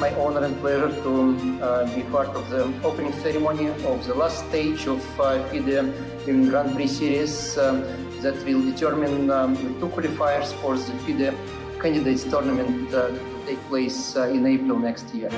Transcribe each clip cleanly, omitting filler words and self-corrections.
my honor and pleasure to be part of the opening ceremony of the last stage of FIDE Women Grand Prix Series that will determine the two qualifiers for the FIDE Candidates Tournament to take place in April next year.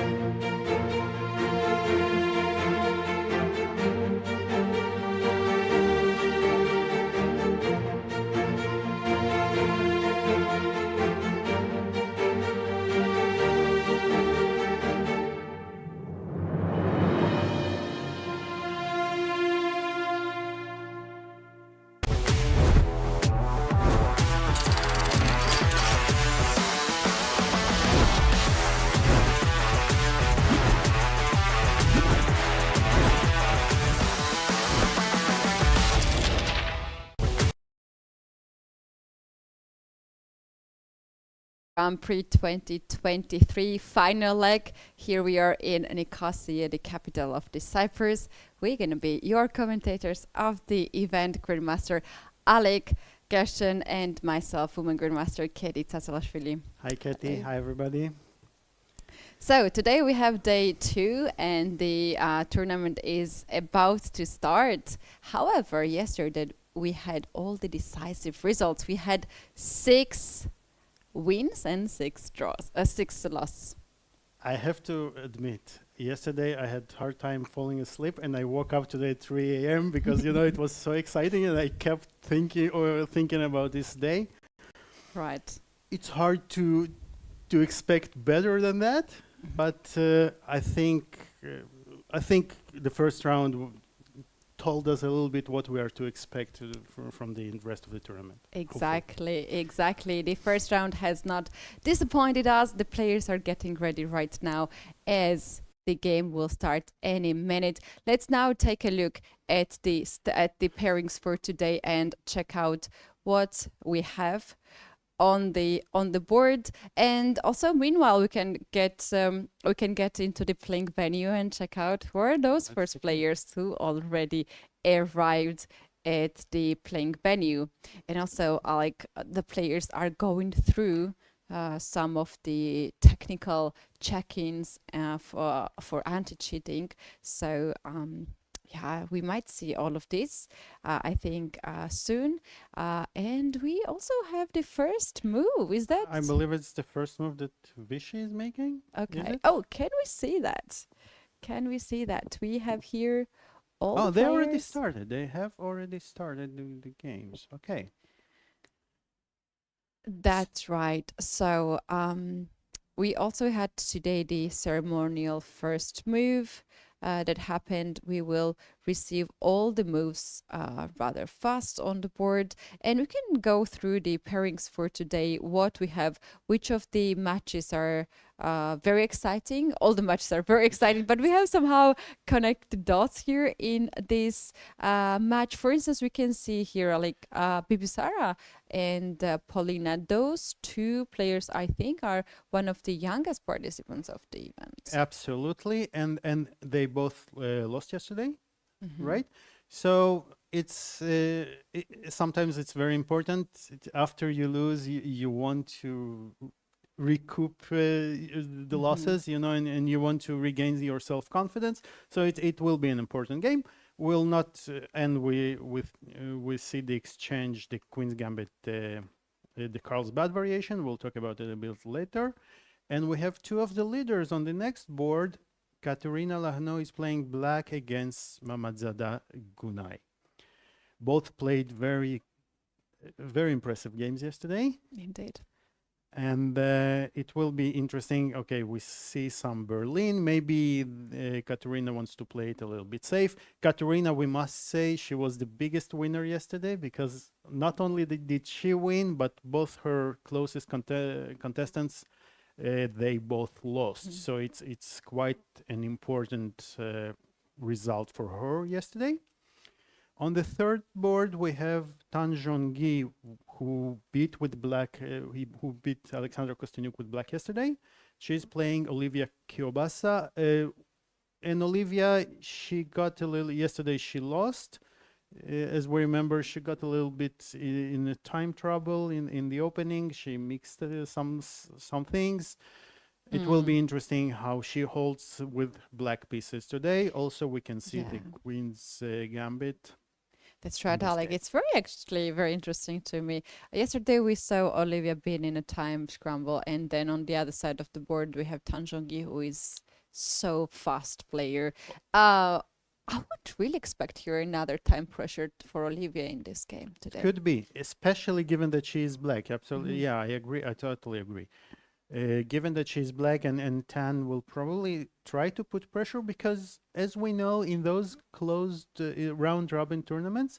Grand Prix 2023 final leg. Here we are in Nicosia, the capital of the Cyprus. We're going to be your commentators of the event, Grandmaster Alik, Gershon, and myself, Woman Grandmaster Keti, Tsatsalashvili. Hi Keti, hi everybody. So today we have day 2 and the tournament is about to start. However, yesterday we had all the decisive results. We had 6 wins and 6 draws, 6 losses. I have to admit, yesterday I had hard time falling asleep and I woke up today at 3 a.m. because it was so exciting and I kept thinking about this day. Right. It's hard to expect better than that, but I think the first round told us a little bit what we are to expect from the rest of the tournament. Exactly. The first round has not disappointed us. The players are getting ready right now as the game will start any minute. Let's now take a look at the pairings for today and check out what we have on the board, and also meanwhile we can get into the playing venue and check out who are those first players who already arrived at the playing venue. And also like the players are going through some of the technical check-ins for anti-cheating, so yeah, we might see all of this, I think, soon. And we also have the first move. Is that? I believe it's the first move that Vishy is making. Okay. Oh, can we see that? We have here all the players. They already started. They have already started the games. Okay. That's right. So we also had today the ceremonial first move that happened. We will receive all the moves rather fast on the board, and we can go through the pairings for today, what we have, which of the matches are very exciting. All the matches are very exciting, but we have somehow connected dots here in this match. For instance, we can see here like Bibisara and Polina. Those 2 players, I think, are one of the youngest participants of the event. Absolutely, and they both lost yesterday, right? So it's sometimes it's very important. After you lose, you want to recoup the losses, and you want to regain your self-confidence. So it will be an important game. Will not end we see the exchange, the Queen's Gambit, the Carlsbad variation. We'll talk about it a bit later. And we have 2 of the leaders on the next board. Kateryna Lahno is playing black against Mamadzada Gunay. Both played very impressive games yesterday. Indeed. And it will be interesting. Okay, we see some Berlin. Maybe Kateryna wants to play it a little bit safe. Kateryna, we must say, she was the biggest winner yesterday, because not only did she win, but both her closest contestants, they both lost. So it's quite an important result for her yesterday. On the third board, we have Tan Zhongyi, who beat with black, who beat Alexandra Kostyniuk with black yesterday. She's playing Olivia Kiobasa. And Olivia, she got a little, yesterday she lost. As we remember, she got a little bit in time trouble in the opening. She mixed some things. It will be interesting how she holds with black pieces today. Also, we can see the Yeah. queen's gambit. That's right, this Alik. game. It's actually very interesting to me. Yesterday we saw Olivia being in a time scramble, and then on the other side of the board we have Tan Zhongyi, who is so fast player. I would really expect here another time pressure for Olivia in this game today. Could be, especially given that she is black. Absolutely. Yeah, I agree. I totally agree. Given that she's black, and Tan will probably try to put pressure because, as we know, in those closed round robin tournaments,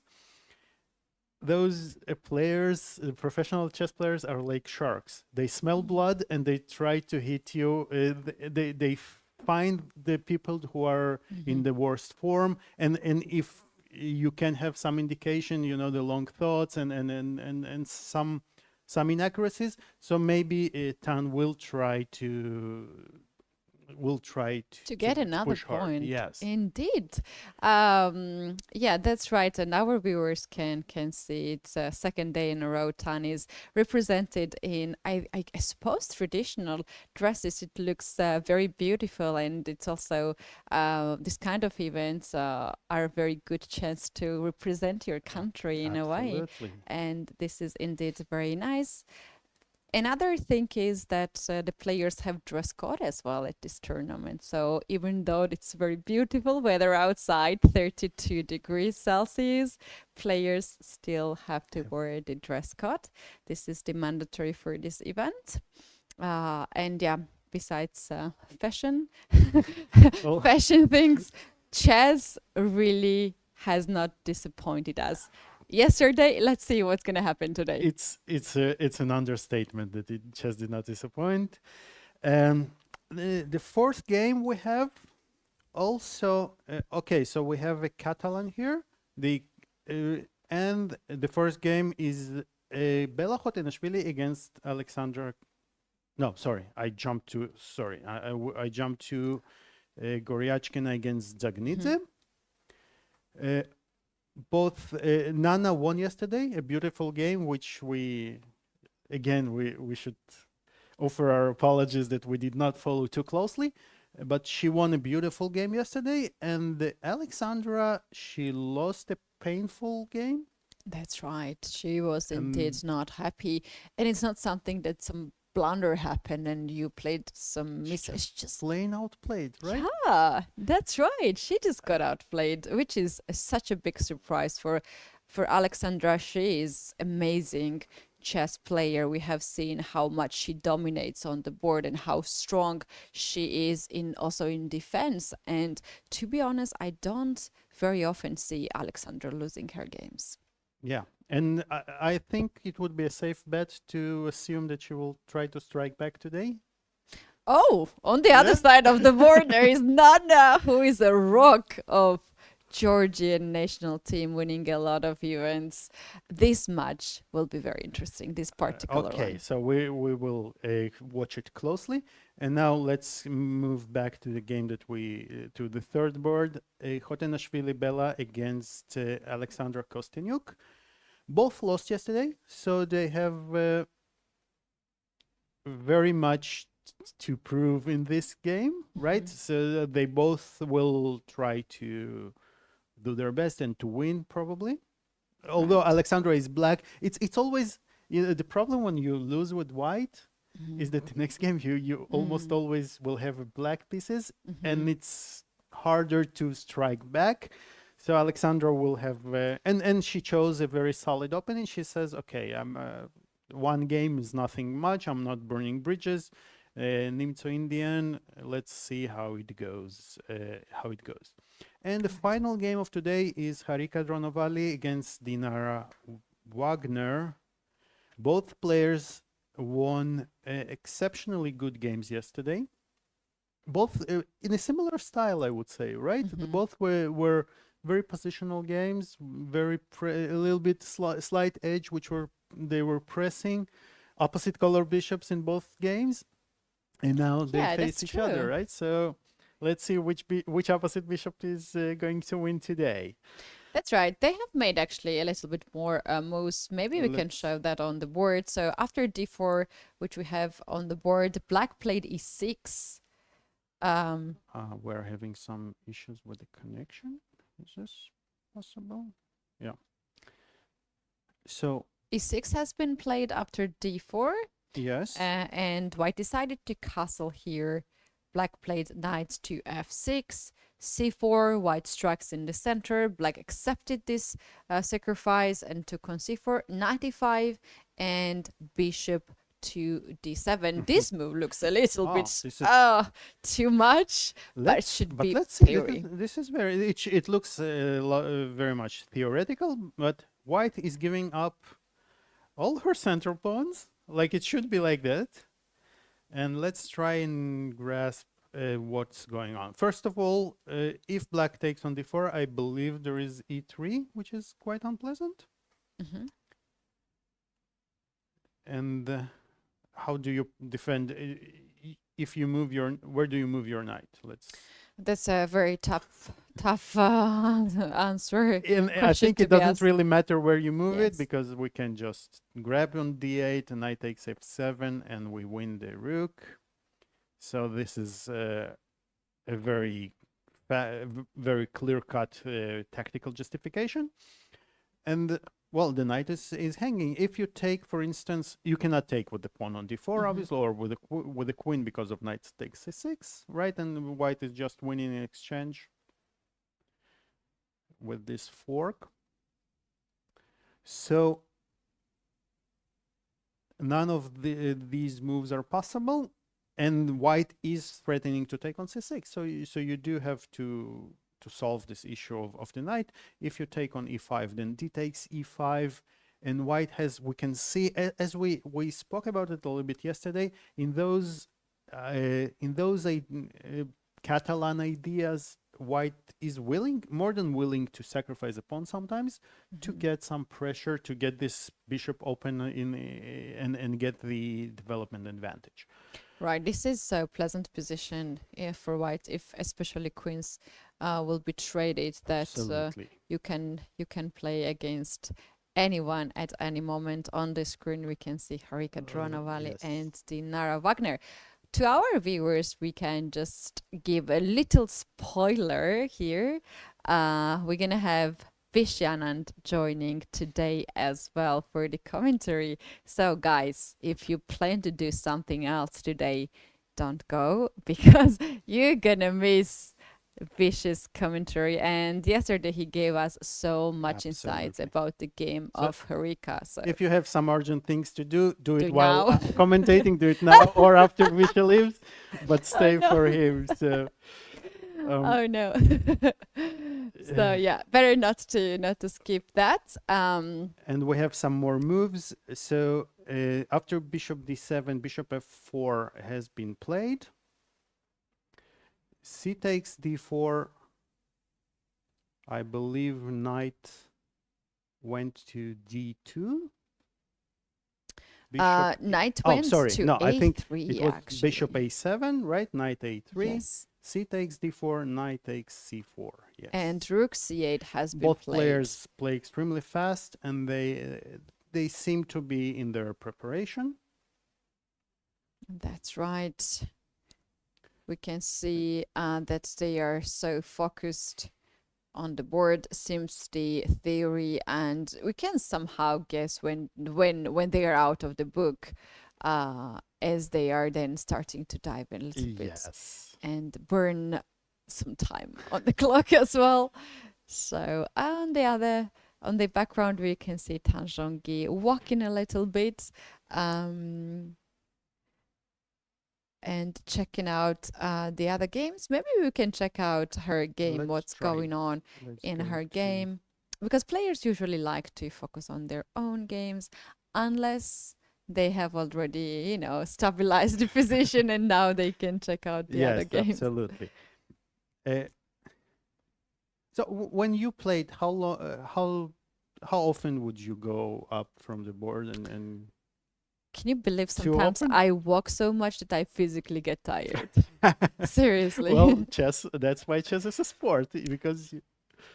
those players, professional chess players, are like sharks. They smell blood and they try to hit you. They find the people who are in the worst form, and if you can have some indication, you know, the long thoughts and some inaccuracies. So maybe Tan will try to Get another push hard. point. Yes. Indeed. Yeah, that's right. And our viewers can see it's a second day in a row. Tan is represented in, I suppose, traditional dresses. It looks very beautiful, and it's also this kind of events are a very good chance to represent your country in a way. Absolutely. And this is indeed very nice. Another thing is that the players have dress code as well at this tournament. So even though it's very beautiful weather outside, 32 degrees Celsius, players still have to wear the dress code. This is the mandatory for this event. And yeah, besides fashion, fashion things, chess really has not disappointed us. Yesterday, let's see what's going to happen today. It's an understatement that it just did not disappoint. The fourth game we have also okay. So we have a Catalan here. And the first game is Bella Khotenashvili against Alexandra. No, sorry, I jumped to Goryachkina against Zagnidze. Both Nana won yesterday, a beautiful game, which we should offer our apologies that we did not follow too closely, but she won a beautiful game yesterday. And Alexandra, she lost a painful game. That's right. She was indeed not happy, and it's not something that some blunder happened and you played some misses. Just plain outplayed, right? Yeah, that's right. She just got outplayed, which is such a big surprise for Alexandra. She is amazing chess player. We have seen how much she dominates on the board and how strong she is also in defense. And to be honest, I don't very often see Alexandra losing her games. Yeah. And I think it would be a safe bet to assume that she will try to strike back today. Oh, on the other side of the board, there is Nana, who is a rock of Georgian national team, winning a lot of events. This match will be very interesting, this particular okay, one. so we will watch it closely. And now let's move back to the game that to the third board. Khotenashvili Bella against Alexandra Kostyniuk. Both lost yesterday, so they have very much to prove in this game, right? So they both will try to do their best and to win, probably. Although Alexandra is black, it's always, you know, the problem when you lose with white is that the next game you almost always will have black pieces, and it's harder to strike back. So Alexandra will have, and she chose a very solid opening. She says, "Okay, one game is nothing much. I'm not burning bridges. Nimzo Indian. Let's see how it goes. And the final game of today is Harika Dronovali against Dinara Wagner. Both players won exceptionally good games yesterday. Both in a similar style, I would say, right? Both were very positional games, a little bit slight edge, they were pressing opposite color bishops in both games, and now they face each other, right? So let's see which opposite bishop is going to win today. That's right. They have made actually a little bit more moves. Maybe we can Let's show that on the board. So after d4, which we have on the board, black played e6. we're having some issues with the connection. Is this possible? Yeah. So e6 has been played after d4. yes. And white decided to castle here. Black played knight to f6, c4, white strikes in the center. Black accepted this sacrifice and took on c4, knight e5, and bishop to d7. This move looks a little bit this is too much, but it should be let's see. theory. This is very. It looks very much theoretical, but white is giving up all her center pawns. Like it should be like that. And let's try and grasp what's going on. First of all, if black takes on d4, I believe there is e3, which is quite unpleasant. Mhm. And how do you defend if you move your? Where do you move your knight? Let's. That's a very tough answer. And I question think to it be doesn't asked. really matter where you move it Yes. because we can just grab on d8 and knight takes f7 and we win the rook. So this is a very very clear-cut tactical justification. And well, the knight is hanging. If you take, for instance, you cannot take with the pawn on d4, obviously, or with the queen because of knight takes c6, right? And white is just winning in exchange with this fork. So none of these moves are possible, and white is threatening to take on c6. So you do have to solve this issue of the knight. If you take on e5, then d takes e5, and white has, we can see, as we spoke about it a little bit yesterday, in those Catalan ideas, white is willing, more than willing, to sacrifice a pawn sometimes to get some pressure, to get this bishop open and get the development advantage. Right, this is a pleasant position for white, if especially queens will be traded, that you can play against anyone at any moment. On the screen we can see Harika Dronovali and Dinara Wagner. To our viewers, we can just give a little spoiler here. We're gonna have Vishy Anand joining today as well for the commentary. So guys, if you plan to do something else today, don't go, because you're gonna miss Vishy's commentary. And yesterday he gave us so much insights about the game of Harika. So if you have some urgent things to do it now. while commentating, do it now or after Vishy leaves, but stay for him. So oh no. So yeah, better not to skip that. And we have some more moves. So after bishop d7, bishop f4 has been played. C takes d4. I believe knight went to d2. Knight went to a3. I think it was actually. bishop a7, right? Knight a3. Yes. C takes d4, knight takes c4. Yes. And rook c8 has been Both played. players play extremely fast, and they seem to be in their preparation. That's right. We can see that they are so focused on the board, seems the theory, and we can somehow guess when they are out of the book, as they are then starting to dive in a little bit and burn some time on the clock as well. So on the background we can see Tanjongi walking a little bit and checking out the other games. Maybe we can check out her game, what's going on in her game, because players usually like to focus on their own games unless they have already, stabilized the position, and now they can check out the other games. Yes, absolutely. So when you played, how often would you go up from the board and Can you believe sometimes I walk so much that I physically get tired? Seriously. Well, chess, that's why chess is a sport, because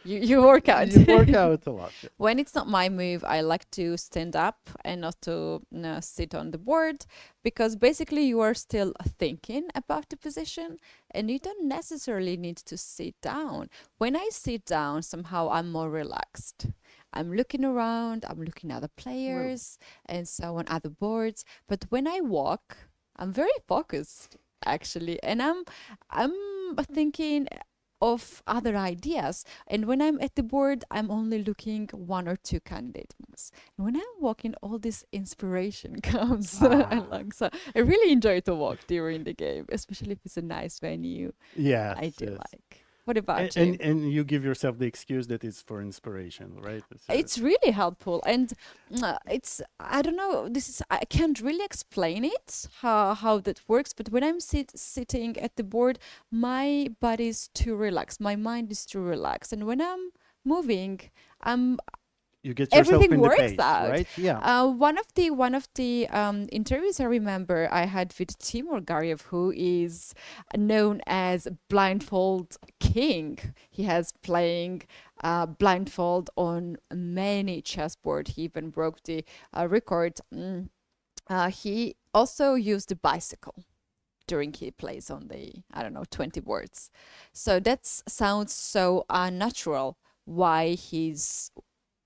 You work out. You work out a lot. Yeah. When it's not my move, I like to stand up and not to sit on the board, because basically you are still thinking about the position and you don't necessarily need to sit down. When I sit down, somehow I'm more relaxed. I'm looking around, I'm looking at the players and so on, other boards. But when I walk, I'm very focused actually, and I'm thinking of other ideas. And when I'm at the board, I'm only looking one or two candidates. And when I'm walking, all this inspiration comes along. So I really enjoy to walk during the game, especially if it's a nice venue. Yes, I do yes. like. What about And, you? and you give yourself the excuse that it's for inspiration, right? So It's really helpful, and it's, I don't know, this is, I can't really explain it how that works, but when I'm sitting at the board, my body is too relaxed, my mind is too relaxed, and when I'm moving, I'm you get yourself everything in the works pace, out. right? Yeah. One of the interviews I remember I had with Timur Garyev, who is known as Blindfold King. He has playing blindfold on many chessboard. He even broke the record. He also used the bicycle during he plays on the, I don't know, 20 boards. So that sounds so unnatural. Why he's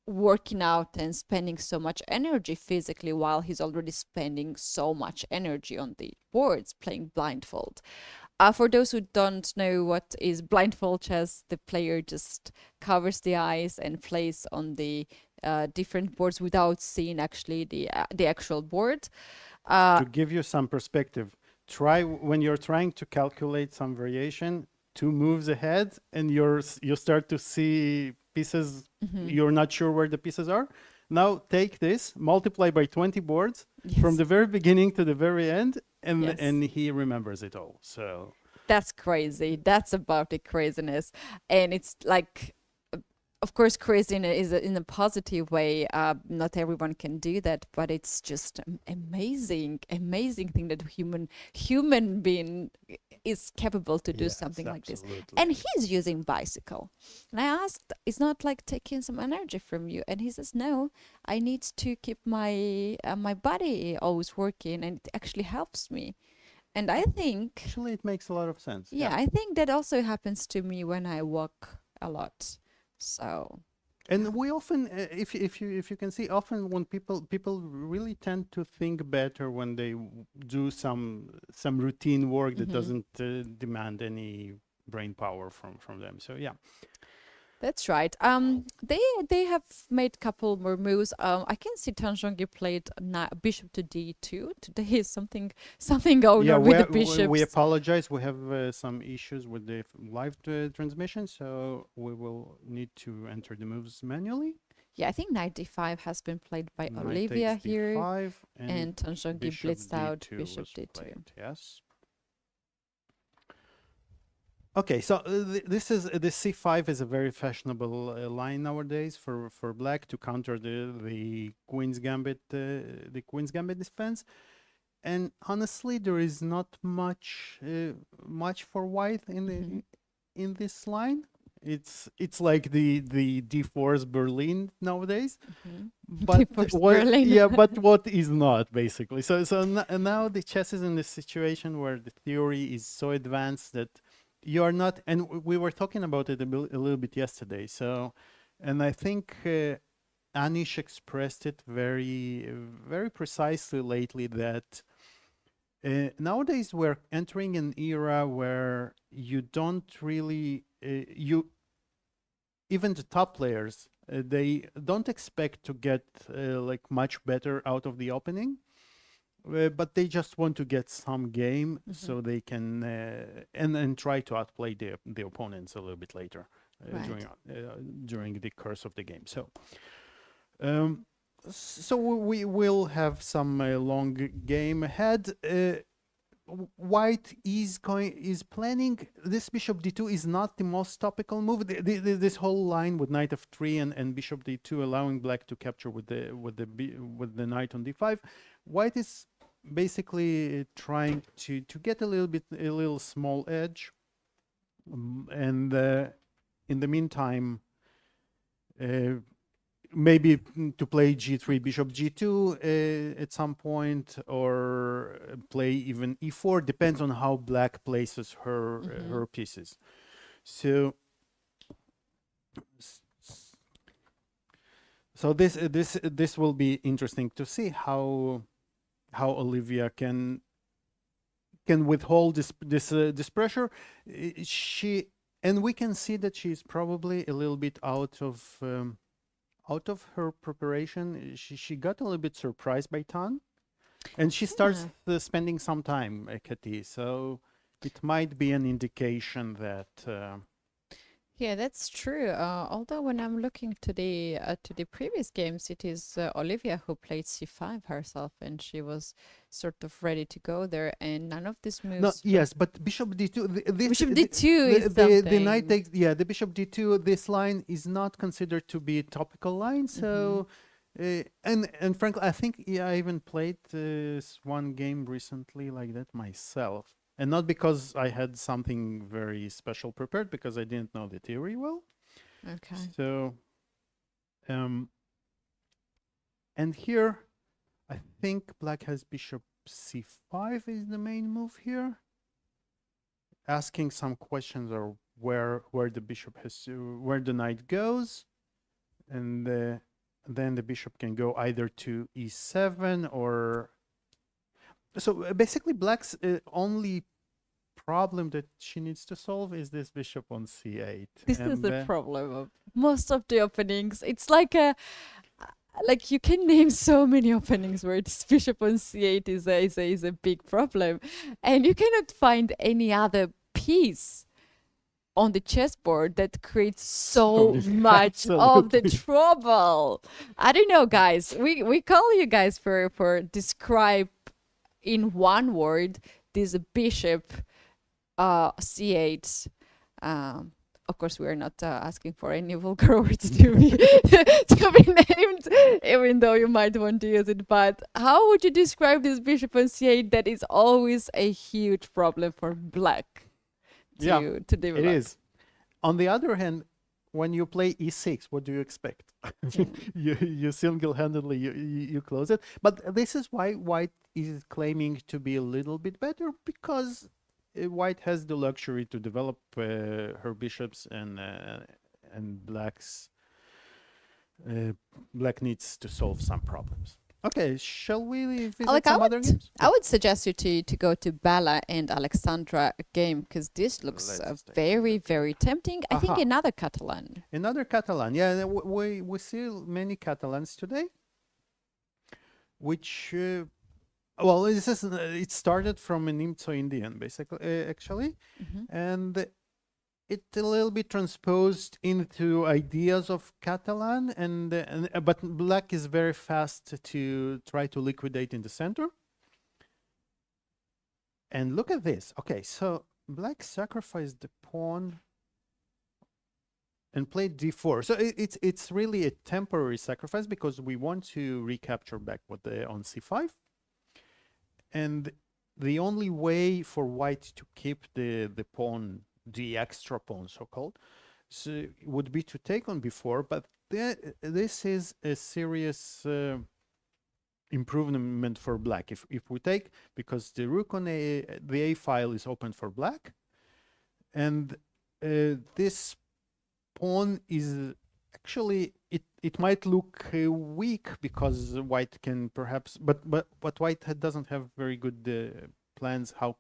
working out and spending so much energy physically while he's already spending so much energy on the boards playing blindfold. For those who don't know what is blindfold chess, the player just covers the eyes and plays on the different boards without seeing actually the actual board. To give you some perspective, try when you're trying to calculate some variation, 2 moves ahead, and you start to see pieces. You're not sure where the pieces are. Now take this, multiply by 20 boards from the very beginning to the very end, and he remembers it all. So that's crazy. That's about the craziness, and it's like, of course, crazy is in a positive way. Not everyone can do that, but it's just amazing thing that human being is capable to do yes, something like this. absolutely. And he's using bicycle. And I asked, "It's not like taking some energy from you?" And he says, "No, I need to keep my my body always working, and it actually helps me." And I think, Actually, it makes a lot of sense. yeah, I think that also happens to me when I walk a lot. So, And we often, if you can see, often when people really tend to think better when they do some routine work that doesn't demand any brain power from them. So yeah, that's right. They have made couple more moves. I can see Tanjongi played bishop to d2. Today is something going yeah. on with the bishops. We apologize. We have some issues with the live transmission, so we will need to enter the moves manually. Yeah, I think knight d5 has been played by Knight Olivia takes here, d5, and Tanjongi bishop blitzed out d2 bishop was d2. played, yes. Okay, so this is the c5 is a very fashionable line nowadays for black to counter the queen's gambit defense, and honestly there is not much for white in the in this line. It's like the d4's Berlin nowadays, but D4's what, Berlin. yeah, but what is not basically. So now the chess is in this situation where the theory is so advanced that you are not, and we were talking about it a little bit yesterday. So, and I think Anish expressed it very precisely lately that nowadays we're entering an era where you don't really even the top players they don't expect to get like much better out of the opening. But they just want to get some game so they can and try to outplay the opponents a little bit later during the course of the game. So so we will have some long game ahead. White is planning this bishop d2 is not the most topical move. This whole line with knight f3 and bishop d2 allowing black to capture with the knight on d5. White is basically trying to get a little small edge, and in the meantime maybe to play g3, bishop g2 at some point, or play even e4. Depends on how black places her her pieces. So this will be interesting to see how Olivia can withhold this pressure. And we can see that she's probably a little bit out of her preparation. She got a little bit surprised by Tan, and she starts spending some time at Keti. So it might be an indication that. Yeah, that's true. Although when I'm looking to the previous games, it is Olivia who played c5 herself, and she was sort of ready to go there, and none of these moves. No, yes, but bishop d2. Bishop d2 is something. The knight takes. Yeah, the bishop d2. This line is not considered to be a topical line. So, and frankly, I think I even played one game recently like that myself. And not because I had something very special prepared, because I didn't know the theory well. Okay. So, and here, I think black has bishop c5 is the main move here. Asking some questions or where the bishop has where the knight goes, and then the bishop can go either to e7 or. So basically, black's only problem that she needs to solve is this bishop on c8. This is the problem of most of the openings. It's like you can name so many openings where this bishop on c8 is a big problem, and you cannot find any other piece on the chessboard that creates so much of the trouble. I don't know, guys. We call you guys for describe in one word this bishop c8. Of course, we are not asking for any vulgar words to be to be named, even though you might want to use it. But how would you describe this bishop on c8 that is always a huge problem for black to develop? It is. On the other hand, when you play e6, what do you expect? you single-handedly you close it. But this is why white is claiming to be a little bit better, because white has the luxury to develop her bishops, and black needs to solve some problems. Okay, shall we visit Alik, some other games? I would suggest you to go to Bella and Alexandra game, because this looks very, very tempting. I think another Catalan. Another Catalan. Yeah, we see many Catalans today, which well, it started from an Nimzo Indian, basically, actually, and it a little bit transposed into ideas of Catalan, but black is very fast to try to liquidate in the center. And look at this. Okay, so black sacrificed the pawn and played d4. So it's really a temporary sacrifice, because we want to recapture back what on c5. And the only way for white to keep the pawn, the extra pawn, so-called, would be to take on b4. But this is a serious improvement for black. If we take, because the rook on the a file is open for black, and this pawn is actually, it might look weak, because white can perhaps, but white doesn't have very good plans how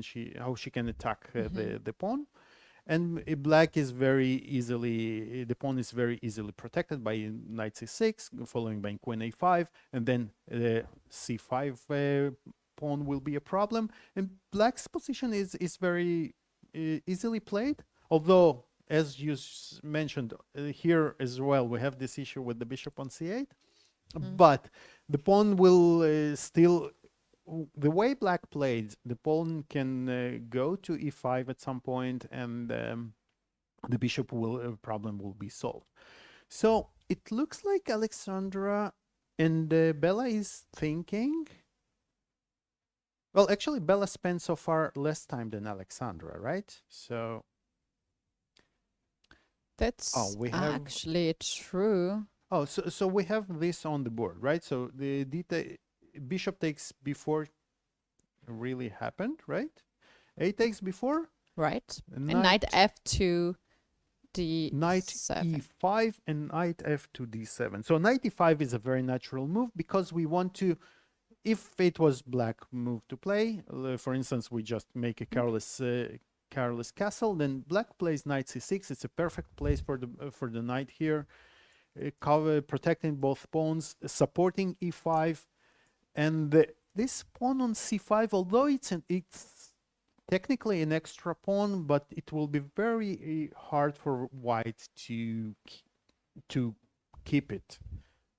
she can attack the pawn, and black is the pawn is very easily protected by knight c6, following by queen a5, and then c5 pawn will be a problem, and black's position is very easily played, although, as you mentioned here as well, we have this issue with the bishop on c8, but the pawn will still, the way black played, the pawn can go to e5 at some point, and the bishop problem will be solved. So it looks like Alexandra and Bella is thinking. Well, actually, Bella spent so far less time than Alexandra, right? So That's we have actually true. so we have this on the board, right? So the bishop takes before really happened, right? A takes before, Right. And knight knight f2 knight d7. e5 and knight f2 d7. So knight e5 is a very natural move because we want to, if it was black move to play, for instance, we just make a careless castle, then black plays knight c6. It's a perfect place for the knight here, protecting both pawns, supporting e5, and this pawn on c5, although it's technically an extra pawn, but it will be very hard for white to keep it,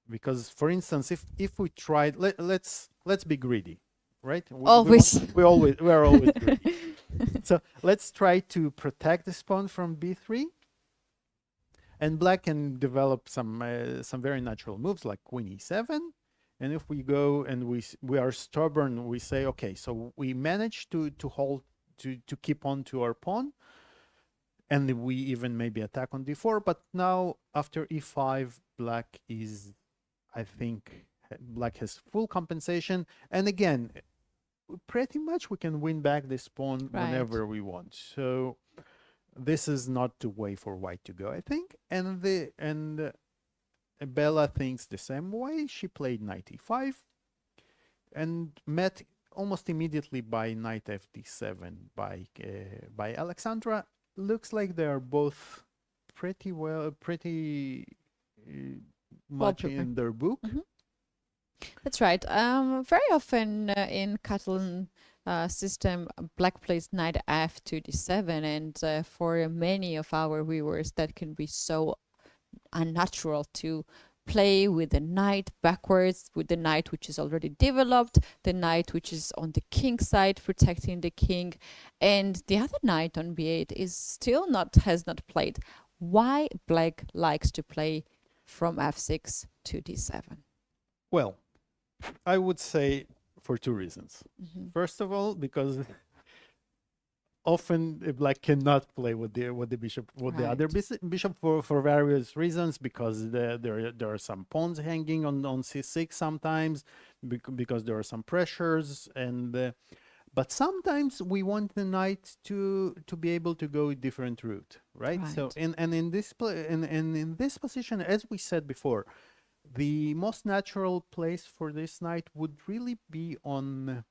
because, for instance, if we tried, let's be greedy, right? Always. We're always greedy. So let's try to protect this pawn from b3, and black can develop some very natural moves like queen e7. And if we go and we are stubborn, we say, okay, so we managed to hold, to keep on to our pawn, and we even maybe attack on d4. But now after e5, black is, I think, black has full compensation, and again, pretty much we can win back this pawn whenever we want. So this is not the way for white to go, I think. And Bella thinks the same way. She played knight e5 and met almost immediately by knight fd7 by Alexandra. Looks like they are both pretty much in their book. That's right. Very often in Catalan system, black plays knight f2 d7, and for many of our viewers, that can be so unnatural to play with the knight backwards, with the knight which is already developed, the knight which is on the king side protecting the king, and the other knight on b8 has not played. Why black likes to play from f6 to d7? Well, I would say for two reasons. First of all, because often black cannot play with the other bishop for various reasons, because there are some pawns hanging on c6 sometimes, because there are some pressures, and but sometimes we want the knight to be able to go a different route, right? So in this position, as we said before, the most natural place for this knight would really be on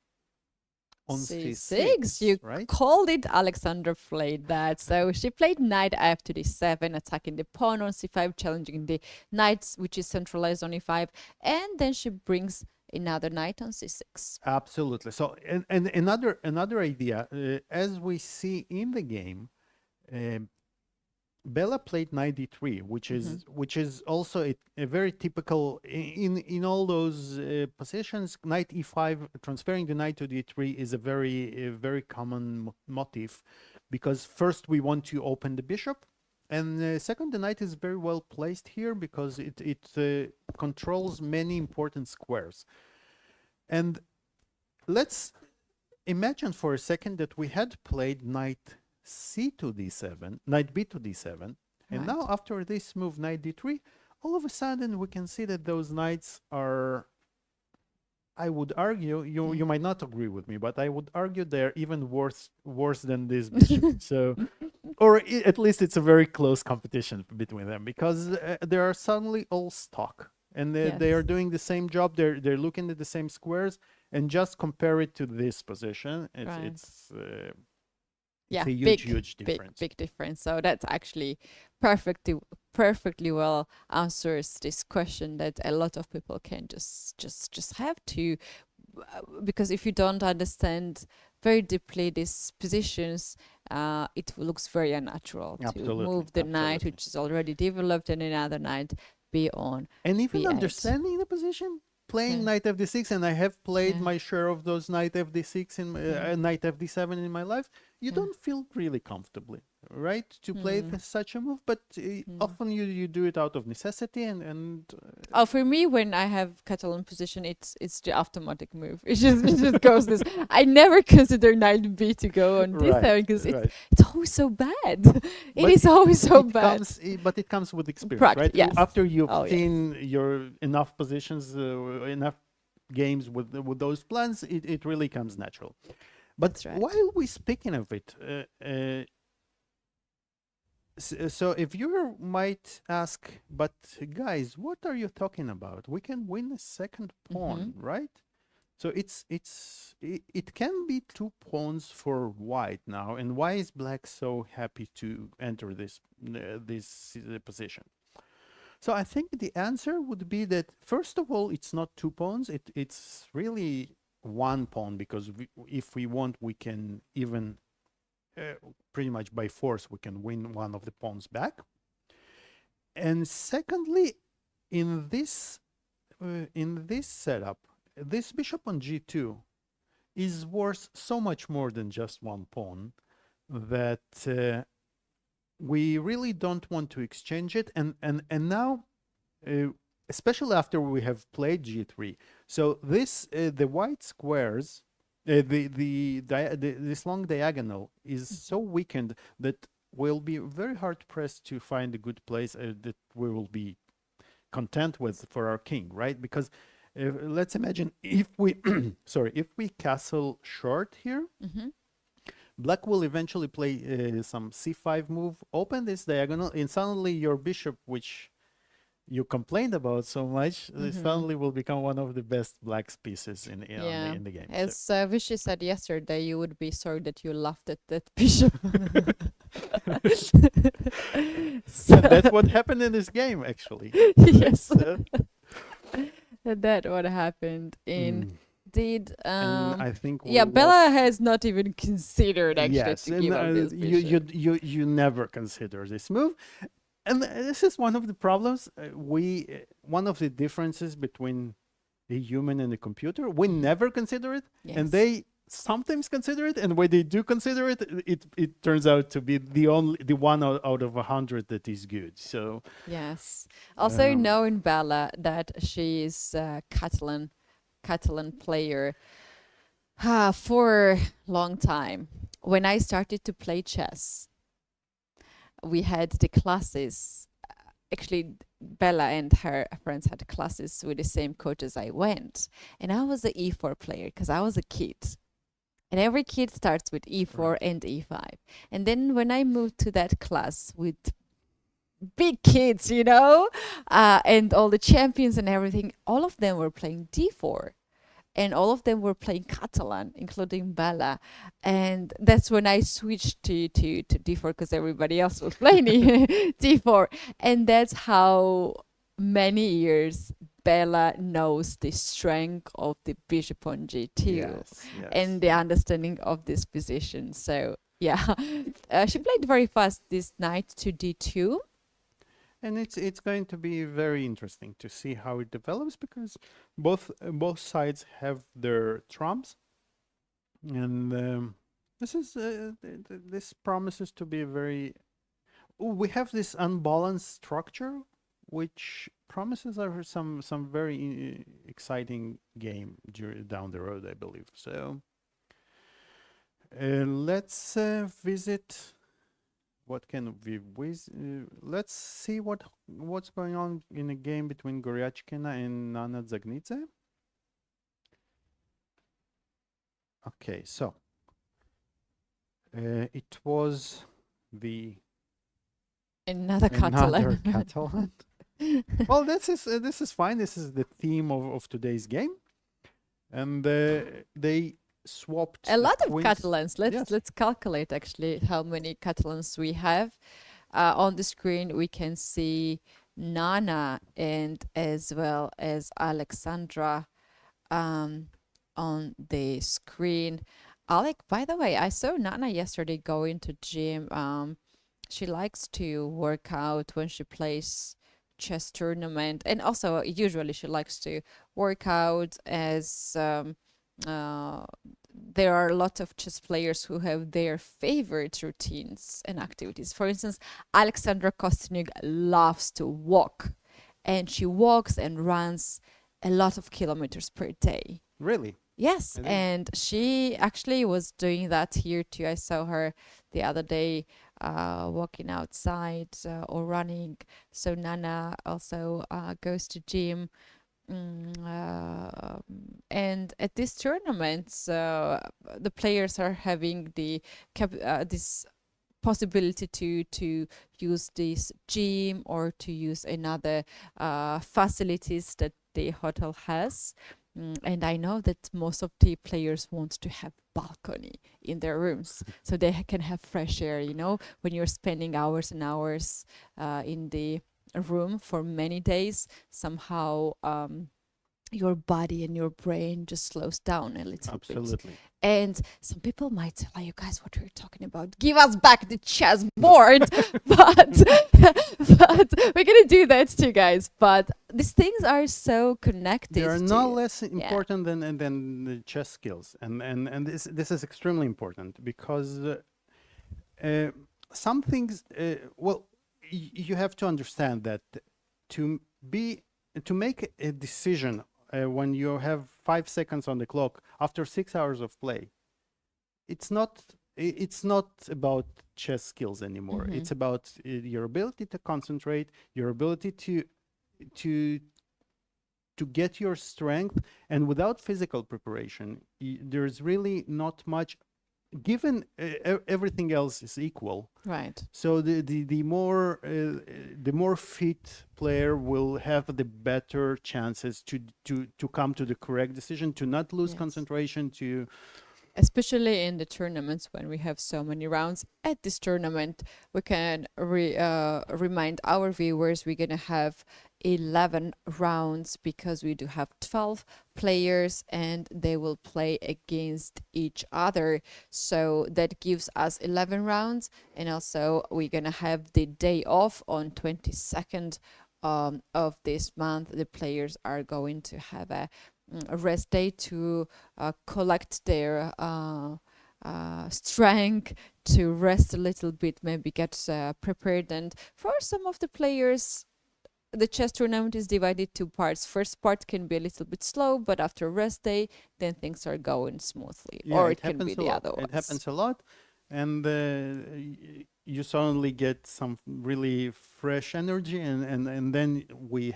c6. You right? called it. Alexandra played that. So she played knight f to d7, attacking the pawn on c5, challenging the knights, which is centralized on e5, and then she brings another knight on c6. Absolutely. So and another idea, as we see in the game, Bella played knight d3, which is also a very typical in all those positions. Knight e5, transferring the knight to d3 is a very common motif, because first we want to open the bishop, and second, the knight is very well placed here because it controls many important squares. And let's imagine for a second that we had played knight c to d7, knight b to d7, and now after this move, knight d3, all of a sudden we can see that those knights are, I would argue, you might not agree with me, but I would argue they're even worse than this bishop. So, or at least it's a very close competition between them, because they are suddenly all stuck, and they are doing the same job. They're looking at the same squares, and just compare it to this position. It's a huge difference. Big difference. So that's actually perfectly well answers this question that a lot of people can just have to, because if you don't understand very deeply these positions, it looks very unnatural to move the knight which is already developed and another knight be on. And even b8. understanding the position, playing knight fd6, and I have played my share of those knight fd6 and knight fd7 in my life. you don't feel really comfortably, right, to play such a move. But often you do it out of necessity, and Oh, for me, when I have Catalan position, it's the automatic move. It just goes this. I never consider knight b to go on right, d7 because right. it's always so bad. It But is always so bad. But it comes with experience, Practice, right? yes. After you've Oh, yes. seen your enough positions, enough games with those plans, it really comes natural. But That's right. while we're speaking of it, so if you might ask, but guys, what are you talking about? We can win a second pawn, right? So it can be 2 pawns for white now, and why is black so happy to enter this position? So I think the answer would be that first of all, it's not 2 pawns; it's really 1 pawn, because if we want, we can even pretty much by force we can win one of the pawns back. And secondly, in this setup, this bishop on g2 is worth so much more than just 1 pawn that we really don't want to exchange it. And now, especially after we have played g3, so this the white squares, this long diagonal is so weakened that we'll be very hard pressed to find a good place that we will be content with for our king, right? Because let's imagine if we if we castle short here, black will eventually play some c5 move, open this diagonal, and suddenly your bishop, which you complained about so much, suddenly will become one of the best black's pieces in the game. As Vishy said yesterday, you would be sorry that you laughed at that bishop. So that's what happened in this game, actually. Yes. That what happened indeed. And I think Bella has not even considered actually to give up this bishop. you never consider this move. And this is one of the problems. One of the differences between a human and a computer, we never consider it, and they sometimes consider it, and when they do consider it, it turns out to be the one out of 100 that is good. So yes, also knowing Bella that she is a Catalan player for a long time. When I started to play chess, we had the classes. Actually, Bella and her friends had classes with the same coach as I went. And I was an e4 player because I was a kid. And every kid starts with e4 and e5. And then when I moved to that class with big kids, and all the champions and everything, all of them were playing d4. And all of them were playing Catalan, including Bella. And that's when I switched to d4 because everybody else was playing d4. And that's how many years Bella knows the strength of the bishop on g2 and the understanding of this position. So, she played very fast this knight to d2. And it's going to be very interesting to see how it develops, because both sides have their trumps, and this promises to be very. We have this unbalanced structure, which promises some very exciting game down the road, I believe. So let's visit. What can we let's see what's going on in a game between Goryachkina and Nana Zagnidze. Okay, so it was another Catalan. Well, this is fine. This is the theme of today's game, and they swapped a lot of queens. Catalans. Let's calculate actually how many Catalans we have. On the screen we can see Nana and as well as Alexandra on the screen. Alec, by the way, I saw Nana yesterday going to gym. She likes to work out when she plays chess tournament, and also usually she likes to work out as there are a lot of chess players who have their favorite routines and activities. For instance, Alexandra Kostyuk loves to walk, and she walks and runs a lot of kilometers per day. Really? Yes, I didn't- and she actually was doing that here too. I saw her the other day walking outside or running. So Nana also goes to gym. And at these tournaments, the players are having this possibility to use this gym or to use another facilities that the hotel has. And I know that most of the players want to have balcony in their rooms so they can have fresh air, you know, when you're spending hours and hours in the room for many days, somehow your body and your brain just slows down a little bit. Absolutely. And some people might say, you guys, what are you talking about? Give us back the chessboard. but we're going to do that too, guys. But these things are so connected. They are to- no less important than the chess skills, and this is extremely important because some things. Well, you have to understand that to make a decision when you have 5 seconds on the clock after 6 hours of play, it's not about chess skills anymore. It's about your ability to concentrate, your ability to get your strength, and without physical preparation, there's really not much. Given everything else is equal, Right. so the more fit player will have the better chances to come to the correct decision, to not lose Yes. concentration, to Especially in the tournaments when we have so many rounds. At this tournament, we can remind our viewers we're going to have 11 rounds because we do have 12 players and they will play against each other. So that gives us 11 rounds. And also we're going to have the day off on 22nd of this month. The players are going to have a rest day to collect their strength, to rest a little bit, maybe get prepared. And for some of the players, the chess tournament is divided two parts. First part can be a little bit slow, but after rest day, then things are going smoothly. yeah, Or it can happens be a the lot. other ones. It happens a lot, and you suddenly get some really fresh energy, and then we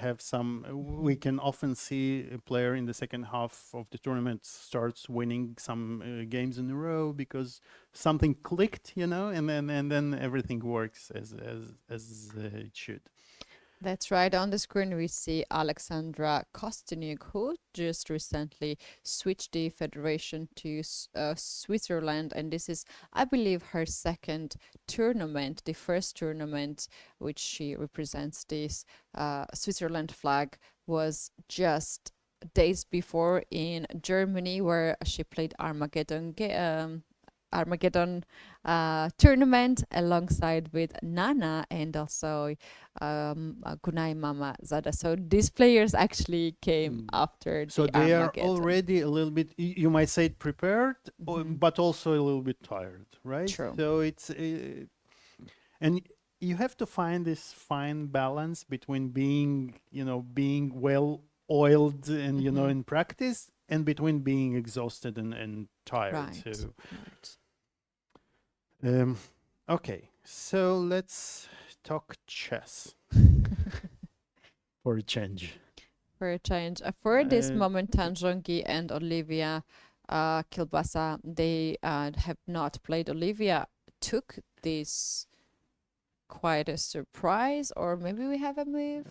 can often see a player in the second half of the tournament starts winning some games in a row because something clicked, you know, and then everything works as it should. That's right. On the screen, we see Alexandra Kostyuk, who just recently switched the federation to Switzerland. And this is, I believe, her second tournament. The first tournament, which she represents this Switzerland flag, was just days before in Germany, where she played Armageddon tournament alongside with Nana and also Gunay Mama Zada. So these players actually came after So the they are Armageddon. already a little bit, you might say, prepared, but also a little bit tired, right? True. So it's and you have to find this fine balance between being well oiled and in practice, and between being exhausted and tired. Right. So right. okay, so let's talk chess for a change. For a change. For this Uh, moment, Tanjongi and Olivia Kilbasa, they have not played. Olivia took this quite a surprise, or maybe we have a move.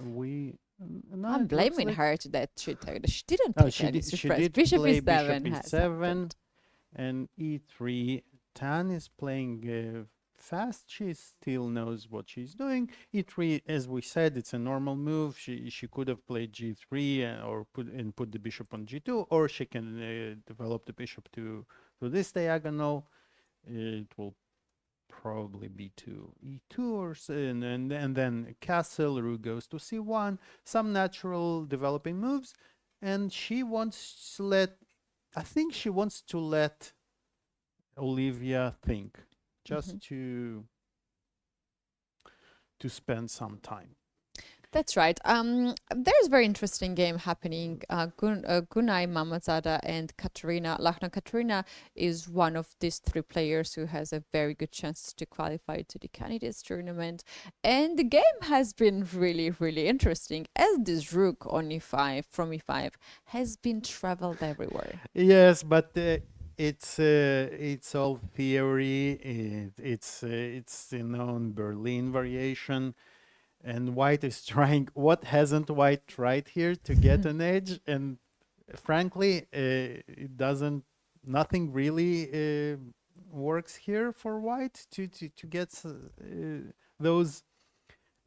No, I'm it looks blaming like- her that she took. She didn't No, take she any did. She surprise. did Bishop play E7 bishop has E7 happened. and E3. Tan is playing fast. She still knows what she's doing. E3, as we said, it's a normal move. She could have played G3 or put the bishop on G2, or she can develop the bishop to this diagonal. It will probably be to E2 or so, and then castle. Rook goes to C1. Some natural developing moves, and she wants to let. I think she wants to let Olivia think, just to spend some time. That's right. There's a very interesting game happening. Gunay Mamadzada and Kateryna. Lachlan Kateryna is one of these three players who has a very good chance to qualify to the candidates tournament. And the game has been really, really interesting, as this rook on e5 from e5 has been traveled everywhere. Yes, but it's all theory. It's the known Berlin variation. And white is trying, what hasn't white tried here to get an edge? And frankly, it doesn't, nothing really works here for white to get those,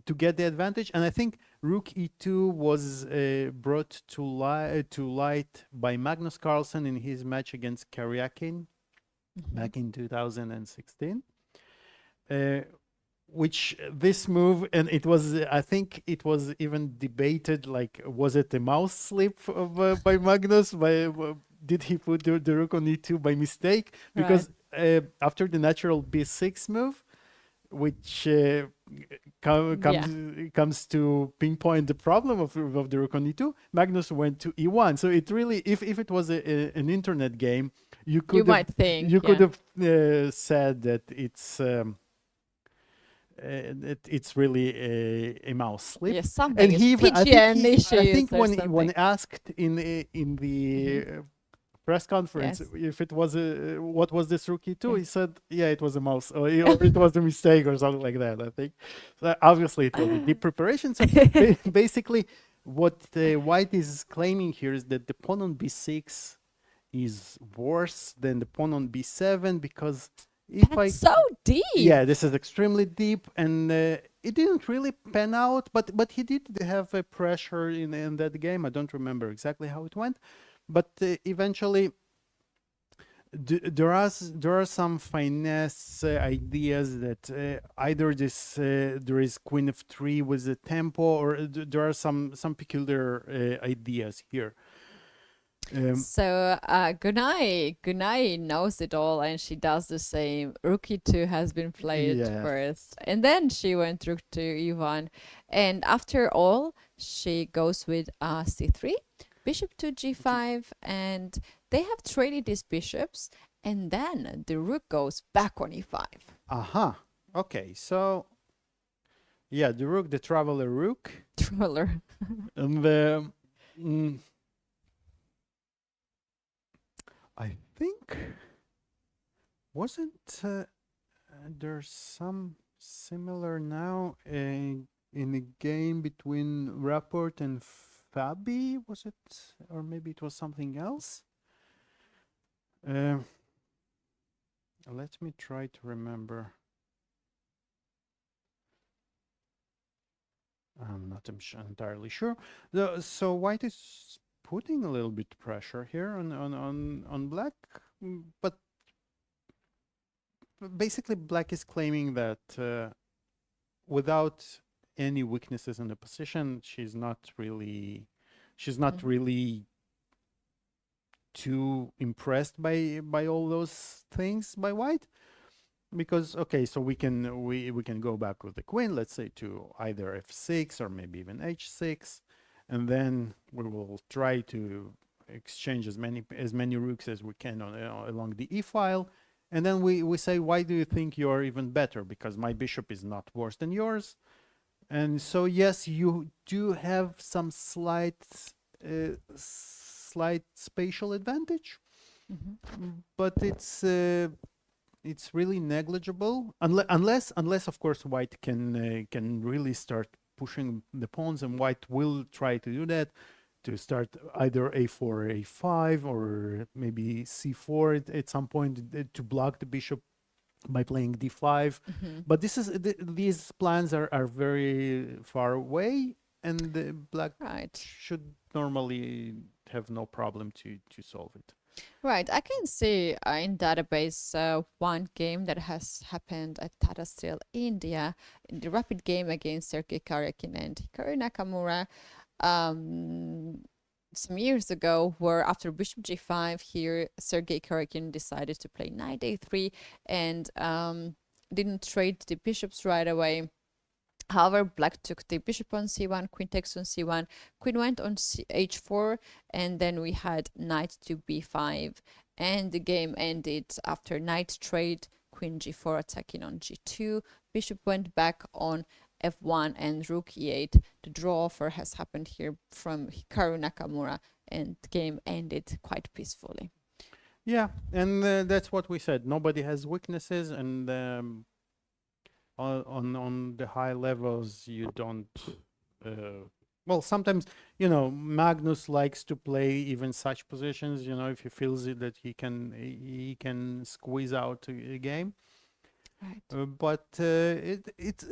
to get the advantage. And I think rook e2 was brought to light by Magnus Carlsen in his match against Karyakin back in 2016. Which this move, and it was, I think it was even debated, like, was it a mouse slip of, by Magnus? Did he put the rook on e2 by mistake? Because after the natural b6 move, which comes to pinpoint the problem of the rook on e2, Magnus went to e1. So it really, if it was an internet game, you could have said that it's really a mouse slip. Yes, something. And he even, I think when asked in the press conference if it was what was this rook e2, he said, yeah, it was a mouse, or it was a mistake or something like that. I think so obviously it was a deep preparation. So basically, what white is claiming here is that the pawn on b6 is worse than the pawn on b7, because that's so deep. Yeah, this is extremely deep, and it didn't really pan out, but he did have a pressure in that game. I don't remember exactly how it went, but eventually there are some finesse ideas that either there is queen of 3 with the tempo, or there are some peculiar ideas here. So Gunay knows it all, and she does the same. Rook e2 has been played first, and then she went rook to e1, and after all she goes with c3, bishop to g5, and they have traded these bishops, and then the rook goes back on e5. Okay, so yeah, the rook, the traveler rook, and the I think, wasn't there's some similar now in a game between Rapport and Fabi, was it? Or maybe it was something else? Let me try to remember. I'm not entirely sure. So white is putting a little bit pressure here on black, but basically black is claiming that without any weaknesses in the position, she's not really too impressed by all those things by white, because okay, so we can go back with the queen, let's say, to either f6 or maybe even h6. And then we will try to exchange as many rooks as we can along the e-file. And then we say, why do you think you're even better? Because my bishop is not worse than yours. And so, yes, you do have some slight spatial advantage, but it's really negligible, unless of course white can really start pushing the pawns, and white will try to do that, to start either a4 or a5, or maybe c4 at some point, to block the bishop by playing d5. But these plans are very far away, and the black should normally have no problem to solve it. Right, I can see in database one game that has happened at Tata Steel, India, in the rapid game against Sergei Karyakin and Hikaru Nakamura. some years ago, where after bishop g5 here, Sergei Karjakin decided to play knight a3 and didn't trade the bishops right away. However, black took the bishop on c1, queen takes on c1, queen went on h4, and then we had knight to b5, and the game ended after knight trade, queen g4 attacking on g2, bishop went back on f1 and rook e8. The draw offer has happened here from Hikaru Nakamura, and the game ended quite peacefully. Yeah, and that's what we said. Nobody has weaknesses, and on the high levels, you don't. Well, sometimes Magnus likes to play even such positions. If he feels that he can squeeze out a game. Right. But it's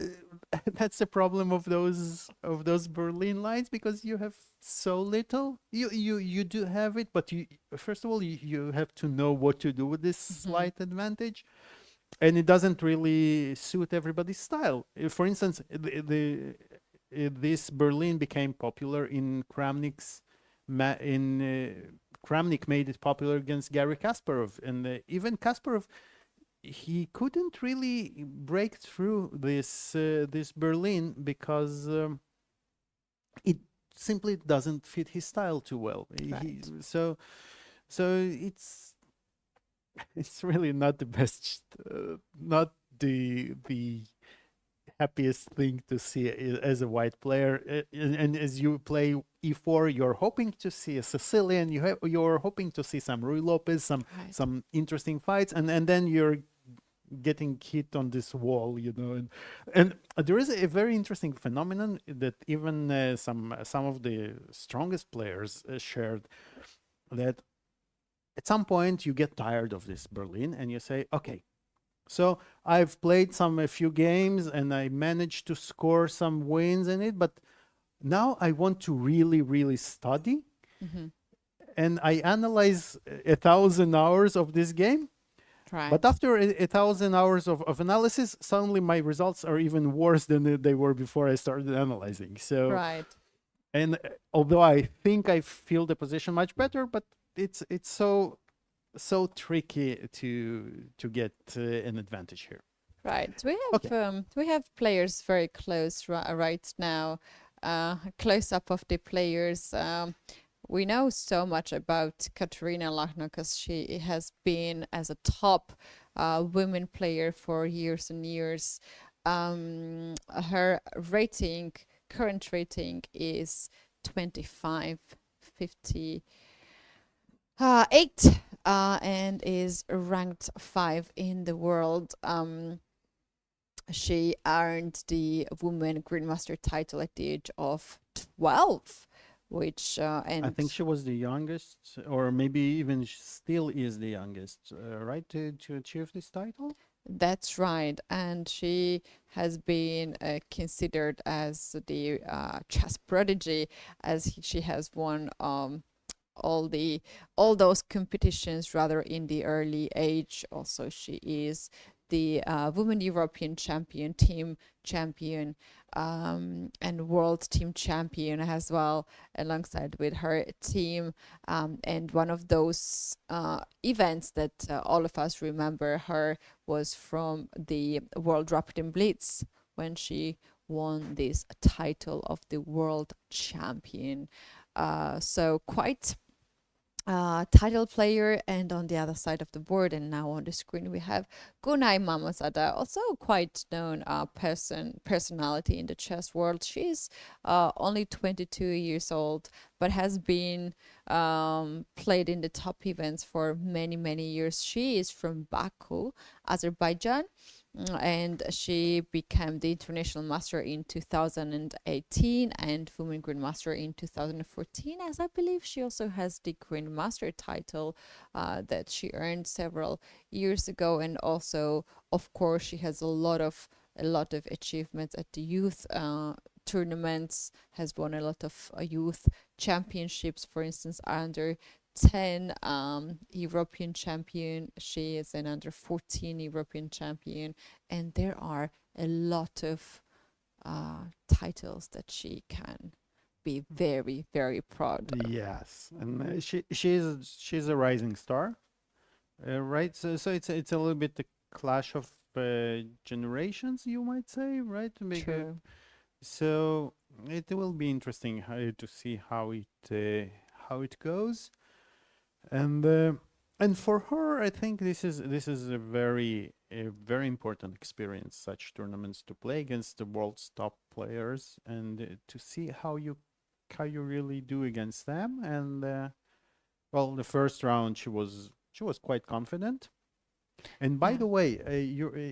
that's the problem of those Berlin lines, because you have so little. You do have it, but first of all you have to know what to do with this slight advantage, and it doesn't really suit everybody's style. For instance, this Berlin became popular in Kramnik's Kramnik made it popular against Garry Kasparov, and even Kasparov, he couldn't really break through this Berlin because it simply doesn't fit his style too well. Right. So it's really not the best, not the happiest thing to see as a white player. And as you play e4, you're hoping to see a Sicilian. You're hoping to see some Rui Lopez, some interesting fights, and then you're getting hit on this wall, and there is a very interesting phenomenon that even some of the strongest players shared, that at some point you get tired of this Berlin and you say, okay, so I've played a few games and I managed to score some wins in it, but now I want to really, really study. And I analyze 1,000 hours of this game. Right. But after 1,000 hours of analysis, suddenly my results are even worse than they were before I started analyzing. So, right. And although I think I feel the position much better, but it's so tricky to get an advantage here. Right. We have players very close right now. Close up of the players. We know so much about Kateryna Lachno because she has been as a top women player for years and years. Her current rating is 2558 and is ranked 5 in the world. She earned the Women Grandmaster title at the age of 12. Which and I think she was the youngest, or maybe even still is the youngest, right, to achieve this title. That's right, and she has been considered as the chess prodigy, as she has won all those competitions rather in the early age. Also, she is the Women European Champion, Team Champion, and World Team Champion as well, alongside with her team. And one of those events that all of us remember her was from the World Rapid and Blitz, when she won this title of the World Champion. So quite title player. And on the other side of the board and now on the screen we have Gunay Mamazada, also quite known personality in the chess world. She's only 22 years old, but has been played in the top events for many years. She is from Baku, Azerbaijan, and she became the international master in 2018 and women grandmaster in 2014, as I believe she also has the grandmaster title that she earned several years ago. And also, of course, she has a lot of achievements at the youth tournaments, has won a lot of youth championships, for instance under 10 European champion. She is an under 14 European champion, and there are a lot of titles that she can be very, very proud of. Yes, and she's a rising star, right? So it's a little bit the clash of generations, you might say, right? True. So it will be interesting to see how it goes, and for her, I think this is a very important experience, such tournaments, to play against the world's top players and to see how you really do against them. And well, the first round she was quite confident. And by Yeah. the way,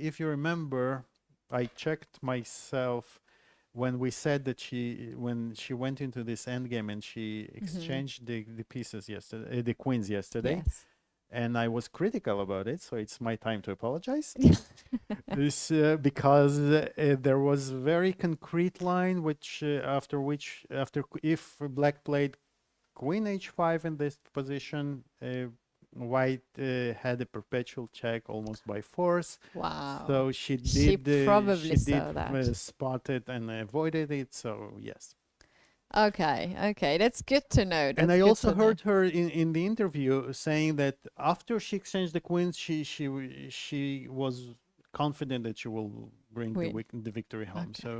if you remember, I checked myself when we said that when she went into this endgame and she exchanged the pieces yesterday, the queens yesterday, Yes. and I was critical about it, so it's my time to apologize. This because there was very concrete line which if black played queen h5 in this position, white had a perpetual check almost by force. Wow. So she She did probably saw that. spot it and avoided it. So yes. Okay, that's good to know. And That's I good also to know. heard her in the interview saying that after she exchanged the queens, she was confident that she will bring Win. the victory home. Okay. So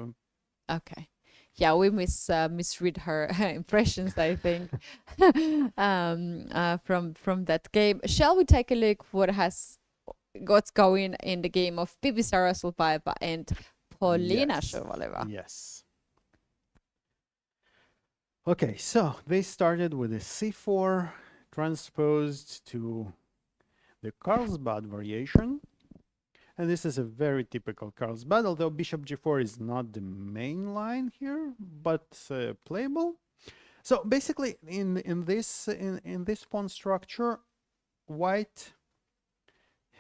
Okay. Yeah, we misread her impressions, I think, from that game. Shall we take a look what's going in the game of Bibi Sarasulbaeva and Polina yes, Shirvaleva? yes. Okay, so they started with a c4 transposed to the Carlsbad variation. And this is a very typical Carlsbad, although bishop g4 is not the main line here, but playable. So basically, in this pawn structure, white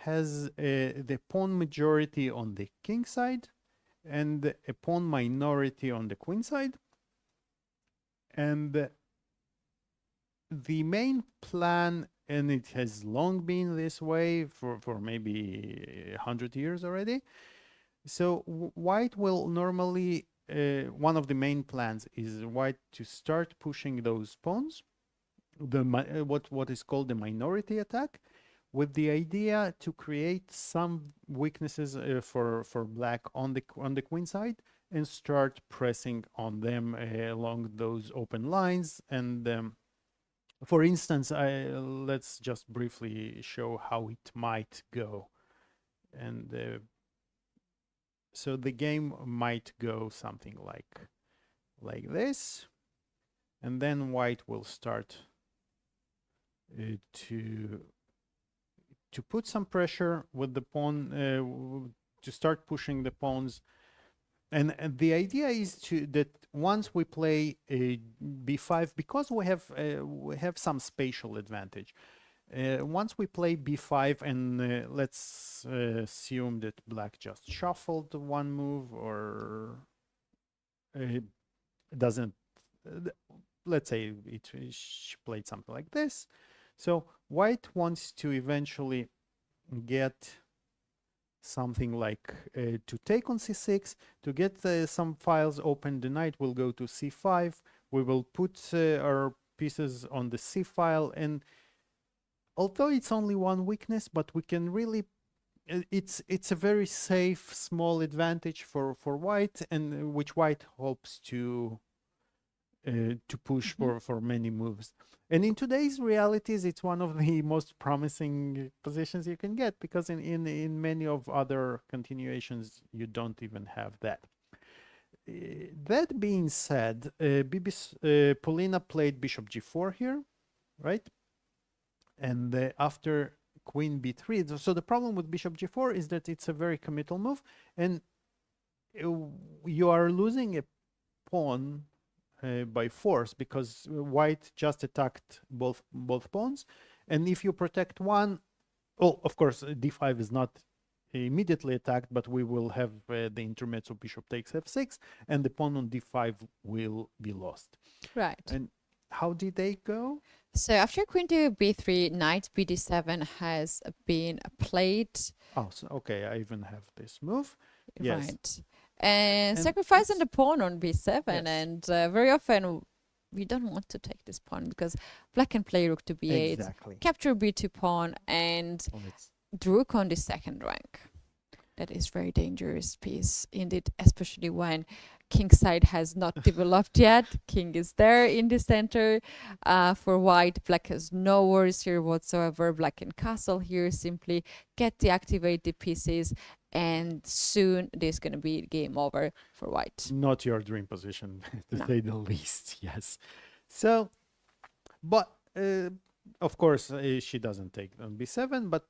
has the pawn majority on the king side and a pawn minority on the queen side. And the main plan, and it has long been this way for maybe 100 years already. So white will normally, one of the main plans is white to start pushing those pawns, what is called the minority attack, with the idea to create some weaknesses for black on the queen side and start pressing on them along those open lines. And for instance, let's just briefly show how it might go. And so the game might go something like this, and then white will start to put some pressure with the pawn, to start pushing the pawns. And the idea is that once we play a b5, because we have some spatial advantage. Once we play b5, and let's assume that black just shuffled one move, or doesn't. Let's say she played something like this. So white wants to eventually get something like to take on c6, to get some files open. The knight will go to c5. We will put our pieces on the c file, and although it's only one weakness, but we can really, it's a very safe small advantage for white, and which white hopes to push for many moves. And in today's realities, it's one of the most promising positions you can get, because in many of other continuations, you don't even have that. That being said, Polina played bishop g4 here, right? And after queen b3, so the problem with bishop g4 is that it's a very committal move, and you are losing a pawn by force, because white just attacked both pawns. And if you protect one, well, of course, d5 is not immediately attacked, but we will have the intermezzo bishop takes f6, and the pawn on d5 will be lost. Right. And how did they go? So after queen to b3, knight bd7 has been played. Oh, so, okay, I even have this move. Yes. Right. And sacrificing the pawn on b7, yes. and very often we don't want to take this pawn because black can play rook to b8, Exactly. capture b2 pawn, and Well, it's the rook on the second rank. That is very dangerous piece indeed, especially when king side has not developed yet. King is there in the center. For white, black has no worries here whatsoever. Black can castle here, simply get deactivate the pieces, and soon there's going to be game over for white. not your dream position, to No. say the least. Yes. So, but of course, she doesn't take on b7, but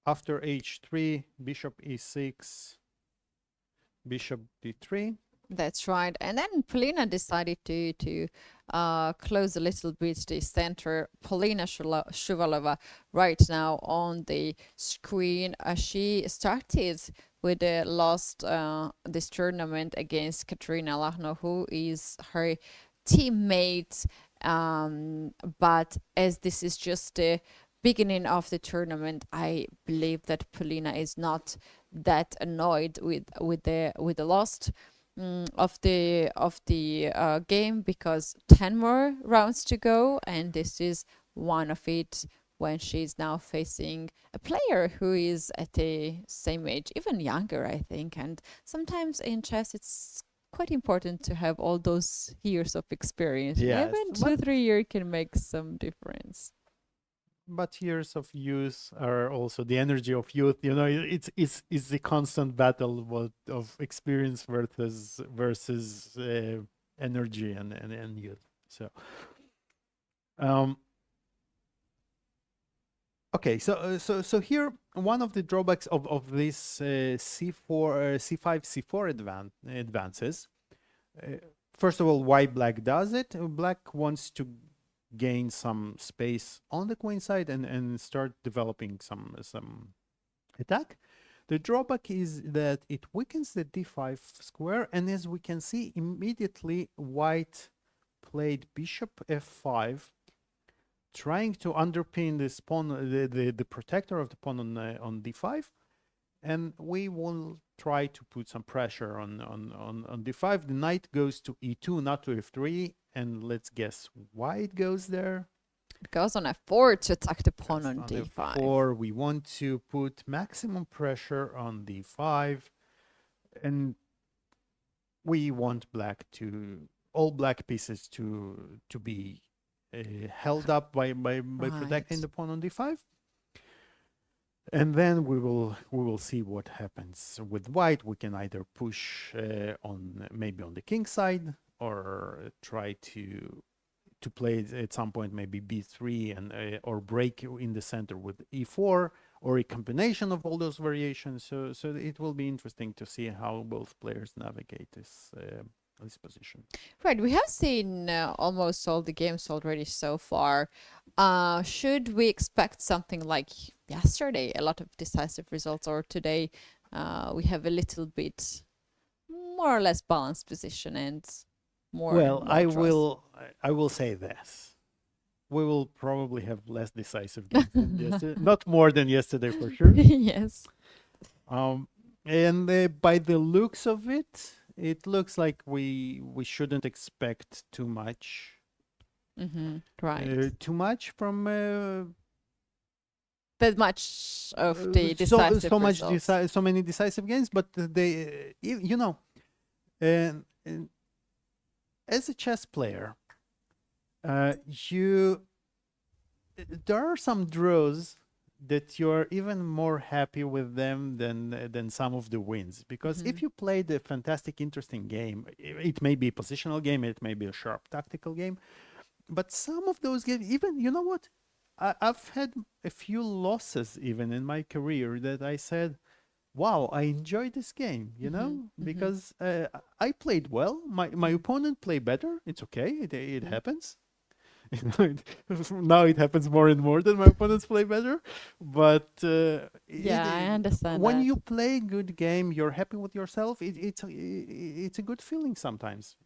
after h3, bishop e6, bishop d3. That's right. And then Polina decided to close a little bit the center. Polina Shuvalova right now on the screen. She started with the last this tournament against Kateryna Lachno, who is her teammate. But as this is just the beginning of the tournament, I believe that Polina is not that annoyed with the loss of the game, because 10 more rounds to go, and this is one of it, when she's now facing a player who is at the same age, even younger, I think. And sometimes in chess it's quite important to have all those years of experience. Yes, Even but- 2-3 years can make some difference. But years of youth are also the energy of youth. You know, it's the constant battle of experience versus energy and youth. So, okay. So here one of the drawbacks of this c4 c5 c4 advances. First of all, why black does it? Black wants to gain some space on the queen side and start developing some attack. The drawback is that it weakens the d5 square, and as we can see, immediately white played bishop f5, trying to underpin this pawn, the protector of the pawn on d5, and we will try to put some pressure on d5. The knight goes to e2, not to f3, and let's guess why it goes there. It goes on f4 to attack the pawn Yes, on d5. Or we want to put maximum pressure on d5, and we want all black pieces to be held up by protecting the pawn on d5. And then we will see what happens with white. We can either push maybe on the king side, or try to play at some point maybe b3 and or break in the center with e4, or a combination of all those variations. So it will be interesting to see how both players navigate this position. Right, we have seen almost all the games already so far. Should we expect something like yesterday, a lot of decisive results, or today we have a little bit more or less balanced position and more? Well, more I will say this: we will probably have less decisive games than yesterday, not more than yesterday for sure. Yes. And by the looks of it, it looks like we shouldn't expect too much. Right. Too much from That much of the decisive results. so many decisive games, but they you know, and as a chess player, there are some draws that you're even more happy with them than some of the wins, because if you played a fantastic, interesting game, it may be a positional game, it may be a sharp tactical game, but some of those games, even, you know what, I've had a few losses even in my career that I said, wow, I enjoyed this game, you know, because I played well. My opponent played better. It's okay. It happens. Now it happens more and more that my opponents play better. But I understand when that. you play a good game, you're happy with yourself. It's a good feeling sometimes.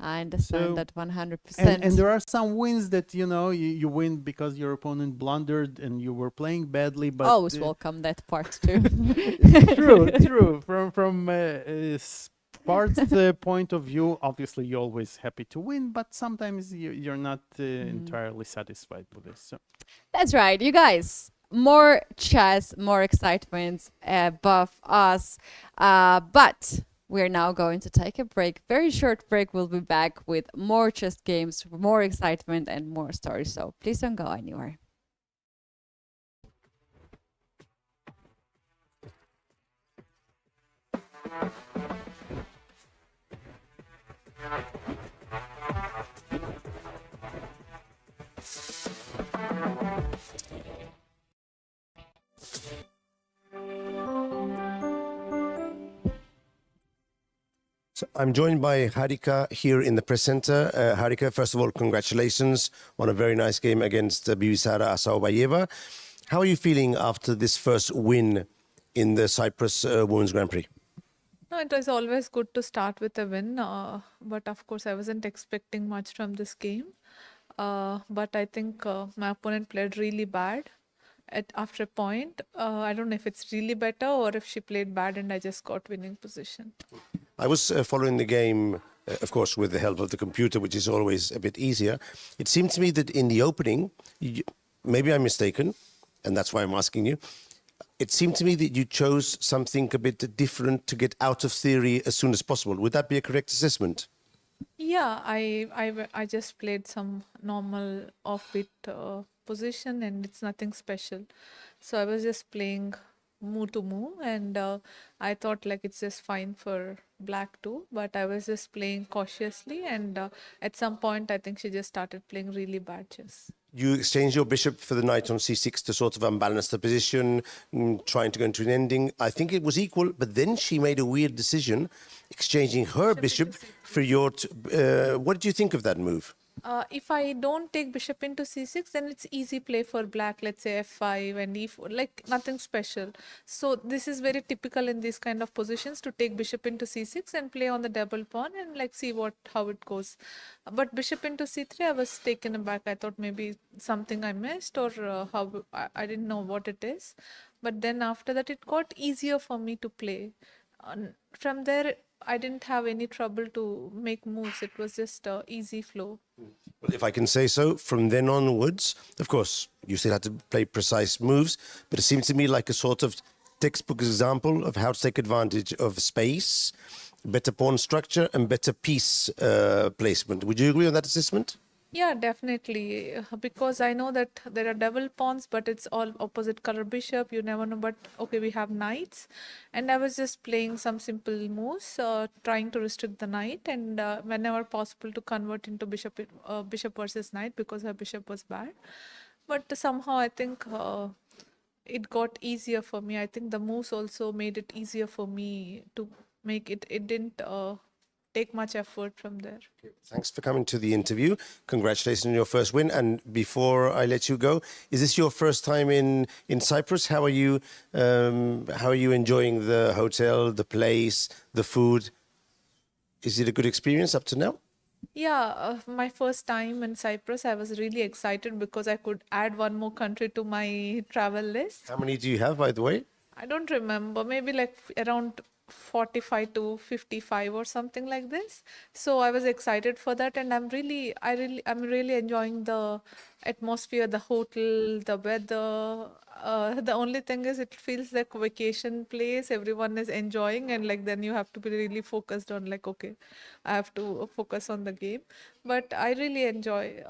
I understand So- that 100%. And there are some wins that, you know, you win because your opponent blundered and you were playing badly. But Always welcome that part too. true. parts point of view, obviously you're always happy to win, but sometimes you're not entirely satisfied with this. So. That's right, you guys. More chess, more excitement above us. But we're now going to take a break. Very short break. We'll be back with more chess games, more excitement, and more stories. So please don't go anywhere. So I'm joined by Harika here in the press center. Harika, first of all, congratulations on a very nice game against Bivisara Asaobayeva. How are you feeling after this first win in the Cyprus Women's Grand Prix? No, it was always good to start with a win, but of course I wasn't expecting much from this game. But I think my opponent played really bad after a point. I don't know if it's really better or if she played bad and I just got winning position. I was following the game, of course, with the help of the computer, which is always a bit easier. It seemed to me that in the opening, maybe I'm mistaken, and that's why I'm asking you. It seemed to me that you chose something a bit different to get out of theory as soon as possible. Would that be a correct assessment? Yeah, I just played some normal offbeat position and it's nothing special. So I was just playing move to move and I thought like it's just fine for black too, but I was just playing cautiously and at some point I think she just started playing really bad chess. You exchanged your bishop for the knight on c6 to sort of unbalance the position, trying to go into an ending. I think it was equal, but then she made a weird decision, exchanging her bishop for your... what did you think of that move? If I don't take bishop into c6, then it's easy play for black, let's say f5 and e4, like nothing special. So this is very typical in these kind of positions to take bishop into c6 and play on the double pawn and like see how it goes. But bishop into c3, I was taken aback. I thought maybe something I missed or I didn't know what it is. But then after that, it got easier for me to play. From there, I didn't have any trouble to make moves. It was just easy flow. Well, if I can say so, from then onwards, of course, you still had to play precise moves, but it seems to me like a sort of textbook example of how to take advantage of space, better pawn structure, and better piece placement. Would you agree on that assessment? Yeah, definitely. Because I know that there are double pawns, but it's all opposite color bishop. You never know. But okay, we have knights. And I was just playing some simple moves, trying to restrict the knight. And whenever possible to convert into bishop versus knight because her bishop was bad. But somehow I think it got easier for me. I think the moves also made it easier for me to make it. It didn't take much effort from there. Thanks for coming to the interview. Congratulations on your first win. And before I let you go, is this your first time in Cyprus? How are you enjoying the hotel, the place, the food? Is it a good experience up to now? Yeah, my first time in Cyprus, I was really excited because I could add one more country to my travel list. How many do you have, by the way? I don't remember, maybe like around 45 to 55 or something like this. So I was excited for that and I'm really enjoying the atmosphere, the hotel, the weather. The only thing is it feels like a vacation place. Everyone is enjoying and like then you have to be really focused on like, okay, I have to focus on the game. But I really enjoy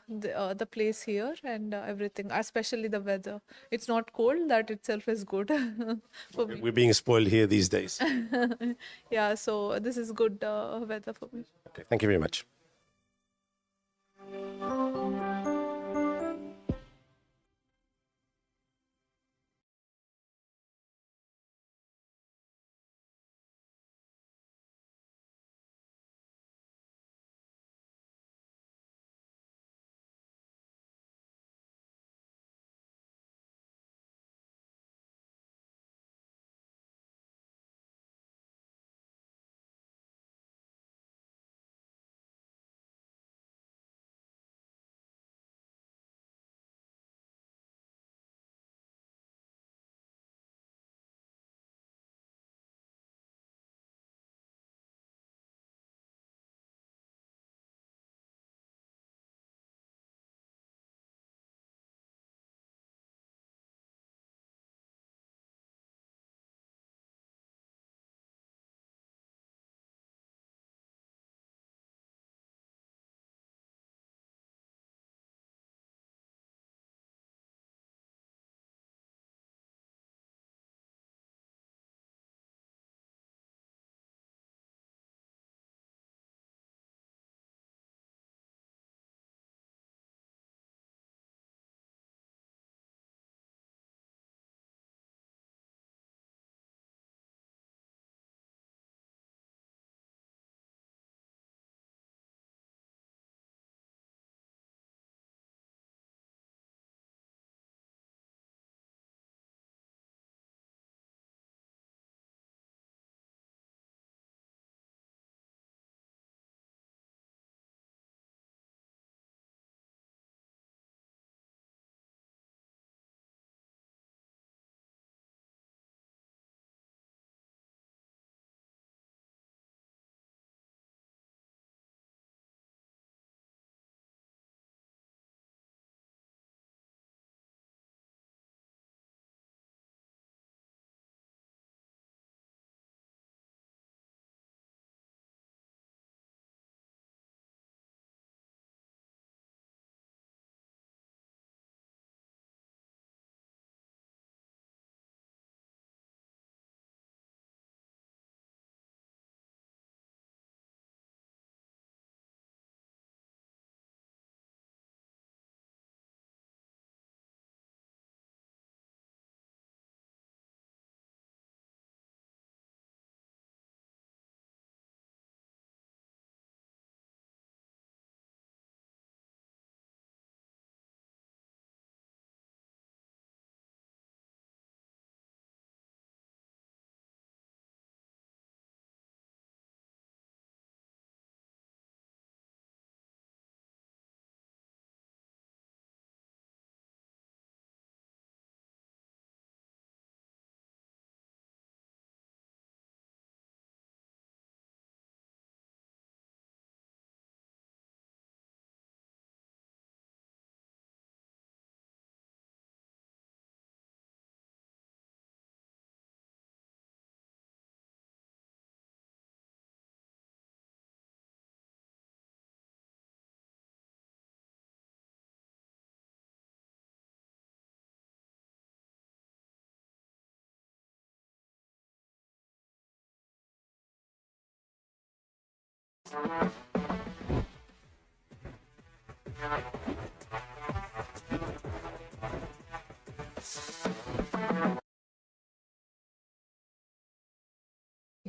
the place here and everything, especially the weather. It's not cold, that itself is good for me. We're being spoiled here these days. Yeah, so this is good weather for me. Okay, thank you very much.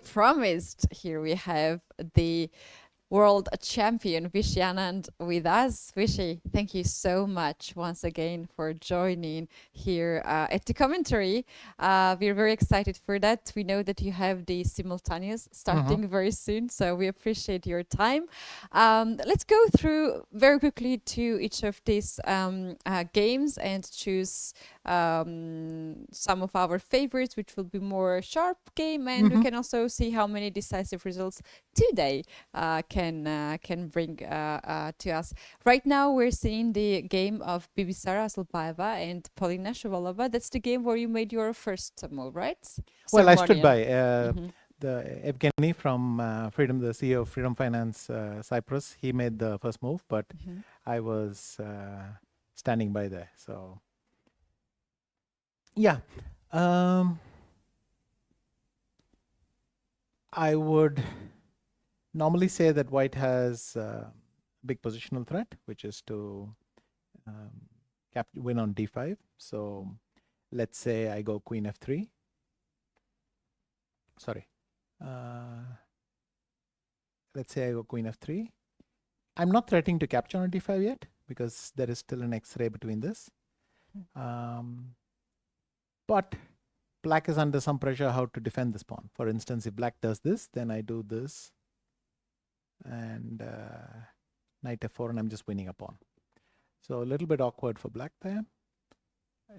Promised, here we have the world champion Vishy Anand with us. Vishy, thank you so much once again for joining here at the commentary. We're very excited for that. We know that you have the simultaneous starting very soon, so we appreciate your time. Let's go through very quickly to each of these games and choose some of our favorites, which will be more sharp game, and we can also see how many decisive results today can bring to us. Right now, we're seeing the game of Bibisara Azulbayeva and Polina Shavalova. That's the game where you made your first move, right? Well, I stood Ceremonial. by. The Evgeny from Freedom, the CEO of Freedom Finance Cyprus, he made the first move, but I was standing by there. So, yeah. I would normally say that white has a big positional threat, which is to win on d5. So let's say I go queen f3. Sorry. Let's say I go queen f3. I'm not threatening to capture on d5 yet because there is still an X-ray between this. But black is under some pressure how to defend this pawn. For instance, if black does this, then I do this. And knight f4, and I'm just winning a pawn. So a little bit awkward for black there.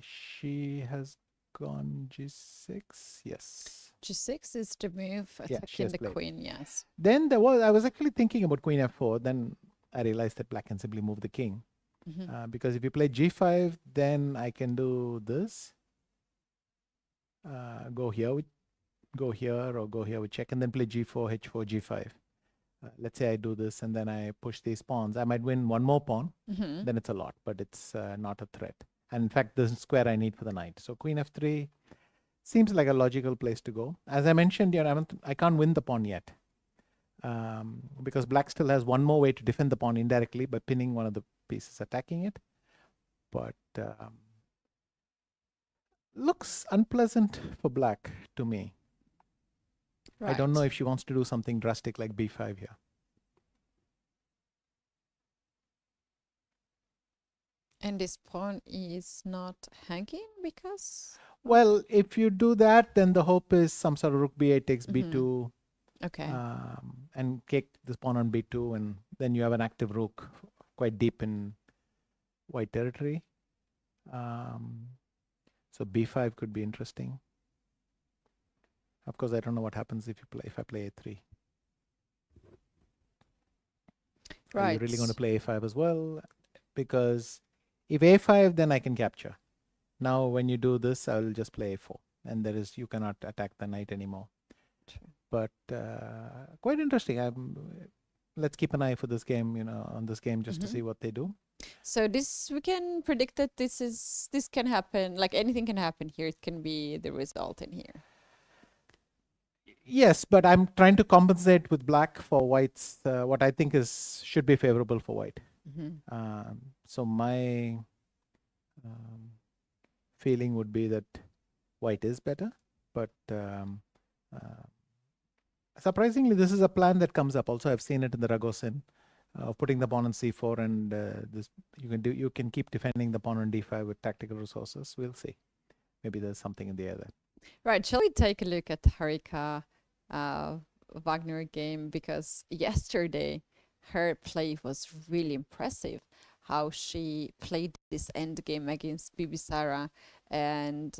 She has gone g6. Yes. G6 is the move, attacking the queen, yes. Then I was actually thinking about queen f4. Then I realized that black can simply move the king. Because if you play g5, then I can do this. Go here, or go here with check, and then play g4, h4, g5. Let's say I do this and then I push these pawns. I might win one more pawn. Then it's a lot, but it's not a threat. And in fact, this is square I need for the knight. So queen f3 seems like a logical place to go. As I mentioned, I can't win the pawn yet because black still has one more way to defend the pawn indirectly by pinning one of the pieces attacking it. But looks unpleasant for black to me. Right. I don't know if she wants to do something drastic like b5 here. And this pawn is not hanging because? Well, if you do that, then the hope is some sort of rook b8 takes b2. Okay. And kick this pawn on b2, and then you have an active rook quite deep in white territory. So b5 could be interesting. Of course, I don't know what happens if I play a3. Right. Are you really going to play a5 as well? Because if a5, then I can capture. Now, when you do this, I will just play a4, and you cannot attack the knight anymore. True. But quite interesting. Let's keep an eye for this game, on this game just to see what they do. So we can predict that this can happen. Like anything can happen here. It can be the result in here. Yes, but I'm trying to compensate with black for white's what I think should be favorable for white. So my feeling would be that white is better, but surprisingly, this is a plan that comes up. Also, I've seen it in the Ragozin, putting the pawn on c4, and this you can keep defending the pawn on d5 with tactical resources. We'll see. Maybe there's something in the air there. Right. Shall we take a look at Harika Wagner game? Because yesterday her play was really impressive. How she played this endgame against Bibisara, and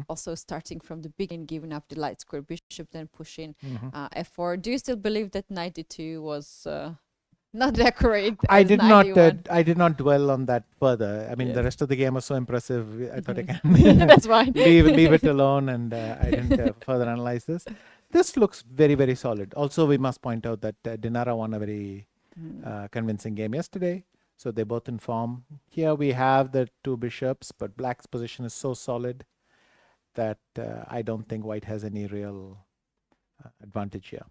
also starting from the beginning, giving up the light square bishop, then pushing f4. Do you still believe that knight d2 was not that great? I did not dwell on that further. I mean, the rest of the game was so impressive. I thought I can That's fine. leave it alone, and I didn't further analyze this. This looks very, very solid. Also, we must point out that Dinara won a very convincing game yesterday. So they're both in form. Here we have the two bishops, but black's position is so solid that I don't think white has any real advantage here.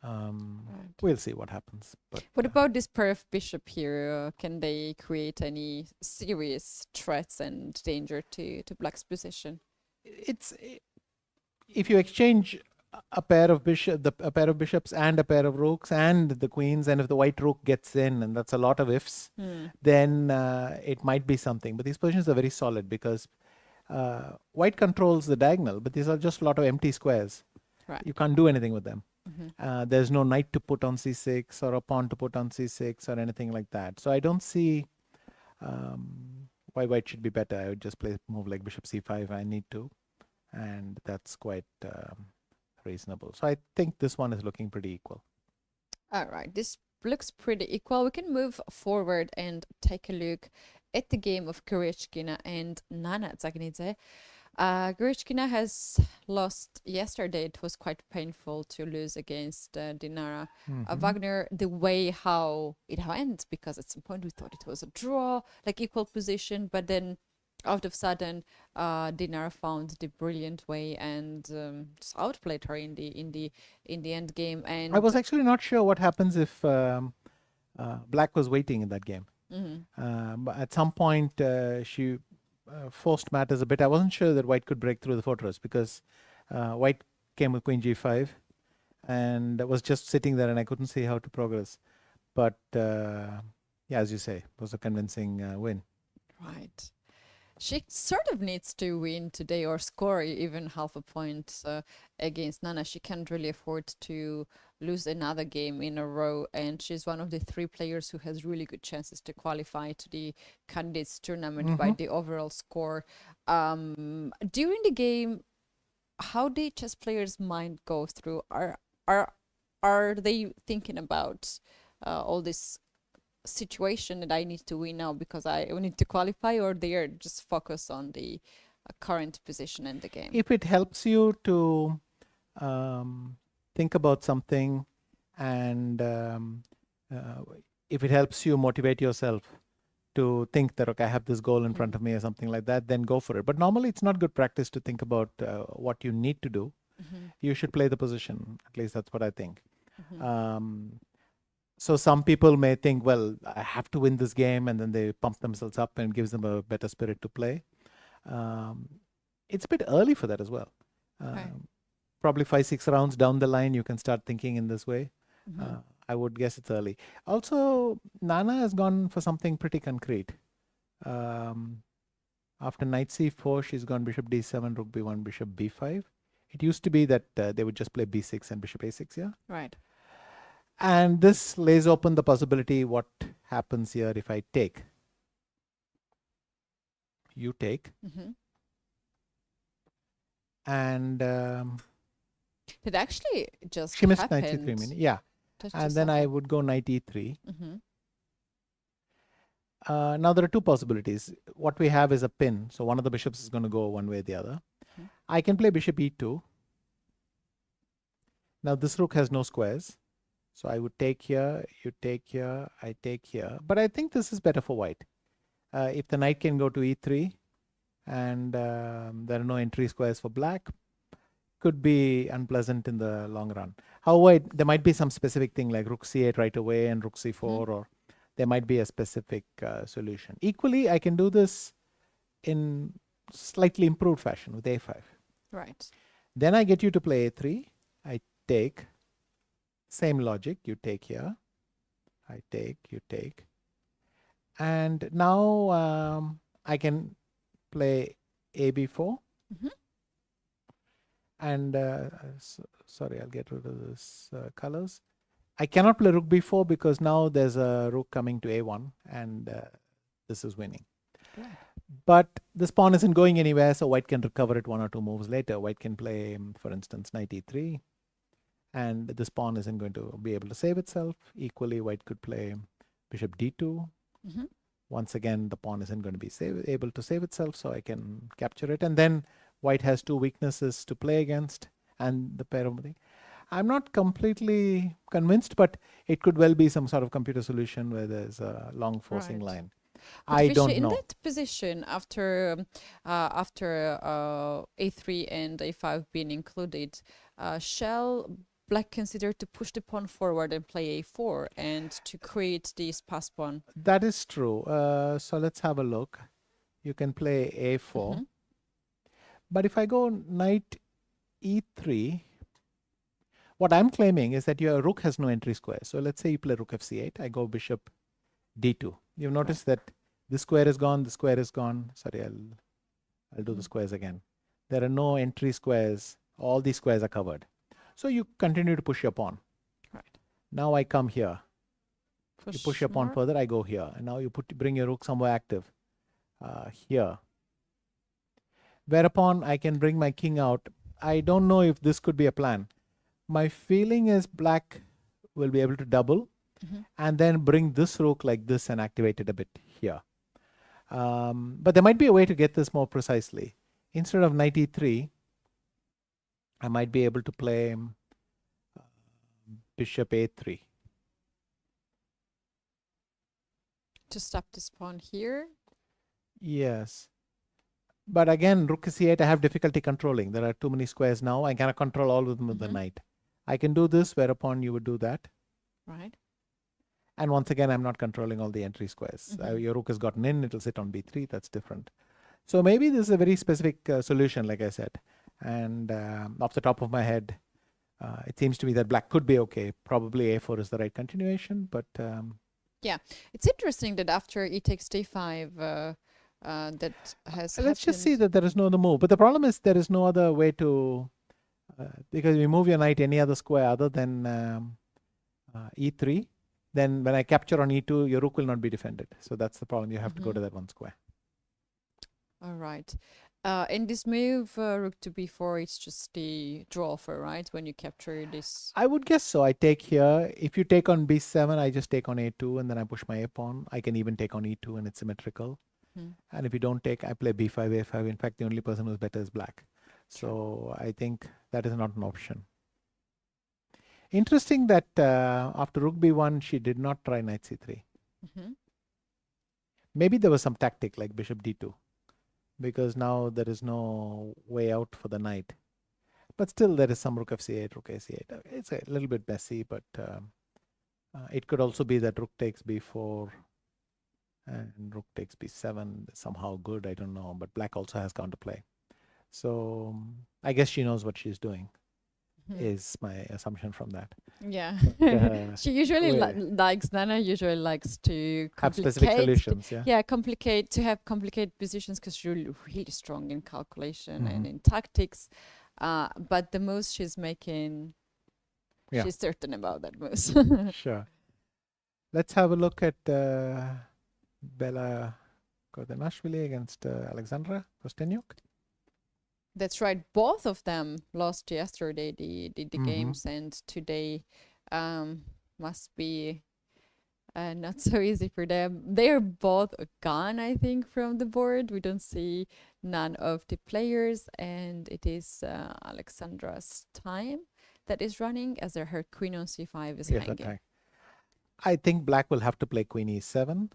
We'll see what happens. But What about this pair of bishop here? Can they create any serious threats and danger to black's position? it's if you exchange a pair of bishops and a pair of rooks and the queens, and if the white rook gets in, and that's a lot of ifs, then it might be something. But these positions are very solid because white controls the diagonal, but these are just a lot of empty squares. Right. You can't do anything with them. There's no knight to put on c6 or a pawn to put on c6 or anything like that. So I don't see why white should be better. I would just play move like bishop c5 if I need to, and that's quite reasonable. So I think this one is looking pretty equal. All right, this looks pretty equal. We can move forward and take a look at the game of Kateryna and Nana Dzagnidze. Kateryna has lost yesterday. It was quite painful to lose against Dinara. Wagner, the way how it went, because at some point we thought it was a draw, like equal position, but then out of sudden Dinara found the brilliant way and just outplayed her in the end game. And I was actually not sure what happens if black was waiting in that game. But at some point she forced matters a bit. I wasn't sure that white could break through the fortress because white came with queen g5 and was just sitting there and I couldn't see how to progress. But yeah, as you say, it was a convincing win. Right. She sort of needs to win today or score even half a point against Nana. She can't really afford to lose another game in a row, and she's one of the 3 players who has really good chances to qualify to the candidates tournament by the overall score. During the game, how the chess players' mind go through? Are they thinking about all this situation that I need to win now because I need to qualify, or they are just focused on the current position in the game? If it helps you to think about something, and if it helps you motivate yourself to think that, okay, I have this goal in front of me or something like that, then go for it. But normally it's not good practice to think about what you need to do. You should play the position. At least that's what I think. So some people may think, well, I have to win this game, and then they pump themselves up and gives them a better spirit to play. It's a bit early for that as well. Probably 5-6 rounds down the line, you can start thinking in this way. I would guess it's early. Also, Nana has gone for something pretty concrete. After knight c4, she's gone bishop d7, rook b1, bishop b5. It used to be that they would just play b6 and bishop a6, yeah? Right. And this lays open the possibility what happens here if I take. You take. And it actually just she missed happened. knight c3 minute. Yeah. And then I would go knight e3. Now there are 2 possibilities. What we have is a pin. So one of the bishops is going to go one way or the other. I can play bishop e2. Now this rook has no squares. So I would take here, you take here, I take here. But I think this is better for white. If the knight can go to e3 and there are no entry squares for black, could be unpleasant in the long run. However, there might be some specific thing like rook c8 right away and rook c4, or there might be a specific solution. Equally, I can do this in slightly improved fashion with a5. Right. Then I get you to play a3. I take. Same logic. You take here. I take. You take. And now I can play a b4. And sorry, I'll get rid of this colors. I cannot play rook b4 because now there's a rook coming to a1, and this is winning. But this pawn isn't going anywhere, so white can recover it 1 or 2 moves later. White can play, for instance, knight e3, and this pawn isn't going to be able to save itself. Equally, white could play bishop d2. Once again, the pawn isn't going to be able to save itself, so I can capture it. And then white has 2 weaknesses to play against, and the pair of things. I'm not completely convinced, but it could well be some sort of computer solution where there's a long forcing line. But I Vishy, don't in know. that position, after a3 and a5 being included, shall black consider to push the pawn forward and play a4 and to create this pass pawn? That is true. So let's have a look. You can play a4. But if I go knight e3, what I'm claiming is that your rook has no entry square. So let's say you play rook fc8. I go bishop d2. You've noticed that this square is gone, the square is gone. Sorry, I'll do the squares again. There are no entry squares. All these squares are covered. So you continue to push your pawn. Right. Now I come here. You push your pawn further, I go here. And now you bring your rook somewhere active. Here. Whereupon I can bring my king out. I don't know if this could be a plan. My feeling is black will be able to double and then bring this rook like this and activate it a bit here. But there might be a way to get this more precisely. Instead of knight e3, I might be able to play bishop a3. To stop this pawn here? Yes. But again, rook c8, I have difficulty controlling. There are too many squares now. I cannot control all of them with the knight. I can do this, whereupon you would do that. Right. And once again, I'm not controlling all the entry squares. Your rook has gotten in, it'll sit on b3. That's different. So maybe this is a very specific solution, like I said. And off the top of my head, it seems to me that black could be okay. Probably a4 is the right continuation, but... yeah, it's interesting that after e takes d5, that has Let's just see happened. that there is no other move. But the problem is there is no other way to... because you move your knight any other square other than e3, then when I capture on e2, your rook will not be defended. So that's the problem. You have to go to that one square. All right. In this move, rook to b4, it's just the draw offer, right? When you capture this. I would guess so. I take here. If you take on b7, I just take on a2 and then I push my a pawn. I can even take on e2 and it's symmetrical. And if you don't take, I play b5, a5. In fact, the only person who's better is black. So I think that is not an option. Interesting that after rook b1, she did not try knight c3. Maybe there was some tactic like bishop d2. Because now there is no way out for the knight. But still there is some rook fc8, rook a8. It's a little bit messy, but it could also be that rook takes b4 and rook takes b7. Somehow good, I don't know. But black also has counterplay. So I guess she knows what she's doing, is my assumption from that. Yeah. But, She usually likes, Nana usually likes to have specific solutions, yeah. Yeah, to have complicated positions because she's really strong in calculation and in tactics. But the moves she's making, she's certain about that moves. Sure. Let's have a look at Bella Kateryna against Alexandra Kostenyuk. That's right. Both of them lost yesterday the games, and today must be not so easy for them. They're both gone, I think, from the board. We don't see none of the players, and it is Alexandra's time that is running as her queen on c5 is hanging. I think black will have to play queen e7.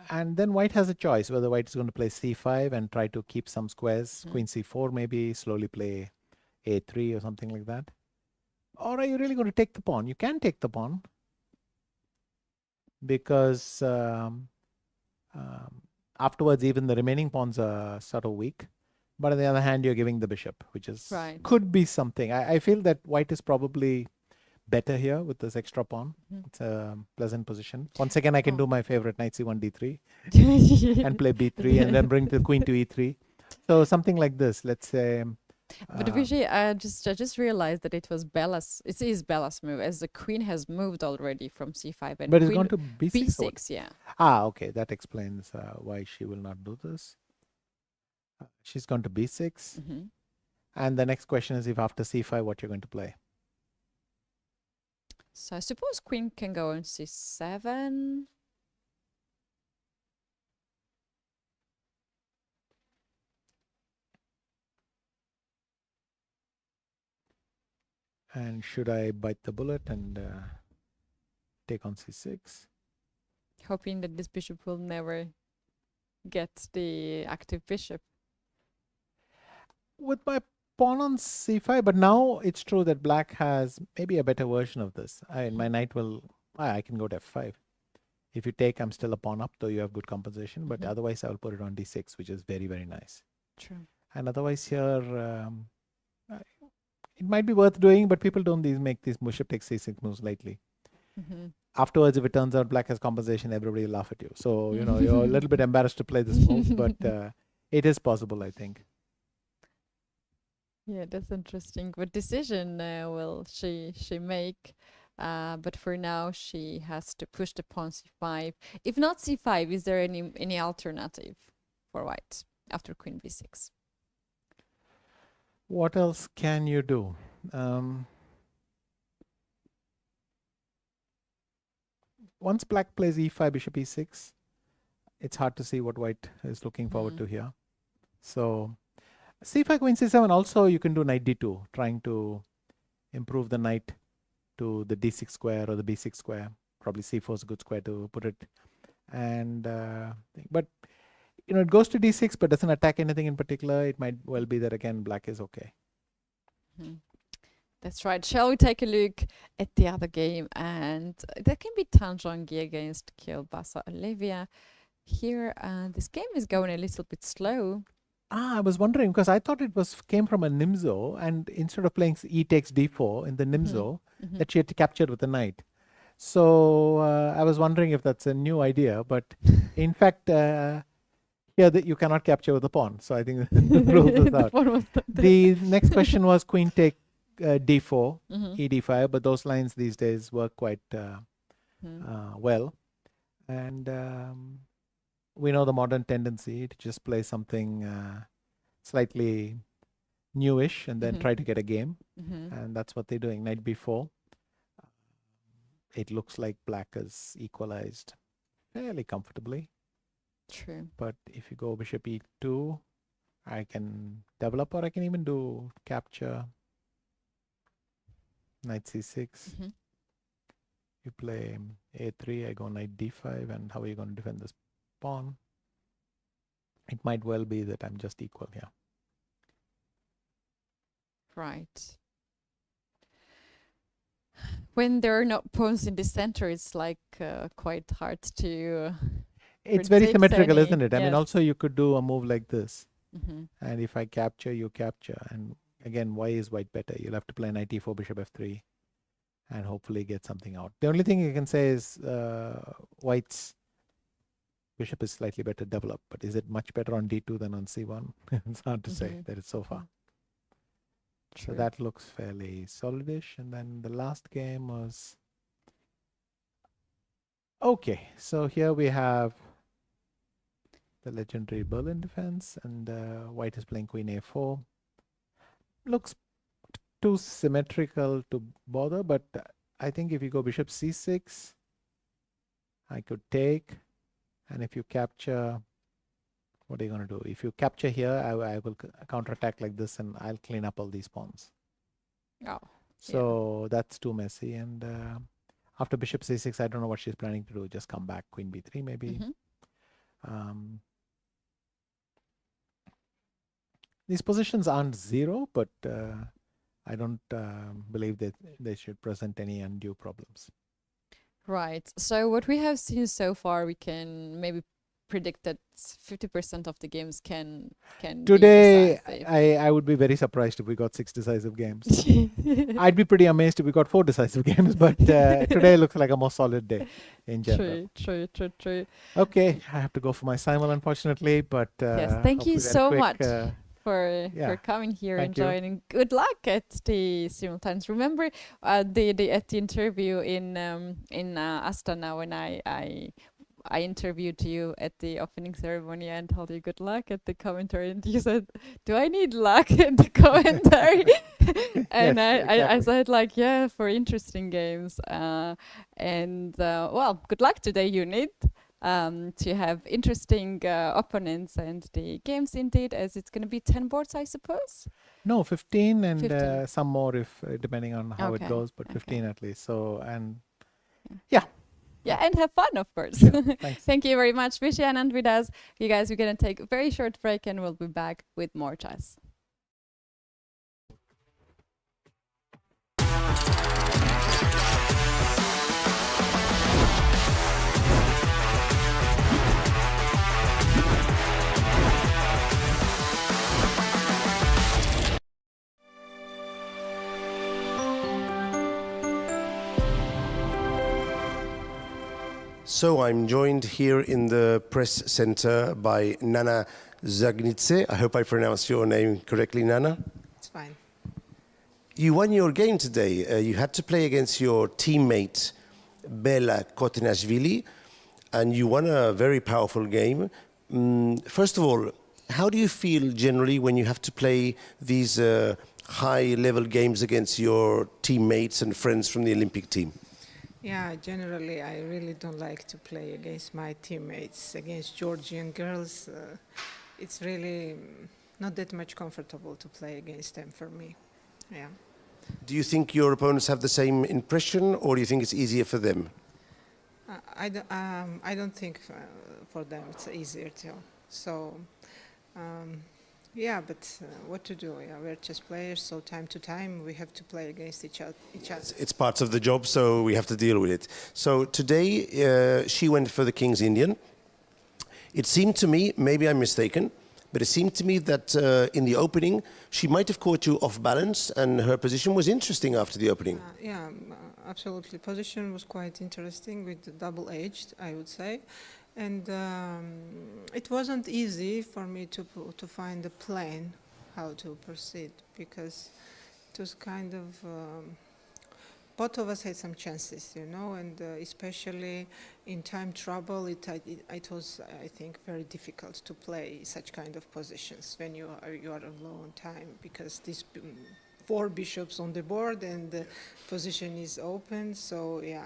And then white has a choice whether white is going to play c5 and try to keep some squares, queen c4 maybe, slowly play a3 or something like that. Or are you really going to take the pawn? You can take the pawn because afterwards even the remaining pawns are sort of weak. But on the other hand, you're giving the bishop, which is could be something. I feel that white is probably better here with this extra pawn. It's a pleasant position. Once again, I can do my favorite knight c1 d3 and play b3 and then bring the queen to e3. So something like this, let's say. But Vishy, I just realized that it is Bella's move, as the queen has moved already from c5 and but it's gone to b6. b6, yeah. Okay, that explains why she will not do this. She's gone to b6. And the next question is if after c5, what you're going to play. So I suppose queen can go on c7. And should I bite the bullet and take on c6? Hoping that this bishop will never get the active bishop. With my pawn on c5, but now it's true that black has maybe a better version of this. My knight will, I can go to f5. If you take, I'm still a pawn up, though you have good compensation, but otherwise I will put it on d6, which is very, very nice. True. And otherwise here, it might be worth doing, but people don't make these bishop takes c6 moves lightly. Afterwards, if it turns out black has compensation, everybody will laugh at you. So, you know, you're a little bit embarrassed to play this move, but it is possible, I think. Yeah, that's interesting. What decision will she make? But for now, she has to push the pawn c5. If not c5, is there any alternative for white after queen b6? What else can you do? Once black plays e5, bishop e6, it's hard to see what white is looking forward to here. So c5, queen c7, also you can do knight d2, trying to improve the knight to the d6 square or the b6 square. Probably c4 is a good square to put it. And but you know, it goes to d6 but doesn't attack anything in particular. It might well be that again black is okay. That's right. Shall we take a look at the other game? And that can be Tanjongi against Kielbasa Olivia. Here, this game is going a little bit slow. I was wondering because I thought it came from a Nimzo, and instead of playing e takes d4 in the Nimzo, that she had captured with the knight. So I was wondering if that's a new idea, but in fact, here that you cannot capture with a pawn. So I think the rule is out. The next question was queen take d4, e d5, but those lines these days work quite well. And we know the modern tendency to just play something slightly newish and then try to get a game. And that's what they're doing. Knight b4. It looks like black is equalized fairly comfortably. True. But if you go bishop e2, I can develop, or I can even do capture. Knight c6. You play a3, I go knight d5, and how are you going to defend this pawn? It might well be that I'm just equal here. Right. When there are no pawns in the center, it's like quite hard to. It's very symmetrical, any, isn't it? I mean, also you could do a move like this. And if I capture, you capture. And again, why is white better? You'll have to play knight e4, bishop f3, and hopefully get something out. The only thing you can say is white's bishop is slightly better developed, but is it much better on d2 than on c1? It's hard to say that it's so far. So that looks fairly solidish. And then the last game was... Okay, so here we have the legendary Berlin defense, and white is playing queen a4. Looks too symmetrical to bother, but I think if you go bishop c6, I could take, and if you capture, what are you going to do? If you capture here, I will counterattack like this, and I'll clean up all these pawns. So that's too messy. And after bishop c6, I don't know what she's planning to do. Just come back, queen b3 maybe. These positions aren't zero, but I don't believe that they should present any undue problems. Right. So what we have seen so far, we can maybe predict that 50% of the games can Today, be decisive. I would be very surprised if we got 6 decisive games. I'd be pretty amazed if we got 4 decisive games, but today looks like a more solid day in general. True. Okay, I have to go for my simul, unfortunately, but yes, thank you so much for coming here and Thank you. joining. Good luck at the simultaneous. Remember at the interview in Astana when I interviewed you at the opening ceremony and told you good luck at the commentary, and you said, do I need luck at the commentary? And Yes, I said like, yeah, for interesting games. Well, good luck today, you need to have interesting opponents and the games indeed, as it's going to be 10 boards, I suppose. No, 15 and 15. some more if depending on how it goes, but 15 at least. So, and yeah. Yeah, and have fun, of course. Sure. Thanks. Thank you very much. Vishy Anand with us. You guys, we're going to take a very short break and we'll be back with more chess. So I'm joined here in the press center by Nana Zagnitse. I hope I pronounced your name correctly, Nana. It's fine. You won your game today. You had to play against your teammate, Bela Kotinashvili, and you won a very powerful game. First of all, how do you feel generally when you have to play these high-level games against your teammates and friends from the Olympic team? Yeah, generally I really don't like to play against my teammates, against Georgian girls. It's really not that much comfortable to play against them for me. Yeah. Do you think your opponents have the same impression, or do you think it's easier for them? I don't think for them it's easier too. So, yeah, but what to do? Yeah, we're chess players, so time to time we have to play against each other. It's part of the job, so we have to deal with it. So today she went for the King's Indian. It seemed to me, maybe I'm mistaken, but it seemed to me that in the opening she might have caught you off balance, and her position was interesting after the opening. Yeah, absolutely. Position was quite interesting with the double-edged, I would say. And it wasn't easy for me to find a plan how to proceed, because it was kind of both of us had some chances, you know, and especially in time trouble, it was, I think, very difficult to play such kind of positions when you are low on time, because these 4 bishops on the board and the position is open. So yeah.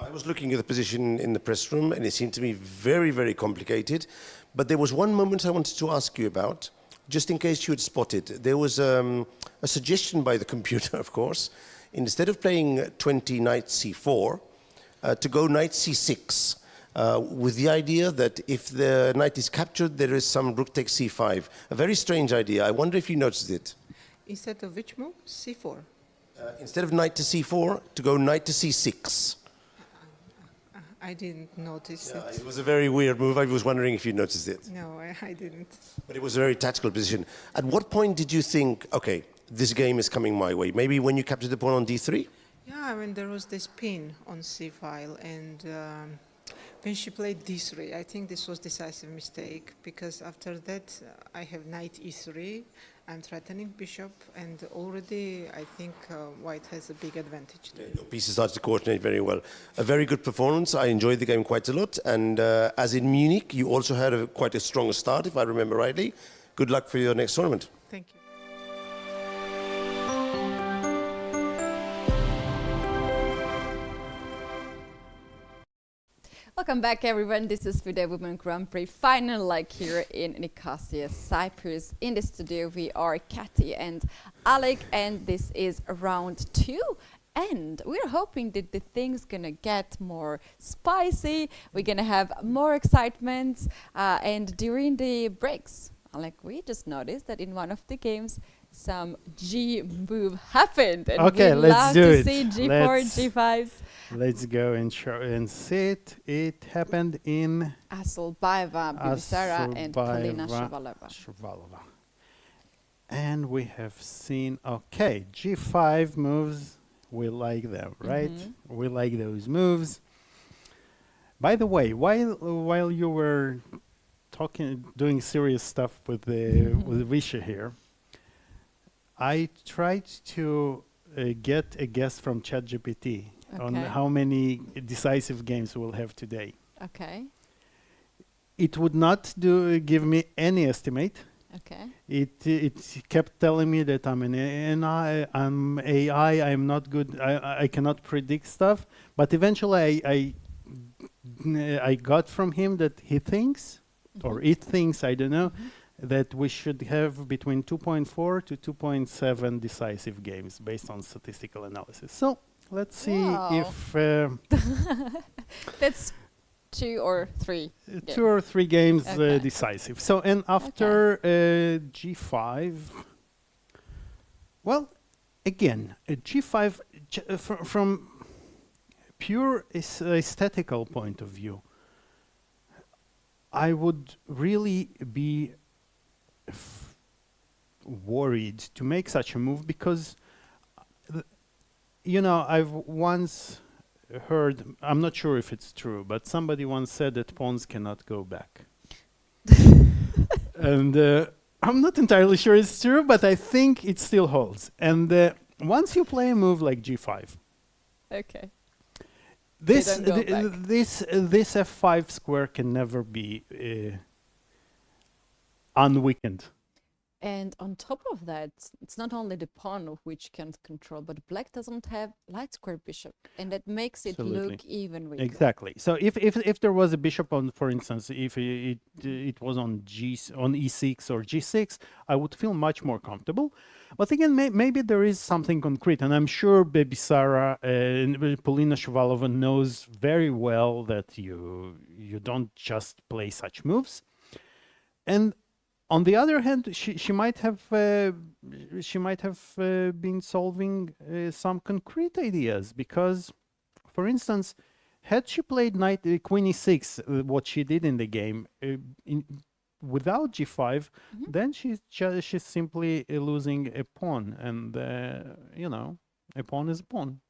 I was looking at the position in the press room, and it seemed to me very, very complicated. But there was one moment I wanted to ask you about, just in case you had spotted. There was a suggestion by the computer, of course, instead of playing 20 knight c4, to go knight c6, with the idea that if the knight is captured, there is some rook takes c5. A very strange idea. I wonder if you noticed it. Instead of which move? C4? Instead of knight to c4, to go knight to c6. I didn't notice it. It was a very weird move. I was wondering if you noticed it. No, I didn't. But it was a very tactical position. At what point did you think, okay, this game is coming my way? Maybe when you captured the pawn on d3? Yeah, I mean, there was this pin on c-file, and when she played d3, I think this was decisive mistake, because after that I have knight e3, I'm threatening bishop, and already I think white has a big advantage there. Your pieces started to coordinate very well. A very good performance. I enjoyed the game quite a lot. And as in Munich, you also had quite a strong start, if I remember rightly. Good luck for your next tournament. Thank you. Welcome back, everyone. This is FIDE Women Grand Prix final leg here in Nicosia, Cyprus. In the studio, we are Keti and Alik, and this is round 2. And we're hoping that the thing's gonna get more spicy. We're gonna have more excitement. And during the breaks, Alik, we just noticed that in one of the games, some G move happened. And Okay, we let's love do to it. see G4, G5s. Let's go and show and see it. It happened in Asolbaeva, Bivisara, and Polina Asolbaeva, Shavalova. Shavalova. And we have seen, okay, G5 moves. We like them, right? We like those moves. By the way, while you were doing serious stuff with with Vishy here, I tried to get a guess from ChatGPT on how many decisive games we'll have today. Okay. It would not give me any estimate. Okay. It kept telling me that I'm I'm AI, I'm not good, I cannot predict stuff. But eventually I got from him that he thinks, or it thinks, I don't know, that we should have between 2.4 to 2.7 decisive games based on statistical analysis. So let's see if that's 2 or 3. 2 or 3 games decisive. So, and after G5, well, again, G5 from pure aesthetical point of view, I would really be worried to make such a move, because you know, I've once heard, I'm not sure if it's true, but somebody once said that pawns cannot go back. And I'm not entirely sure it's true, but I think it still holds. And once you play a move like g5, Okay. this don't go back. this f5 square can never be unweakened. And on top of that, it's not only the pawn of which can control, but black doesn't have light square bishop, and that makes it Absolutely. look even weaker. Exactly. So if there was a bishop on, for instance, if it was on e6 or g6, I would feel much more comfortable. But again, maybe there is something concrete, and I'm sure Baby Sarah and Polina Shuvalova knows very well that you don't just play such moves. And on the other hand, she might have been solving some concrete ideas, because, for instance, had she played queen e6, what she did in the game, without g5, then she's simply losing a pawn, and you know, a pawn is a pawn.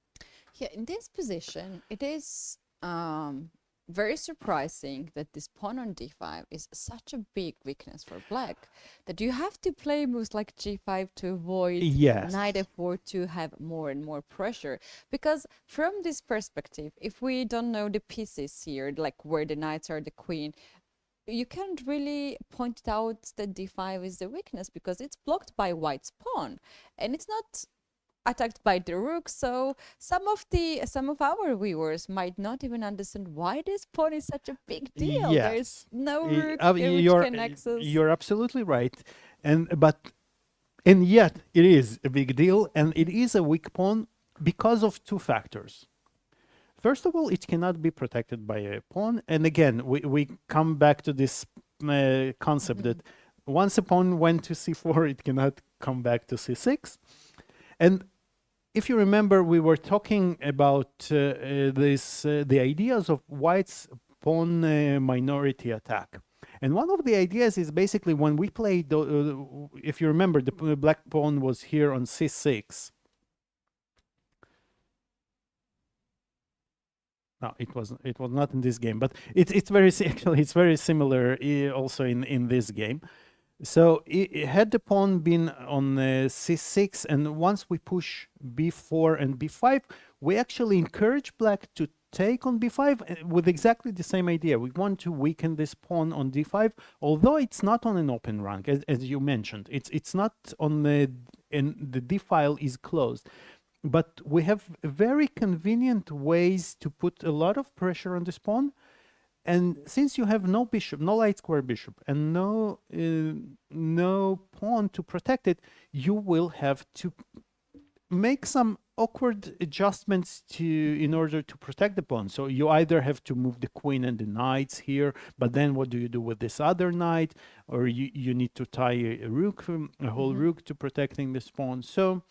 Yeah, in this position, it is very surprising that this pawn on d5 is such a big weakness for black, that you have to play moves like g5 to avoid Yes. knight f4 to have more and more pressure. Because from this perspective, if we don't know the pieces here, like where the knights are, the queen, you can't really point it out that d5 is the weakness, because it's blocked by white's pawn, and it's not attacked by the rook. So some of our viewers might not even understand why this pawn is such a big deal. Yes. There's no rook which can access. You're absolutely right, and yet it is a big deal, and it is a weak pawn because of two factors. First of all, it cannot be protected by a pawn, and again, we come back to this concept that once a pawn went to c4, it cannot come back to c6. And if you remember, we were talking about the ideas of white's pawn minority attack. And one of the ideas is basically when we played, if you remember, the black pawn was here on c6. No, it was not in this game, but it's very similar also in this game. So had the pawn been on c6, and once we push b4 and b5, we actually encourage black to take on b5 with exactly the same idea. We want to weaken this pawn on d5, although it's not on an open rank, as you mentioned. It's not on and the d file is closed. But we have very convenient ways to put a lot of pressure on this pawn. And since you have no bishop, no light square bishop, and no pawn to protect it, you will have to make some awkward adjustments in order to protect the pawn. So you either have to move the queen and the knights here, but then what do you do with this other knight? Or you need to tie a rook, a whole rook to protecting this pawn. So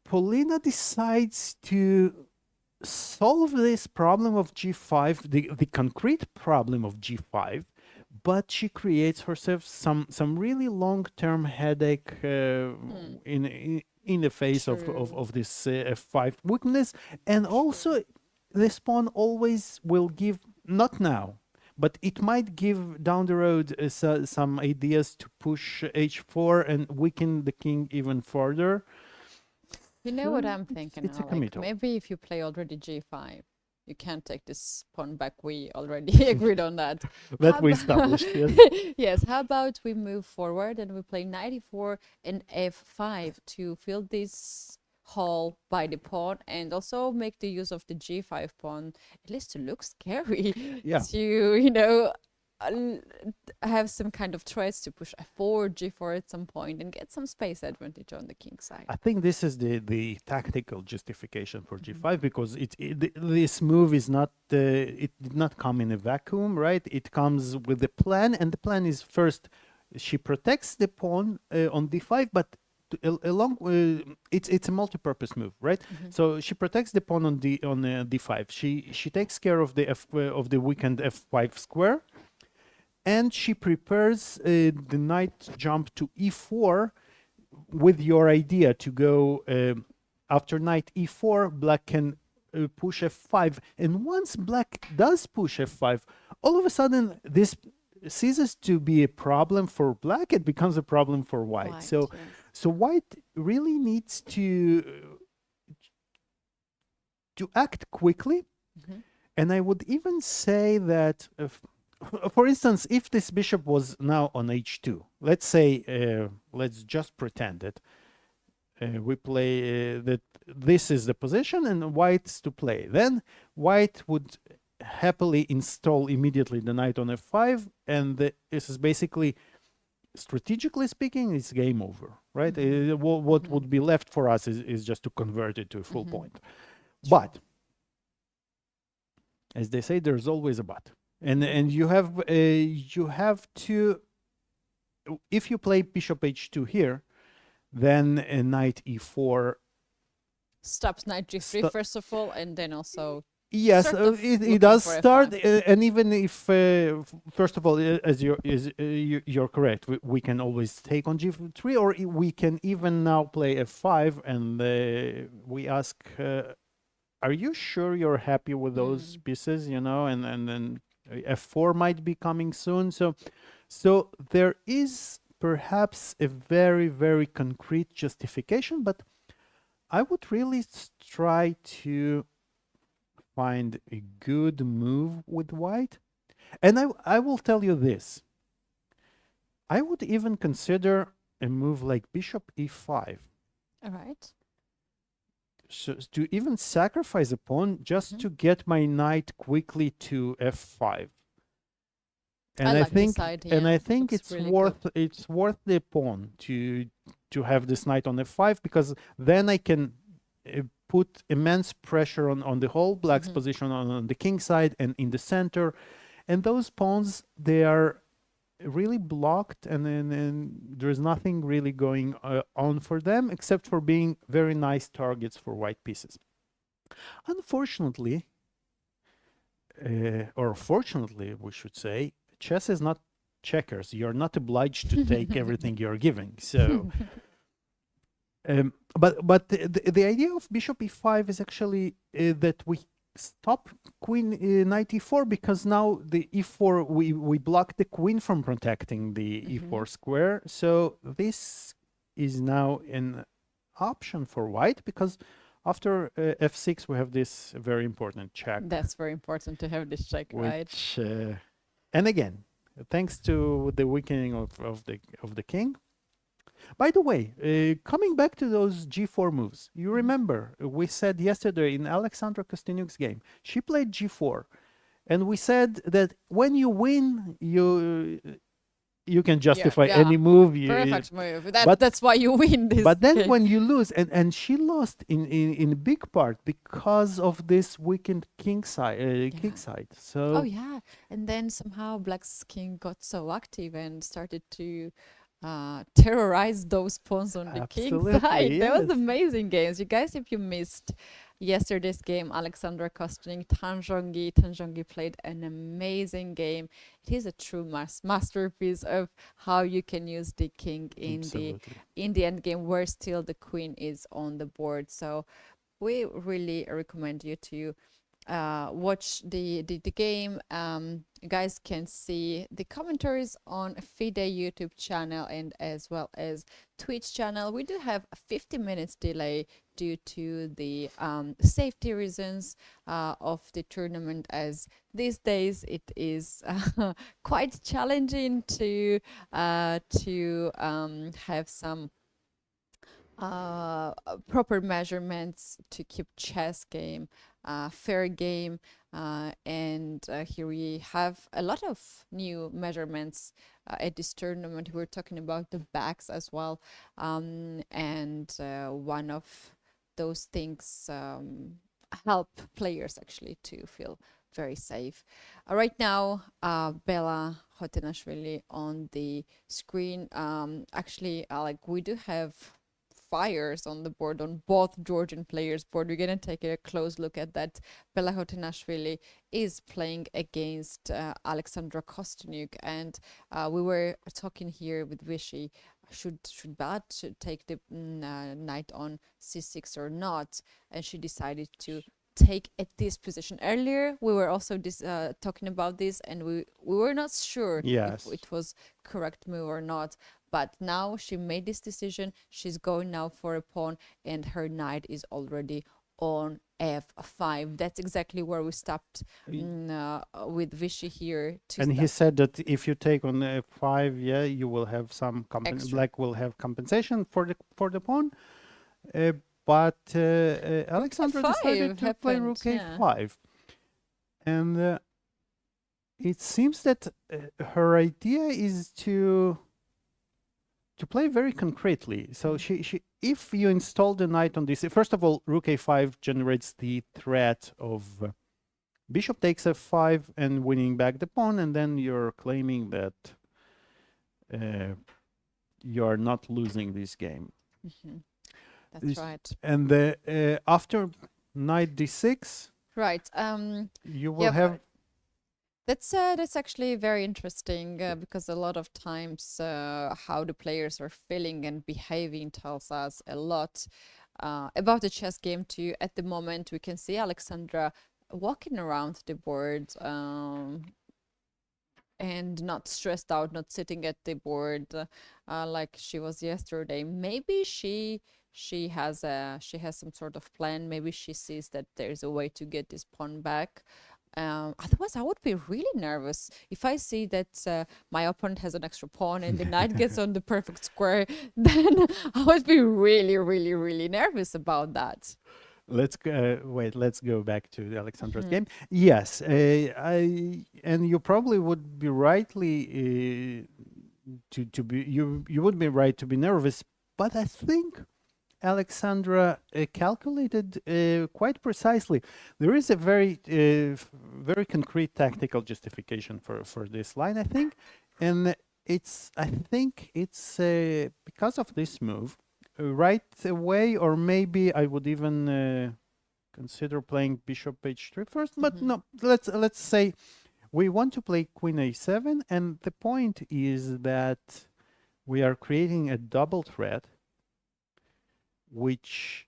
Polina decides to solve this problem of g5, the concrete problem of g5, but she creates herself some really long-term headache in the face of this f5 weakness. And also this pawn always will give, not now, but it might give down the road some ideas to push h4 and weaken the king even further. You know what I'm thinking, it's a Alik? committal. Maybe if you play already g5, you can't take this pawn back. We already agreed on that. That we established, yes. Yes, how about we move forward and we play knight e4 and f5 to fill this hole by the pawn, and also make the use of the g5 pawn, at least to look scary. Yeah. To, have some kind of threats to push f4, g4 at some point and get some space advantage on the king side. I think this is the tactical justification for g5, because this move is not it did not come in a vacuum, right? It comes with a plan, and the plan is first she protects the pawn on d5, but it's a multi-purpose move, right? So she protects the pawn on d5. She takes care of the weakened f5 square. And she prepares the knight jump to e4 with your idea to go after knight e4, black can push f5. And once black does push f5, all of a sudden this ceases to be a problem for black. It becomes a problem for white. So, yes. so white really needs to act quickly. And I would even say that, for instance, if this bishop was now on h2, let's say, let's just pretend it. We play that this is the position and white's to play. Then white would happily install immediately the knight on f5, and this is basically, strategically speaking, it's game over, right? What would be left for us is just to convert it to a full point. But as they say, there's always a but, and you have to, if you play bishop h2 here, then a knight e4 Stops knight g3 first of all, and then also yes, sort of it does looking for start, f5. and even if first of all, as you're correct, we can always take on g3, or we can even now play f5, and we ask, are you sure you're happy with those pieces, you know, and then f4 might be coming soon. So there is perhaps a very, very concrete justification, but I would really try to find a good move with white. And I will tell you this. I would even consider a move like bishop e5. All right. So to even sacrifice a pawn just to get my knight quickly to f5. And I like think, this idea. and I think Looks it's really worth the pawn to have this knight on f5, because then I can put immense pressure on the whole black's position on the king side and in the center, and those pawns, they are really blocked, and then there's nothing really going on for them except for being very nice targets for white pieces. Unfortunately, or fortunately, we should say, chess is not checkers. You're not obliged to take everything you're giving. So, but the idea of bishop e5 is actually that we stop queen knight e4, because now the e4, we block the queen from protecting the e4 square. So this is now an option for white, because after f6 we have this very important check. That's very important to have this check, right? Which, and again, thanks to the weakening of the king. By the way, coming back to those g4 moves, you remember we said yesterday in Alexandra Kostyniuk's game, she played g4, and we said that when you win, you can justify any move. Perfect move. That's why you win this. But then game. when you lose, and she lost in big part because of this weakened king side. So oh yeah, and then somehow Black's king got so active and started to terrorize those pawns on the king Absolutely, side. That was yes. amazing games. You guys, if you missed yesterday's game, Alexandra Kostyniuk, Tanjongi played an amazing game. It is a true masterpiece of how you can use the king in the end game, where still the queen is on the board. So we really recommend you to watch the game. You guys can see the commentaries on FIDE YouTube channel and as well as Twitch channel. We do have a 50 minutes delay due to the safety reasons of the tournament, as these days it is quite challenging to have some proper measurements to keep chess game fair game, and here we have a lot of new measurements at this tournament. We're talking about the backs as well, and one of those things help players actually to feel very safe. Right now, Bella Hotenashvili on the screen. Actually, Alec, we do have fires on the board, on both Georgian players' board. We're going to take a close look at that. Tsatsalashvili is playing against Alexandra Kostyuk, and we were talking here with Vishy, should take the knight on c6 or not, and she decided to take at this position. Earlier we were also talking about this, and we were not sure Yes. if it was correct move or not, but now she made this decision. She's going now for a pawn, and her knight is already on f5. That's exactly where we stopped with Vishy here. And he said that if you take on f5, yeah, you will have some Extra. black will have compensation for the pawn. But Alexandra decided to play rook a5, and it seems that her idea is to play very concretely. So she if you install the knight on this, first of all, rook a5 generates the threat of bishop takes f5 and winning back the pawn, and then you're claiming that you're not losing this game. That's right. And after knight d6, Right. you will have. That's actually very interesting because a lot of times how the players are feeling and behaving tells us a lot about the chess game too. At the moment, we can see Alexandra walking around the board and not stressed out, not sitting at the board like she was yesterday. Maybe she has some sort of plan. Maybe she sees that there's a way to get this pawn back. Otherwise, I would be really nervous if I see that my opponent has an extra pawn and the knight gets on the perfect square. Then I would be really, really, really nervous about that. Let's go back to Alexandra's game. Yes, and you probably would be rightly to be you would be right to be nervous, but I think Alexandra calculated quite precisely. There is a very very concrete tactical justification for this line, I think, and I think it's because of this move right away, or maybe I would even consider playing bishop h3 first, but no, let's say we want to play queen a7, and the point is that we are creating a double threat, which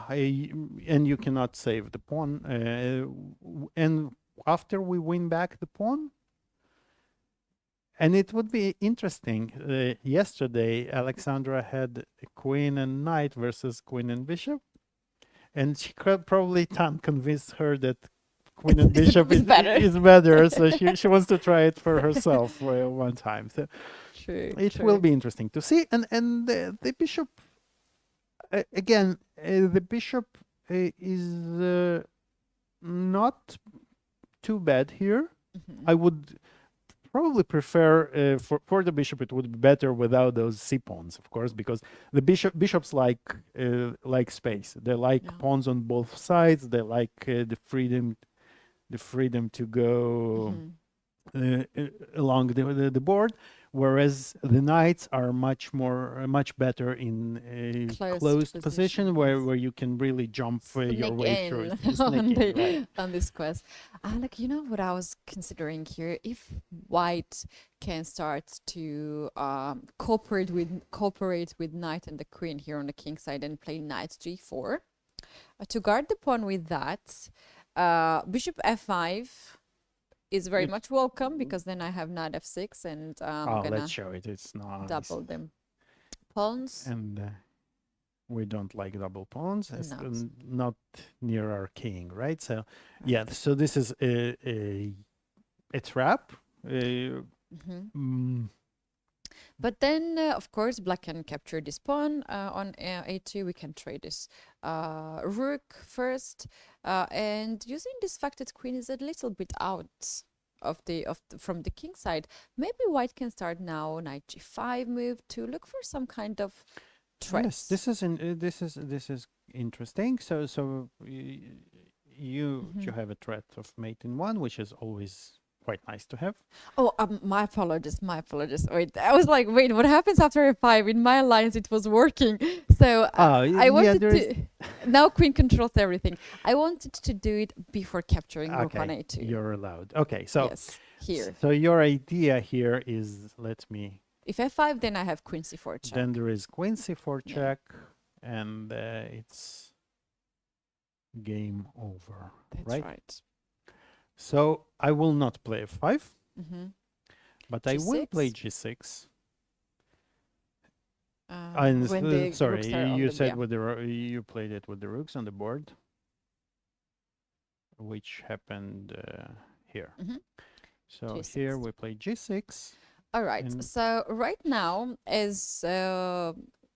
and you cannot save the pawn, and after we win back the pawn. And it would be interesting. Yesterday, Alexandra had a queen and knight versus queen and bishop, and she probably convinced her that queen and bishop is better. So she wants to try it for herself one time. So it will be interesting to see. And the bishop again. The bishop is not too bad here. I would probably prefer for the bishop it would be better without those c pawns, of course, because the bishops like space. They like pawns on both sides. They like the freedom to go along the board, whereas the knights are much better in a closed position where you can really jump your way through on this quest. Alik, you know what I was considering here? If white can start to cooperate with knight and the queen here on the king side and play knight g4 to guard the pawn with that, bishop f5 is very much welcome, because then I have knight f6 and I'm gonna let's show it. It's not double them pawns, and we don't like double pawns. Not near our king, right? So yeah, so this is a trap. But then, of course, black can capture this pawn on a2. We can trade this rook first, and using this fact that queen is a little bit out from the king side, maybe white can start now knight g5 move to look for some kind of threat. Yes, this is interesting. So you have a threat of mate in one, which is always quite nice to have. Oh, my apologies, my apologies. Wait, I was like, wait, what happens after a5? In my lines, it was working. So I yeah, wanted there is- to. Now Queen controls everything. I wanted to do it before capturing Rook on Okay, a2. you're allowed. Okay, so Yes, here. so your idea here is, let me. If f5, then I have Queen c4 check. Then there is Queen c4 Yeah. check, and it's game over. That's right. So I will not play f5, Mm-hmm. but I will play G6. g6. And when the sorry, rooks are on you the- said yeah. with the you played it with the rooks on the board, which happened here. Mhm. So G6. here we play g6. All right. And- So right now, as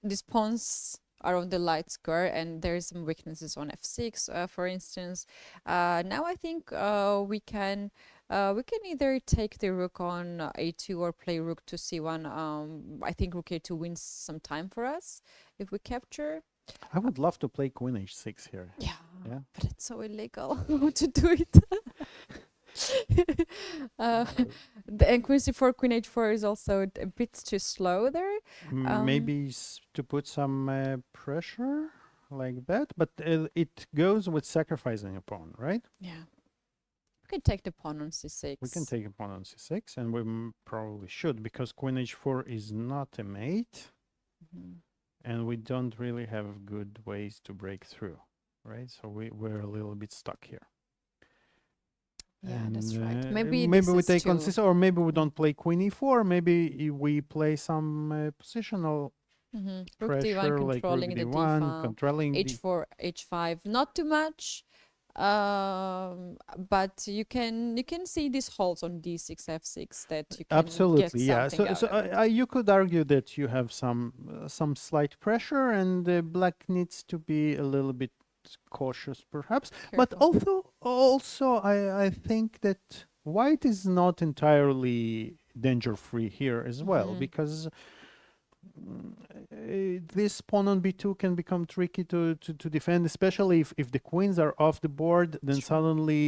these pawns are on the light square, and there is some weaknesses on f6, for instance. Now I think we can either take the rook on a2 or play rook to c1. I think rook a2 wins some time for us if we capture. I would love to play queen h6 here. Yeah, Yeah. but it's so illegal to do it. And queen c4, queen h4 is also a bit too slow there. Maybe to put some pressure like that, but it goes with sacrificing a pawn, right? Yeah. We can take the pawn on c6. We can take a pawn on c6, and we probably should, because queen h4 is not a mate, Mhm. and we don't really have good ways to break through, right? So we're a little bit stuck here. Yeah, that's And, right. Maybe maybe this we is take on too- c6, or maybe we don't play queen e4. Maybe we play some positional Rook d1 pressure, like controlling rook the d1, d-file, controlling the h4, h5. Not too much, but you can see these holes on d6, f6 that you can absolutely, get yeah. something So out of it. you could argue that you have some slight pressure, and black needs to be a little bit cautious, perhaps. But Careful. also, I think that white is not entirely danger-free here as well, Mhm. because this pawn on b2 can become tricky to defend, especially if the queens are off the board. Then suddenly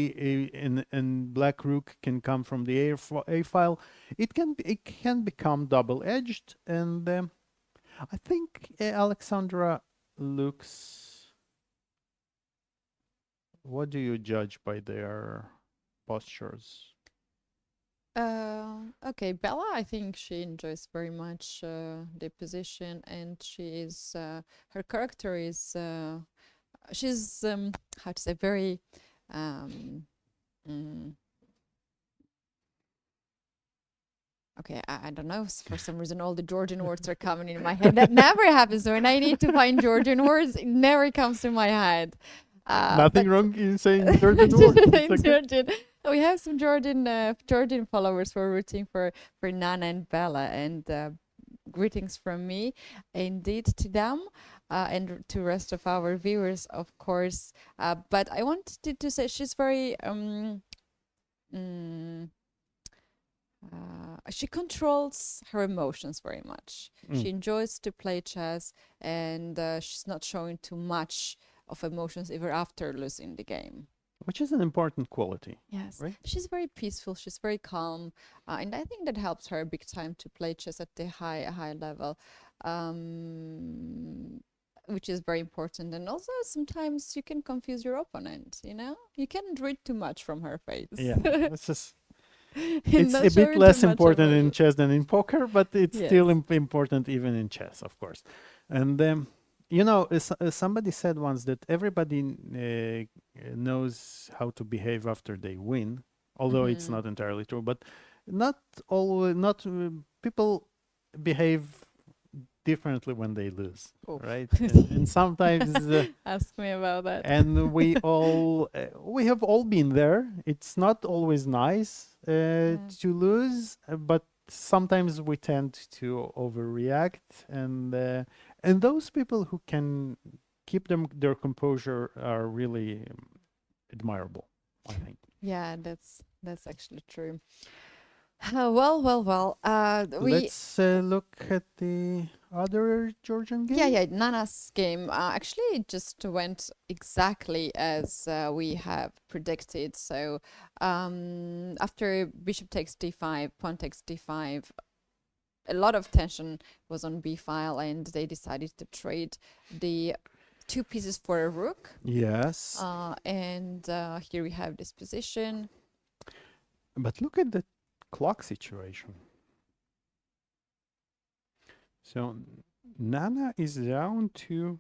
and black rook can come from the a file. It can become double-edged, and I think Alexandra looks. What do you judge by their postures? Okay, Bella, I think she enjoys very much the position, and she is her character is she's how to say, very okay, I don't know. For some reason, all the Georgian words are coming in my head. That never happens. When I need to find Georgian words, it never comes to my head. Nothing but- wrong in saying Georgian words. It's in okay. Georgian. We have some Georgian followers who are rooting for Nana and Bella, and greetings from me indeed to them, and to rest of our viewers, of course. But I wanted to say she's very she controls her emotions very much. She enjoys to play chess, and she's not showing too much of emotions even after losing the game. Which is an important quality. Yes, right? she's very peaceful. She's very calm, and I think that helps her big time to play chess at the high level, which is very important. And also, sometimes you can confuse your opponent. You can't read too much from her face. Yeah, it's just. It's It's a bit less important in chess than in poker, but it's still important even in chess, of course. And somebody said once that everybody knows how to behave after they win, although it's not entirely true. But not people behave differently when they lose, right? and sometimes. Ask me about that. And we have all been there. It's not always nice to lose, but sometimes we tend to overreact, and those people who can keep their composure are really admirable, I think. Yeah, that's actually true. Well. We Let's look at the other Georgian game. yeah, Nana's game actually it just went exactly as we have predicted. So after bishop takes d5, pawn takes d5, a lot of tension was on b file, and they decided to trade the 2 pieces for a rook. Yes. And here we have this position. But look at the clock situation. So Nana is down to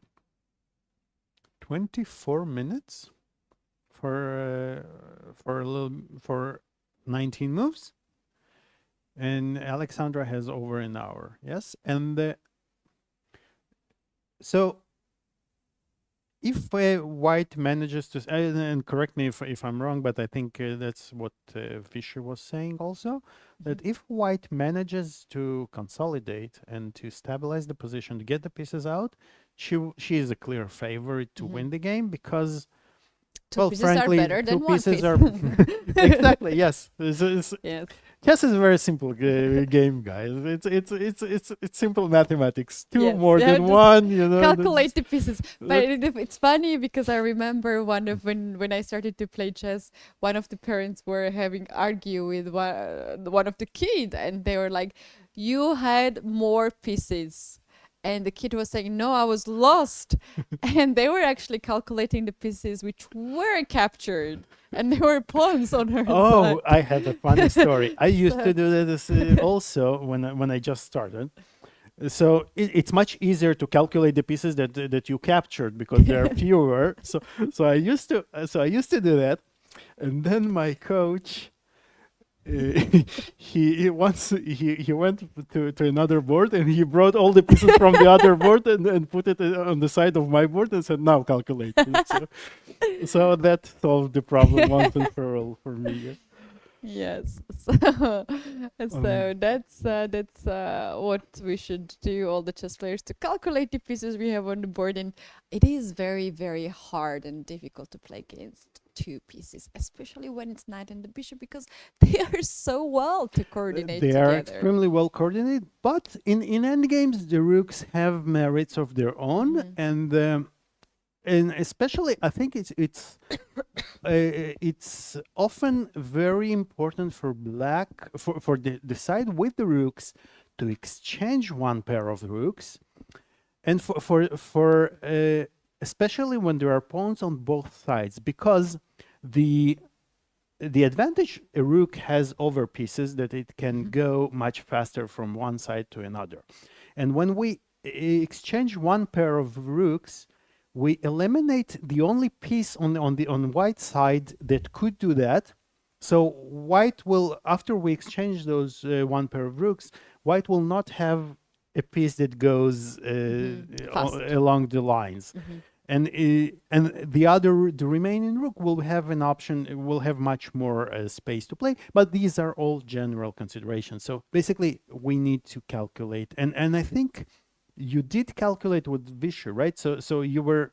24 minutes for 19 moves, and Alexandra has over an hour. Yes, and so if White manages to, and correct me if I'm wrong, but I think that's what Vishy was saying also, that if White manages to consolidate and to stabilize the position, to get the pieces out, she is a clear favorite to win the game, because, Two well, pieces frankly, are better than two one pieces piece. are exactly, yes. Yes. Chess is a very simple game, guys. It's simple mathematics. Two Yes, more yeah, than just one, you know. Calculate the pieces. But it's funny because I remember when I started to play chess, one of the parents were having argue with one of the kids, and they were like, "You had more pieces." And the kid was saying, "No, I was lost." And they were actually calculating the pieces which were captured, and there were pawns on her Oh, side. I have a funny story. I used to do this also when I just started. So it's much easier to calculate the pieces that you captured because there are fewer. So I used to do that, and then my coach. He once he went to another board, and he brought all the pieces from the other board and put it on the side of my board and said, "Now calculate." So that solved the problem once and for all for me. Yeah. Yes. So that's what we should do, all the chess players, to calculate the pieces we have on the board. And it is very, very hard and difficult to play against 2 pieces, especially when it's knight and the bishop, because they are so well to coordinate They are together. extremely well coordinated, but in endgames the rooks have merits of their own, and especially I think it's often very important for black for the side with the rooks to exchange one pair of rooks, and for especially when there are pawns on both sides, because the advantage a rook has over pieces that it can go much faster from one side to another, and when we exchange one pair of rooks, we eliminate the only piece on white side that could do that. So white will, after we exchange those one pair of rooks, white will not have a piece that goes along the lines. And the remaining rook will have an option, will have much more space to play. But these are all general considerations. So basically, we need to calculate, and I think you did calculate with Vishy, right? So you were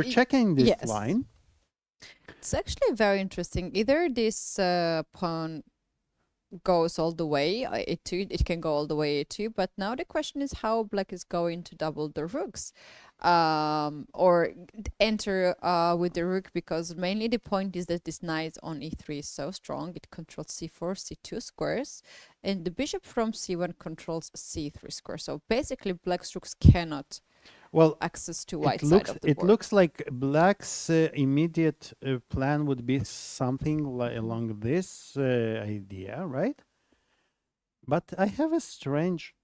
checking this Yes. line. It's actually very interesting. Either this pawn goes all the way it can go all the way a2, but now the question is how black is going to double the rooks, or enter with the rook, because mainly the point is that this knight on e3 is so strong. It controls c4, c2 squares, and the bishop from c1 controls c3 square. So basically black's rooks cannot access to white side of the board. It looks like black's immediate plan would be something along this idea, right? But I have a strange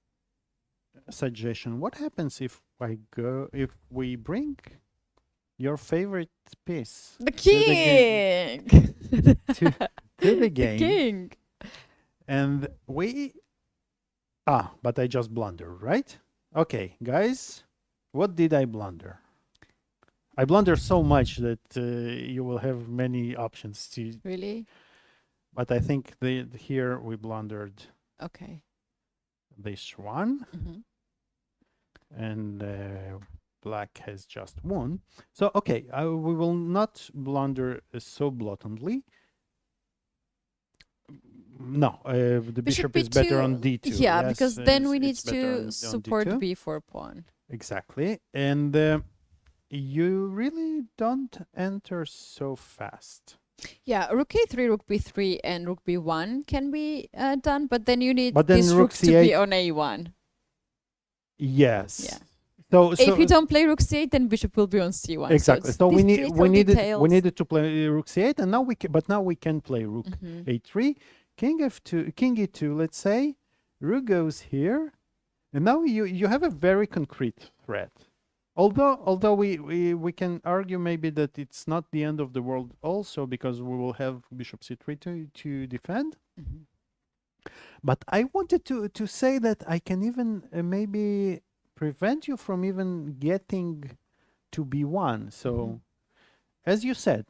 suggestion. What happens if we bring your favorite piece, the king, to the game, the king, and but I just blundered, right? Okay, guys. What did I blunder? I blunder so much that you will have many options to. Really? But I think here we blundered. Okay. This one, and black has just won. So okay, we will not blunder so blatantly. No, the bishop is B2. better on d2. Yeah, yes, because then we need it's better to on support d2. b4 pawn. Exactly. And you really don't enter so fast. Yeah, rook a3, rook b3, and rook b1 can be done, but then you need But then these rook rooks to be c8 on a1. Yes. Yeah. So If you don't play rook c8, then bishop will be on c1. exactly. So we little needed details. to play rook c8, and now we can play rook a3, king f2, king e2. Let's say rook goes here, and now you have a very concrete threat. Although we can argue maybe that it's not the end of the world also, because we will have bishop c3 to defend. But I wanted to say that I can even maybe prevent you from even getting to b1. So as you said,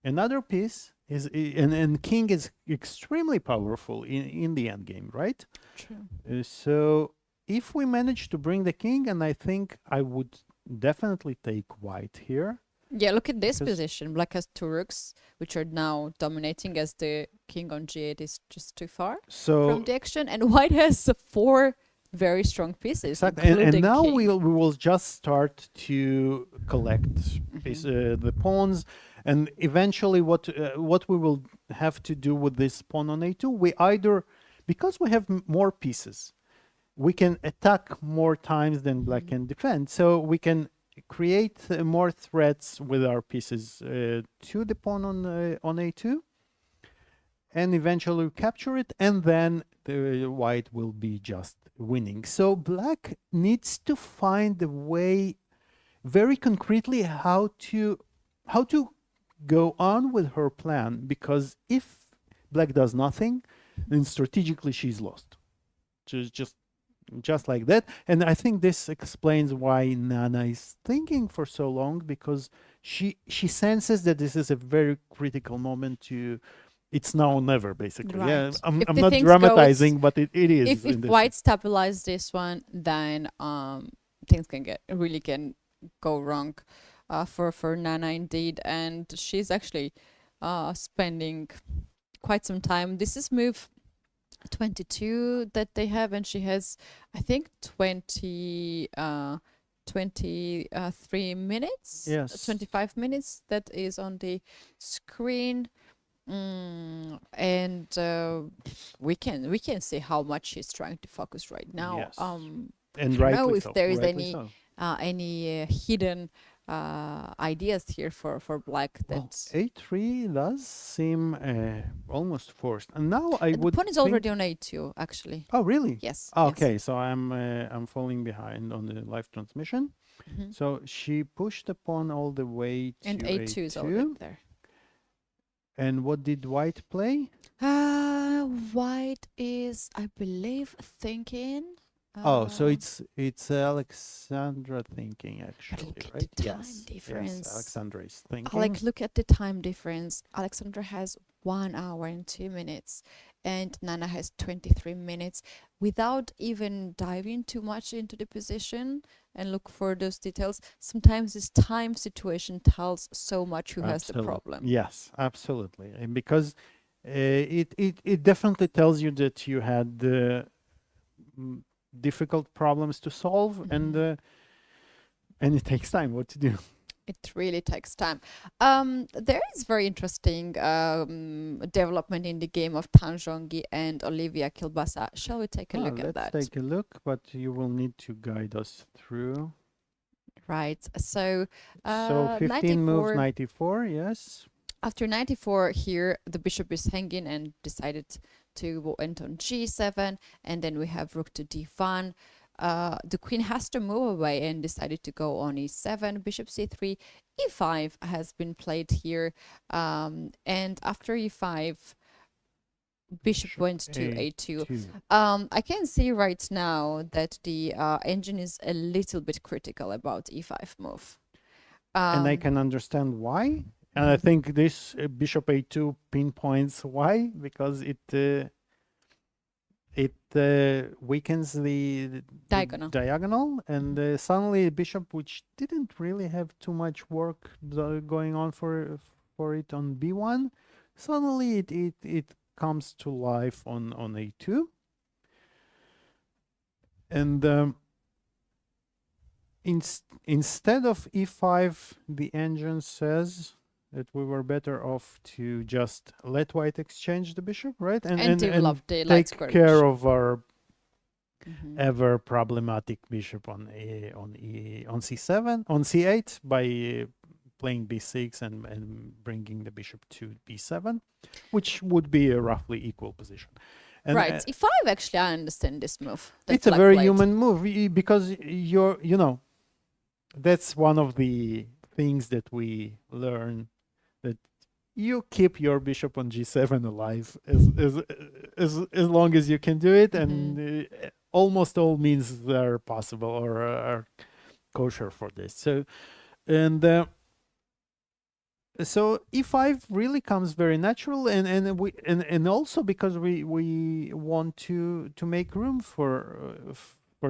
another piece is, and king is extremely powerful in the endgame, right? True. So if we manage to bring the king, and I think I would definitely take white here. Yeah, look at this Because- position. Black has two rooks, which are now dominating as the king on g8 is just too far So from the action. And white has four very strong pieces. exactly, and including now king. we will just start to collect the pawns, and eventually what we will have to do with this pawn on a2, we either, because we have more pieces, we can attack more times than black can defend, so we can create more threats with our pieces to the pawn on a2, and eventually capture it, and then the white will be just winning. So black needs to find a way very concretely how to go on with her plan, because if black does nothing, then strategically she's lost. Just like that. And I think this explains why Nana is thinking for so long, because she senses that this is a very critical moment to, it's now or never, basically. Yeah, Right. I'm If the not things dramatizing, but it is. If in this. white stabilize this one, then things can go wrong for Nana indeed. And she's actually spending quite some time. This is move 22 that they have, and she has, I think, 23 minutes. Yes. 25 minutes that is on the screen. And we can see how much she's trying to focus right now. Yes. And And I don't know rightly if so, there is rightly so. any hidden ideas here for black. Well, That a3 does seem almost forced, and now I the would pawn is think- already on a2 actually. Oh, really? Yes. Okay, so I'm falling behind on the live transmission. Mhm. So she pushed the pawn all the way to And a2 is already there. And what did white play? White is, I believe, thinking. Oh, so uh, it's Alexandra thinking, actually, look at right? the time Yes, difference. yes, Alexandra is thinking. Like, look at the time difference. Alexandra has 1 hour and 2 minutes, and Nana has 23 minutes. Without even diving too much into the position and look for those details, sometimes this time situation tells so much who has the Absolute- problem. Yes, absolutely, and because it definitely tells you that you had difficult problems to solve, and it takes time. What to do? It really takes time. There is very interesting development in the game of Tanjongi and Olivia Kilbasa. Shall we take a look at that? Let's take a look, but you will need to guide us through. Right. So, So 15 moves 94. 94, yes. After 94 here, the bishop is hanging and decided to went on g7, and then we have rook to d1. The queen has to move away and decided to go on e7, bishop c3, e5 has been played here, and after e5, bishop went to a2. I can see right now that the engine is a little bit critical about e5 move. And I can understand why. And I think this bishop a2 pinpoints why, because it weakens the diagonal, and suddenly bishop, which didn't really have too much work going on for it on b1, suddenly it comes to life on a2. And instead of e5, the engine says that we were better off to just let white exchange the bishop, right? And develop the light take square care bishop. of our ever Mm-hmm. problematic bishop on c7, on c8 by playing b6 and bringing the bishop to b7, which would be a roughly equal position. And, Right. E5, actually, I understand this move. that it's a black very played. human move because that's one of the things that we learn, that you keep your bishop on g7 alive as long as you can do it, and almost all means are possible or are kosher for this. So so e5 really comes very natural, and also because we want to make room for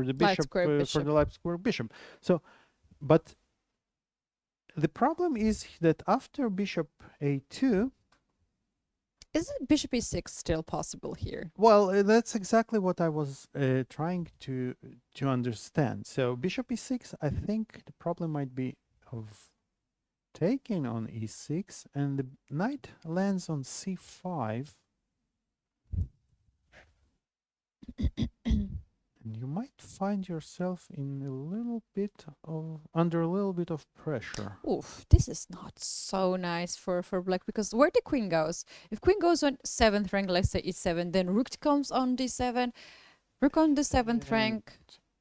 the bishop, square for bishop. the light square bishop. So, but the problem is that after bishop a2, Is bishop e6 still possible here? well, that's exactly what I was trying to understand. So bishop e6, I think the problem might be of taking on e6, and the knight lands on c5. And you might find yourself in under a little bit of pressure. Oof, this is not so nice for black, because where the queen goes, if queen goes on 7th rank, let's say e7, then rook comes on d7, rook on the 7th rank.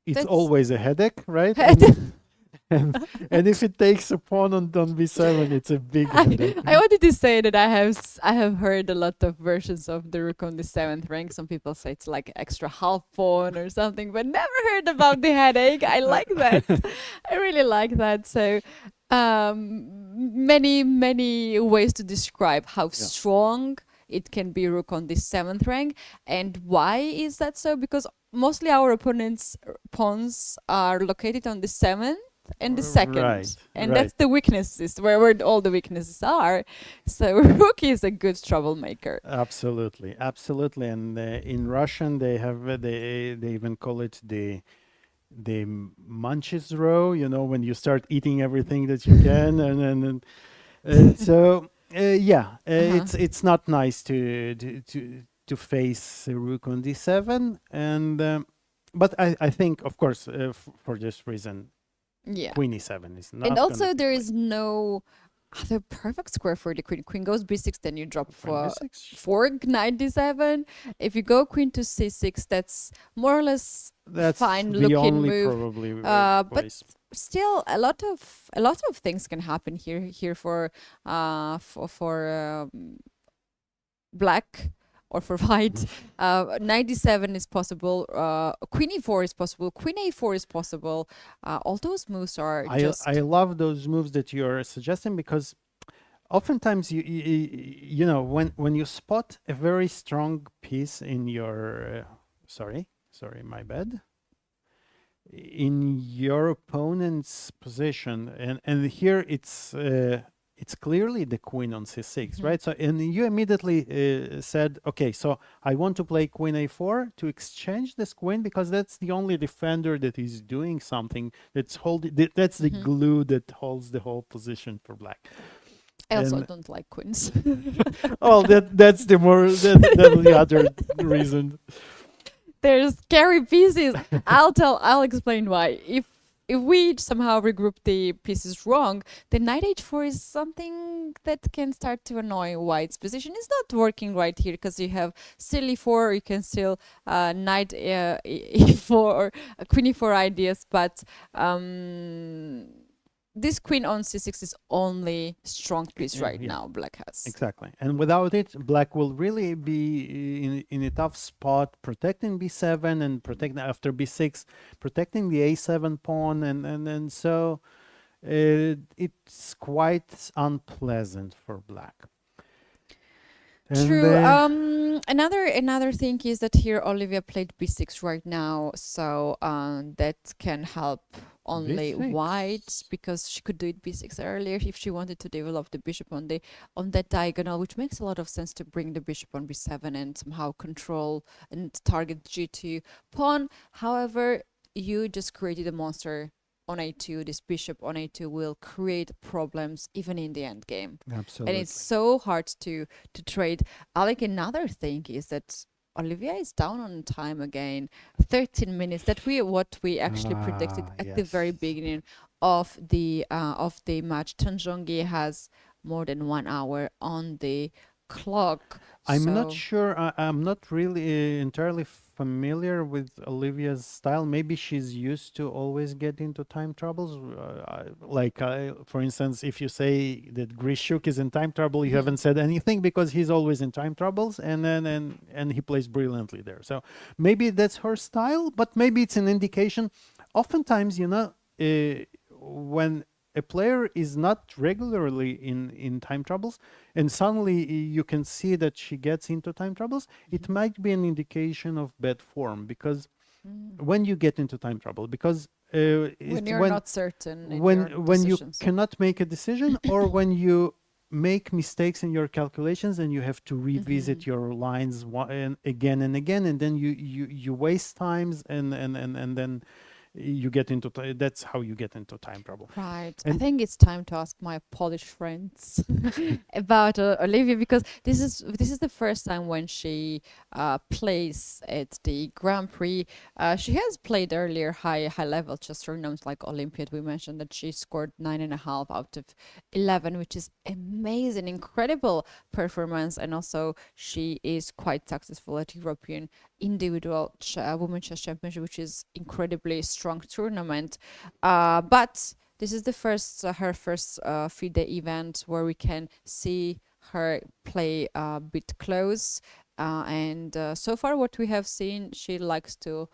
It's That's- always a headache, right? And if it takes a pawn on b7, it's a big headache. I wanted to say that I have heard a lot of versions of the rook on the 7th rank. Some people say it's like extra half pawn or something, but never heard about the headache. I like that. I really like that. So many ways to describe how strong it can be rook on the 7th rank. And why is that so? Because mostly our opponents' pawns are located on the 7th and the 2nd, Right, and right. that's the weaknesses, where all the weaknesses are. So rook is a good troublemaker. Absolutely, absolutely. And in Russian, they have they even call it the munches row. When you start eating everything that you can, and so yeah, it's not nice to face rook on d7, and but I think, of course, for this reason, Yeah. queen e7 is not. And gonna also be there played. is no other perfect square for the queen. Queen goes b6, then you drop Queen for b6. fork, knight d7. If you go queen to c6, that's more or less That's fine the looking only move. probably But place. still, a lot of things can happen here for black or for white. Knight d7 is possible. Queen e4 is possible. Queen a4 is possible. All those moves are just. I love those moves that you're suggesting, because oftentimes you know, when you spot a very strong piece in your sorry, my bad, in your opponent's position, and here it's clearly the queen on c6, right? So, and you immediately said, okay, so I want to play queen a4 to exchange this queen, because that's the only defender that is doing something, that's the glue that holds the whole position for black. I also And- don't like queens. Oh, that's the other reason. There's scary pieces. I'll explain why. If we somehow regroup the pieces wrong, then knight h4 is something that can start to annoy white's position. It's not working right here, because you have still e4, you can still knight e4 or queen e4 ideas, but this queen on c6 is only strong piece right now black has. Exactly. And without it, black will really be in a tough spot, protecting b7 and protecting after b6, protecting the a7 pawn, and so it's quite unpleasant for black. And, True. Another thing is that here Olivia played b6 right now, so that can help only B6. white, because she could do it b6 earlier if she wanted to develop the bishop on that diagonal, which makes a lot of sense to bring the bishop on b7 and somehow control and target g2 pawn. However, you just created a monster on a2. This bishop on a2 will create problems even in the end game. Absolutely. And it's so hard to trade. Alec, another thing is that Olivia is down on time again. 13 minutes. That what we actually predicted at the very Yes. beginning of the match. Tanjongi has more than 1 hour on the clock. I'm not So- sure. I'm not really entirely familiar with Olivia's style. Maybe she's used to always get into time troubles. For instance, if you say that Grishuk is in time trouble, you haven't said anything because he's always in time troubles, and he plays brilliantly there. So maybe that's her style, but maybe it's an indication. Oftentimes, when a player is not regularly in time troubles and suddenly you can see that she gets into time troubles, it might be an indication of bad form, because when you get into time trouble, because when you're not certain in when your when you decisions. cannot make a decision or when you make mistakes in your calculations and you have to revisit your lines and again, and then you waste times and then you get into that's how you get into time trouble. Right. I And- think it's time to ask my Polish friends about Olivia, because this is the first time when she plays at the Grand Prix. She has played earlier high level chess tournaments like Olympiad. We mentioned that she scored 9.5 out of 11, which is amazing, incredible performance. And also she is quite successful at European individual women chess championship, which is incredibly strong tournament. But this is the her first FIDE event where we can see her play a bit close. And so far what we have seen, she likes to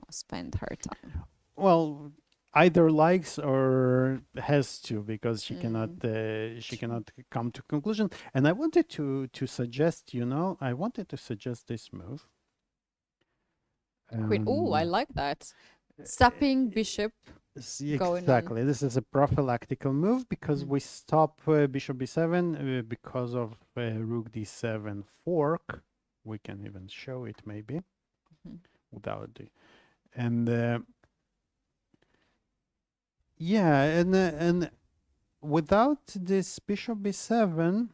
spend her time. Well, either likes or has to, because she cannot come to conclusion. And I wanted to suggest, this move. Queen. Oh, I like that. Stopping bishop. going on. Exactly. This is a prophylactical move because we stop bishop b7 because of rook d7 fork. We can even show it maybe without the and without this bishop b7.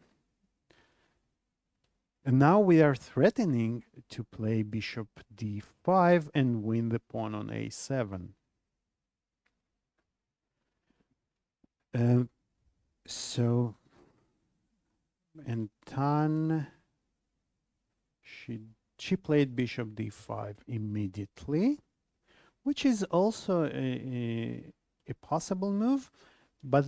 And now we are threatening to play bishop d5 and win the pawn on a7. And Tan, she played bishop d5 immediately, which is also a possible move, but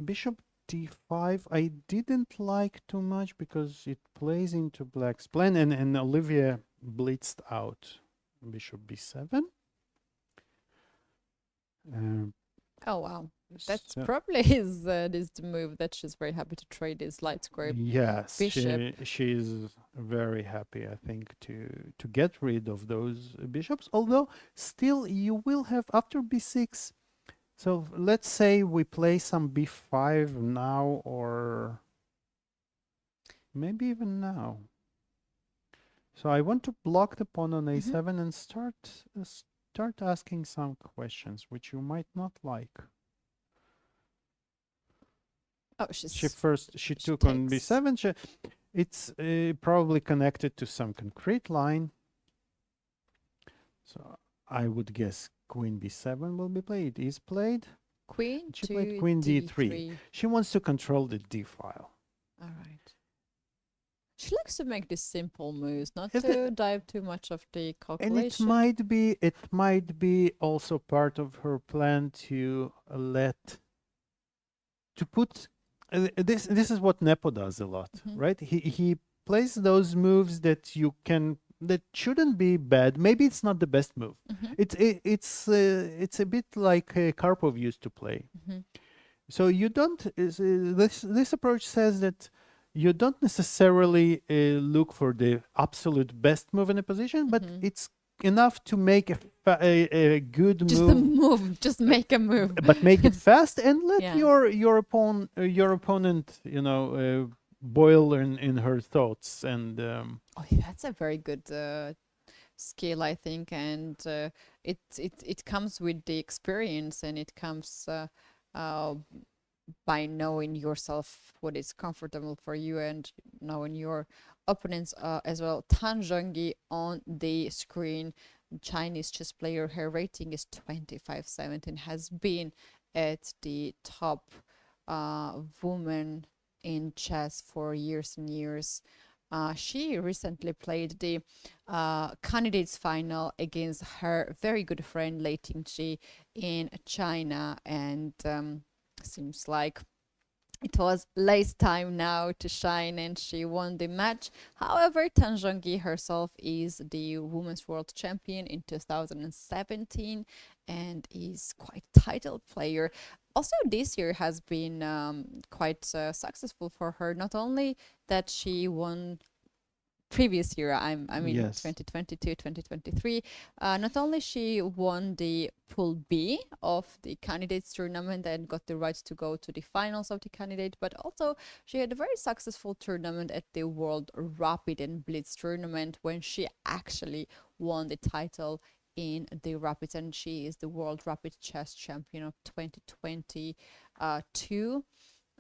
bishop d5 I didn't like too much because it plays into black's plan, and Olivia blitzed out bishop b7. Oh wow, that's so- probably is the move that she's very happy to trade this light square. Yes, bishop. she's very happy, I think, to get rid of those bishops. Although still you will have after b6. So let's say we play some b5 now, or maybe even now. So I want to block the pawn on a7 and start asking some questions which you might not like. Oh, She took on takes. b7. It's probably connected to some concrete line. So I would guess queen b7 will be played. It is played. Queen She to played queen d3. She wants to control the d file. All right. She likes to make these simple moves, not Is to dive too much of the And calculation. it might be also part of her plan to put this is what Nepo does a lot, right? He plays those moves that shouldn't be bad. Maybe it's not the best move. It's a bit like Karpov used to play. So you don't this approach says that you don't necessarily look for the absolute best move in a position, but it's enough to make a a good Just a move, move, just make a move. but make it fast and let Yeah. your opponent, boil in her thoughts. And Oh, that's a very good skill, I think, and it comes with the experience, and it comes uh, by knowing yourself what is comfortable for you and knowing your opponents as well. Tan Zhongyi on the screen, Chinese chess player. Her rating is 2517. Has been at the top woman in chess for years and years. She recently played the candidates final against her very good friend Lei Tingqi in China, and seems like it was Lei's time now to shine, and she won the match. However, Tan Zhongyi herself is the women's world champion in 2017 and is quite title player. Also, this year has been quite successful for her. Not only that she won previous year, I mean Yes. 2022, 2023, not only she won the Pool B of the candidates tournament and got the right to go to the finals of the candidate, but also she had a very successful tournament at the World Rapid and Blitz tournament when she actually won the title in the Rapids, and she is the World Rapid Chess Champion of 2022.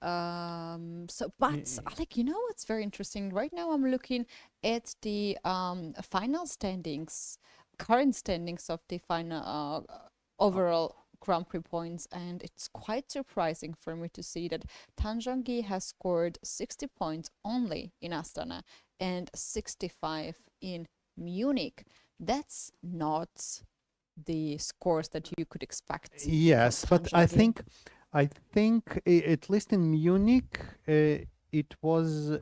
But Alik, what's very interesting right now? I'm looking at the final standings, current standings of the final overall Grand Prix points, and it's quite surprising for me to see that Tan Zhongyi has scored 60 points only in Astana and 65 in Munich. That's not the scores that you could expect. yes, from but Tan Zhongyi. I think at least in Munich, it was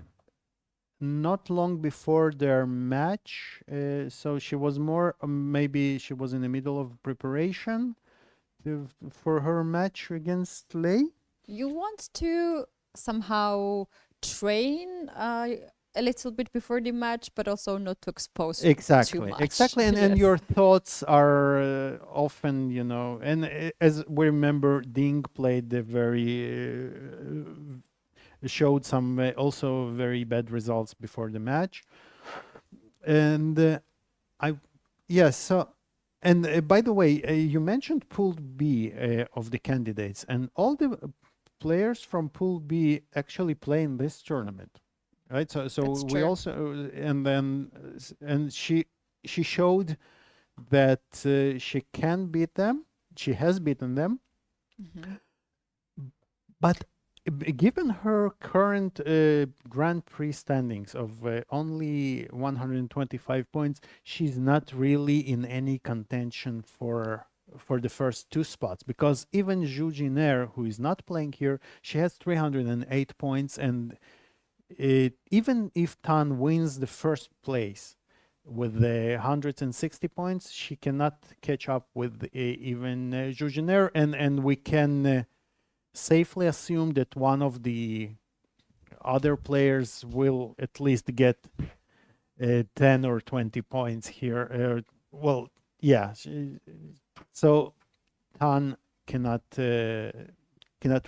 not long before their match. So she was more, maybe she was in the middle of preparation for her match against Lei. You want to somehow train a little bit before the match, but also not to expose too Exactly, much. exactly. And Yes. your thoughts are often, and as we remember, Ding played the showed some also very bad results before the match. And yes, so, and by the way, you mentioned Pool B of the candidates, and all the players from Pool B actually play in this tournament. Right, so That's we true. also and she showed that she can beat them. She has beaten them, but given her current Grand Prix standings of only 125 points, she's not really in any contention for the first two spots, because even Zhu Jiner, who is not playing here, she has 308 points, and even if Tan wins the first place with the 160 points, she cannot catch up with even Zhu Jiner, and we can safely assume that one of the other players will at least get 10 or 20 points here. Well, yeah. So Tan cannot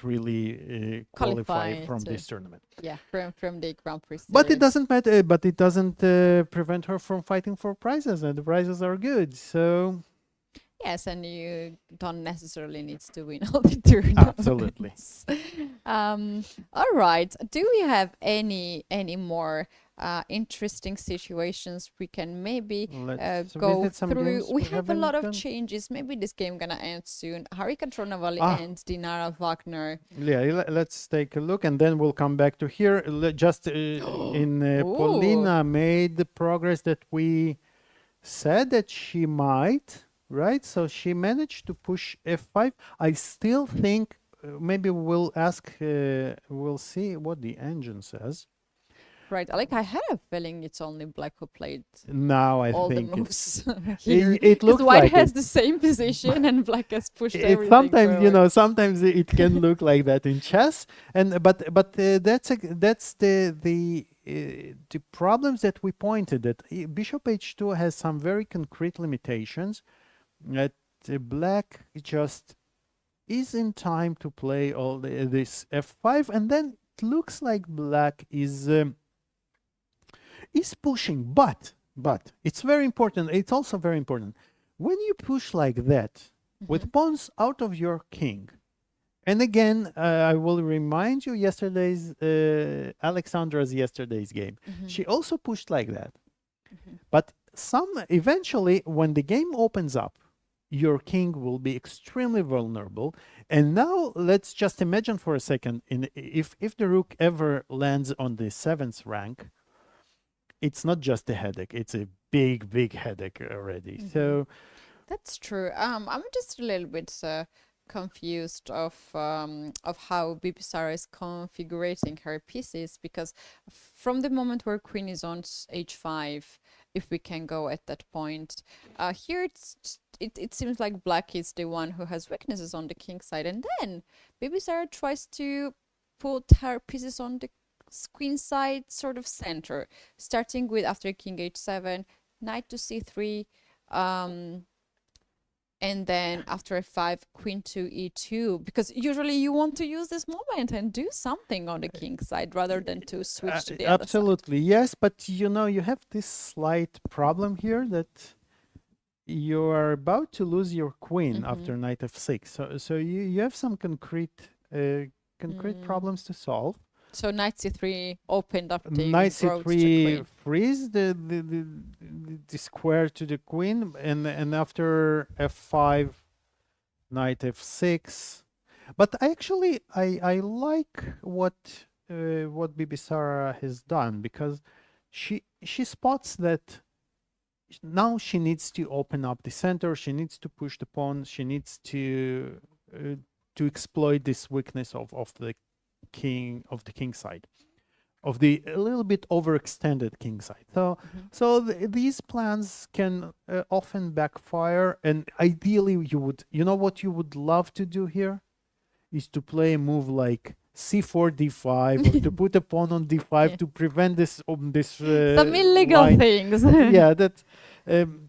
really qualify from this tournament. Yeah, from the Grand Prix. But it series. doesn't matter. But it doesn't prevent her from fighting for prizes, and the prizes are good. So Yes, and you don't necessarily need to win all the tournaments. absolutely. All right. Do we have any more interesting situations we can maybe Let's go visit some through? games We we have a lot haven't of done. changes. Maybe this game gonna end soon. Harika Tronavali Ah. and Dinara Wagner. Yeah, let's take a look, and then we'll come back to here. Just in Polina made the progress that we said that she might, right? So she managed to push f5. I still think maybe we'll we'll see what the engine says. Right, Alik, I had a feeling it's only Black who played Now I all the think moves here. it 'Cause looks White like has it. the same position and Black has pushed It everything sometimes forward. sometimes it can look like that in chess, and but that's the problems that we pointed, that bishop h2 has some very concrete limitations, that black just is in time to play all this f5, and then it looks like black is pushing, but it's very important. It's also very important when you push like that with pawns out of your king. And again, I will remind you yesterday's Alexandra's yesterday's game. She also pushed like that. But eventually, when the game opens up, your king will be extremely vulnerable. And now let's just imagine for a second, if the rook ever lands on the 7th rank, it's not just a headache, it's a big headache already. So that's true. I'm just a little bit confused of how Bibisara is configuring her pieces, because from the moment where queen is on h5, if we can go at that point, here it seems like black is the one who has weaknesses on the king side, and then Bibisara tries to put her pieces on the queen side, sort of center, starting with after king h7, knight to c3, and then after f5, queen to e2, because usually you want to use this moment and do something on the king side rather than to switch to the other side. Absolutely, yes, but you know, you have this slight problem here that you are about to lose your queen after knight f6. So you have some concrete problems to solve. So knight c3 opened up the knight c3 frees the square to the queen, and after f5, knight f6. But I like what Bibisara has done, because she spots that now she needs to open up the center, she needs to push the pawn, she needs to exploit this weakness of the king side, of the a little bit overextended king side. So these plans can often backfire, and ideally you know what you would love to do here is to play a move like c4 d5, or to put a pawn on d5 to prevent this some illegal things. Yeah, that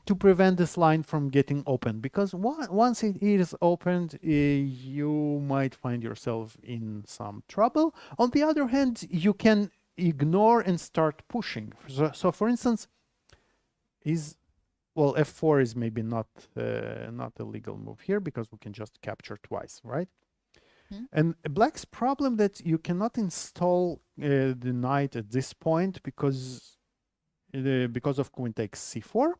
to prevent this line from getting opened, because once it is opened, you might find yourself in some trouble. On the other hand, you can ignore and start pushing. So for instance, f4 is maybe not a legal move here, because we can just capture twice, right? And black's problem that you cannot install the knight at this point because of queen takes c4,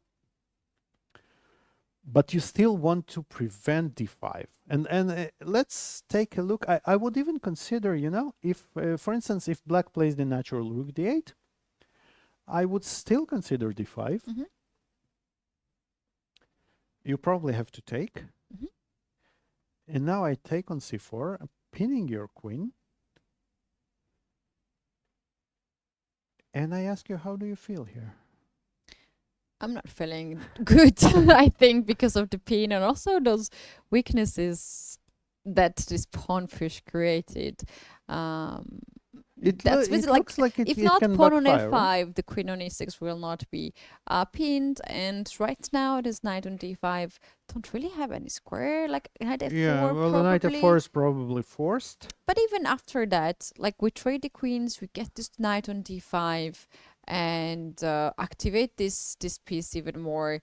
but you still want to prevent d5. And let's take a look. I would even consider, you know, if for instance, if black plays the natural rook d8, I would still consider d5. You probably have to take. And now I take on c4, I'm pinning your queen. And I ask you, how do you feel here? I'm not feeling good, I think, because of the pin and also those weaknesses that this pawn push created. It looks like it if it not can pawn on backfire, f5, right? the queen on e6 will not be pinned. And right now, this knight on d5 don't really have any square. Like knight f4, Yeah, well, the knight f4 is probably forced. But even after that, like we trade the queens, we get this knight on d5 and activate this piece even more.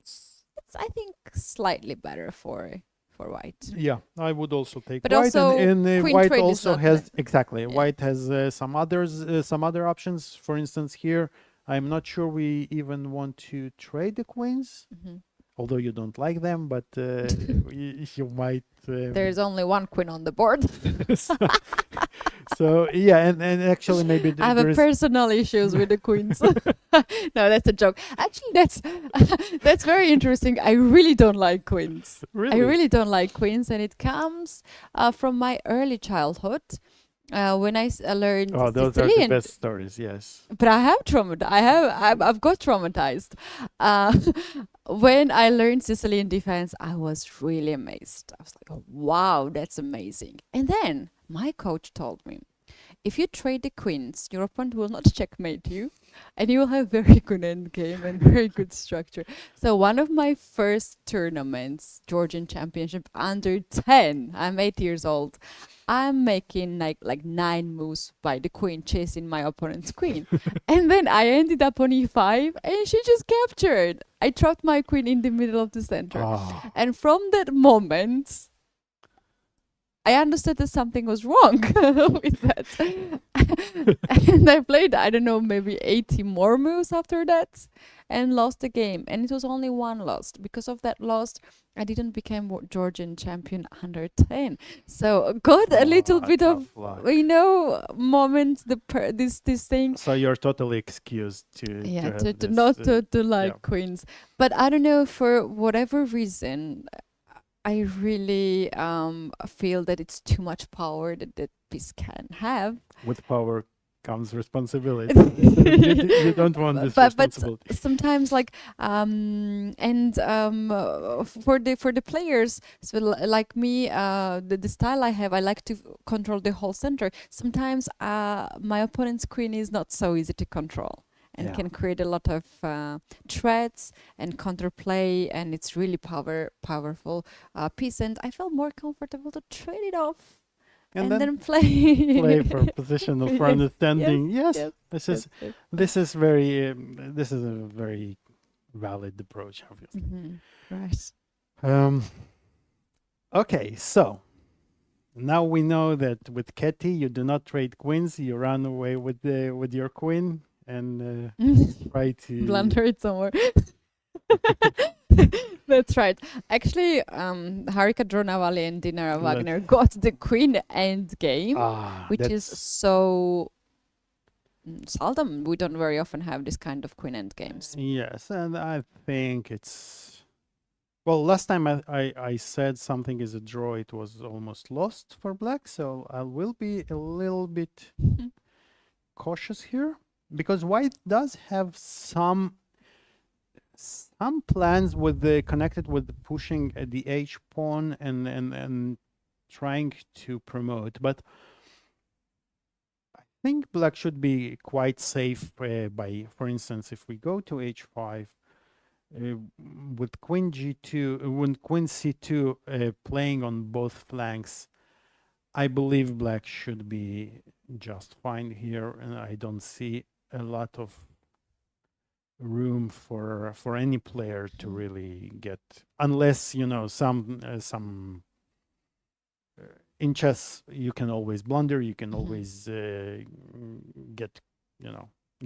It's, I think, slightly better for white. Yeah, I would also take But white, also and queen white trade is also not has like- White has some other options. For instance, here I'm not sure we even want to trade the queens, although you don't like them, but you might. There's only one queen on the board. So yeah, and actually maybe I have personal issues with the queens. No, that's a joke. Actually, that's very interesting. I really don't like queens. Really? I really don't like queens, and it comes from my early childhood. When I learned Oh, those are the Sicilian, best stories. Yes. but I have I've got traumatized. When I learned Sicilian defense, I was really amazed. I was like, oh, wow, that's amazing. And then my coach told me, if you trade the queens, your opponent will not checkmate you, and you will have very good endgame and very good structure. So one of my first tournaments, Georgian Championship under 10, I'm 8 years old. I'm making like 9 moves by the queen, chasing my opponent's queen. And then I ended up on e5, and she just captured. I trapped my queen in the middle of the center. Ah. And from that moment, I understood that something was wrong with that. And I played, I don't know, maybe 80 more moves after that and lost the game. And it was only one loss. Because of that loss, I didn't become Georgian champion under 10. So got a little bit of, tough luck. moments, this thing. So you're totally excused to Yeah, have to this, not to like yeah. queens. But I don't know, for whatever reason, I really feel that it's too much power that piece can have. With power comes responsibility. You don't want this But responsibility. sometimes for the players, so like me, the style I have, I like to control the whole center. Sometimes my opponent's queen is not so easy to control and Yeah. can create a lot of threats and counterplay, and it's really powerful piece. And I felt more comfortable to trade it off and then play play for positional for Yes, understanding. Yes, yes, this yes, is yes. this is very this is a very valid approach, obviously. Mhm. Right. Okay, so now we know that with Keti you do not trade queens. You run away with your queen and try to Blunder it somewhere. That's right. Actually, Harika Dronavali and Dinara Let- Wagner got the queen end game, which is that's- so seldom. We don't very often have this kind of queen end games. Yes, and I think it's well. Last time I said something is a draw, it was almost lost for black. So I will be a little bit cautious here because white does have some plans with the connected with the pushing the H pawn and trying to promote, but I think black should be quite safe by, for instance, if we go to H5 with queen G2, when queen C2 playing on both flanks, I believe black should be just fine here, and I don't see a lot of room for any player to really get, unless some in chess you can always blunder, you can always get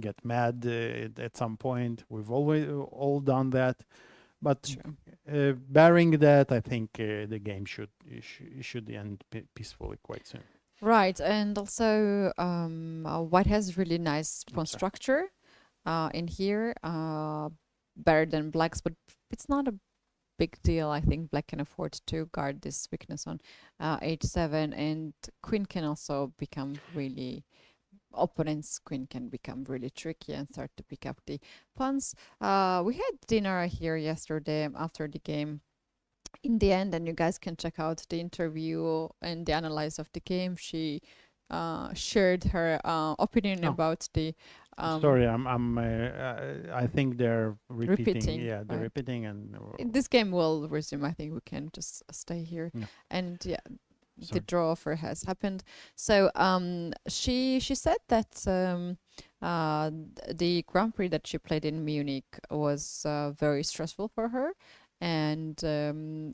get mad at some point. We've always all done that, but barring that, I think the game should end peacefully quite soon. Right, and also white has really nice pawn structure in here, better than black's, but it's not a big deal. I think black can afford to guard this weakness on H7, and queen can also become really, opponent's queen can become really tricky and start to pick up the pawns. We had Dinara here yesterday after the game. In the end, and you guys can check out the interview and the analysis of the game, she shared her opinion about the Sorry, I think they're repeating. Yeah, they're right. repeating, and this game will resume. I think we can just stay here. Yeah. And yeah, Sorry. the draw offer has happened. So she said that the Grand Prix that she played in Munich was very stressful for her, and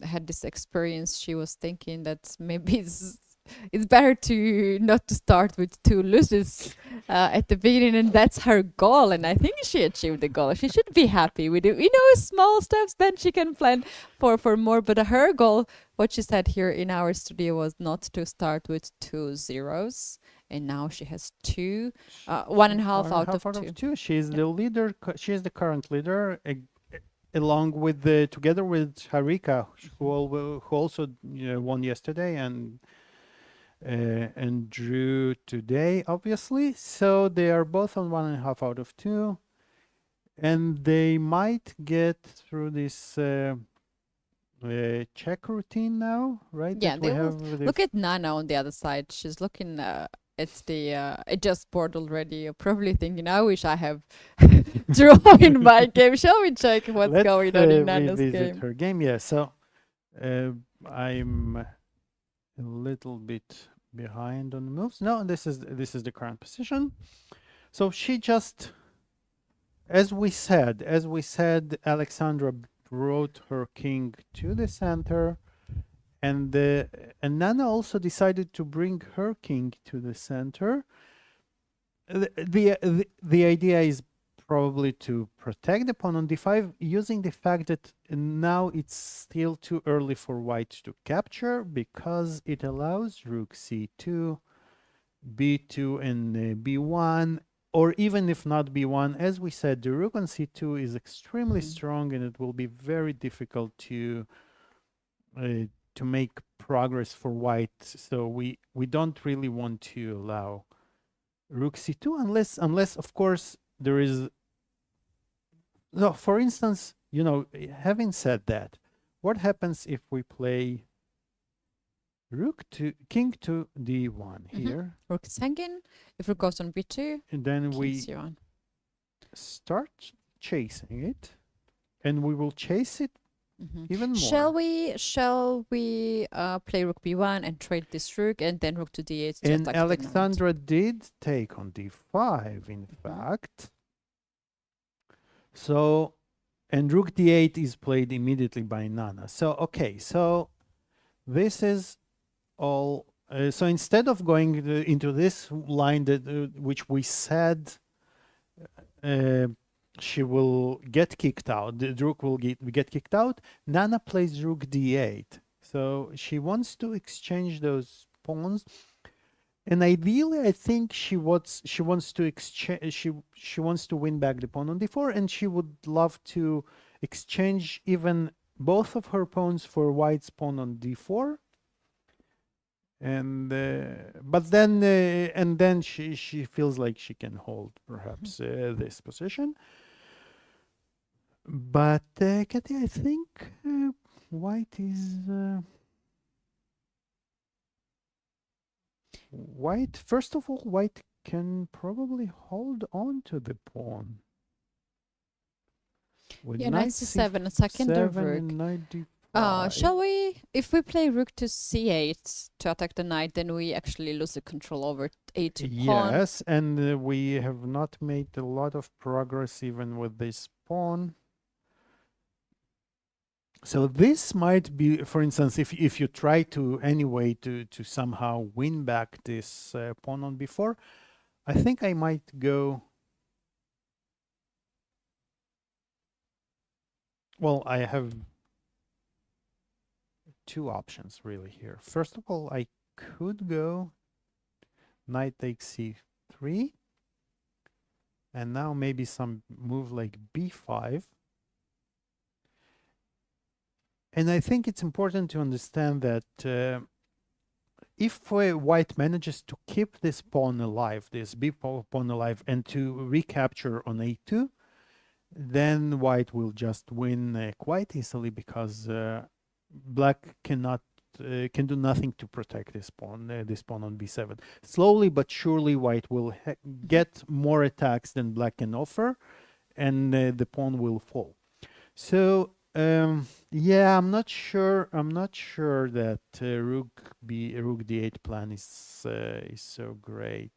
had this experience. She was thinking that maybe it's better to not to start with 2 losses at the beginning, and that's her goal. And I think she achieved the goal. She should be happy with it. Small steps, then she can plan for more. But her goal, what she said here in our studio, was not to start with 2 zeros. And now she has 2, 1.5 out of 2. She's the leader. She is the current leader, along with together with Harika, who also won yesterday and drew today, obviously. So they are both on 1.5 out of 2, and they might get through this check routine now, right? Yeah, that we they will have look at Nana on the other side. She's looking it's the it just bored already. You're probably thinking, I wish I have draw in my game. Shall we check what's Let's going on in Nana's revisit game? her game. Yeah, so I'm a little bit behind on the moves. No, this is the current position. So she just, as we said, Alexandra brought her king to the center, and Nana also decided to bring her king to the center. The idea is probably to protect the pawn on d5, using the fact that now it's still too early for white to capture, because it allows rook c2, b2, and b1, or even if not b1, as we said, the rook on c2 is extremely strong, and it will be very difficult to make progress for white. So we don't really want to allow rook c2 unless of course there is. No, for instance, you know, having said that, what happens if we play king to d1 here? Rook is hanging. If rook goes on b2, And then king we c1. start chasing it, and we will chase it even more. Shall we play rook b1 and trade this rook, and then rook to d8? to And attack the knight? Alexandra did take on d5, in fact. So, and rook d8 is played immediately by Nana. So, okay, so this is all. So instead of going into this line that which we said she will get kicked out, the rook will get kicked out, Nana plays rook d8. So she wants to exchange those pawns. And ideally, I think she wants to exchange. She wants to win back the pawn on d4, and she would love to exchange even both of her pawns for white's pawn on d4. And but then and then she feels like she can hold perhaps this position. But Keti, I think white is. White, first of all, white can probably hold on to the pawn. With Yeah, knight c7, attacking the rook. Shall we, if we play rook to c8 to attack the knight, then we actually lose the control over a2 pawn. Yes, and we have not made a lot of progress even with this pawn. So this might be, for instance, if you try to anyway to somehow win back this pawn on b4, I think I might go. Well, I have two options really here. First of all, I could go knight takes c3, and now maybe some move like b5. And I think it's important to understand that if white manages to keep this pawn alive, this b pawn alive, and to recapture on a2, then white will just win quite easily, because black can do nothing to protect this pawn on b7. Slowly but surely, white will get more attacks than black can offer, and the pawn will fall. So. Yeah, I'm not sure that rook d8 plan is so great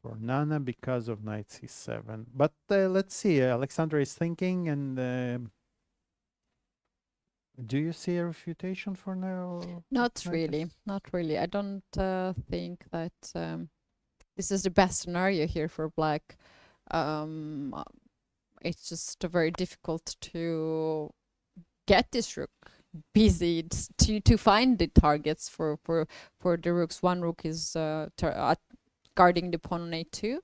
for Nana because of knight c7. But let's see. Alexandra is thinking, and do you see a refutation for now? Not really. I don't think that this is the best scenario here for black. It's just very difficult to get this rook busy, to find the targets for the rooks. One rook is guarding the pawn on a2.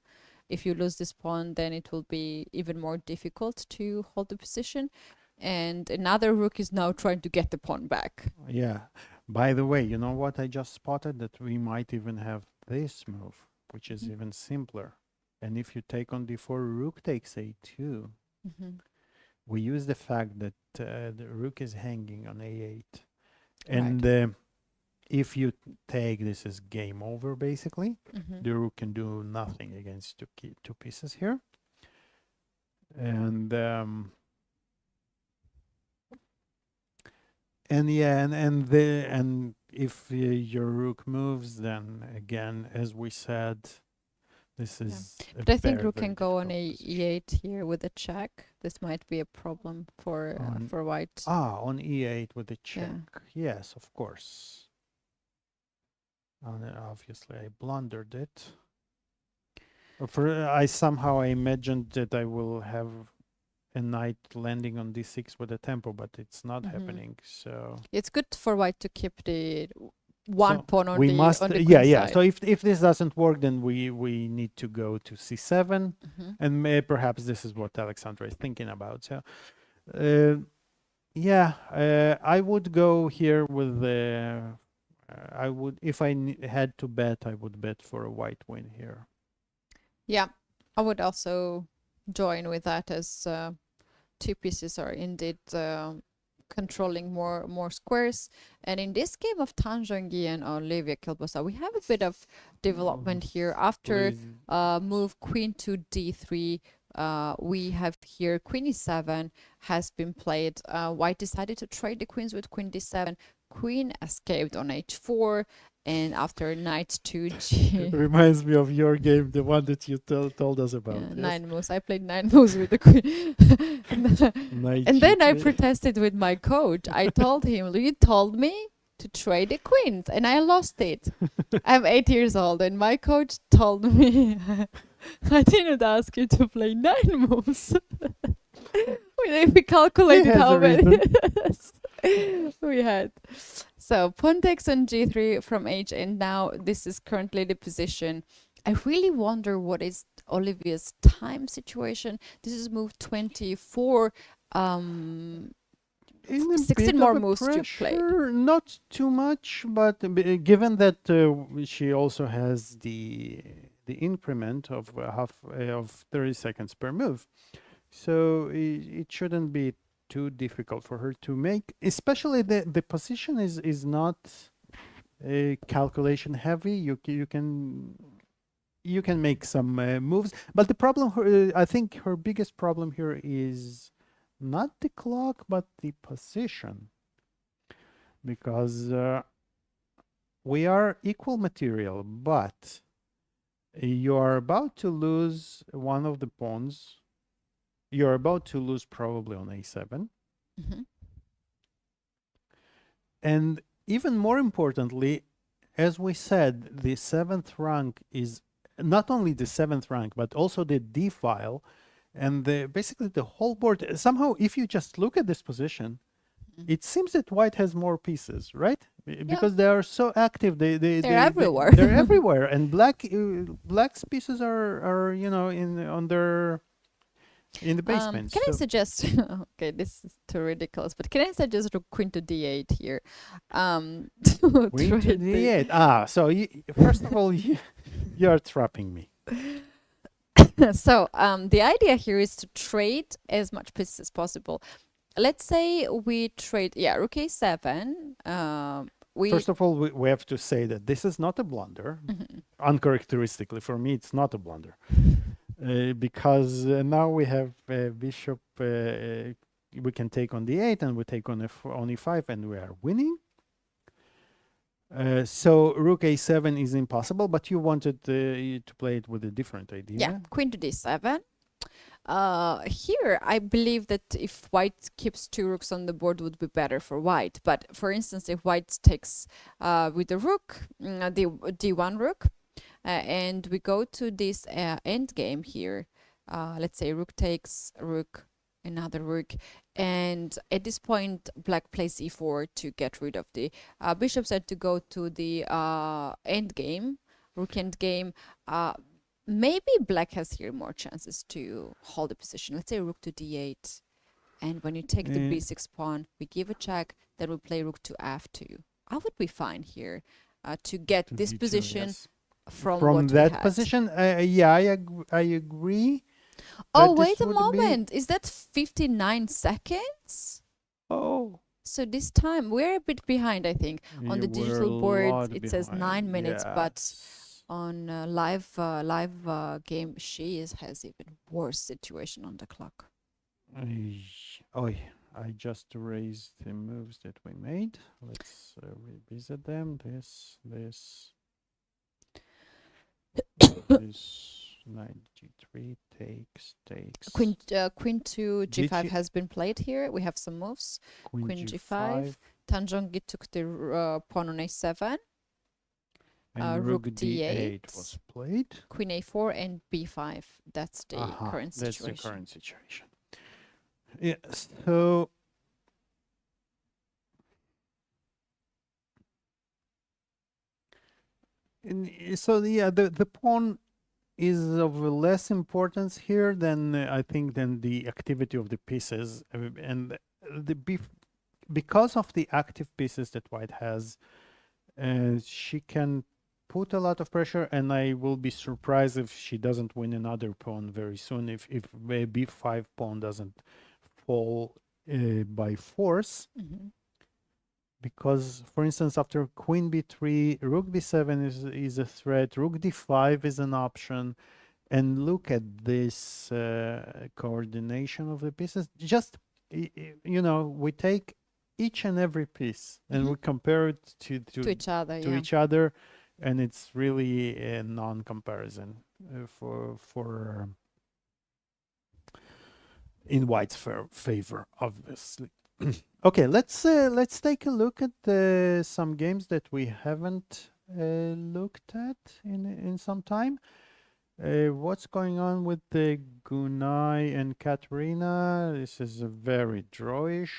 If you lose this pawn, then it will be even more difficult to hold the position. And another rook is now trying to get the pawn back. Yeah. By the way, you know what I just spotted? That we might even have this move, which is even simpler. And if you take on d4, rook takes a2. We use the fact that the rook is hanging on a8. And if you take, this is game over basically. Mhm. The rook can do nothing against two pieces here. And yeah, and if your rook moves, then again, as we said, this is But I think very, rook very can go on difficult position. e8 here with a check. This might be a problem for white. On e8 with the check. Yeah. Yes, of course. Obviously, I blundered it. I somehow imagined that I will have a knight landing on d6 with a tempo, but it's not happening. So It's good for white to keep the one so pawn on we the must, on the yeah, queen yeah. side. So if this doesn't work, then we need to go to c7, and perhaps this is what Alexandra is thinking about. So, yeah, I would go here with the. I would, if I had to bet, I would bet for a white win here. Yeah, I would also join with that, as two pieces are indeed controlling more squares. And in this game of Tanjangi and Olivia Kilbosa, we have a bit of development here. After move queen to d3, we have here queen e7 has been played. White decided to trade the queens with queen d7. Queen escaped on h4, and after knight to g. Reminds me of your game, the one that you told us about. Yeah, Yes? 9 moves. I played 9 moves with the queen. And then I protested with my coach. I told him, you told me to trade the queens, and I lost it. I'm 8 years old, and my coach told me, I didn't ask you to play 9 moves. If we calculated how many we had. So pawn takes on g3 from h, and now this is currently the position. I really wonder what is Olivia's time situation. This is move 24. 16 more moves to play. Not too much, but given that she also has the increment of of 30 seconds per move, so it shouldn't be too difficult for her to make. Especially the position is not calculation heavy. You can make some moves, but the problem, I think her biggest problem here is not the clock, but the position, because we are equal material, but you are about to lose one of the pawns. You're about to lose probably on a7. And even more importantly, as we said, the 7th rank is not only the 7th rank, but also the d file, and basically the whole board. Somehow, if you just look at this position, it seems that white has more pieces, right? Because they are so active. They're everywhere. They're everywhere, and black's pieces are in the basement. Can I suggest? Okay, this is too ridiculous, but can I suggest queen to d8 here? Queen to d8. So first of all, you are trapping me. So the idea here is to trade as much pieces as possible. Let's say we trade, rook a7. First of all, we have to say that this is not a blunder. Uncharacteristically, for me, it's not a blunder. Because now we have bishop, we can take on d8, and we take on e5, and we are winning. So rook a7 is impossible, but you wanted to play it with a different idea. Yeah, queen to d7. Here, I believe that if white keeps 2 rooks on the board would be better for white. But for instance, if white takes with the rook, the d1 rook, and we go to this endgame here, let's say rook takes rook, another rook, and at this point black plays e4 to get rid of the bishop, said to go to the endgame, rook endgame. Maybe black has here more chances to hold the position. Let's say rook to d8, and when you take the b6 pawn, we give a check, then we play rook to f2. I would be fine here to get this d2, position. yes. From that position, I agree. Oh, wait a moment. Is that 59 seconds? Oh, So this time we're a bit behind, I think. On the We're a digital board, lot it says 9 behind. minutes, but Yes. on live game, has even worse situation on the clock. Oh, I just erased the moves that we made. Let's revisit them. This 93 takes. Queen to G5 G- has been played here. We have some moves. Queen G5. G5 Tanjongi took the pawn on A7. and Rook Rook D8. D8 was played. Queen A4 and B5. That's the current That's situation. the current situation. Yeah, so the pawn is of less importance here than I think than the activity of the pieces, and because of the active pieces that White has, she can put a lot of pressure, and I will be surprised if she doesn't win another pawn very soon. If the B5 pawn doesn't fall by force. Mhm. Because, for instance, after Queen B3, Rook D7 is a threat, Rook D5 is an option, and look at this coordination of the pieces. Just, we take each and every piece and we compare it to each other, to yeah. each other, and it's really a non-comparison for in White's favor, obviously. Okay, let's take a look at some games that we haven't looked at in some time. What's going on with the Gunai and Kateryna? This is a very drawish,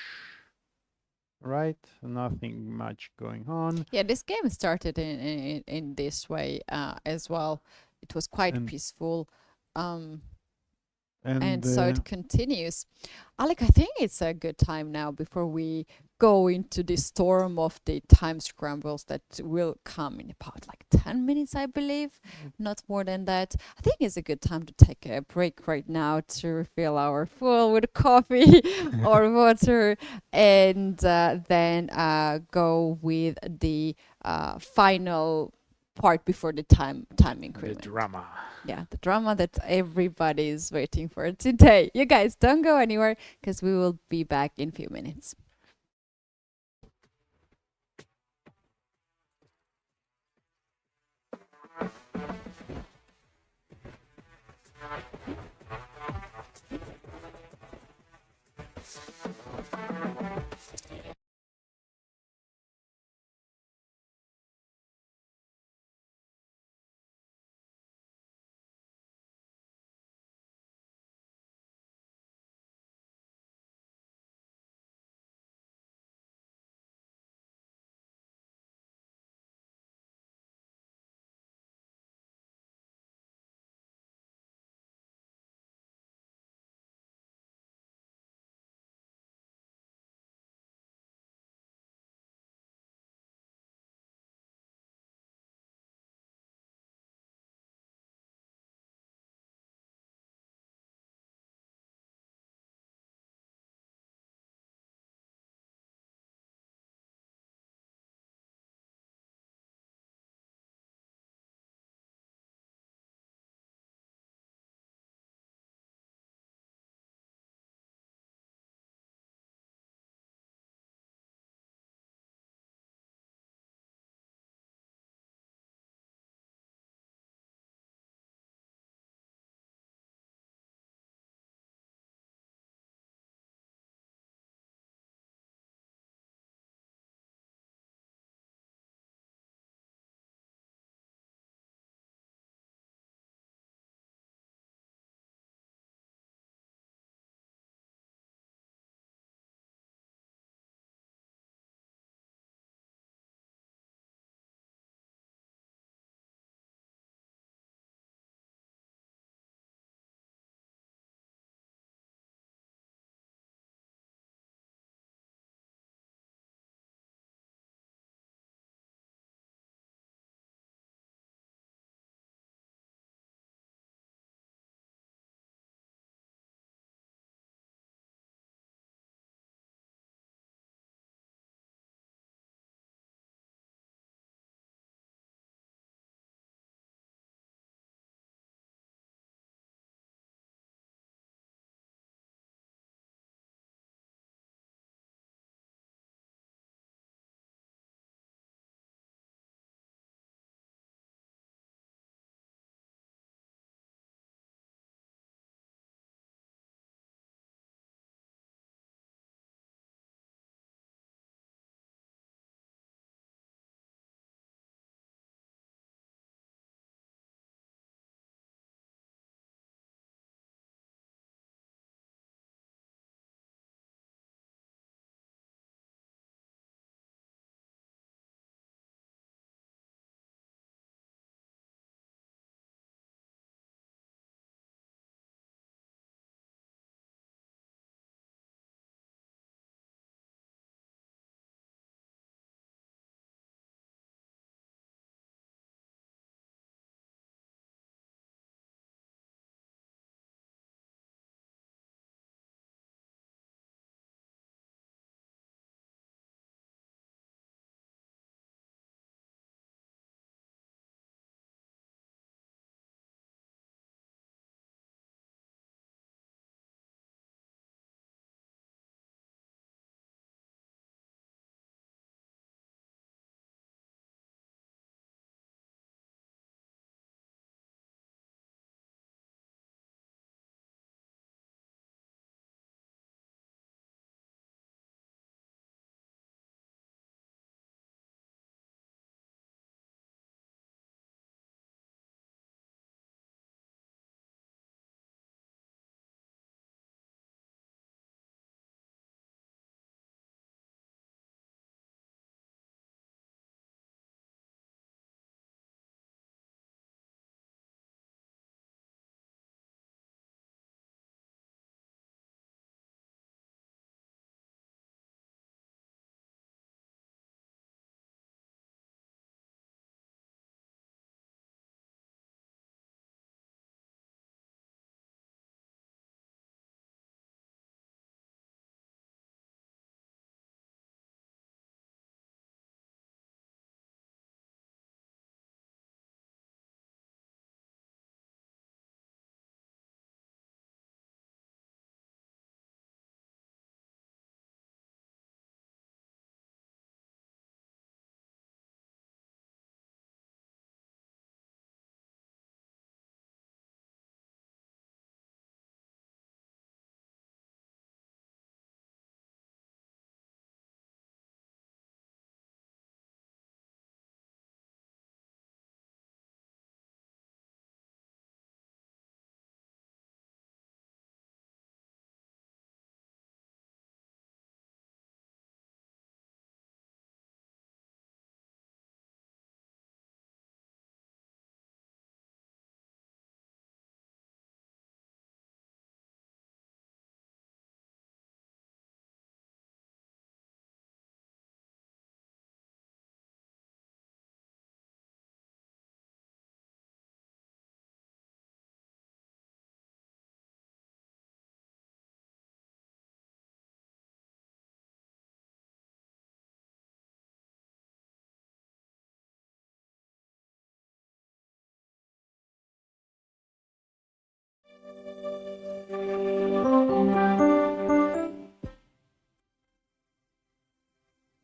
right? Nothing much going on. Yeah, this game started in this way as well. It was quite peaceful. And so it continues. Alik, I think it's a good time now before we go into the storm of the time scrambles that will come in about like 10 minutes, I believe. Not more than that. I think it's a good time to take a break right now to refill our full with coffee or water, and then go with the final part before the time increment. The drama. Yeah, the drama that everybody is waiting for today. You guys don't go anywhere because we will be back in a few minutes.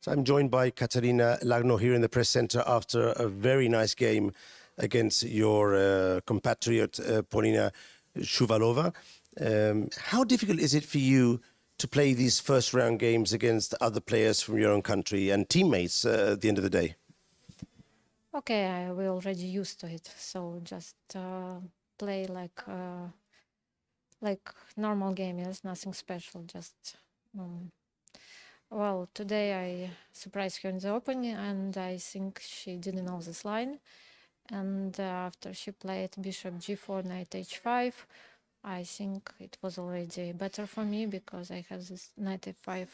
So I'm joined by Kateryna Lagno here in the press center after a very nice game against your compatriot Polina Shuvalova. How difficult is it for you to play these first round games against other players from your own country and teammates at the end of the day? Okay, we're already used to it, so just play like normal game. Yes, nothing special. Just well, today I surprised her in the opening, and I think she didn't know this line. And after she played bishop g4, knight h5, I think it was already better for me because I have this knight f5,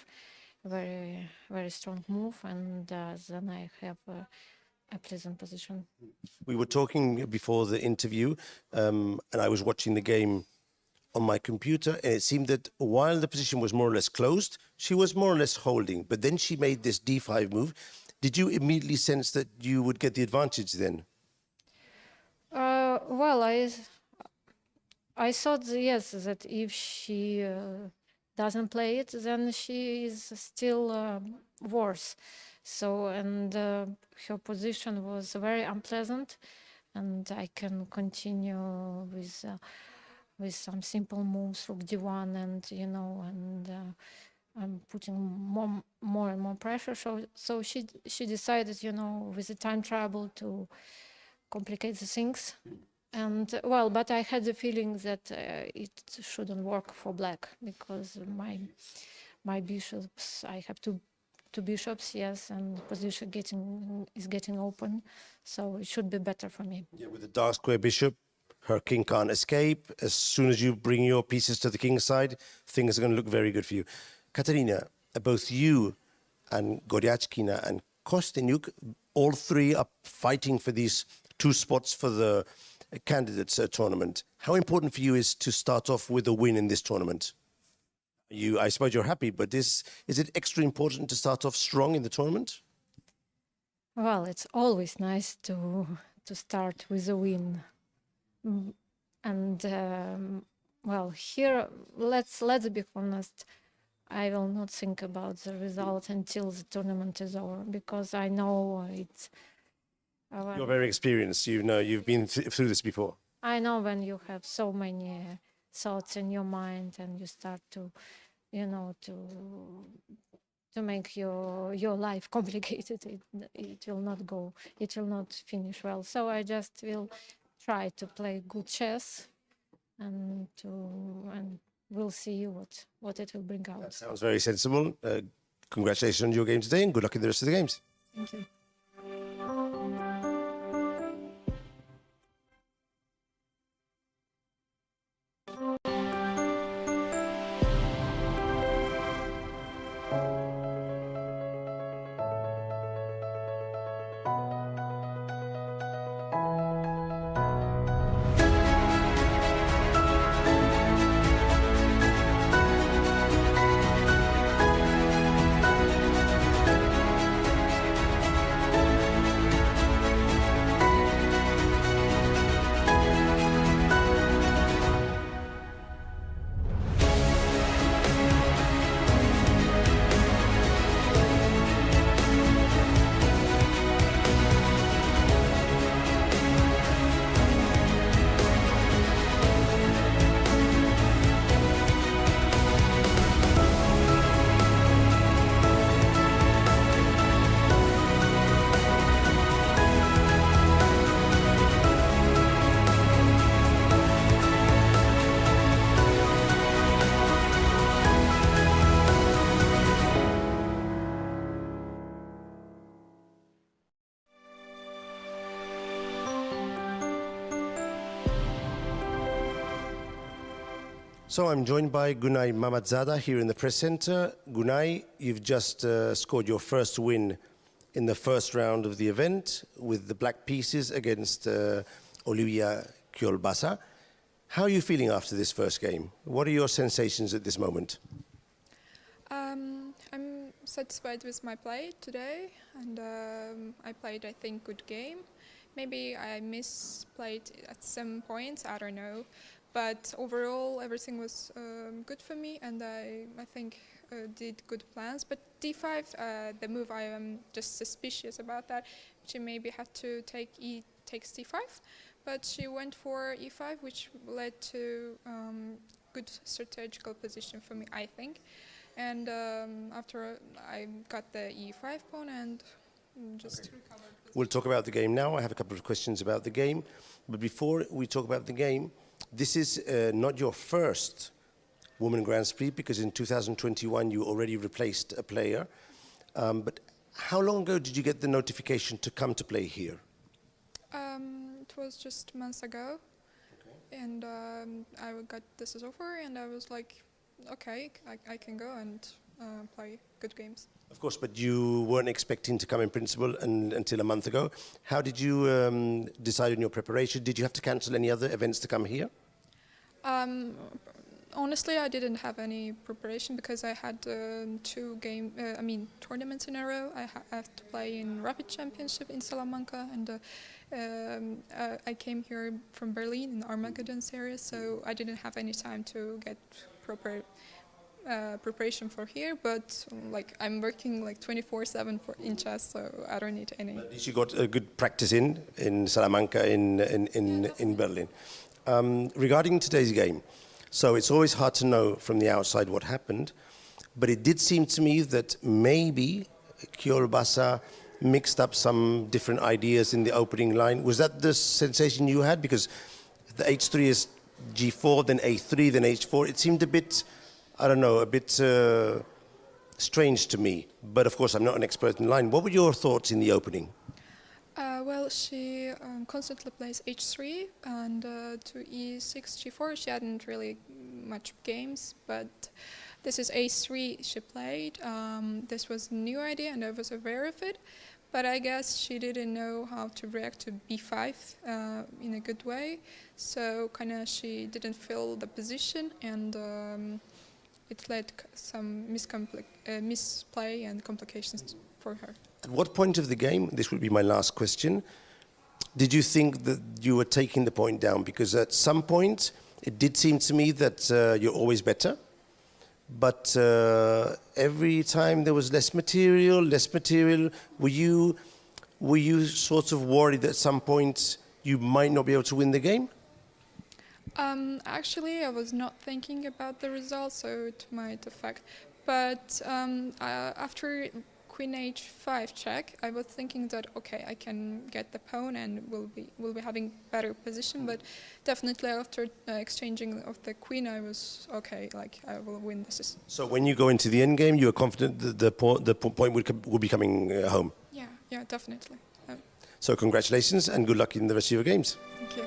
very very strong move, and then I have a pleasant position. We were talking before the interview, and I was watching the game on my computer, and it seemed that while the position was more or less closed, she was more or less holding. But then she made this d5 move. Did you immediately sense that you would get the advantage then? Well, I thought yes that if she doesn't play it, then she is still worse. So and her position was very unpleasant, and I can continue with some simple moves, rook d1, and I'm putting more and more pressure. So she decided, with the time travel to complicate the things. And well, but I had the feeling that it shouldn't work for black because my bishops, I have two bishops, yes, and position is getting open, so it should be better for me. Yeah, with the dark square bishop, her king can't escape. As soon as you bring your pieces to the king's side, things are going to look very good for you. Kateryna, both you and Goryachkina and Kostyniuk, all three are fighting for these two spots for the candidates tournament. How important for you is to start off with a win in this tournament? I suppose you're happy, but is it extra important to start off strong in the tournament? Well, it's always nice to start with a win. And well, here let's be honest. I will not think about the result until the tournament is over because I know it's. You're very experienced. You've been through this before. I know when you have so many thoughts in your mind and you start to, to make your life complicated, it will not go. It will not finish well. So I just will try to play good chess, and we'll see what it will bring out. That sounds very sensible. Congratulations on your game today, and good luck in the rest of the games. Thank you. So I'm joined by Gunay Mamatzada here in the press center. Gunay, you've just scored your first win in the first round of the event with the black pieces against Olivia Kyolbasa. How are you feeling after this first game? What are your sensations at this moment? I'm satisfied with my play today, and I played, I think, good game. Maybe I misplayed at some points, I don't know. but overall everything was good for me, and I think did good plans. But d5, the move I am just suspicious about that. She maybe had to take e takes d5, but she went for e5, which led to good strategical position for me, I think. And after I got the e5 pawn and just recovered. We'll talk about the game now. I have a couple of questions about the game. But before we talk about the game, this is not your first Women Grand Prix, because in 2021 you already replaced a player. But how long ago did you get the notification to come to play here? It was just months ago. Okay. And I got this is over, and I was like, okay, I can go and play good games. Of course, but you weren't expecting to come in principle until a month ago. How did you decide on your preparation? Did you have to cancel any other events to come here? Honestly, I didn't have any preparation because I had tournaments in a row. I have to play in Rapid Championship in Salamanca, and I came here from Berlin in Armageddon's area, so I didn't have any time to get proper preparation for here. But like I'm working like 24/7 in chess, so I don't need any. At least you got a good practice in Salamanca, in Berlin. Regarding today's game, so it's always hard to know from the outside what happened, but it did seem to me that maybe Kiolbasa mixed up some different ideas in the opening line. Was that the sensation you had? Because the h3 is g4, then a3, then h4. It seemed a bit, I don't know, a bit strange to me. But of course, I'm not an expert in line. What were your thoughts in the opening? Well, she constantly plays h3 and to e6, g4. She hadn't really much games, but this is a3 she played. This was a new idea, and I was aware of it. But I guess she didn't know how to react to b5 in a good way. So kind of she didn't fill the position, and it led some misplay and complications for her. At what point of the game, this would be my last question, did you think that you were taking the point down? Because at some point, it did seem to me that you're always better. But every time there was less material, were you sort of worried that at some point you might not be able to win the game? Actually, I was not thinking about the results, so it might affect. But after Queen h5 check, I was thinking that okay, I can get the pawn and we'll be having better position. But definitely after exchanging of the queen, I was okay, like I will win this. So when you go into the endgame, you are confident that the point will be coming home? Yeah, definitely. So congratulations and good luck in the rest of your games. Thank you.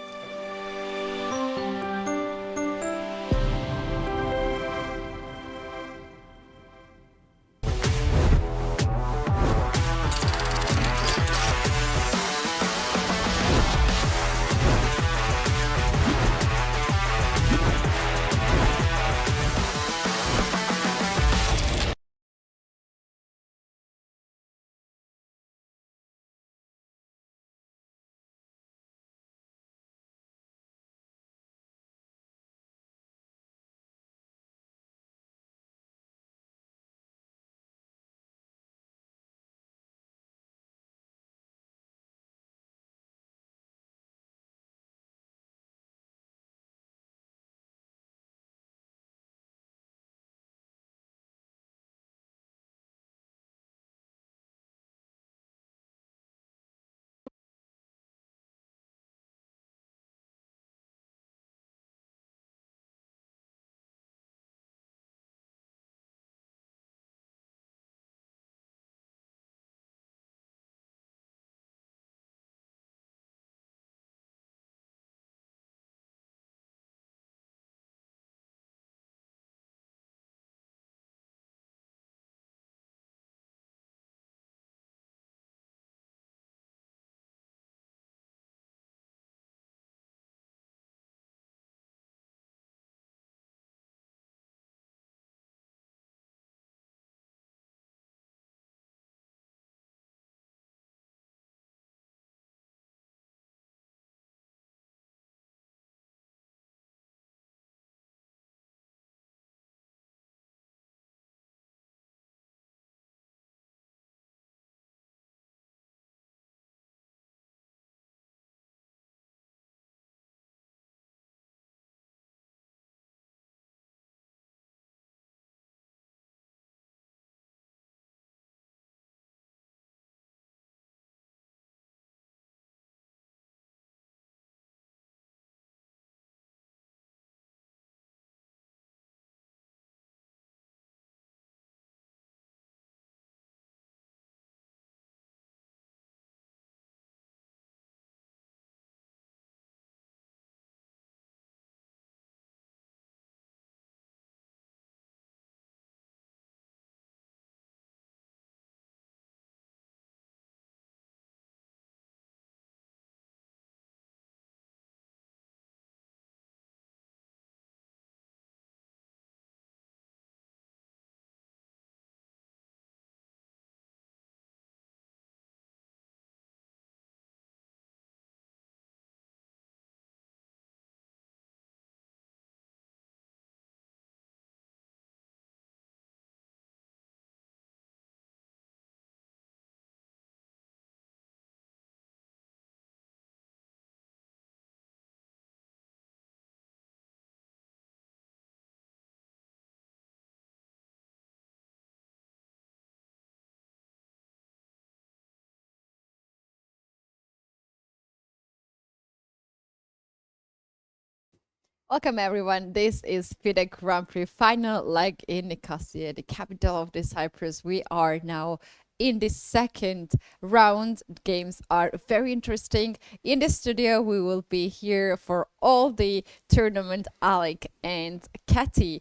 Welcome everyone. This is FIDE Grand Prix final leg in Nicosia, the capital of the Cyprus. We are now in the second round. Games are very interesting. In the studio, we will be here for all the tournament, Alik and Keti.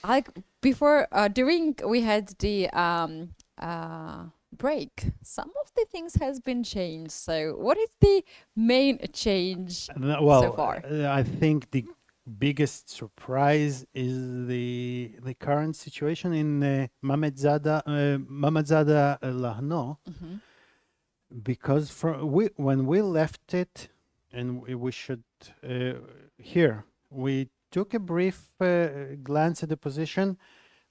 Alik, before, during we had the break, some of the things has been changed. So what is the main change so far? I think the biggest surprise is the current situation in Mamadzada Lahno, because when we left it, and we should here we took a brief glance at the position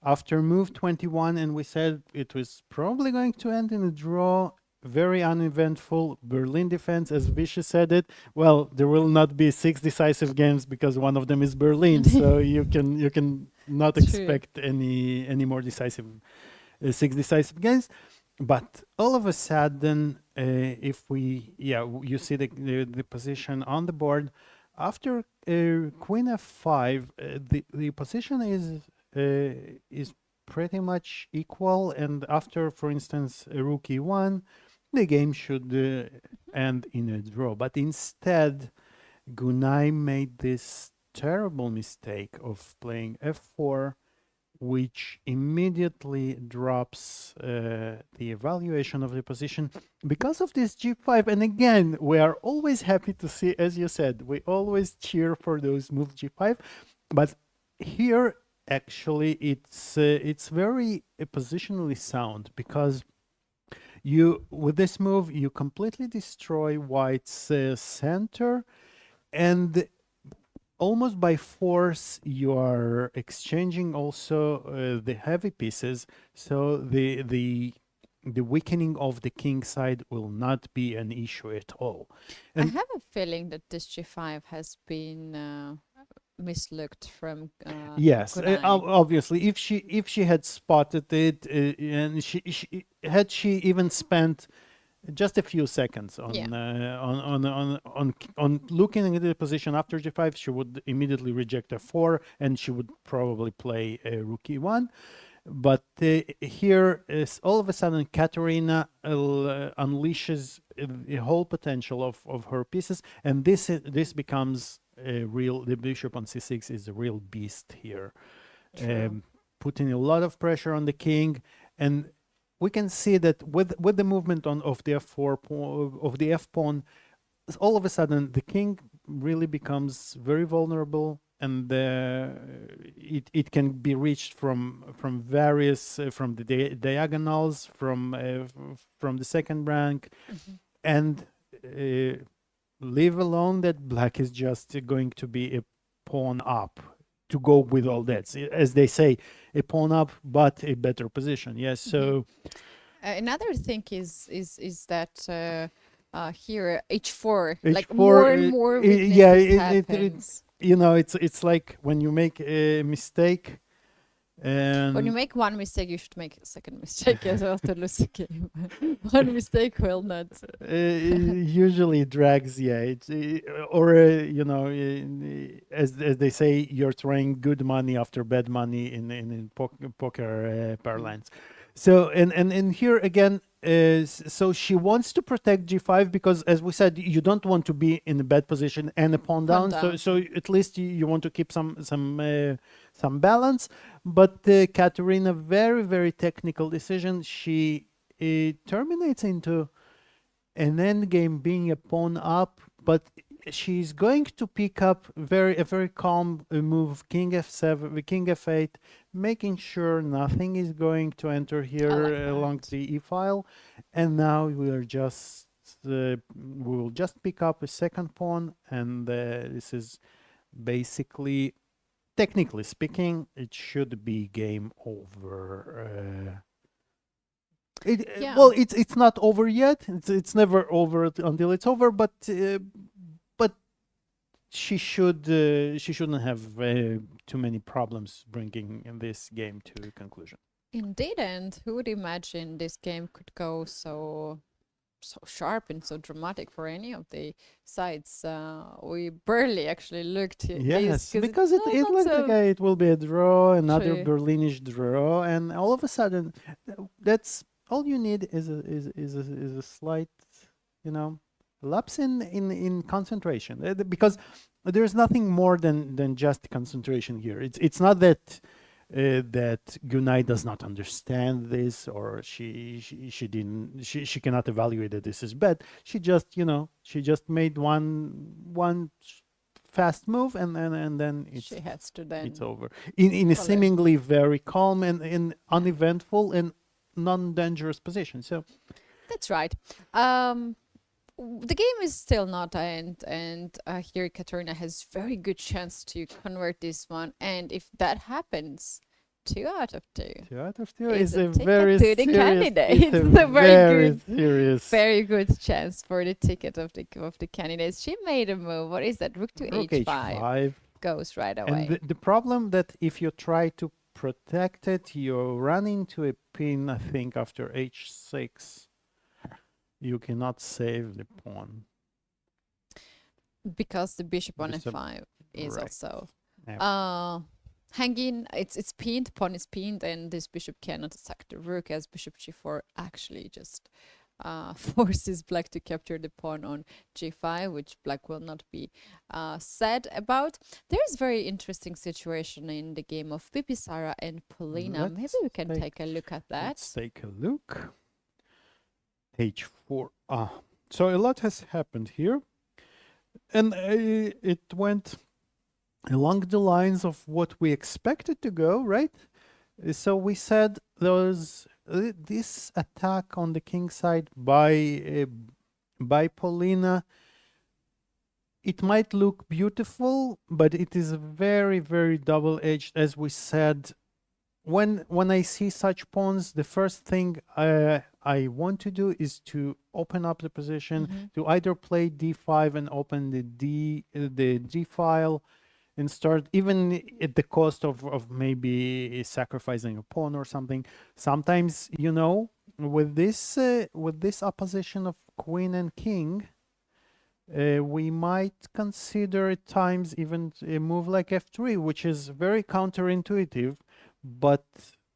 after move 21, and we said it was probably going to end in a draw. Very uneventful Berlin defense, as Vishy said it. Well, there will not be 6 decisive games because one of them is Berlin, so you can not expect any more decisive 6 decisive games. But all of a sudden, if you see the position on the board after Queen F5, the position is pretty much equal, and after, for instance, Rook E1, the game should end in a draw. But instead, Gunay made this terrible mistake of playing F4, which immediately drops the evaluation of the position because of this G5. And again, we are always happy to see, as you said, we always cheer for those moves G5. But here, actually, it's very positionally sound, because with this move you completely destroy White's center, and almost by force you are exchanging also the heavy pieces, so the weakening of the king side will not be an issue at all. And I have a feeling that this G5 has been mislooked from yes, Gunay. obviously, if she had spotted it, and she even spent just a few seconds on on looking at the position after G5, she would immediately reject F4, and she would probably play Rook E1. But here is all of a sudden Kateryna unleashes the whole potential of her pieces, and this becomes the bishop on c6 is a real beast here, putting a lot of pressure on the king. And we can see that with the movement of the f4 of the f pawn, all of a sudden the king really becomes very vulnerable, and it can be reached from various from the diagonals, from the second rank, and leave alone that black is just going to be a pawn up to go with all that. As they say, a pawn up, but a better position. Yes. So another thing is that here H4, like H4, more and more weaknesses happens. It's like when you make a mistake. And when you make one mistake, you should make a second mistake as well to lose the game. One mistake will not. Usually drags, as they say, you're throwing good money after bad money in poker parlance. So and here again, so she wants to protect G5 because, as we said, you don't want to be in a bad position and a pawn down. So at least you want to keep some balance. But Kateryna, very, very technical decision. She terminates into an endgame being a pawn up, but she's going to pick up a very calm move, king f7, king f8, making sure nothing is going to enter here along the e file. And now we will just pick up a second pawn, and this is basically, technically speaking, it should be game over. Well, it's not over yet. It's never over until it's over. But she shouldn't have too many problems bringing this game to conclusion. Indeed, and who would imagine this game could go so so sharp and so dramatic for any of the sides. We barely actually looked at Yes, this because it not looked so like it will be a draw, another true. Berlinish draw, and all of a sudden, that's all you need is a slight, you know, lapse in concentration. Because there's nothing more than just concentration here. It's not that that Gunay does not understand this, or she cannot evaluate that this is bad. She just, you know, she just made one fast move, and then She has to then it's over in a follow. seemingly very calm and uneventful and non-dangerous position. So That's right. The game is still not end, and here Kateryna has very good chance to convert this one. And if that happens, 2 out of 2. 2 out of 2 Is is a a ticket very to the serious, candidate. it's a It's a very serious very good chance for the ticket of the candidates. She made a move. What is that? Rook to rook h5 h5. goes right away. And the problem that if you try to protect it, you run into a pin, I think, after h6. You cannot save the pawn. Because the bishop on Bishop, f5 is right. also Yeah. hanging. It's pinned, pawn is pinned, and this bishop cannot attack the rook, as bishop g4 actually just forces black to capture the pawn on g5, which black will not be sad about. There's very interesting situation in the game of Bibisara and Polina. Maybe we can take a look at that. Let's take a look. h4. So a lot has happened here, and it went along the lines of what we expected to go, right? So we said this attack on the king side by Polina, it might look beautiful, but it is very, very double-edged. As we said, when I see such pawns, the first thing I want to do is to open up the position, to either play d5 and open the d file, and start, even at the cost of maybe sacrificing a pawn or something. Sometimes, you know, with this opposition of queen and king, we might consider at times even a move like f3, which is very counterintuitive, but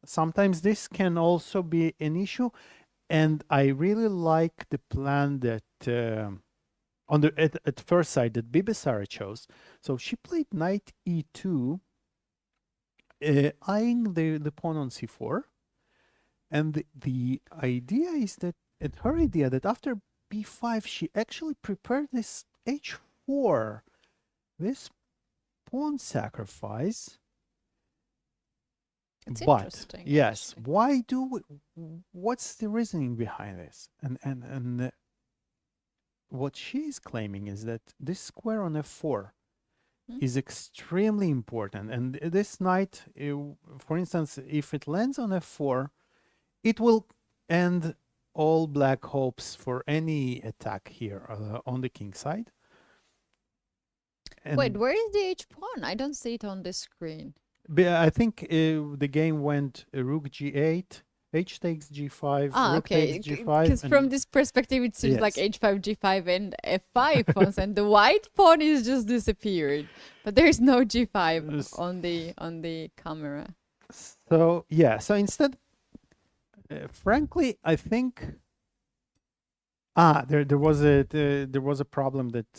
sometimes this can also be an issue. And I really like the plan that at first sight that Bibisara chose. So she played knight e2, eyeing the pawn on c4, and the idea is that, her idea that after b5 she actually prepared this h4, this pawn sacrifice. It's but interesting, yes, actually. what's the reasoning behind this? And what she is claiming is that this square on f4 is extremely important, and this knight, for instance, if it lands on f4, it will end all black hopes for any attack here on the king side. And Wait, where is the h pawn? I don't see it on the screen. I think the game went rook g8, h takes g5, rook okay. takes g5. Because from this perspective, it seems like Yes. h5, g5, and f5 pawns, and the white pawn is just disappeared. But there's no g5 on the camera. So yeah, so instead, frankly, I think there was a problem that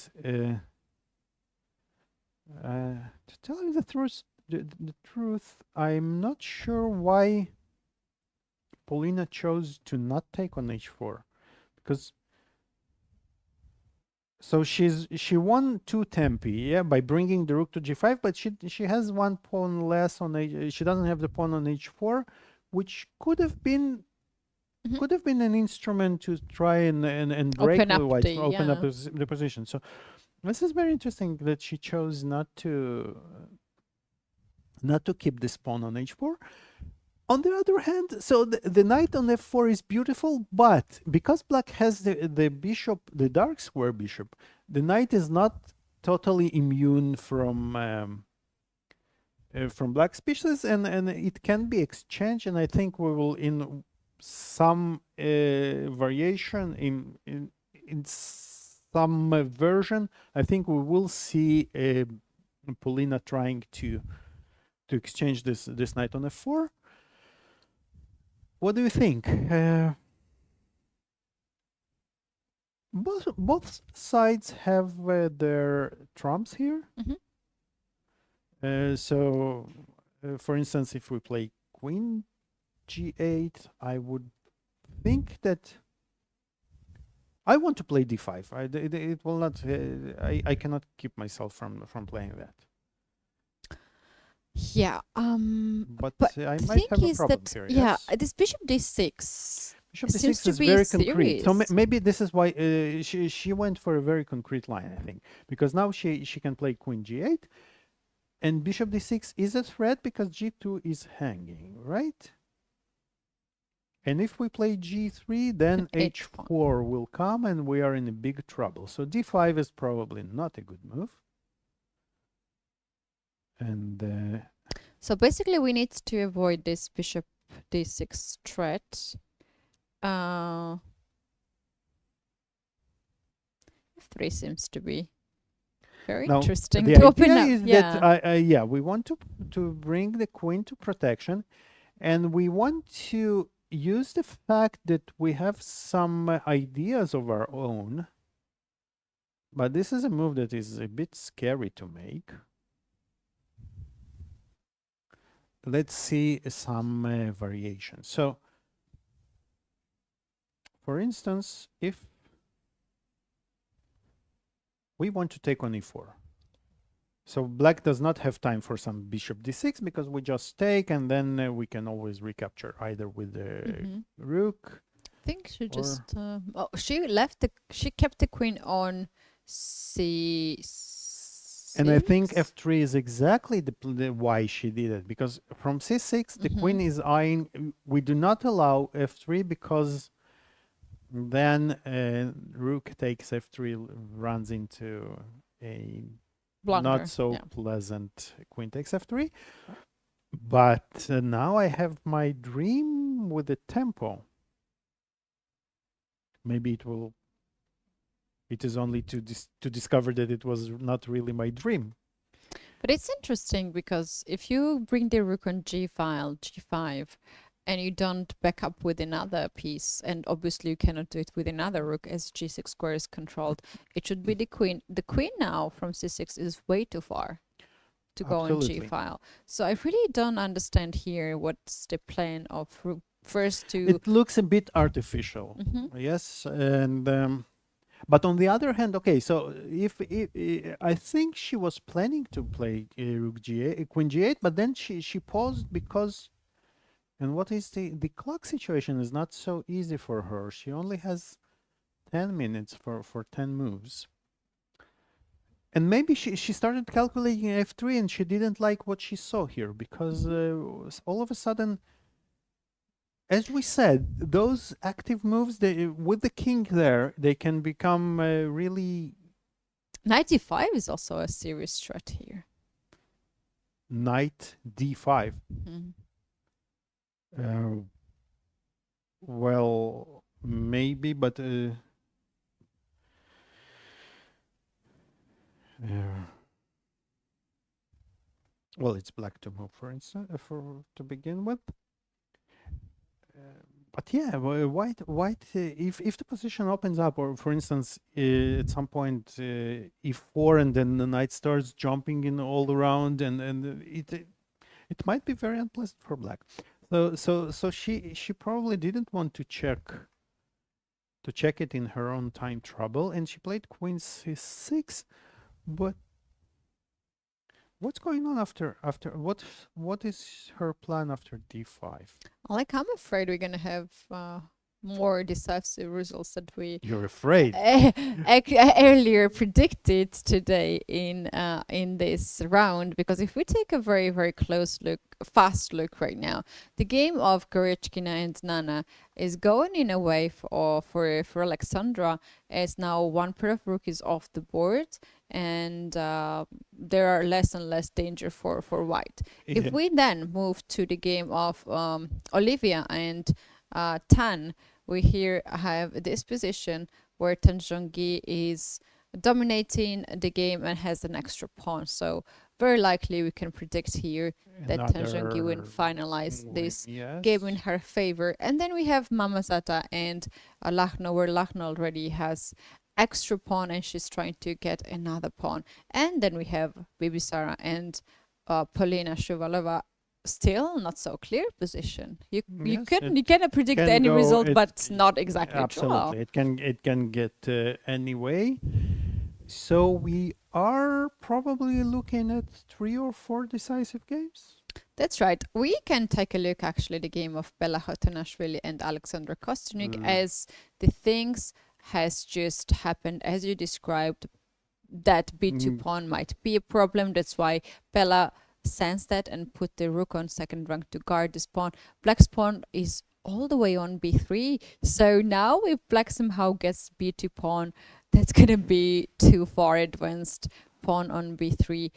to tell you the truth, I'm not sure why Polina chose to not take on h4, because so she won 2 tempi, yeah, by bringing the rook to g5, but she has 1 pawn less on she doesn't have the pawn on h4, which could have been an instrument to try and break Open up the white, the- open up yeah. the position. So this is very interesting that she chose not to keep this pawn on h4. On the other hand, so the knight on f4 is beautiful, but because black has the bishop, the dark square bishop, the knight is not totally immune from black's pieces, and it can be exchanged. And I think we will some variation in some version. I think we will see Polina trying to exchange this knight on f4. What do you think? Both sides have their trumps here. So, for instance, if we play queen g8, I would think that I want to play d5. It will not. I cannot keep myself from playing that. Yeah. But I the might thing have a is problem that here. yeah, Yes. this bishop d6 Bishop seems d6 to is be very concrete. So serious. maybe this is why she went for a very concrete line, I think, because now she can play queen g8, and bishop d6 is a threat because g2 is hanging, right? And if we play g3, then h4 will come, and we are in a big trouble. So d5 is probably not a good move. And so basically, we need to avoid this bishop d6 threat. F3 seems to be very now, interesting the to open idea up. is that we want to bring the queen to protection, and we want to use the fact that we have some ideas of our own. But this is a move that is a bit scary to make. Let's see some variations. So, for instance, if we want to take on e4, so black does not have time for some bishop d6 because we just take, and then we can always recapture either with the rook. I think she just oh, she kept the queen on c6. And I think f3 is exactly the why she did it, because from c6 the queen is eyeing. We do not allow f3 because then rook takes f3 runs into a blunder. Not so pleasant queen takes f3. But now I have my dream with the tempo. Maybe it is only to discover that it was not really my dream. But it's interesting because if you bring the rook on g5, and you don't back up with another piece, and obviously you cannot do it with another rook as g6 square is controlled, it should be the queen. The queen now from c6 is way too far to go on g5. So I really don't understand here what's the plan of rook first to... It looks a bit artificial, yes, and... but on the other hand, okay, so if I think she was planning to play rook g8, queen g8, but then she paused because, and what is the clock situation is not so easy for her. She only has 10 minutes for 10 moves, and maybe she started calculating f3 and she didn't like what she saw here because all of a sudden, as we said, those active moves, with the king there, they can become really... Knight d5 is also a serious threat here. Knight d5. Well, maybe, but... well, it's black to move, for instance, to begin with. But yeah, white. If the position opens up, or for instance, at some point e4, and then the knight starts jumping in all around, and it might be very unpleasant for black. So she probably didn't want to check it in her own time trouble, and she played queen c6. But what's going on after what is her plan after d5? Like, I'm afraid we're gonna have more decisive results that we... You're afraid? earlier predicted today in this round, because if we take a very, very fast look right now, the game of Kateryna and Nana is going in a way for Alexandra, as now one pair of rook is off the board, and there are less and less danger for white. If we then move to the game of Olivia and 10, we here have this position where Tanjongi is dominating the game and has an extra pawn. So very likely we can predict here that Tanjongi will Another finalize win, this yes. game in her favor. And then we have Mamazata and Lakhno, where Lakhno already has extra pawn and she's trying to get another pawn. And then we have Bibisara and Polina Shuvalova. Still not so clear position. You Yes, cannot predict can any go- result, it- but not exactly Absolutely, it can get any way. So we are probably looking at 3 or 4 decisive games. That's right. We can take a look actually the game of Bella Khatanashvili and Alexandra Kostyuk as the things has just happened as you described. That b2 pawn might be a problem. That's why Bella sensed that and put the rook on second rank to guard this pawn. Black's pawn is all the way on b3. So now if Black somehow gets b2 pawn, that's gonna be too far advanced pawn on b3.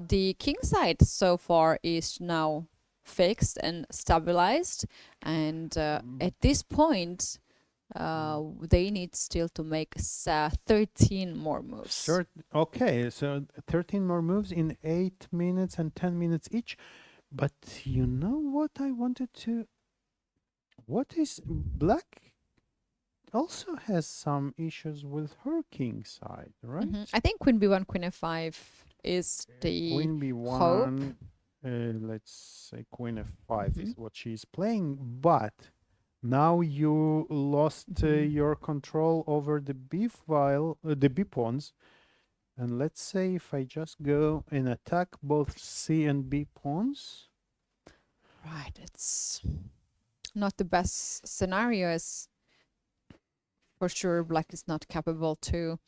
The king side so far is now fixed and stabilized, and at this point they need still to make 13 more moves. Okay, so 13 more moves in 8 minutes and 10 minutes each. But you know what I wanted to... What is... Black also has some issues with her king side, right? I think queen b1, queen f5 is the Queen hope. b1, let's say queen f5 is what she's playing, but now you lost your control over the b file, the b pawns, and let's say if I just go and attack both c and b pawns. Right, it's not the best scenario, as for sure Black is not capable to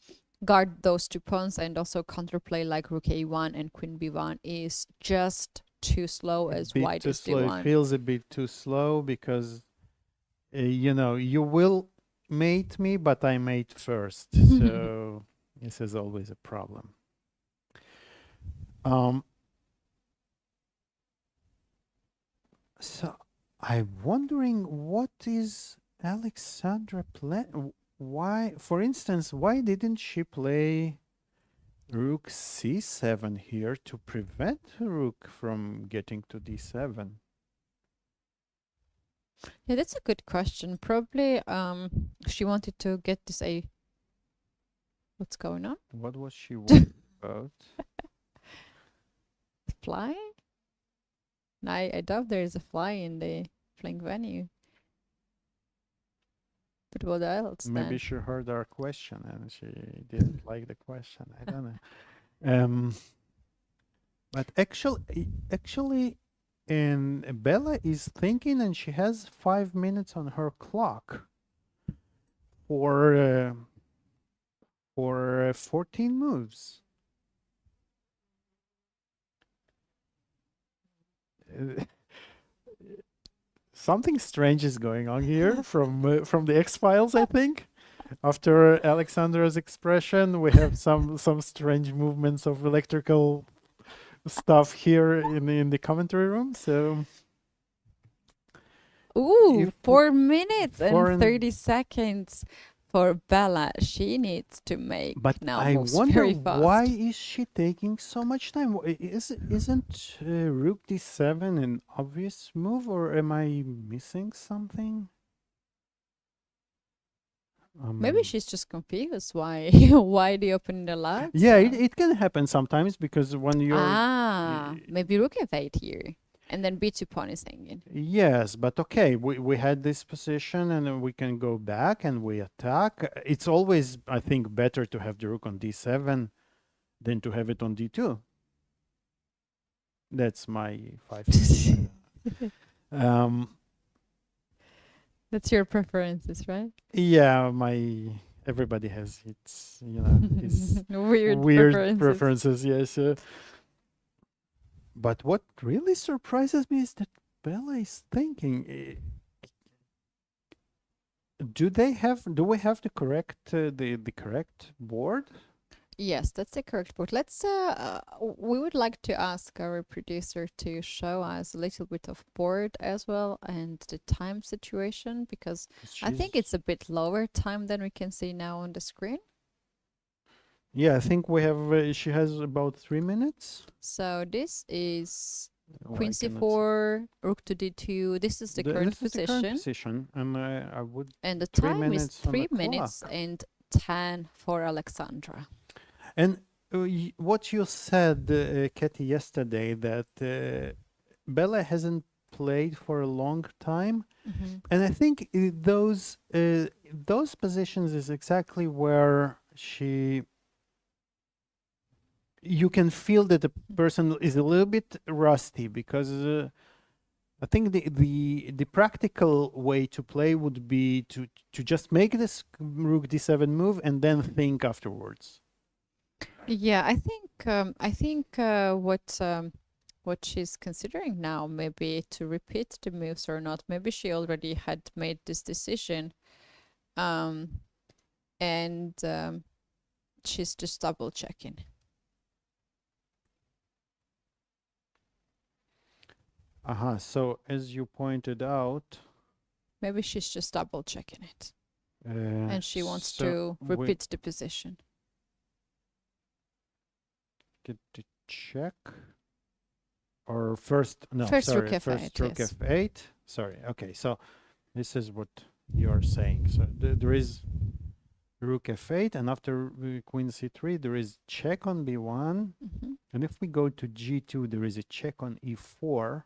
guard those 2 pawns, and also counterplay like rook a1 and queen b1 is just too slow as Bit white too is slow. d1. It feels a bit too slow because you know, you will mate me, but I mate first. So this is always a problem. So I'm wondering what is Alexandra plan? Why, for instance, why didn't she play rook c7 here to prevent rook from getting to d7? Yeah, that's a good question. Probably she wanted to get this a... What's going on? What was she worried about? Fly? I doubt there is a fly in the flank venue. But what else Maybe then? she heard our question and she didn't like the question. I don't know. But actually, and Bella is thinking, and she has 5 minutes on her clock for 14 moves. Something strange is going on here from the X-Files, I think. After Alexandra's expression, we have some strange movements of electrical stuff here in the commentary room. So, Ooh, if 4 minutes four and and- 30 seconds for Bella. She needs to make but now I moves wonder very fast. why is she taking so much time? Isn't Rook d7 an obvious move, or am I missing something? Maybe she's just confused why why they open the lock. Yeah, it can happen sometimes because when you're Maybe rook f8 here, and then b2 pawn is hanging. yes, but okay, we had this position and then we can go back and we attack. It's always, I think, better to have the rook on d7 than to have it on d2. That's my 5 cents. That's your preferences, right? Yeah, everybody has its, his Weird preferences. Yes. But what really surprises me is that Bella is thinking. Do we have the correct correct board? Yes, that's the correct board. Let's. We would like to ask our producer to show us a little bit of board as well and the time situation, because I think it's a bit lower time than we can see now on the screen. Yeah, I think we have. She has about 3 minutes. So this is Oh, I Queen cannot C4, Rook to D2. This is the current this is the position, current position, and I would. and the 3 time is minutes on the 3 minutes clock. and 10 for Alexandra. And what you said, Keti, yesterday, that Bella hasn't played for a long time, and I think those positions is exactly where you can feel that the person is a little bit rusty, because I think the practical way to play would be to just make this Rook D7 move and then think afterwards. Yeah, I think what she's considering now, maybe to repeat the moves or not. Maybe she already had made this decision, and she's just double checking. So as you pointed out, Maybe she's just double checking it, and she wants to we repeat the position. get to check. Or first, no, First sorry, Rook F8, first Rook yes. F8. Sorry, okay, so this is what you're saying. So there is Rook F8, and after Queen C3, there is check on B1. And if we go to G2, there is a check on E4,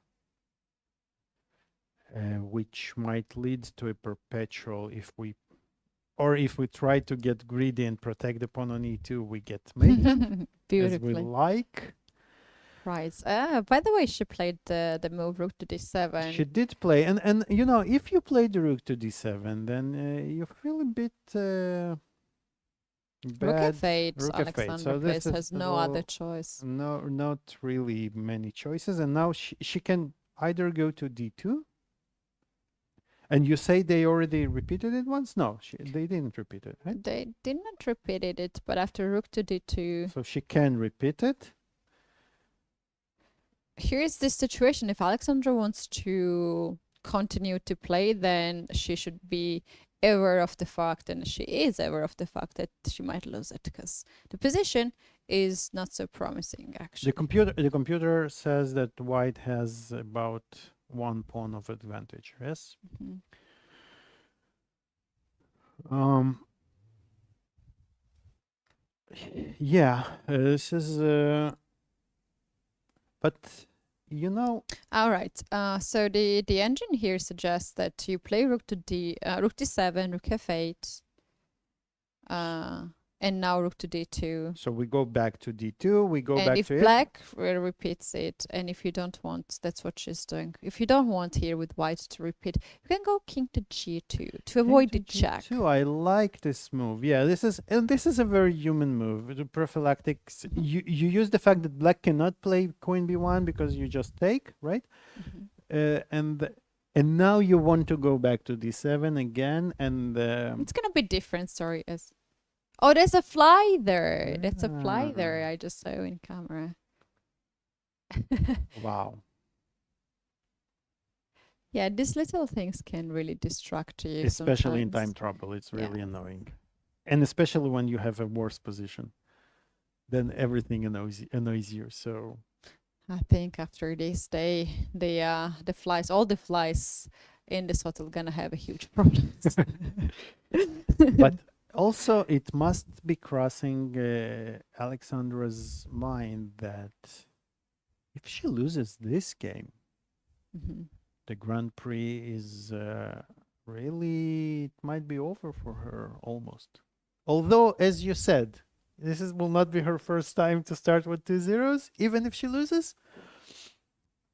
which might lead to a perpetual if we try to get greedy and protect the pawn on E2, we get mate as Beautifully. we like. Right. By the way, she played the move Rook to D7. She did play, and you know, if you play the Rook to D7, then you feel a bit Rook bad. F8, Rook F8. Alexandra So this plays, has no other choice. No, not really many choices, and now she can either go to D2. And you say they already repeated it once? No, they didn't repeat it, right? They didn't repeat it, but after Rook to D2. So she can repeat it. Here's the situation. If Alexandra wants to continue to play, then she should be aware of the fact, and she is aware of the fact, that she might lose it, because the position is not so promising, actually. The computer says that white has about 1 pawn of advantage. Yes. Yeah, this is but you know. All right. So the engine here suggests that you play Rook to Rook D7, Rook F8, and now Rook to D2. So we go back to D2. We go back to it. And if black repeats it, and if you don't want, that's what she's doing. If you don't want here with white to repeat, you can go King to G2 to avoid the check. G2. I like this move. Yeah, this is a very human move. The prophylactics. You use the fact that black cannot play Queen B1 because you just take, right? And now you want to go back to D7 again, and it's gonna be different story as. Oh, there's a fly there. That's a fly there. I just saw in camera. Wow. Yeah, these little things can really distract you. Especially in sometimes. time trouble, it's really annoying, and especially when you have a worse position, then everything annoys you. So I think after this day, the flies, all the flies in this hotel, gonna have a huge problem. But also, it must be crossing Alexandra's mind that if she loses this game, the Grand Prix is really, it might be over for her almost. Although, as you said, will not be her first time to start with 2 zeros, even if she loses.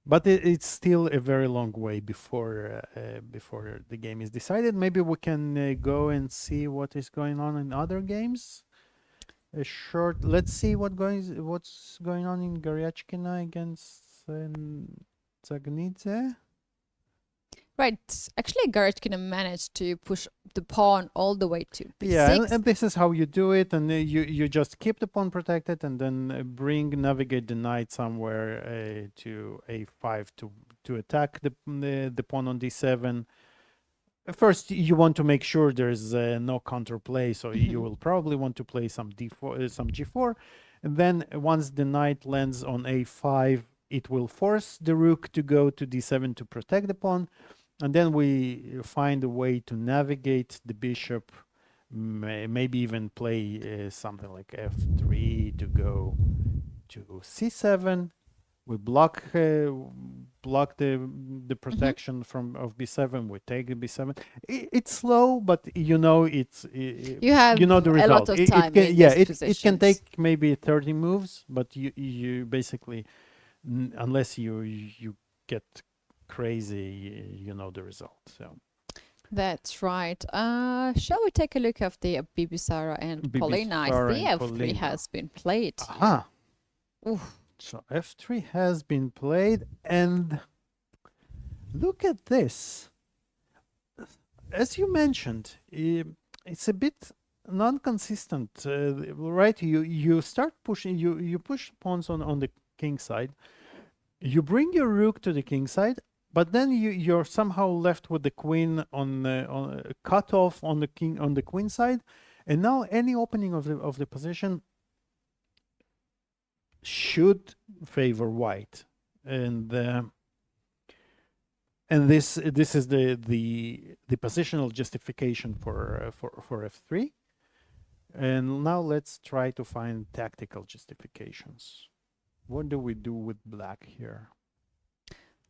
But it's still a very long way before the game is decided. Maybe we can go and see what is going on in other games. Let's see what's going on in Goryachkina against Zagnidze. Right. Actually, Gershon managed to push the pawn all the way to b6. Yeah, and this is how you do it, and you just keep the pawn protected, and then navigate the knight somewhere to a5 to attack the pawn on d7. First, you want to make sure there's no counterplay, so you will probably want to play some d4, some g4, and then once the knight lands on a5, it will force the rook to go to d7 to protect the pawn. And then we find a way to navigate the bishop, maybe even play something like f3 to go to c7. We block the protection of b7. We take the b7. It's slow, but you know You have the a result. lot of time in Yeah, these it can positions. take maybe 30 moves, but you basically, unless you get crazy, you know the result. So That's right. Shall we take a look at the Bibisara and Polina? I Bibisara see and F3 Polina. has been played. Aha. Ooh. So f3 has been played, and look at this. As you mentioned, it's a bit non-consistent, right? You start pushing, you push pawns on the king side. You bring your rook to the king side, but then you're somehow left with the queen on cut off on the queen side, and now any opening of the position should favor white, and this is the positional justification for f3. And now let's try to find tactical justifications. What do we do with black here?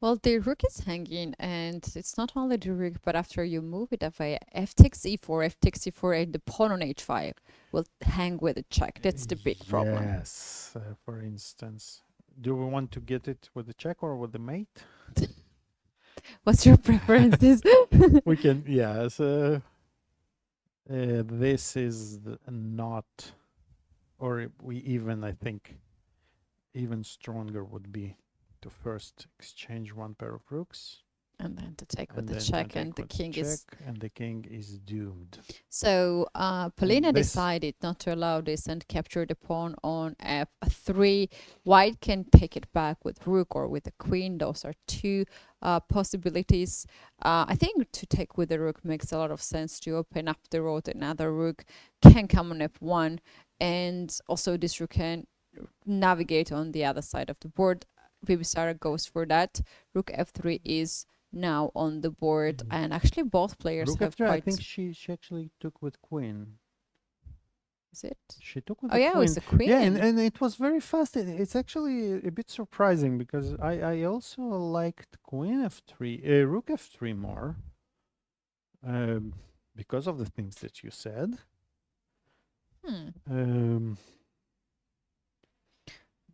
Well, the rook is hanging, and it's not only the rook, but after you move it away, f takes e4, f takes e4, and the pawn on h5 will hang with a check. That's the big problem. Yes, for instance. Do we want to get it with the check or with the mate? What's your preferences? We can, yeah. So this is not, or we even, I think, even stronger would be to first exchange one pair of rooks. And then to take with And the then check, take and the with king check, is... and the king is doomed. So Polina this- decided not to allow this and capture the pawn on f3. White can take it back with rook or with the queen. Those are two possibilities. I think to take with the rook makes a lot of sense to open up the road. Another rook can come on f1, and also this rook can navigate on the other side of the board. Bibisara goes for that. Rook f3 is now on the board, and actually both players Rook have f3, I quite... think she actually took with queen. Is it? She took with Oh the yeah, it queen. was the queen. Yeah, and it was very fast. It's actually a bit surprising because I also liked queen f3, rook f3 more, because of the things that you said.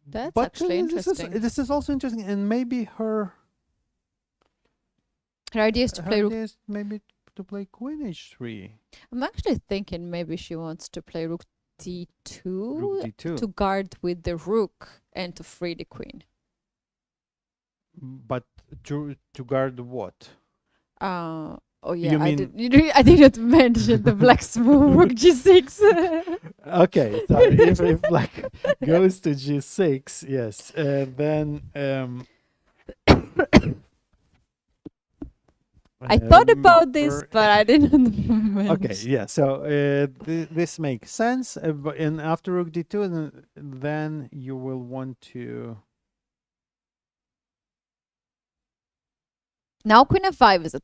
That's But actually interesting. This is also interesting, and maybe her idea is to play rook. idea is maybe to play queen h3. I'm actually thinking maybe she wants to play rook d2, Rook d2. to guard with the rook and to free the queen. But to guard what? Oh yeah, You mean- I didn't mention the black move rook g6. Okay, so if black goes to g6, yes, then I thought about this, but I didn't mention. Okay, yeah. So this makes sense. And after rook d2, then you will want to. Now queen f5 is a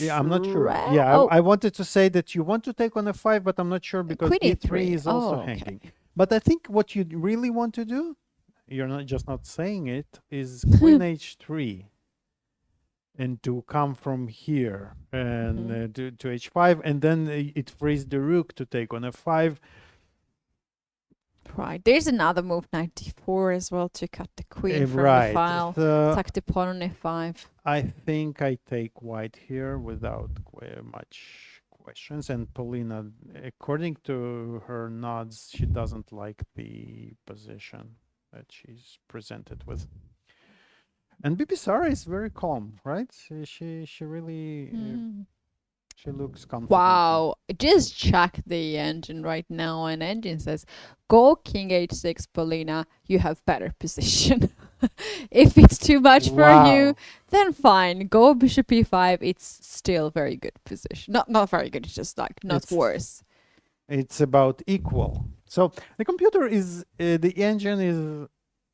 Yeah, I'm not sure. trap. Yeah, Oh, I wanted to say that you want to take on f5, but I'm not sure because queen e3 e3. is also Oh, okay. hanging. But I think what you really want to do, you're not saying it, is queen h3. And to come from here and to h5, and then it frees the rook to take on f5. right. There's another move, knight d4 as well, to cut the queen from Right. the file. So Tuck the pawn on f5. I think I take white here without much questions. And Polina, according to her nods, she doesn't like the position that she's presented with. And Bibisara is very calm, right? She really she looks confident. Wow, just check the engine right now, and engine says, go king h6, Polina, you have better position. If it's too much for you, Wow. then fine, go bishop e5, it's still very good position. Not very good, it's just like not It's- worse. It's about equal. So the computer is the engine is,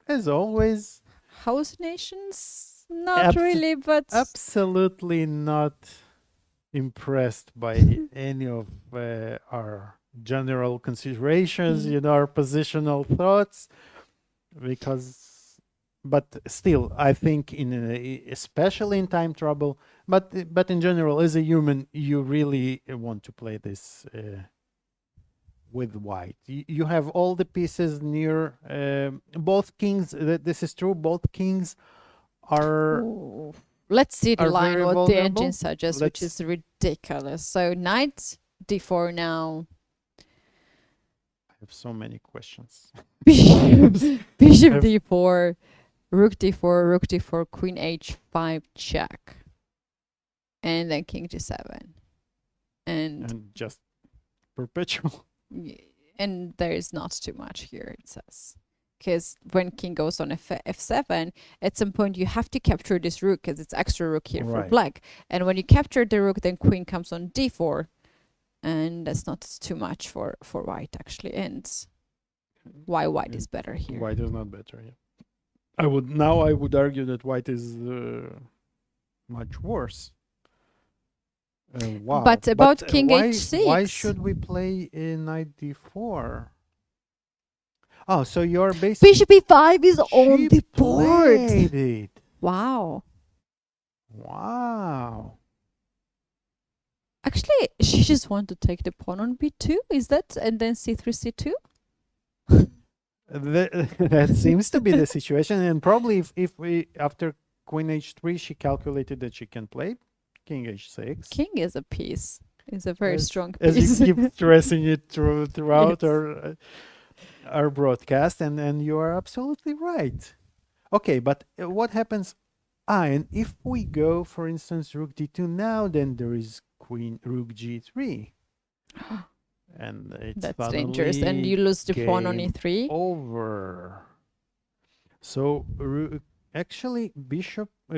as always, House nations? Not really, but absolutely not impressed by any of our general considerations, our positional thoughts, because, but still, I think especially in time trouble, but in general, as a human, you really want to play this with white. You have all the pieces near both kings. This is true. Both kings are. ooh. Let's see the are line very what the vulnerable. engine suggests, which is ridiculous. So knight d4 now. I have so many questions. Bishop I've- d4, rook d4, rook d4, queen h5 check, and then king g7, And just perpetual. and there is not too much here, it says, because when king goes on f7, at some point you have to capture this rook because it's extra rook here for Right. black, and when you capture the rook, then queen comes on d4, and that's not too much for white actually, and why white is better here. White is not better. Yeah. I would argue that white is much worse. Wow. But about king why, h6. Why should we play knight d4? Oh, so you're basically Bishop e5 is on She the board. played it. Wow. Wow. Actually, she just want to take the pawn on b2. Is that, and then c3, c2? That seems to be the situation, and probably if we after queen h3 she calculated that she can play king h6. King is a piece. Is a very strong As piece. you keep stressing it throughout Yes. our broadcast, and you are absolutely right. Okay, but what happens? And if we go, for instance, rook d2 now, then there is queen rook g3. And it's That's dangerous. And suddenly you lose the pawn on game e3. over. So actually,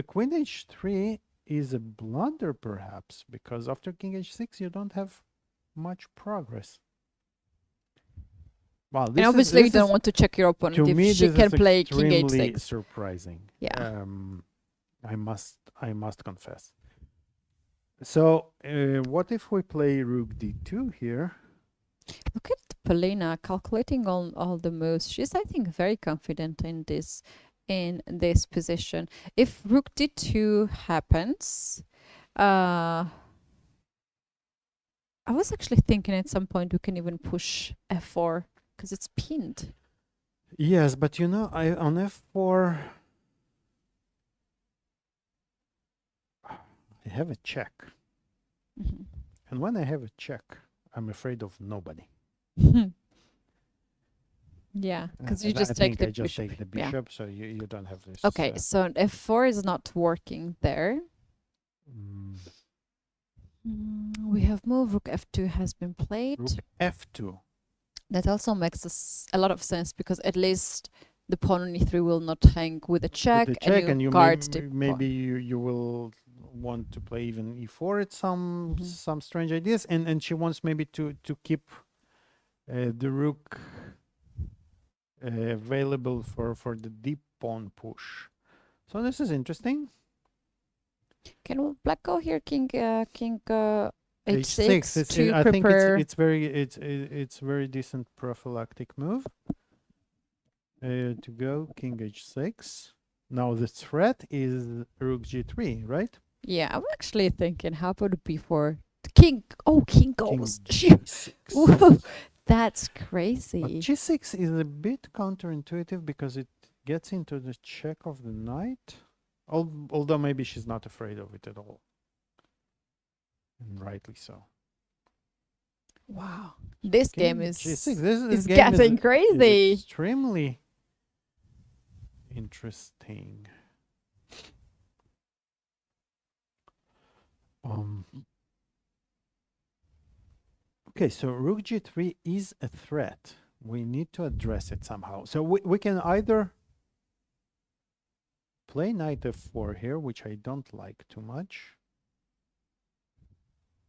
queen h3 is a blunder, perhaps, because after king h6 you don't have much progress. Wow, And obviously you don't want to check your opponent to if me she this can is play king extremely h6. surprising. Yeah. I must confess. So what if we play rook d2 here? Look at Polina calculating all the moves. She's, I think, very confident in this position. If rook d2 happens, I was actually thinking at some point we can even push f4 because it's pinned. Yes, but on f4 I have a check. Mhm. And when I have a check, I'm afraid of nobody. Yeah, because you And just I take think the I just bishop. take the Yeah. bishop, so you don't have this. Okay, so f4 is not working there. mm, We have move. Rook f2 has been played. rook f2. That also makes a lot of sense because at least the pawn on e3 will not hang with a check, With the check, and you guard the maybe pawn. you will want to play even e4 at Mhm. some strange ideas, and she wants maybe to keep the rook available for the deep pawn push. So this is interesting. Can black go here? King h6 I think prepare. it's very decent prophylactic move to go king h6. Now the threat is rook g3, right? Yeah, I'm actually thinking, how about b4? King goes. King g6. Whoa, that's But crazy. g6 is a bit counterintuitive because it gets into the check of the knight. Although maybe she's not afraid of it at all. And rightly so. Wow, this game King is g6. This is game getting is crazy. extremely interesting. Okay, so rook g3 is a threat. We need to address it somehow. So we can either play knight f4 here, which I don't like too much.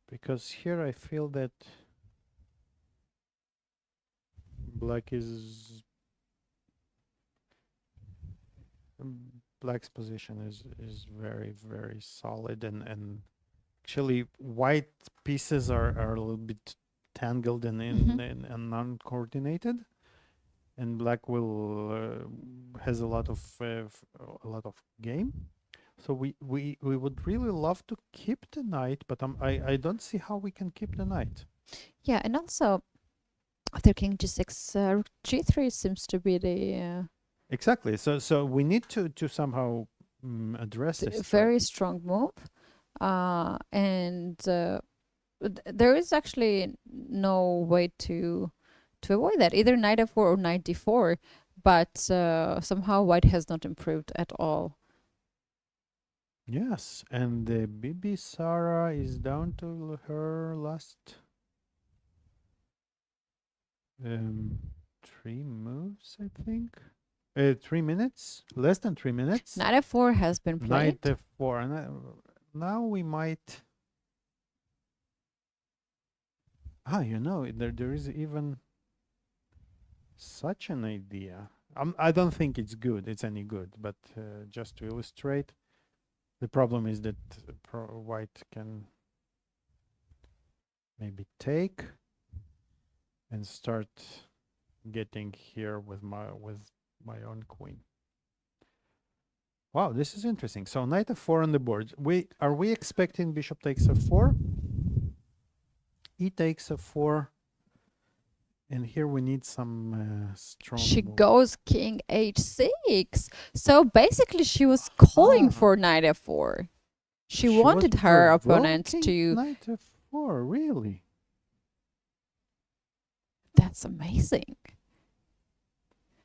Because here I feel that black's position is very, very solid, and actually white pieces are a little bit tangled and non-coordinated, and black will has a lot of game. So we would really love to keep the knight, but I don't see how we can keep the knight. Yeah, and also after king g6, rook g3 seems to be the Exactly. So we need to somehow address this. very strong move, and there is actually no way to avoid that. Either knight f4 or knight d4, but somehow white has not improved at all. Yes, and the Bibi Sara is down to her last 3 moves, I think. 3 minutes, less than 3 minutes. Knight f4 has been played. Knight f4, and now we might. You know, there is even such an idea. I don't think it's good. It's any good, but just to illustrate, the problem is that white can maybe take and start getting here with my own queen. Wow, this is interesting. So knight f4 on the board. Are we expecting bishop takes f4? E takes f4, and here we need some strong. She move. goes king h6. So basically, she was calling for knight f4. She wanted was her opponent provoking to. Knight f4, really? That's amazing.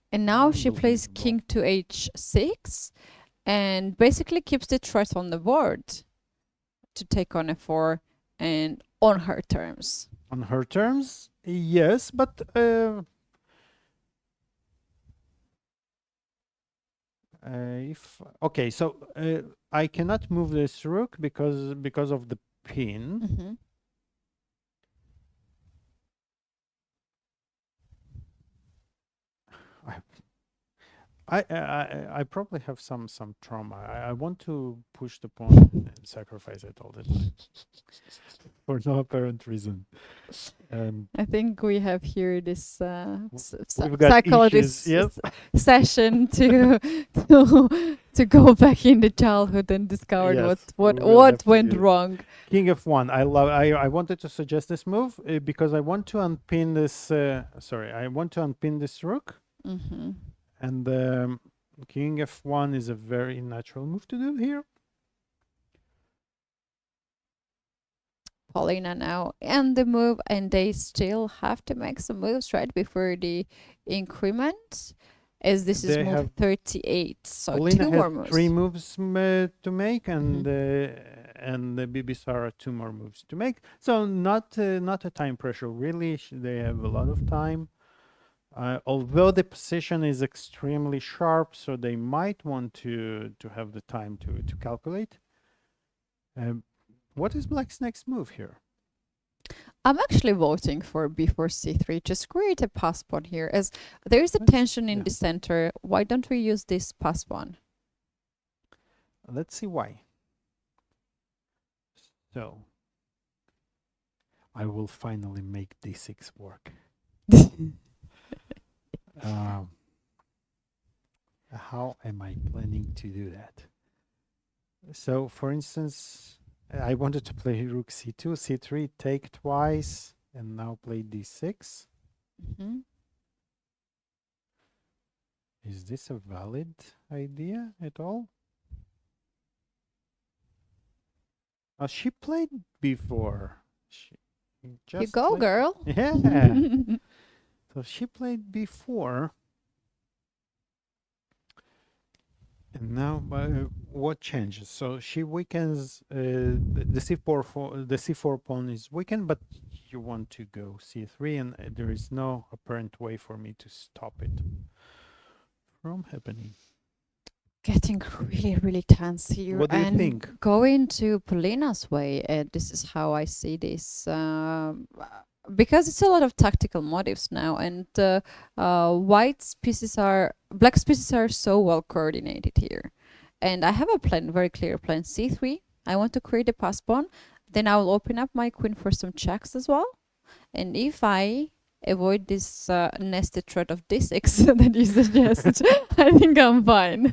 And now she plays king to h6 and basically keeps the threat on the board to take on f4 and on her terms. On her terms, yes, but so I cannot move this rook because of the pin. Mm-hmm. I probably have some trauma. I want to push the pawn and sacrifice it all the time for no apparent reason. I think we have here this we've got psychologist issues, yes. session to go back in the childhood and discover Yes, what we will have to went do it. wrong. King f1. I wanted to suggest this move because I want to unpin this. I want to unpin this rook. Mm-hmm. And king f1 is a very natural move to do here. Polina now and the move, and they still have to make some moves right before the increment, as this is They move have 38. So Polina 2 has more moves. 3 moves to make, and the Bibi Sara 2 more moves to make. So not a time pressure really. They have a lot of time. Although the position is extremely sharp, so they might want to have the time to calculate. What is black's next move here? I'm actually voting for b4 c3. Just create a pass pawn here, as there is a tension in the center. Why don't we use this pass pawn? Let's see why. So I will finally make d6 work. How am I planning to do that? So, for instance, I wanted to play rook c2, c3, take twice, and now play d6. Mm-hmm. Is this a valid idea at all? She played before. You go, girl. Yeah. So she played before. And now, what changes? So she weakens the C4 pawn is weakened, but you want to go C3, and there is no apparent way for me to stop it from happening. Getting really, really tense here. What do you and think? going to Polina's way, this is how I see this. Because it's a lot of tactical motives now, and black's pieces are so well coordinated here. And I have a plan, very clear plan. C3, I want to create a pass pawn. Then I will open up my queen for some checks as well. And if I avoid this nested threat of D6 that you suggest, I think I'm fine.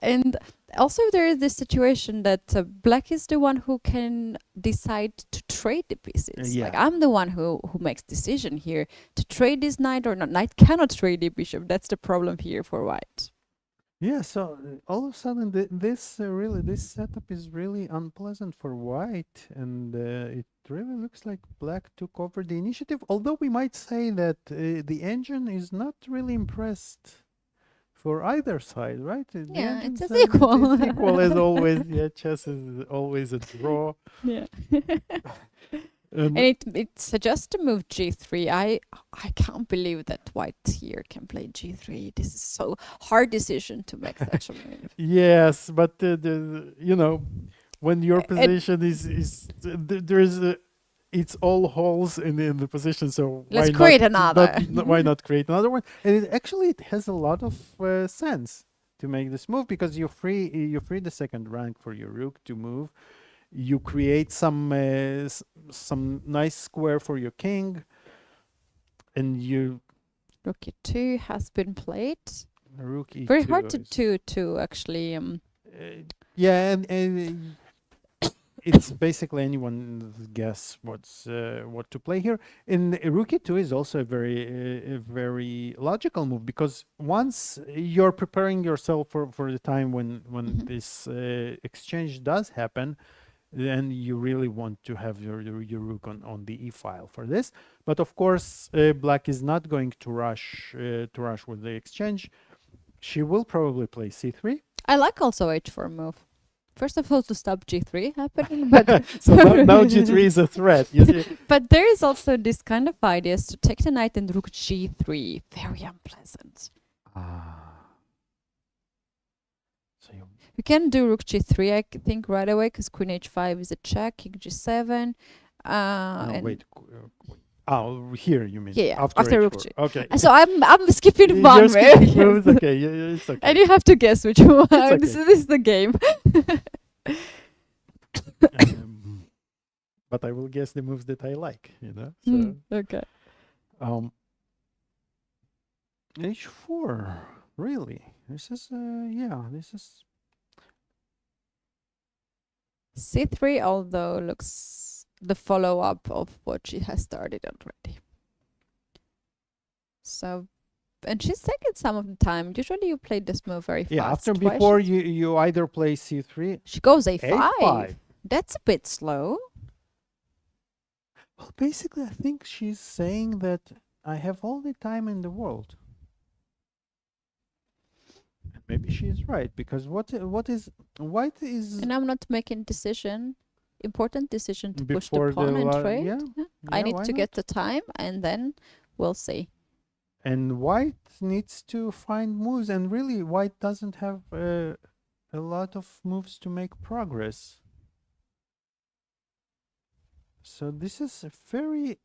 And also there is this situation that black is the one who can decide to trade the pieces. Yeah. Like I'm the one who makes decision here to trade this knight or not. Knight cannot trade the bishop. That's the problem here for white. Yeah, so all of a sudden this setup is really unpleasant for white, and it really looks like black took over the initiative. Although we might say that the engine is not really impressed for either side, right? The Yeah, engine it's as says equal. It's equal as always. Yeah, chess is always a draw. Yeah. And And it suggests to move g3. I can't believe that white here can play g3. This is so hard decision to make such a move. yes, but you know, when your And- position is there is it's all holes in the position, so Let's why create not, another. why not create another one? And it has a lot of sense to make this move, because you free the second rank for your rook to move. You create some nice square for your king, and you Rook e2 has been played. rook e2 Very hard is- to actually yeah, and it's basically anyone's guess what to play here. And rook e2 is also a very logical move, because once you're preparing yourself for the time when this exchange does happen, then you really want to have your rook on the e file for this. But of course, black is not going to rush with the exchange. She will probably play c3. I like also h4 move. First of all, to stop g3 happening, but So now g3 is a threat. You see? but there is also this kind of ideas to take the knight and rook g3. Very unpleasant. So you You can do rook g3, I think, right away, because queen h5 is a check, king g7. no, And wait. Oh, here you mean? Yeah, after after rook h4. g. Okay. So I'm skipping You're one skipping move. moves. Okay, yeah, it's okay. And you have to guess which one. okay. This is the game. But I will guess the moves that I like, you know. So Okay. h4, really? This is this is c3, although looks the follow-up of what she has started already. So, and she's taken some of the time. Usually you play this move very fast. yeah. After Why before you either play c3, she goes a5. a5. That's a bit slow. Well, basically, I think she's saying that I have all the time in the world. Maybe she's right, because white is And I'm not making important decision to push before the pawn and la- trade. yeah, I yeah, need why to not? get the time, and then we'll see. And white needs to find moves, and really white doesn't have a lot of moves to make progress. So this is a very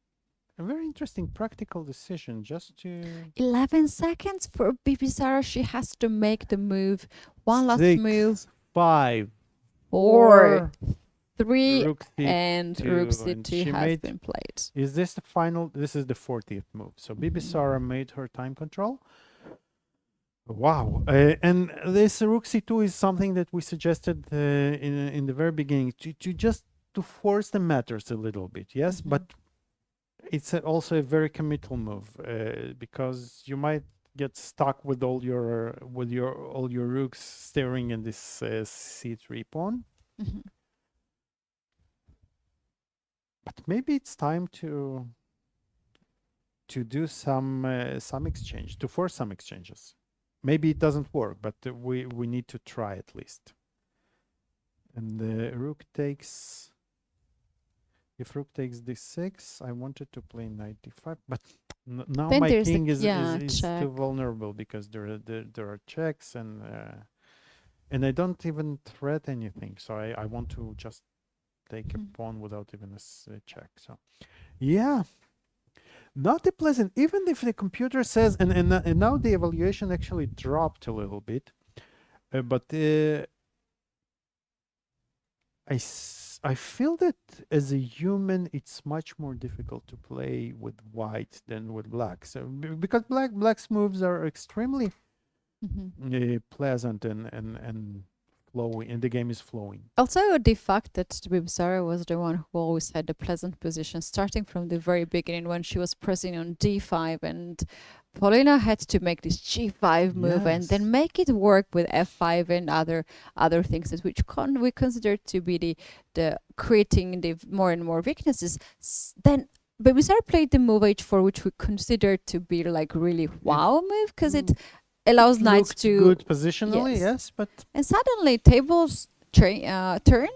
interesting practical decision, just to 11 seconds for Bibisara. She has to make the move. One last 6, move. 5, 4, 3, rook and c2, rook and c2 she has made- been played. Is this the final? This is the 40th move. So Bibisara made her time control. Wow. And this rook c2 is something that we suggested in the very beginning, to just to force the matters a little bit. Yes, but it's also a very committal move, because you might get stuck with all your rooks staring in this c3 pawn. Mhm. But maybe it's time to do some exchange, to force some exchanges. maybe it doesn't work, but we need to try at least. And the rook takes. If rook takes d6, I wanted to play knight d5, but now Then my there's the- king is check. too vulnerable because there are checks and I don't even threat anything. So I want to just take a pawn without even a check. So yeah, not a pleasant. Even if the computer says, and now the evaluation actually dropped a little bit, but I feel that as a human, it's much more difficult to play with white than with black. So because black's moves are extremely pleasant and flowing, and the game is flowing. Also, the fact that Bibsara was the one who always had the pleasant position, starting from the very beginning when she was pressing on d5, and Polina had to make this g5 move and then make it work with f5 and other things that which we consider to be the creating the more and more weaknesses. Then Bibsara played the move h4, which we consider to be like really wow move because it allows knights to good positionally, yes, but and suddenly tables turned,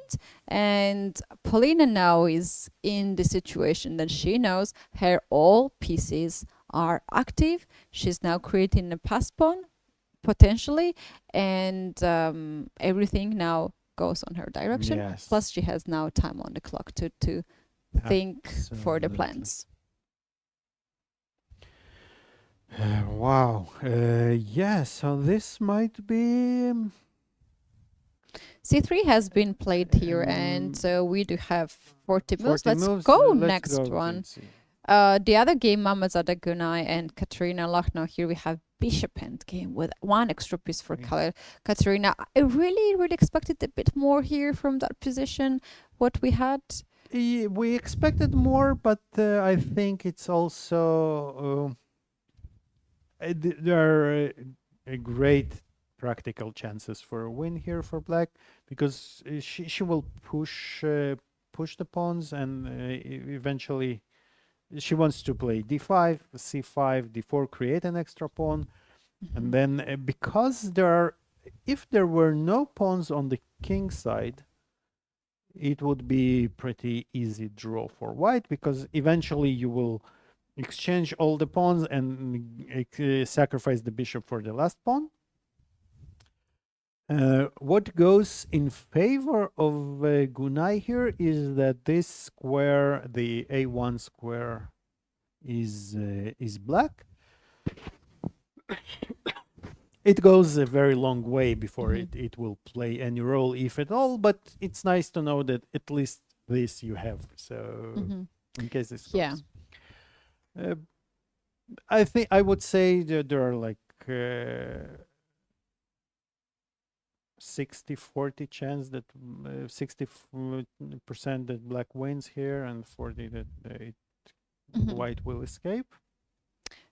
and Polina now is in the situation that she knows her all pieces are active. She's now creating a pass pawn potentially, and everything now goes on her direction. Yes. Plus, she has now time on the clock to think for the plans. Wow. Yeah, so this might be... C3 has been played here, and so we do have 40 moves. 40 Let's moves. go Let's next go one. and see. The other game, Mamazada Gunay and Kateryna Lachno. Here we have Bishop Endgame with one extra piece for Kateryna. I really expected a bit more here from that position, what we had. We expected more, but I think it's also... there are great practical chances for a win here for black, because she will push the pawns, and eventually she wants to play d5, c5, d4, create an extra pawn, and then because if there were no pawns on the king side, it would be pretty easy draw for white, because eventually you will exchange all the pawns and sacrifice the bishop for the last pawn. What goes in favor of Gunay here is that this square, the A1 square, is black. It goes a very long way before it will play any role, if at all, but it's nice to know that at least this you have, so in case this goes. I think I would say that there are like 60-40 chance that 60% that black wins here, and 40 that white will escape.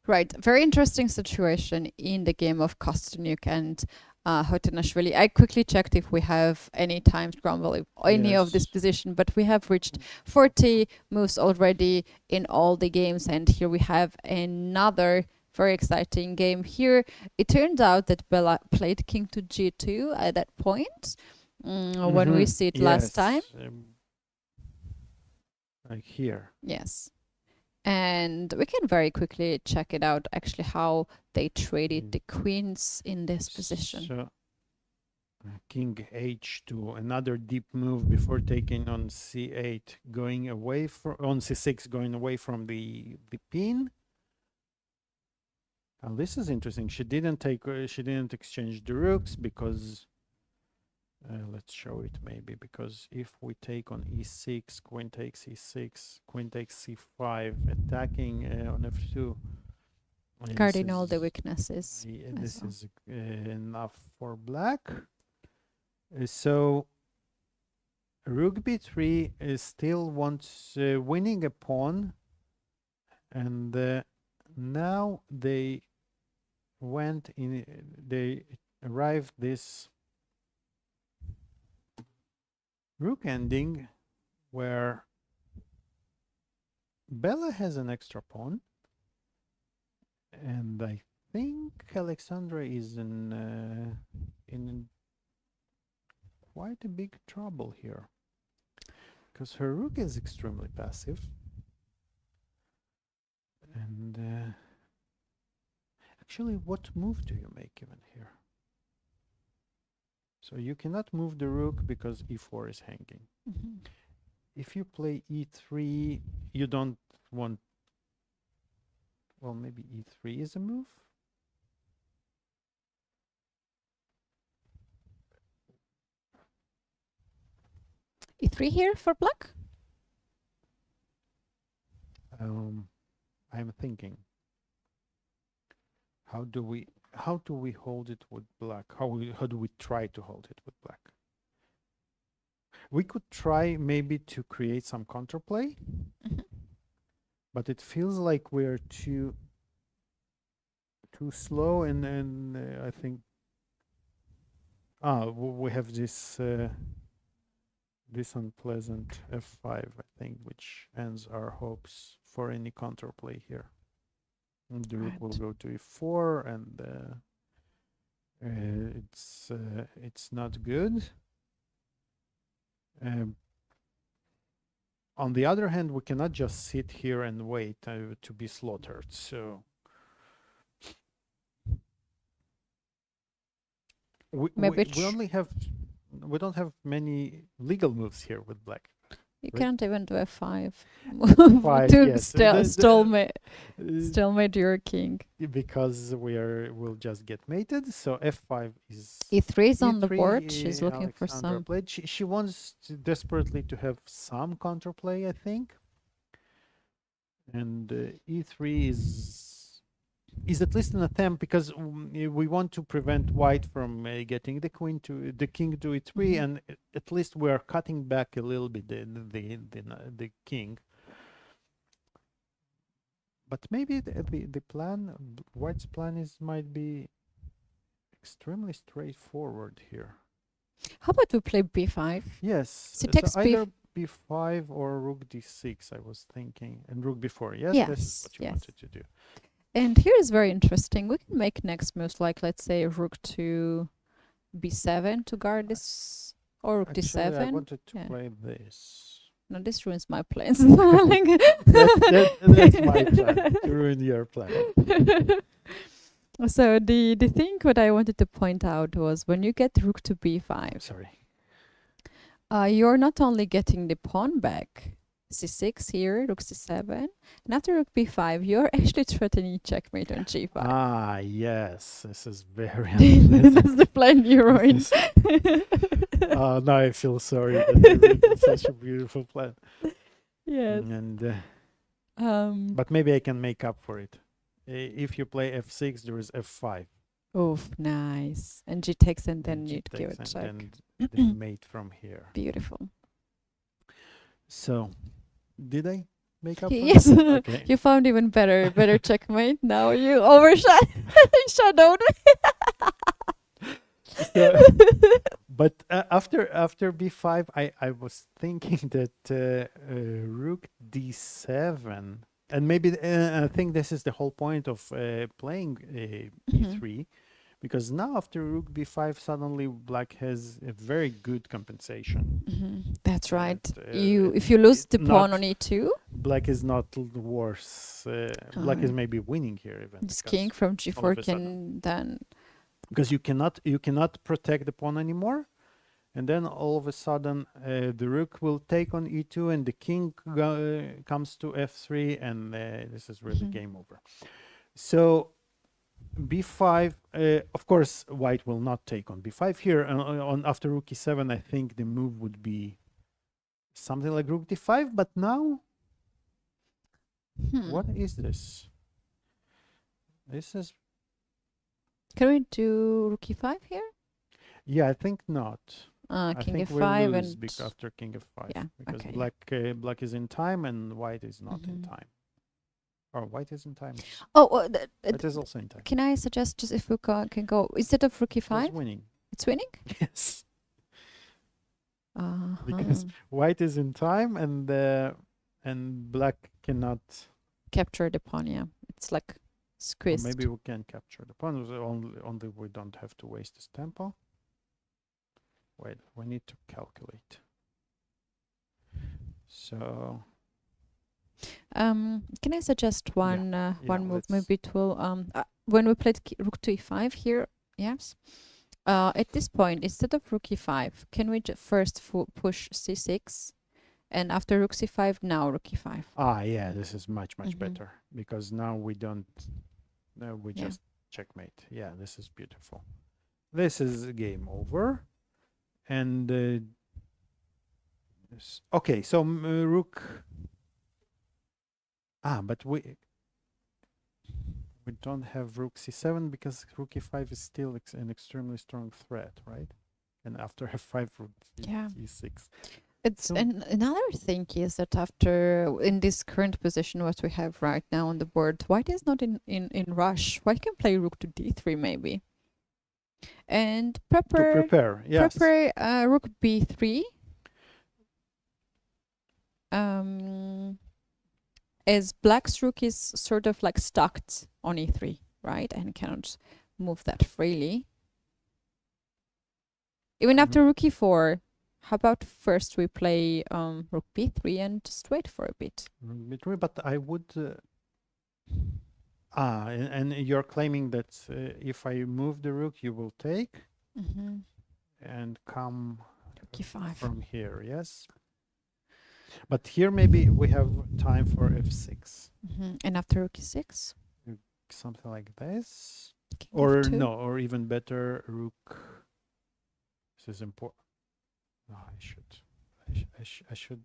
Right, very interesting situation in the game of Kostyuk and Tsatsalashvili. I quickly checked if we have any time scramble in any of this position, but we have reached 40 moves already in all the games, and here we have another very exciting game here. It turned out that Bella played king to g2 at that point when we see it last time. Like here. Yes. And we can very quickly check it out, actually, how they traded the queens in this position. So, king h2, another deep move before taking on c8, going away from on c6, going away from the pin. Now this is interesting. She didn't exchange the rooks because let's show it maybe, because if we take on e6, queen takes e6, queen takes c5, attacking on f2, guarding all the weaknesses. This is enough for black. So rook b3 still wants winning a pawn, and now they arrived this rook ending where Bella has an extra pawn, and I think Alexandra is in quite a big trouble here, because her rook is extremely passive, and actually, what move do you make even here? So you cannot move the rook because e4 is hanging. If you play e3, you don't want. Well, maybe e3 is a move. E3 here for black? I'm thinking. How do we hold it with black? How do we try to hold it with black? We could try maybe to create some counterplay, but it feels like we're too slow, and I think we have this this unpleasant f5, I think, which ends our hopes for any counterplay here. And the rook will go to e4, and it's not good. On the other hand, we cannot just sit here and wait to be slaughtered. So we don't have many legal moves here with black. You right? can't even do f5. Five, to yes. stalemate your king. Because we'll just get mated. So f5 is E3 is on the E3, board. She's looking for Alexandra some. played. She wants desperately to have some counterplay, I think. And e3 is at least an attempt, because we want to prevent white from getting the king to e3, and at least we are cutting back a little bit the king. But maybe the plan, white's plan might be extremely straightforward here. How about we play b5? Yes. She takes so either b5 or rook d6, I was thinking, and rook b4. Yes, Yes, this is what you wanted to do. And here is very interesting. We can make next moves, like let's say rook to b7 to guard this, or rook Actually, d7. I wanted to play this. No, this ruins my plans. That's my plan, to ruin your plan. So the thing what I wanted to point out was when you get rook to b5. Sorry. You're not only getting the pawn back, c6 here, rook c7, and after rook b5, you're actually threatening checkmate on g5. Ah, yes, this is very This is the plan you ruined. Now I feel sorry that you ruined such a beautiful plan. Yes. And but maybe I can make up for it. If you play f6, there is f5. Oh, nice. And g takes, and then you'd give it check. And the mate from here. Beautiful. So, did I make up for Yes. it? Okay. You found even better checkmate. Now you shadowed me. But after b5, I was thinking that rook d7, and maybe I think this is the whole point of playing e3, because now after rook b5, suddenly black has a very good compensation. That's right. If you lose the pawn on e2, black is not worse. Black is maybe winning here even. this king from g4 can then, because you cannot protect the pawn anymore, and then all of a sudden the rook will take on e2, and the king comes to f3, and this is really game over. So b5, of course white will not take on b5 here, and on after rook e7 I think the move would be something like rook d5, but now what is this? This is, can we do rook e5 here? yeah, I think not. King I think f5 we'll lose and after king f5, yeah, because okay. black is in time and white is not in time. Or white is in time. Oh, It is also in time. can I suggest just if we can go instead of rook e5? It's winning. It's winning? Yes. Because white is in time, and black cannot capture the pawn. Yeah, it's like squeezed. maybe we can capture the pawn. Only we don't have to waste this tempo. Wait, we need to calculate. So can I suggest one one move? let's- Maybe it will when we played rook to e5 here, yes. At this point, instead of rook e5, can we first push c6, and after rook c5, now rook e5? yeah, this is much better, because now we don't. We Yeah. just checkmate. Yeah, this is beautiful. This is game over, and okay. So rook. But we don't have rook c7 because rook e5 is still an extremely strong threat, right? And after f5, rook Yeah. e6. It's So- and another thing is that after in this current position what we have right now on the board, white is not in rush. White can play rook to d3 maybe, and To prepare yes. rook b3. As black's rook is sort of like stuck on e3, right, and cannot move that freely. Even after rook e4, how about first we play rook b3 and just wait for a bit? Rook b3, but I would. And you're claiming that if I move the rook, you will take and come Rook e5. from here, yes? But here maybe we have time for f6. And after rook e6? Something like this. King Or f2. no, or even better, rook. This is important. No, I should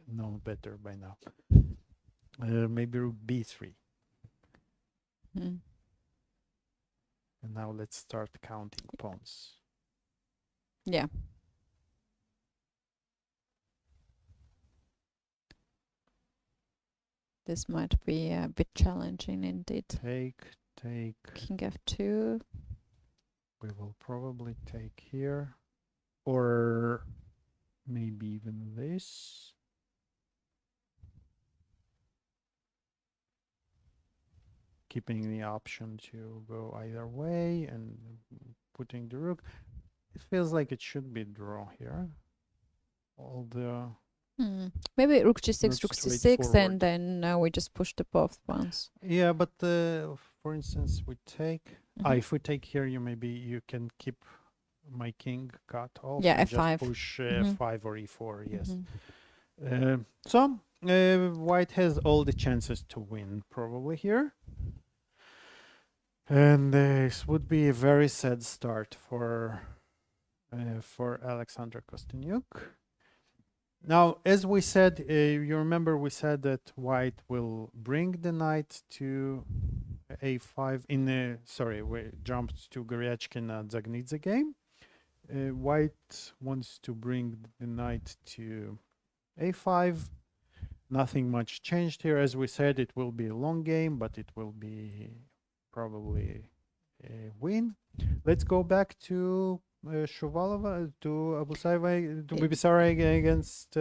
know better by now. Maybe rook b3. Mhm. And now let's start counting pawns. Yeah. This might be a bit challenging indeed. Take. King f2. We will probably take here. Or maybe even this. Keeping the option to go either way and putting the rook. It feels like it should be draw here. All the Maybe rook g6, Looks rook c6, straightforward. and then we just push the both ones. yeah, but for instance, we take. If we take here, you can keep my king cut off. Yeah, and f5. Just push Mhm. f5 or e4. Yes. Mhm. So white has all the chances to win probably here. And this would be a very sad start for Alexander Kostyniuk. Now, as we said, you remember we said that white will bring the knight to a5 in the, sorry, we jumped to Goryachkina Zagnidze game. White wants to bring the knight to a5. Nothing much changed here. As we said, it will be a long game, but it will be probably a win. Let's go back to Shuvalova, to Abusayeva, to Bibisara against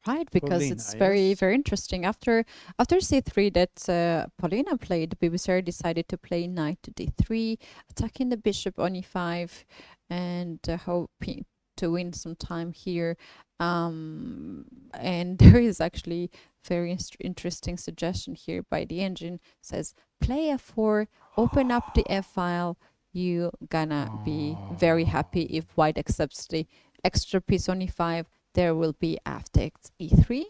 Right, because Polina, it's very, yes? very interesting. After c3 that Polina played, Bibisara decided to play knight to d3, attacking the bishop on e5, and hoping to win some time here. And there is actually very interesting suggestion here by the engine. It says play f4, open up the f file. You gonna be very happy if white accepts the extra piece on e5. There will be after e3,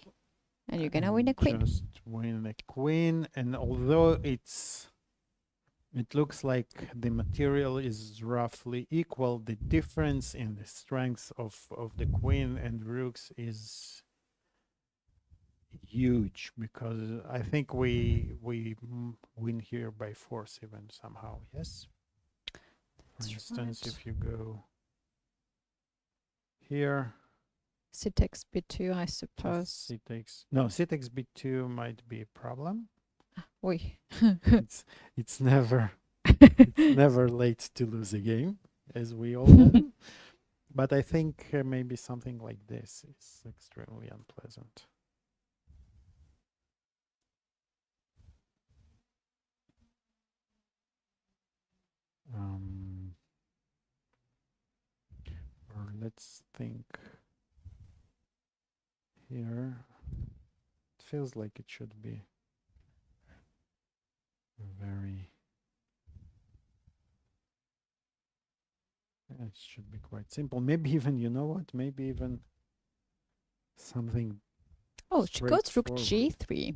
and you're gonna win a queen. Just win a queen, and although it looks like the material is roughly equal, the difference in the strength of the queen and rooks is huge, because I think we win here by force even somehow, yes? For That's instance, right. if you go here, C takes b2, I suppose. c takes b2 might be a problem. Oi. It's never never late to lose a game, as we all know. But I think maybe something like this is extremely unpleasant. let's think. Here, it feels like it should be very. It should be quite simple. Maybe even, you know what? Maybe even something. Oh, she goes rook straightforward. g3.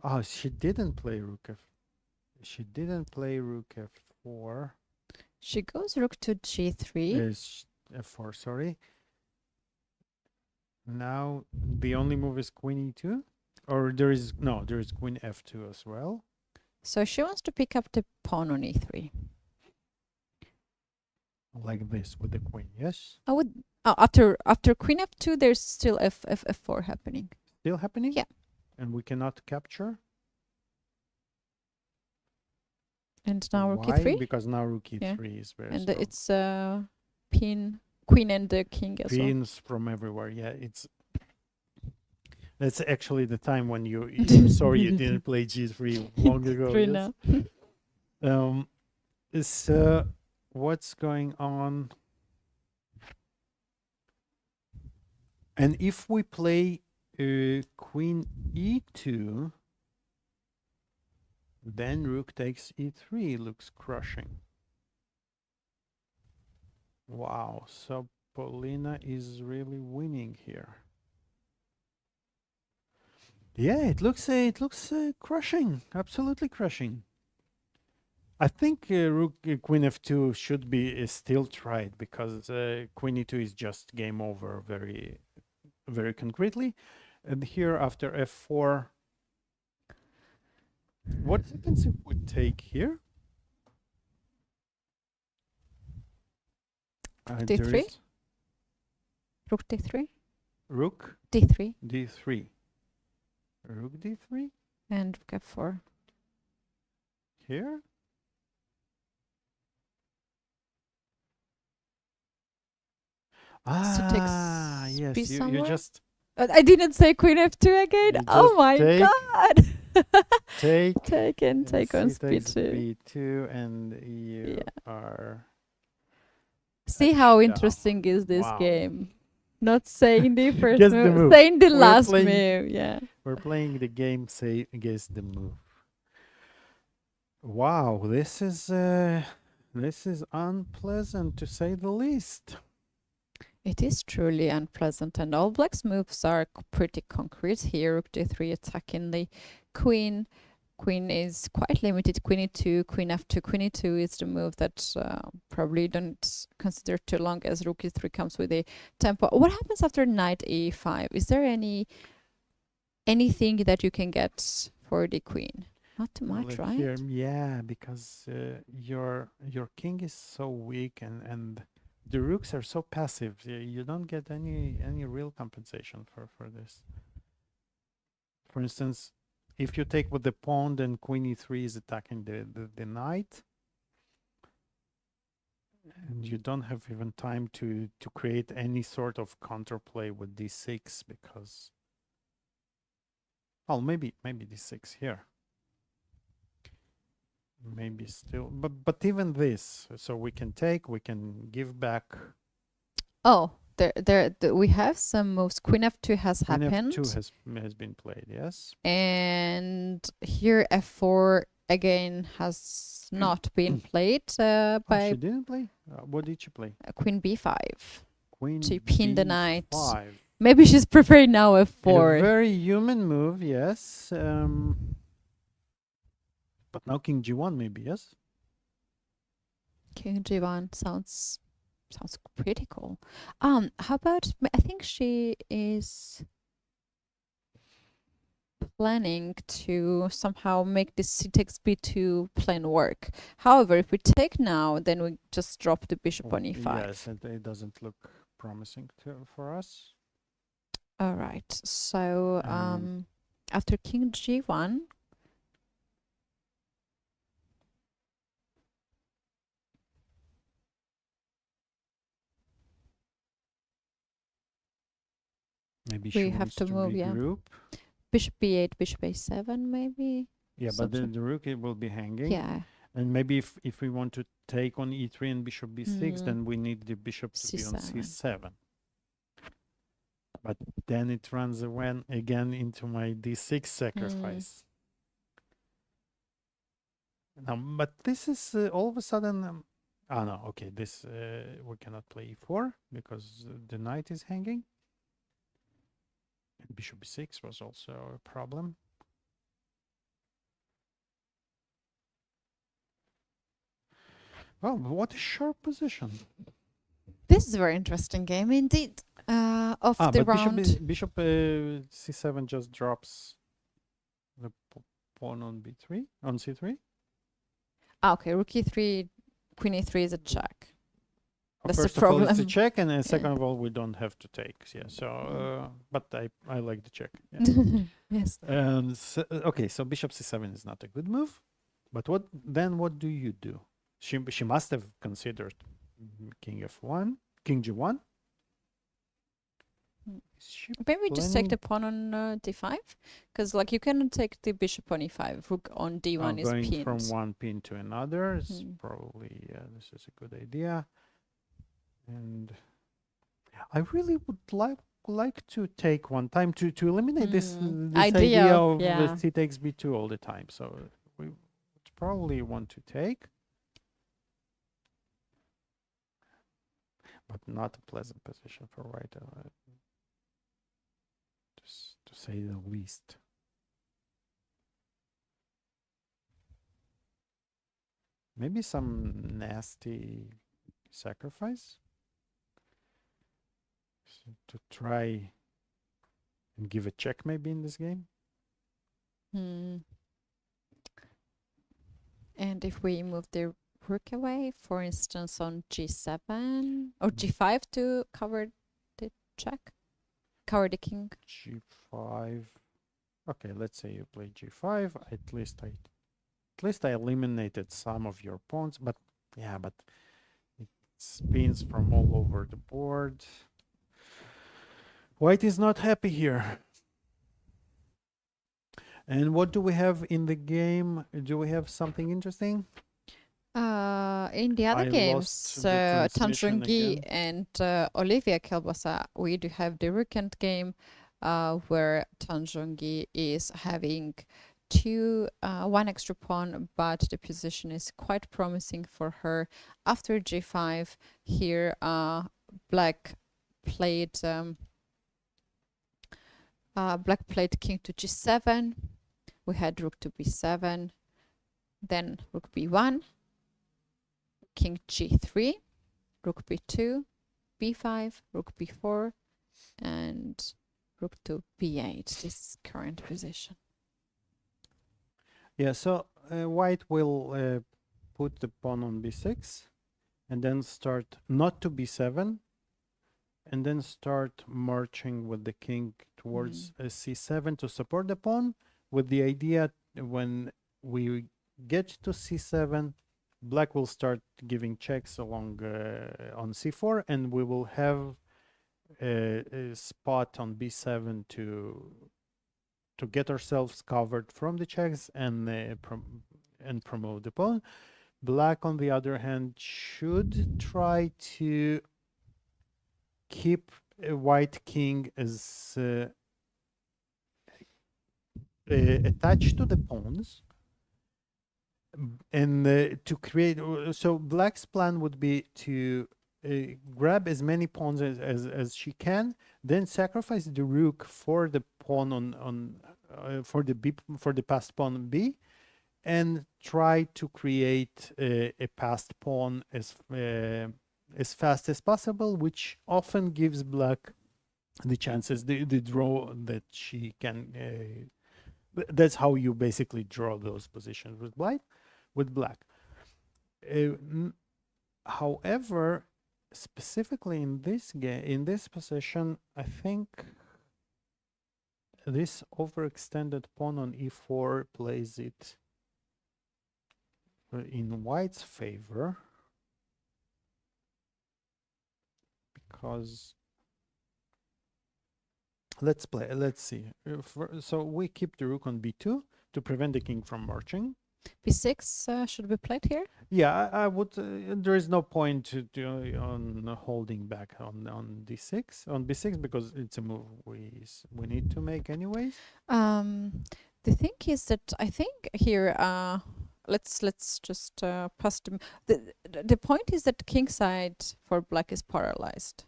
Oh, she didn't play rook f. She didn't play rook f4. She goes rook to g3. Is f4, sorry. Now the only move is queen e2, or there is queen f2 as well. So she wants to pick up the pawn on e3. Like this with the queen, yes? I would after queen f2 there's still f4 happening. Still happening? Yeah. And we cannot capture. And now rook Why? e3. Because now rook e3 Yeah. is very And strong. it's queen and the king as well. Pins from everywhere. Yeah, that's actually the time when I'm sorry you didn't play g3 long ago. Three Yes? now. So what's going on? And if we play queen e2, then rook takes e3 looks crushing. Wow, so Polina is really winning here. Yeah, it looks crushing, absolutely crushing. I think queen f2 should be still tried because queen e2 is just game over very, very concretely. And here after f4, what happens if we take here? d3? Rook d3? Rook d3. d3. Rook d3? And rook f4. Here? Ah, takes yes, b you somewhere? just I didn't say queen f2 again. You Oh just my take- god. take take on takes b2. b2 and you Yeah. are See how down. interesting is this Wow. game. Not saying the first Guess the move, move. saying the We're last playing- move. Yeah. We're playing the game, say guess the move. Wow, this is unpleasant to say the least. It is truly unpleasant, and all black's moves are pretty concrete here. Rook d3 attacking the queen. Queen is quite limited. Queen e2, queen f2. Queen e2 is the move that probably don't consider too long, as rook e3 comes with a tempo. What happens after knight e5? Is there anything that you can get for the queen? Not too much, Look right? here, yeah, because your king is so weak and the rooks are so passive. You don't get any real compensation for this. For instance, if you take with the pawn, then queen e3 is attacking the knight, and you don't have even time to create any sort of counterplay with d6 because, well, maybe d6 here. Maybe still, but even this, so we can give back. Oh, we have some moves. Queen f2 has Queen happened. f2 has been played, yes. And here f4 again has not been played Oh, by she didn't play. What did she play? queen b5 Queen to pin the knight. b5. Maybe she's preparing now A f4. very human move, yes. But now king g1 maybe, yes. King g1 sounds pretty cool. How about, I think she is planning to somehow make this c takes b2 plan work. However, if we take now, then we just drop the bishop on e5. Yes, it doesn't look promising for us. All right. So after king g1, Maybe we she have wants to move, yeah. regroup. Bishop b8, bishop a7, maybe. Yeah, but Something. the rook it will be hanging. Yeah. And maybe if we want to take on e3 and bishop b6, Mm. then we need the bishop to be on C7. c7. But then it runs again into my d6 sacrifice. Now, but this is all of a sudden. No, okay. This we cannot play e4 because the knight is hanging. And bishop b6 was also a problem. Well, what a sharp position. This is a very interesting game indeed. Of the but round. bishop c7 just drops the pawn on b3 on c3. Okay, rook e3, queen e3 is a check. That's the First of all, it's a problem. check, and second Yeah. of all, we don't have to take. Yeah. So, but I like the check. Yeah. Yes. Okay, so bishop c7 is not a good move. But what do you do? She must have considered king f1, king g1. Maybe just take the pawn on d5, because like you cannot take the bishop on e5. Rook on d1 is going pinned. from one pin to another is probably this is a good idea. And I really would like to take one time to eliminate this idea of c takes b2 all the time. So we would probably want to take, but not a pleasant position for white, to say the least. Maybe some nasty sacrifice to try and give a check maybe in this game. And if we move the rook away, for instance, on g7 or g5 to cover the check, cover the king. G5. Okay, let's say you play g5. At least I eliminated some of your pawns, but yeah, but it spins from all over the board. White is not happy here. And what do we have in the game? Do we have something interesting? In the other games, Tanjungi and Olivia Kelbasa, we do have the Rukent game where Tanjungi is having one extra pawn, but the position is quite promising for her. After g5, here black played king to g7. We had rook to b7, then rook b1, king g3, rook b2, b5, rook b4, and rook to b8. This is current position. Yeah, so white will put the pawn on b6 and then start not to b7 and then start marching with the king towards c7 to support the pawn, with the idea when we get to c7, black will start giving checks along on c4, and we will have a spot on b7 to get ourselves covered from the checks and promote the pawn. Black, on the other hand, should try to keep a white king as attached to the pawns, and to create. So black's plan would be to grab as many pawns as she can, then sacrifice the rook for the pawn on for the passed pawn b, and try to create a passed pawn as fast as possible, which often gives black the chances, the draw that she can. That's how you basically draw those positions with white, with black. However, specifically in this game, in this position, I think this overextended pawn on e4 plays it in white's favor, because let's see. So we keep the rook on b2 to prevent the king from marching. b6 should be played here. Yeah, I would. There is no point on holding back on d6 on b6 because it's a move we need to make anyways. The thing is that I think here, let's just pass the point is that king side for black is paralyzed.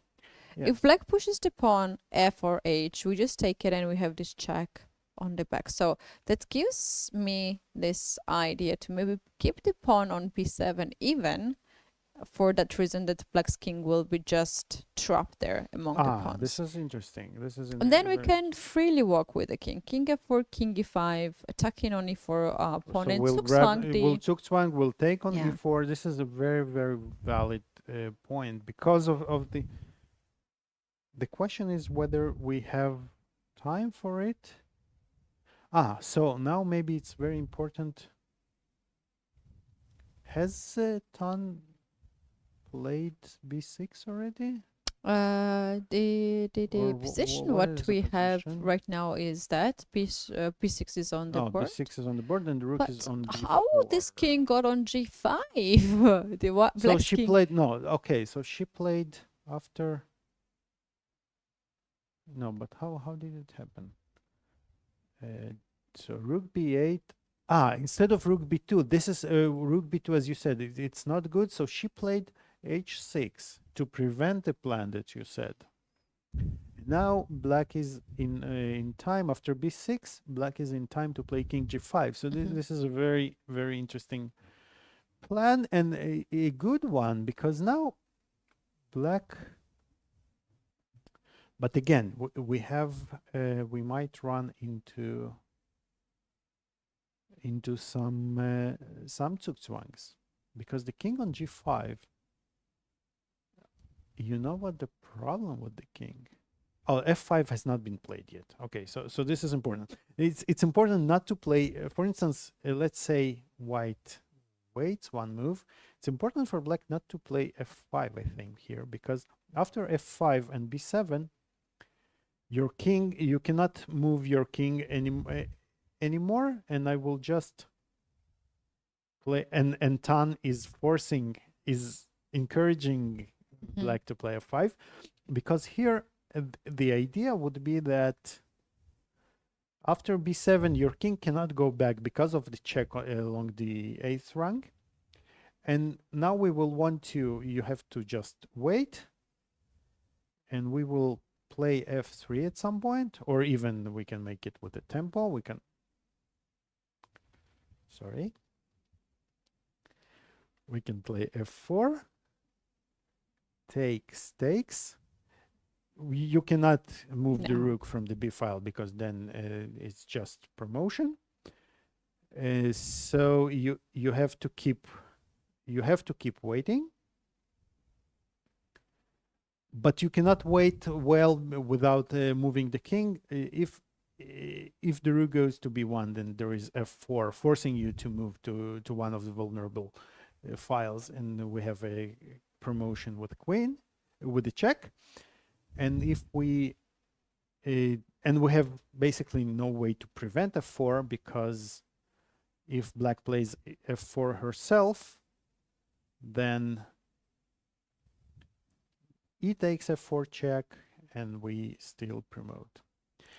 Yes. If black pushes the pawn f or h, we just take it and we have this check on the back. So that gives me this idea to maybe keep the pawn on b7 even, for that reason that black's king will be just trapped there among the pawns. This is interesting. And then we can freely walk with the king. King f4, king e5, attacking on e4 pawn, So and we'll grab, Zugzwang we'll Zugzwang, we'll take on Yeah. e4. This is a very, very valid point because of the question is whether we have time for it. So now maybe it's very important. Has Tan played b6 already? The Or position what what is the we have position? right now is that b6 is on the board. b6 is on the board and the rook But is on b4. how this king got on g5? The So black's she king. played, no, okay, so she played after, no, but how did it happen? So rook b8, instead of rook b2, this is rook b2, as you said, it's not good, so she played h6 to prevent the plan that you said. Now black is in time after b6, black is in time to play king g5. So this is a very, very interesting plan and a good one, because now black, but again we have we might run into some Zugzwangs, because the king on g5, you know what the problem with the king? Oh, f5 has not been played yet. Okay, so this is important. It's important not to play, for instance, let's say white waits one move. It's important for black not to play f5, I think, here, because after f5 and b7, your king, you cannot move your king anymore, and I will just play, and Tan is encouraging black to play f5, because here the idea would be that after b7 your king cannot go back because of the check along the 8th rank, and now we will want to, you have to just wait, and we will play f3 at some point, or even we can make it with a tempo. We can, we can play f4, takes. You cannot move the rook from the b file, because then it's just promotion. So you have to keep waiting, but you cannot wait well without moving the king. If the rook goes to b1, then there is f4 forcing you to move to one of the vulnerable files, and we have a promotion with queen with the check. And if we and we have basically no way to prevent f4, because if black plays f4 herself, then e takes f4 check, and we still promote.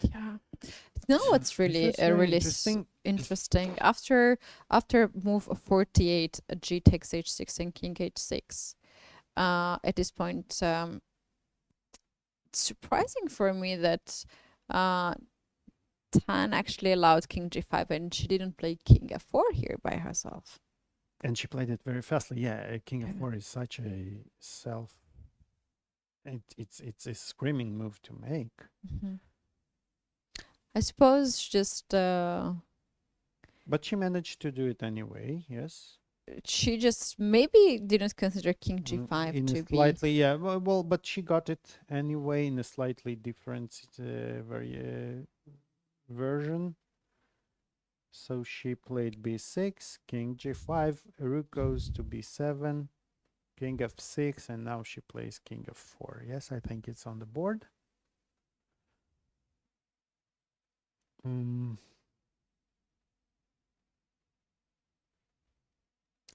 Yeah. No, it's really really interesting. After move of 48, g takes h6 and king h6. At this point, it's surprising for me that Tan actually allowed king g5, and she didn't play king f4 here by herself. And she played it very fastly. Yeah, king f4 is such a it's a screaming move to make. I suppose just but she managed to do it anyway. Yes, she just maybe didn't consider king g5 in to a slightly, be yeah, well, but she got it anyway in a slightly different version. So she played b6, king g5, rook goes to b7, king f6, and now she plays king f4. Yes, I think it's on the board.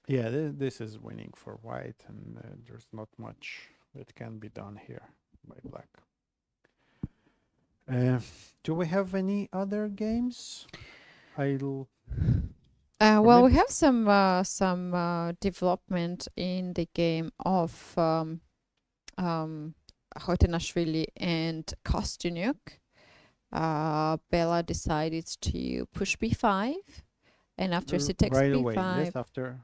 Yeah, this is winning for white, and there's not much that can be done here by black. Do we have any other games? I'll. Well, we maybe- have some development in the game of Tsatsalashvili and Kostyuk. Bella decided to push b5, and after she takes right b5, away. Yes, after.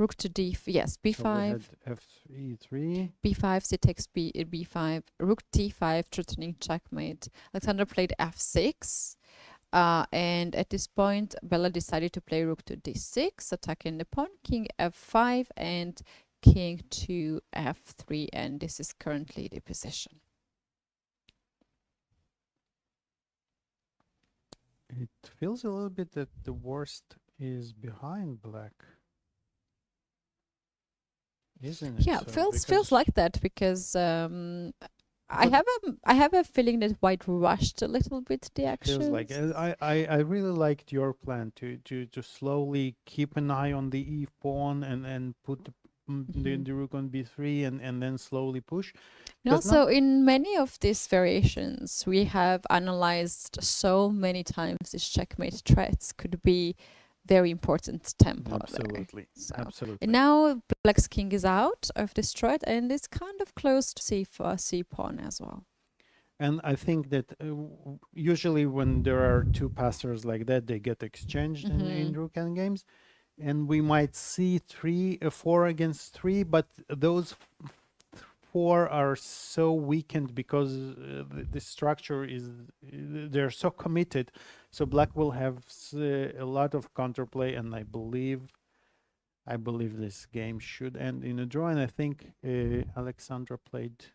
rook to d. Yes, b5. So we had f3. b5, she takes b5, rook d5, threatening checkmate. Alexandra played f6. And at this point, Bella decided to play rook to d6, attacking the pawn, king f5, and king to f3. And this is currently the position. It feels a little bit that the worst is behind black. Isn't it? Yeah, so? feels like that because I have a feeling that white rushed a little bit the actions. Feels like I really liked your plan to slowly keep an eye on the e pawn and put the rook on b3 and then slowly push. And also, in many of these variations, we have analyzed so many times these checkmate threats could be very important tempo. Absolutely, So, absolutely. and now black's king is out of this threat, and it's kind of close to c pawn as well. And I think that usually when there are two passers like that, they get exchanged in rook games, and we might see 4 against 3, but those 4 are so weakened because the structure is they're so committed. So black will have a lot of counterplay, and I believe this game should end in a draw. And I think Alexandra played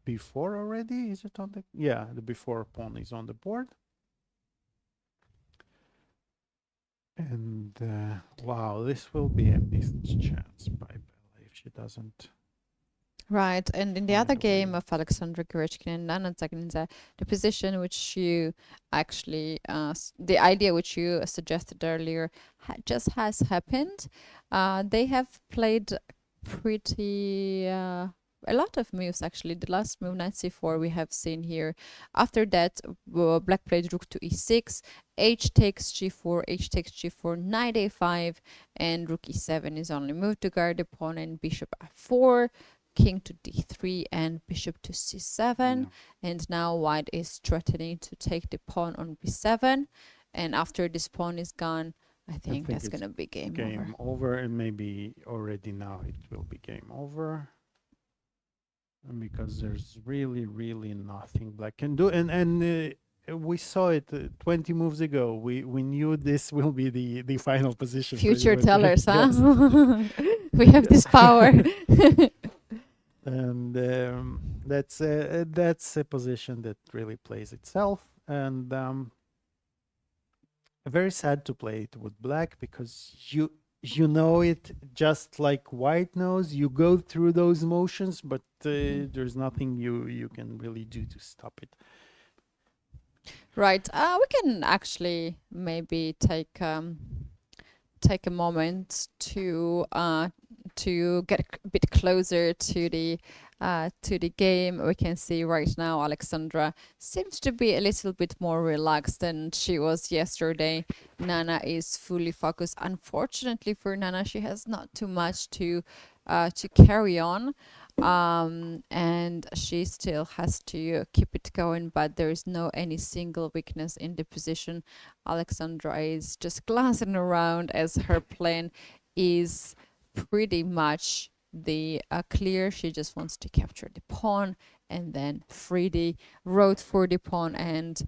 before already. Is it on the? Yeah, the before pawn is on the board. And wow, this will be a missed chance by Bella if she doesn't. Right, and in the other Find a way. game of Alexandra Gershon and Nana Zagnidze, the position which you actually, the idea which you suggested earlier just has happened. They have played pretty, a lot of moves actually. The last move, knight c4, we have seen here. After that, black played rook to e6, h takes g4, h takes g4, knight a5, and rook e7 is only moved to guard the pawn, and bishop f4. King to d3 and bishop to c7, and now white is threatening to take the pawn on b7, and after this pawn is gone, I think that's gonna be game over. And maybe already now it will be game over, and because there's really nothing black can do, and we saw it 20 moves ago. We knew this will be the final position. Future tellers, huh? We have this power. And that's a position that really plays itself, and very sad to play it with black because you know it just like white knows. You go through those motions, but there's nothing you can really do to stop it. Right. We can actually maybe take a moment to get a bit closer to the game. We can see right now Alexandra seems to be a little bit more relaxed than she was yesterday. Nana is fully focused. Unfortunately for Nana, she has not too much to carry on, and she still has to keep it going, but there is no any single weakness in the position. Alexandra is just glancing around as her plan is pretty much the clear. She just wants to capture the pawn and then free the road for the pawn and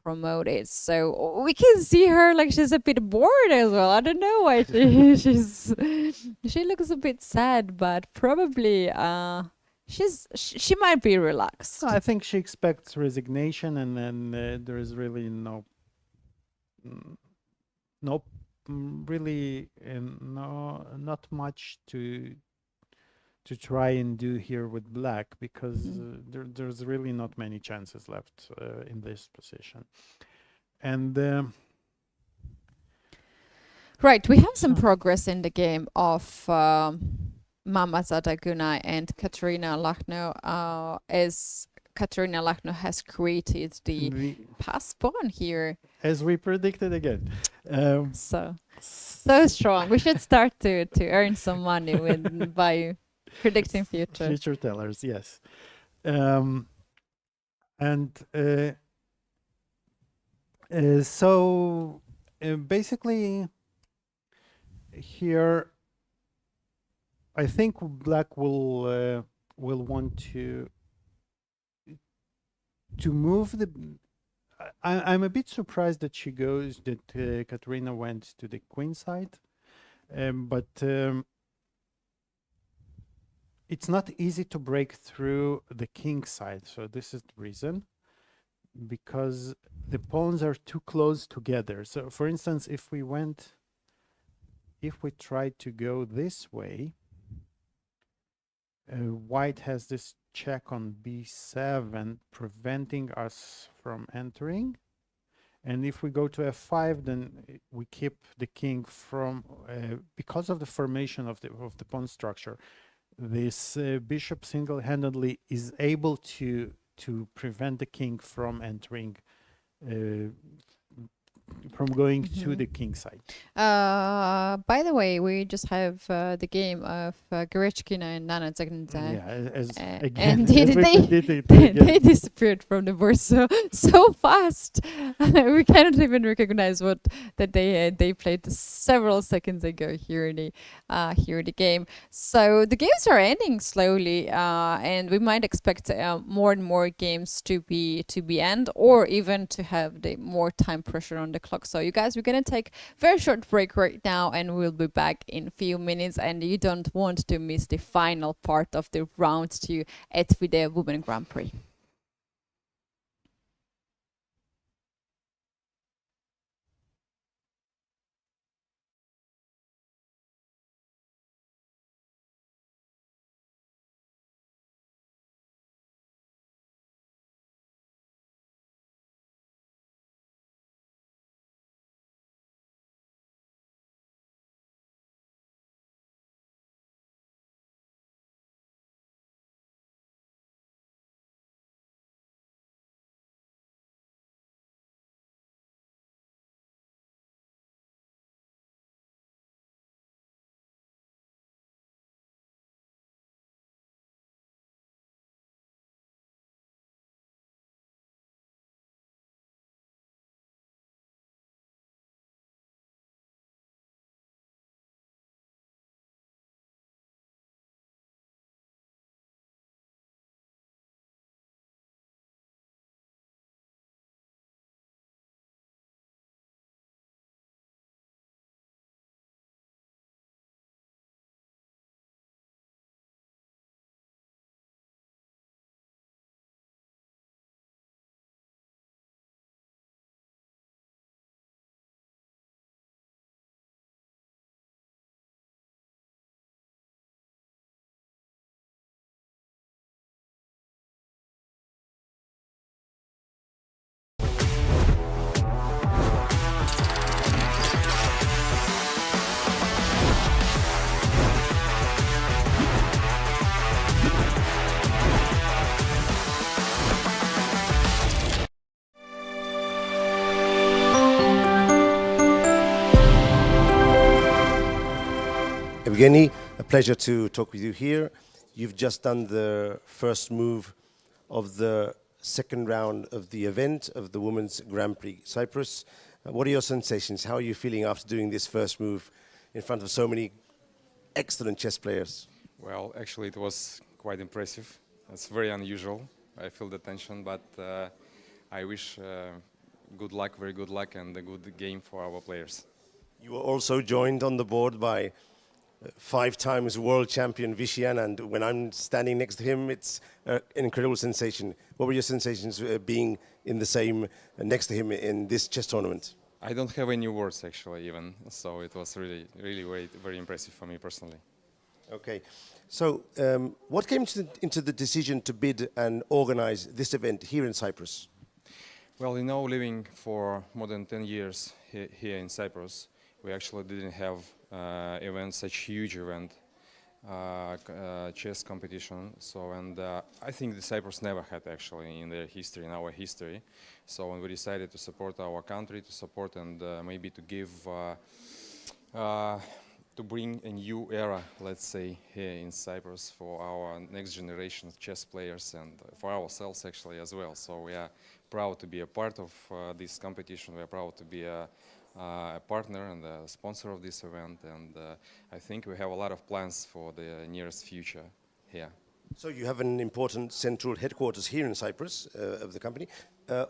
promote it. So we can see her like she's a bit bored as well. I don't know why she looks a bit sad, but probably she might be relaxed. I think she expects resignation, and then there is really not much to try and do here with black, because there's really not many chances left in this position. And Right, we have some progress in the game of Mama Zadaguna and Kateryna Lachno, as Kateryna Lachno has created the pass pawn here. As we predicted again. So strong. We should start to earn some money by predicting future. Future tellers, yes. So basically here I think black will want to move the. I'm a bit surprised that Kateryna went to the queen side, but it's not easy to break through the king side. So this is the reason, because the pawns are too close together. So for instance, if we tried to go this way, white has this check on b7 preventing us from entering, and if we go to f5, then we keep the king from because of the formation of the pawn structure. This bishop single-handedly is able to prevent the king from entering, from going to the king side. By the way, we just have the game of Gershkina and Nana Zagnza. Again, they disappeared from the board so fast. We cannot even recognize that they played several seconds ago here in the game. So the games are ending slowly, and we might expect more and more games to be end, or even to have the more time pressure on the clock. So you guys, we're gonna take a very short break right now, and we'll be back in a few minutes, and you don't want to miss the final part of the round 2 at FIDE Women Grand Prix. Evgeny, a pleasure to talk with you here. You've just done the first move of the second round of the event of the Women's Grand Prix Cyprus. What are your sensations? How are you feeling after doing this first move in front of so many excellent chess players? Well, actually it was quite impressive. It's very unusual. I feel the tension, but I wish good luck, very good luck, and a good game for our players. You were also joined on the board by 5 times world champion Vishy Anand. When I'm standing next to him, it's an incredible sensation. What were your sensations being in the same next to him in this chess tournament? I don't have any words actually even, so it was really very impressive for me personally. Okay, so what came into the decision to bid and organize this event here in Cyprus? Well, living for more than 10 years here in Cyprus, We actually didn't have event, such huge event, chess competition. So, and I think the Cyprus never had actually in their history, in our history. So when we decided to support our country, to support and maybe to give, to bring a new era, let's say, here in Cyprus for our next generation of chess players and for ourselves actually as well. So we are proud to be a part of this competition. We are proud to be a partner and a sponsor of this event, and I think we have a lot of plans for the nearest future here. So you have an important central headquarters here in Cyprus of the company.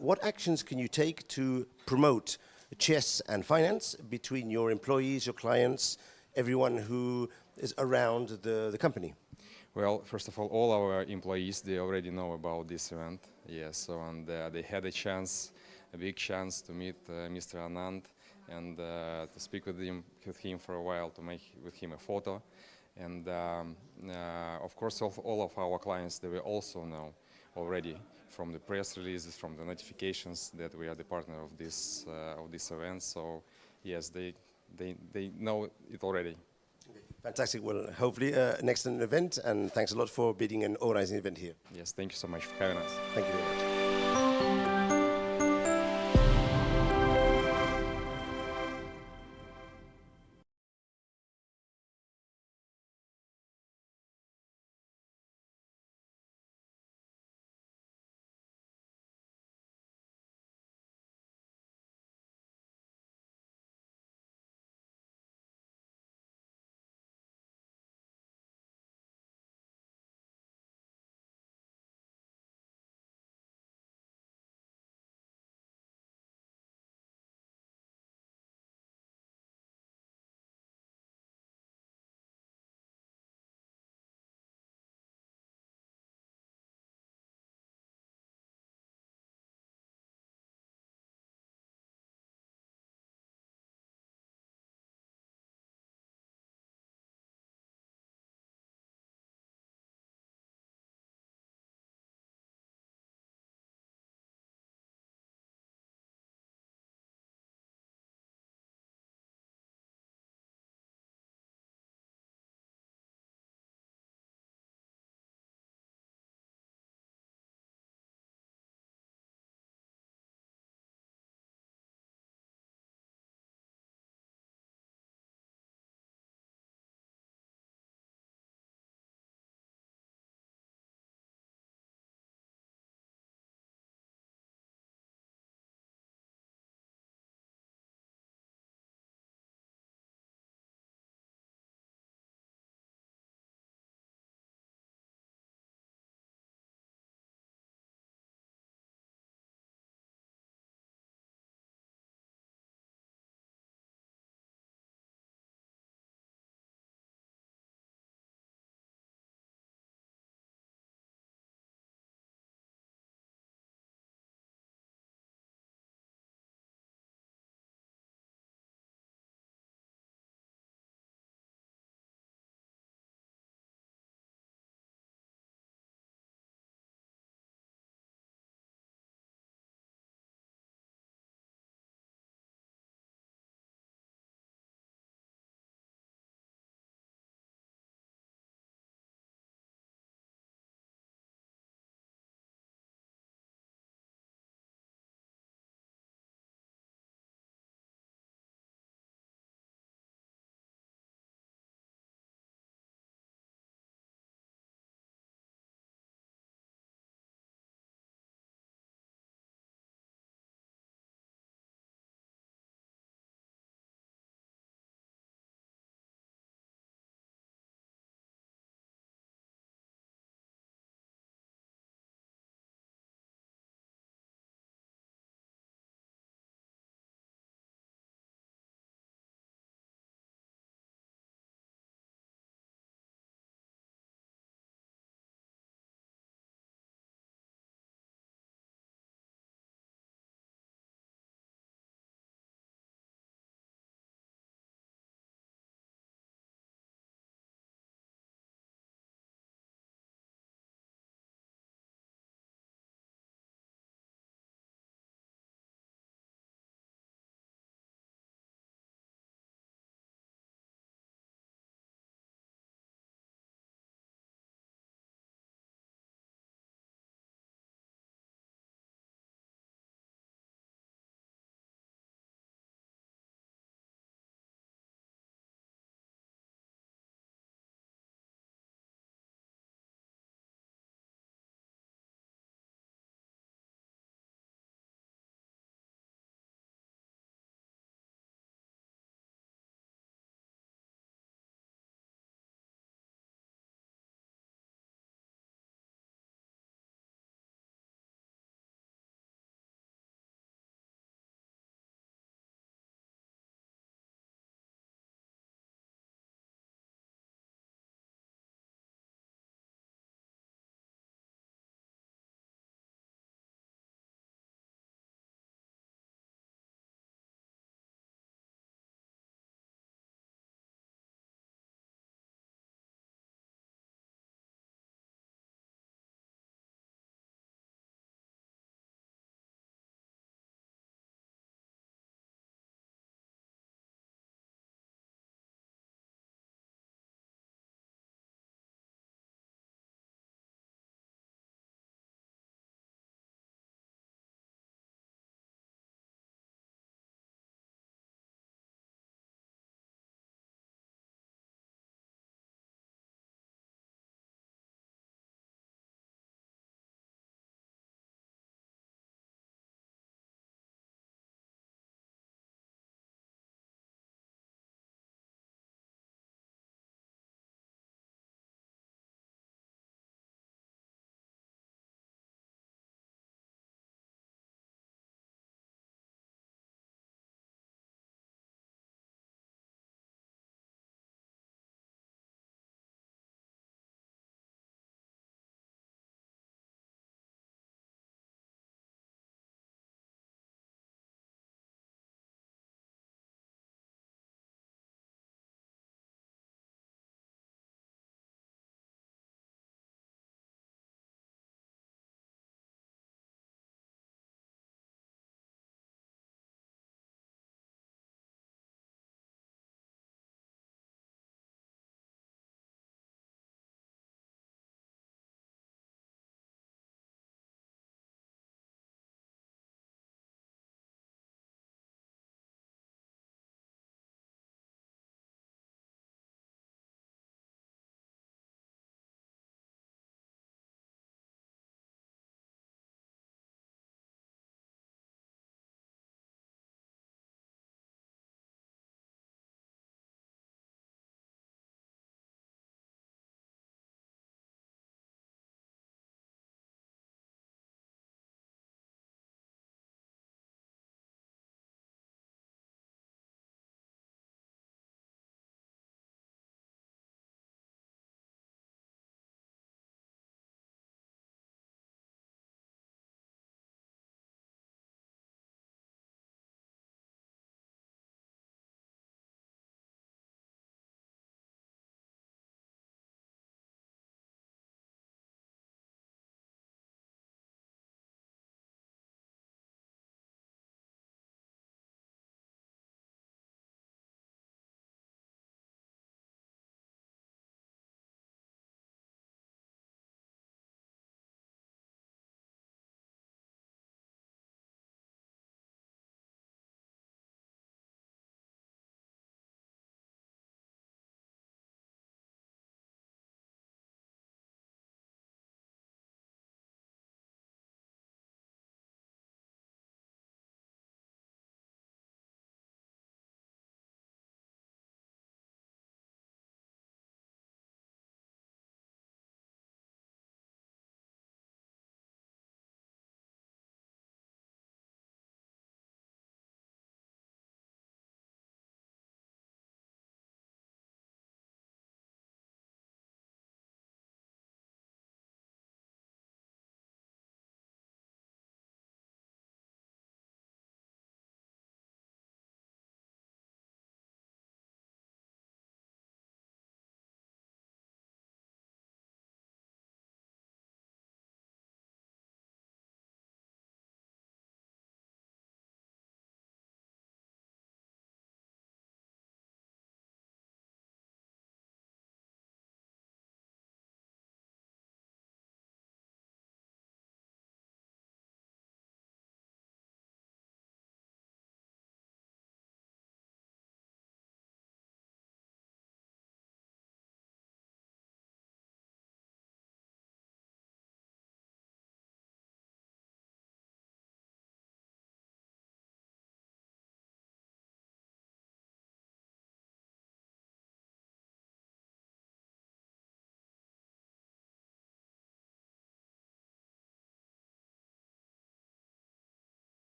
What actions can you take to promote chess and finance between your employees, your clients, everyone who is around the company? Well, first of all our employees, they already know about this event. Yes, so and they had a big chance to meet Mr. Anand and to speak with him for a while, to make with him a photo. And of course, all of our clients, they will also know already from the press releases, from the notifications that we are the partner of this event. So yes, they know it already. Fantastic. Well, hopefully an excellent event, and thanks a lot for being an organizing event here. Yes, thank you so much for having us. Thank you very much.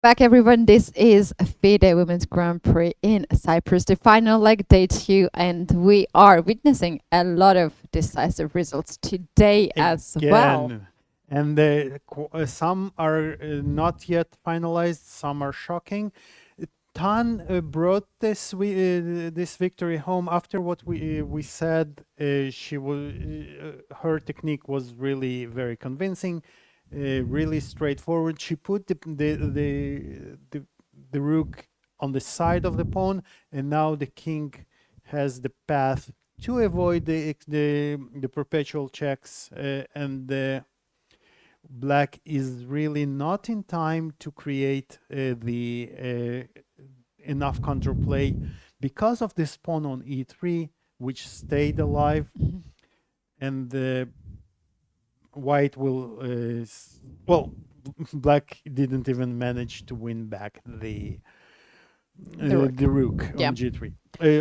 Back everyone, this is FIDE Women's Grand Prix in Cyprus, the final leg day 2, and we are witnessing a lot of decisive results today as well. Again. And some are not yet finalized, some are shocking. Tan brought this this victory home after what we said. Her technique was really very convincing. Really straightforward. She put the rook on the side of the pawn, and now the king has the path to avoid the perpetual checks, and black is really not in time to create enough counterplay because of this pawn on e3, which stayed alive, and white will well, black didn't even manage to win back the rook on g3,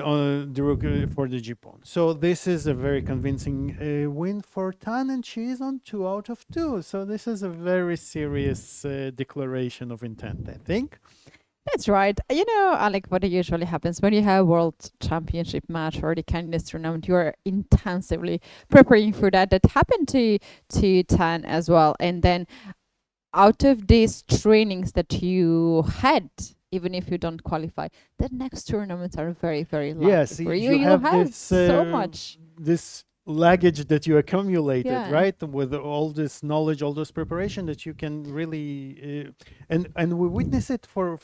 on the rook for the g pawn. So this is a very convincing win for Tan, and she is on 2 out of 2. So this is a very serious declaration of intent, I think. That's right. You know, Alik, what usually happens when you have a world championship match or the candidates tournament, you are intensively preparing for that. That happened to Tan as well. And then out of these trainings that you had, even if you don't qualify, the next tournaments are very, very long. Yes, for you have this, so much. This luggage that you accumulated, right, with all this knowledge, all this preparation that you can really and we witness it for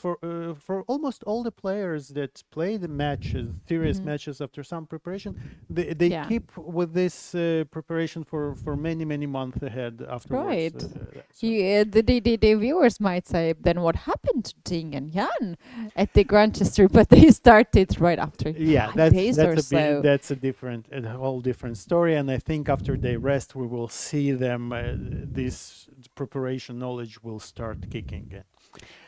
almost all the players that play the matches, serious matches after some preparation. They keep with this preparation for many months ahead afterwards. Right. The viewers might say, then what happened to Ting and Yan at the Grandchester? But they started right after. Yeah, that's a whole different story, and I think after they rest, we will see them. This preparation knowledge will start kicking in.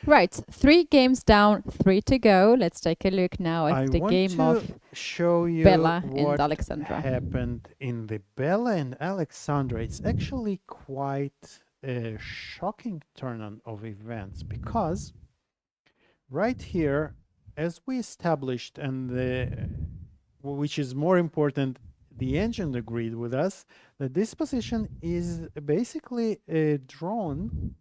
Right, 3 games down, 3 to go. Let's take a look now at the game of show you Bella what and Alexandra. Happened in the Bella and Alexandra. It's actually quite a shocking turn of events, because right here, as we established, and which is more important, the engine agreed with us that this position is basically drawn.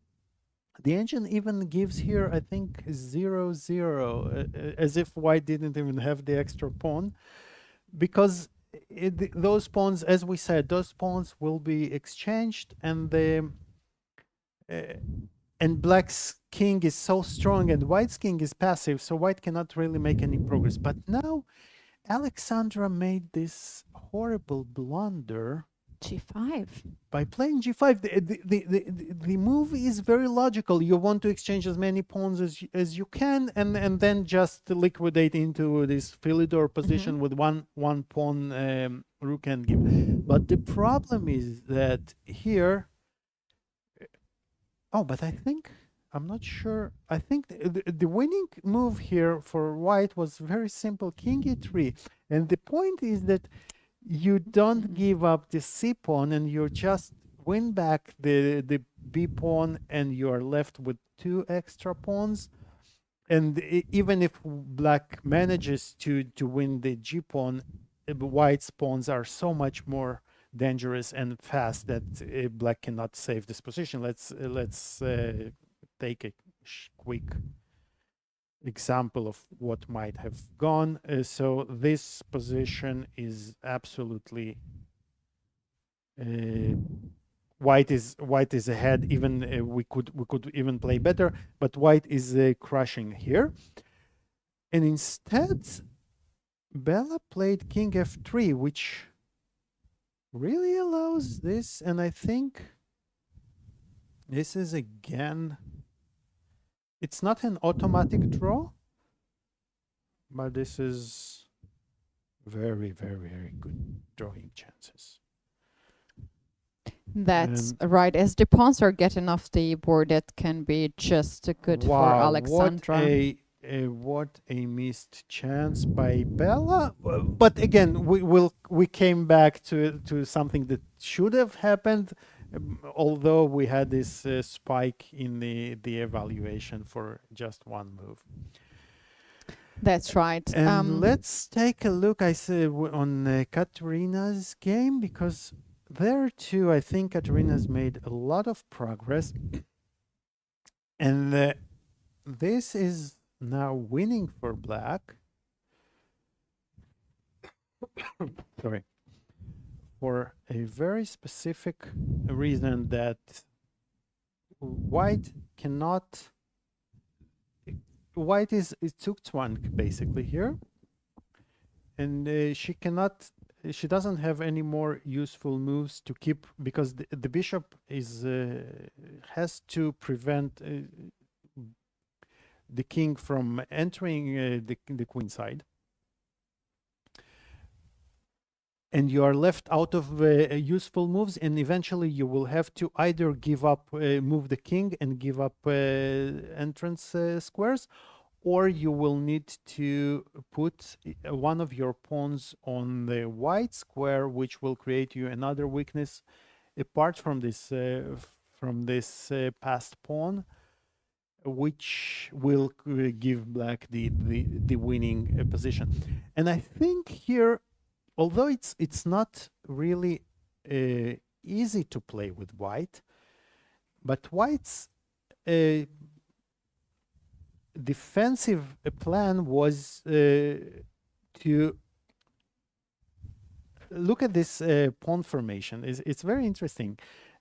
The engine even gives here, I think, 0-0, as if white didn't even have the extra pawn, because those pawns, as we said, those pawns will be exchanged, and and black's king is so strong and white's king is passive, so white cannot really make any progress. But now Alexandra made this horrible blunder. G5. By playing G5, the move is very logical. You want to exchange as many pawns as you can, and then just liquidate into this Philidor position with one pawn rook and give. But the problem is that here. Oh, but I think I'm not sure. I think the winning move here for white was very simple: King E3, and the point is that you don't give up the C pawn, and you just win back the B pawn, and you are left with 2 extra pawns. And even if black manages to win the G pawn, white's pawns are so much more dangerous and fast that black cannot save this position. Let's take a quick example of what might have gone. So this position is absolutely white is ahead. Even we could even play better, but white is crushing here. And instead, Bella played King F3, which really allows this, and I think this is again. It's not an automatic draw, but this is very good drawing chances. That's right. As the pawns are getting off the board, that can be just good for Alexandra. What a missed chance by Bella. But again, we came back to something that should have happened. although we had this spike in the evaluation for just one move. That's right. And let's take a look, I say, on Kateryna's game, because there too, I think Kateryna's made a lot of progress. And this is now winning for black. Sorry. For a very specific reason that white cannot... White is Zugzwang basically here, and she doesn't have any more useful moves to keep, because the bishop is has to prevent the king from entering the queen side, and you are left out of useful moves, and eventually you will have to either give up, move the king and give up entrance squares, or you will need to put one of your pawns on the white square, which will create you another weakness apart from this passed pawn, which will give black the winning position. And I think here, although it's not really easy to play with white, but white's defensive plan was to look at this pawn formation. It's very interesting.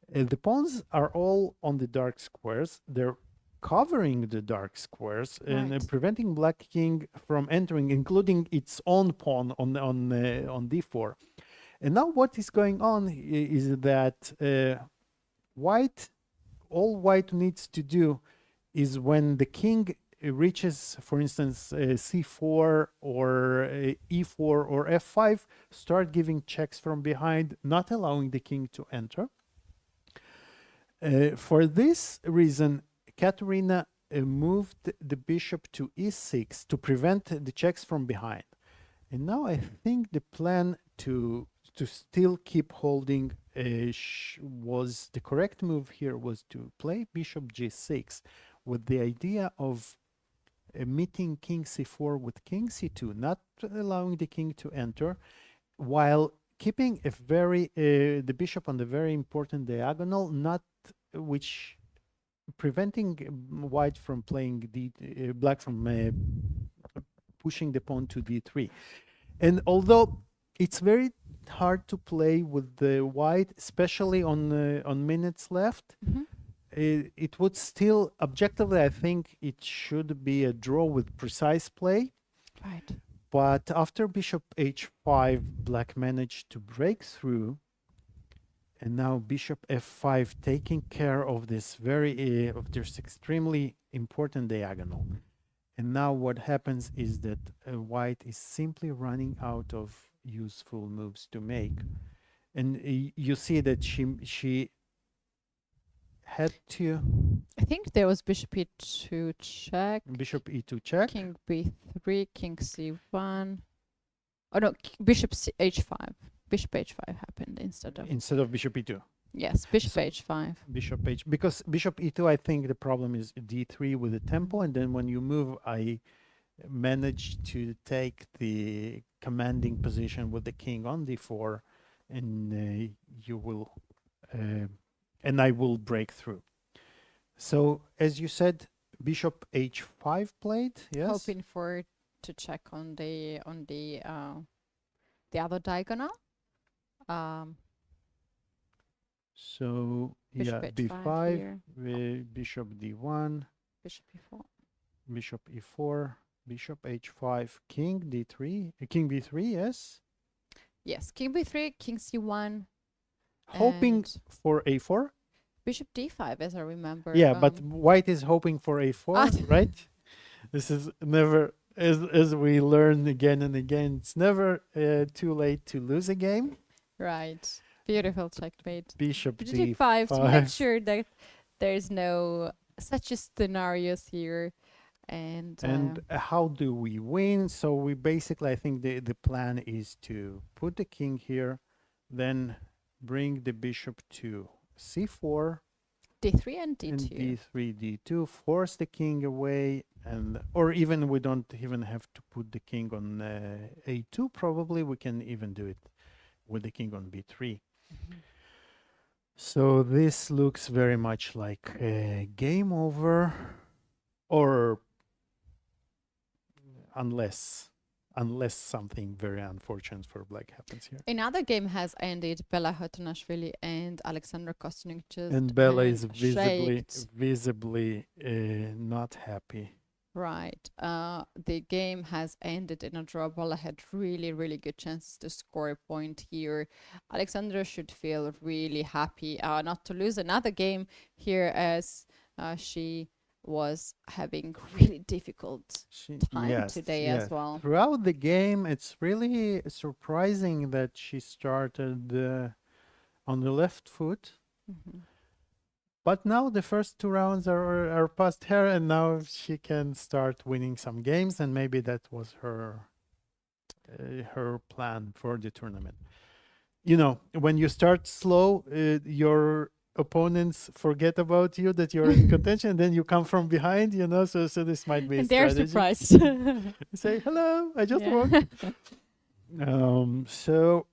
The pawns are all on the dark squares. They're covering the dark squares and preventing black king from entering, including its own pawn on d4. And now what is going on is that all white needs to do is, when the king reaches, for instance, c4 or e4 or f5, start giving checks from behind, not allowing the king to enter. For this reason, Kateryna moved the bishop to e6 to prevent the checks from behind. And now I think the plan to still keep holding was the correct move here, was to play bishop g6 with the idea of meeting king c4 with king c2, not allowing the king to enter, while keeping the bishop on the very important diagonal, preventing white from playing black from pushing the pawn to d3. And although it's very hard to play with the white, especially on minutes left, it would still, objectively, I think it should be a draw with precise play. Right. But after bishop h5, black managed to break through, and now bishop f5 taking care of this extremely important diagonal. And now what happens is that white is simply running out of useful moves to make. And you see that she had to... I think there was bishop e2 check. Bishop e2 check. King b3, king c1. Oh no, bishop h5. Bishop h5 happened instead of bishop e2. Yes, bishop h5. Because bishop e2, I think the problem is d3 with the tempo, and then when you move, I managed to take the commanding position with the king on d4, and you will and I will break through. So as you said, bishop h5 played, yes, hoping to check on the other diagonal. So bishop yeah, h5 b5, bishop d1, bishop e4, bishop e4, bishop h5, king d3, king b3, yes. Yes, king b3, king c1. Hoping for a4. Bishop d5, as I remember. Yeah, but white is hoping for a4, right? This is never, as we learn again and again, it's never too late to lose a game. Right. Beautiful checkmate. Bishop d5 to make sure that there's no such scenarios here. And how do we win? So we basically, I think the plan is to put the king here, then bring the bishop to c4 D3 and and D2. d3, d2, force the king away, and or even we don't even have to put the king on a2. Probably we can even do it with the king on b3. So this looks very much like a game over, or unless something very unfortunate for black happens here. Another game has ended. Bella Hotunashvili and Alexander Kostyuk just And Bella is shaked. visibly not happy. Right. The game has ended in a draw. Bella had really, really good chances to score a point here. Alexandra should feel really happy not to lose another game here, as she was having really difficult time today as well. Throughout the game, it's really surprising that she started on the left foot. But now the first 2 rounds are past her, and now she can start winning some games, and maybe that was her plan for the tournament. You know, when you start slow, your opponents forget about you, that you're in contention, and then you come from behind, you know, so this might be a And they're strategy. surprised. Say, hello, I just won. So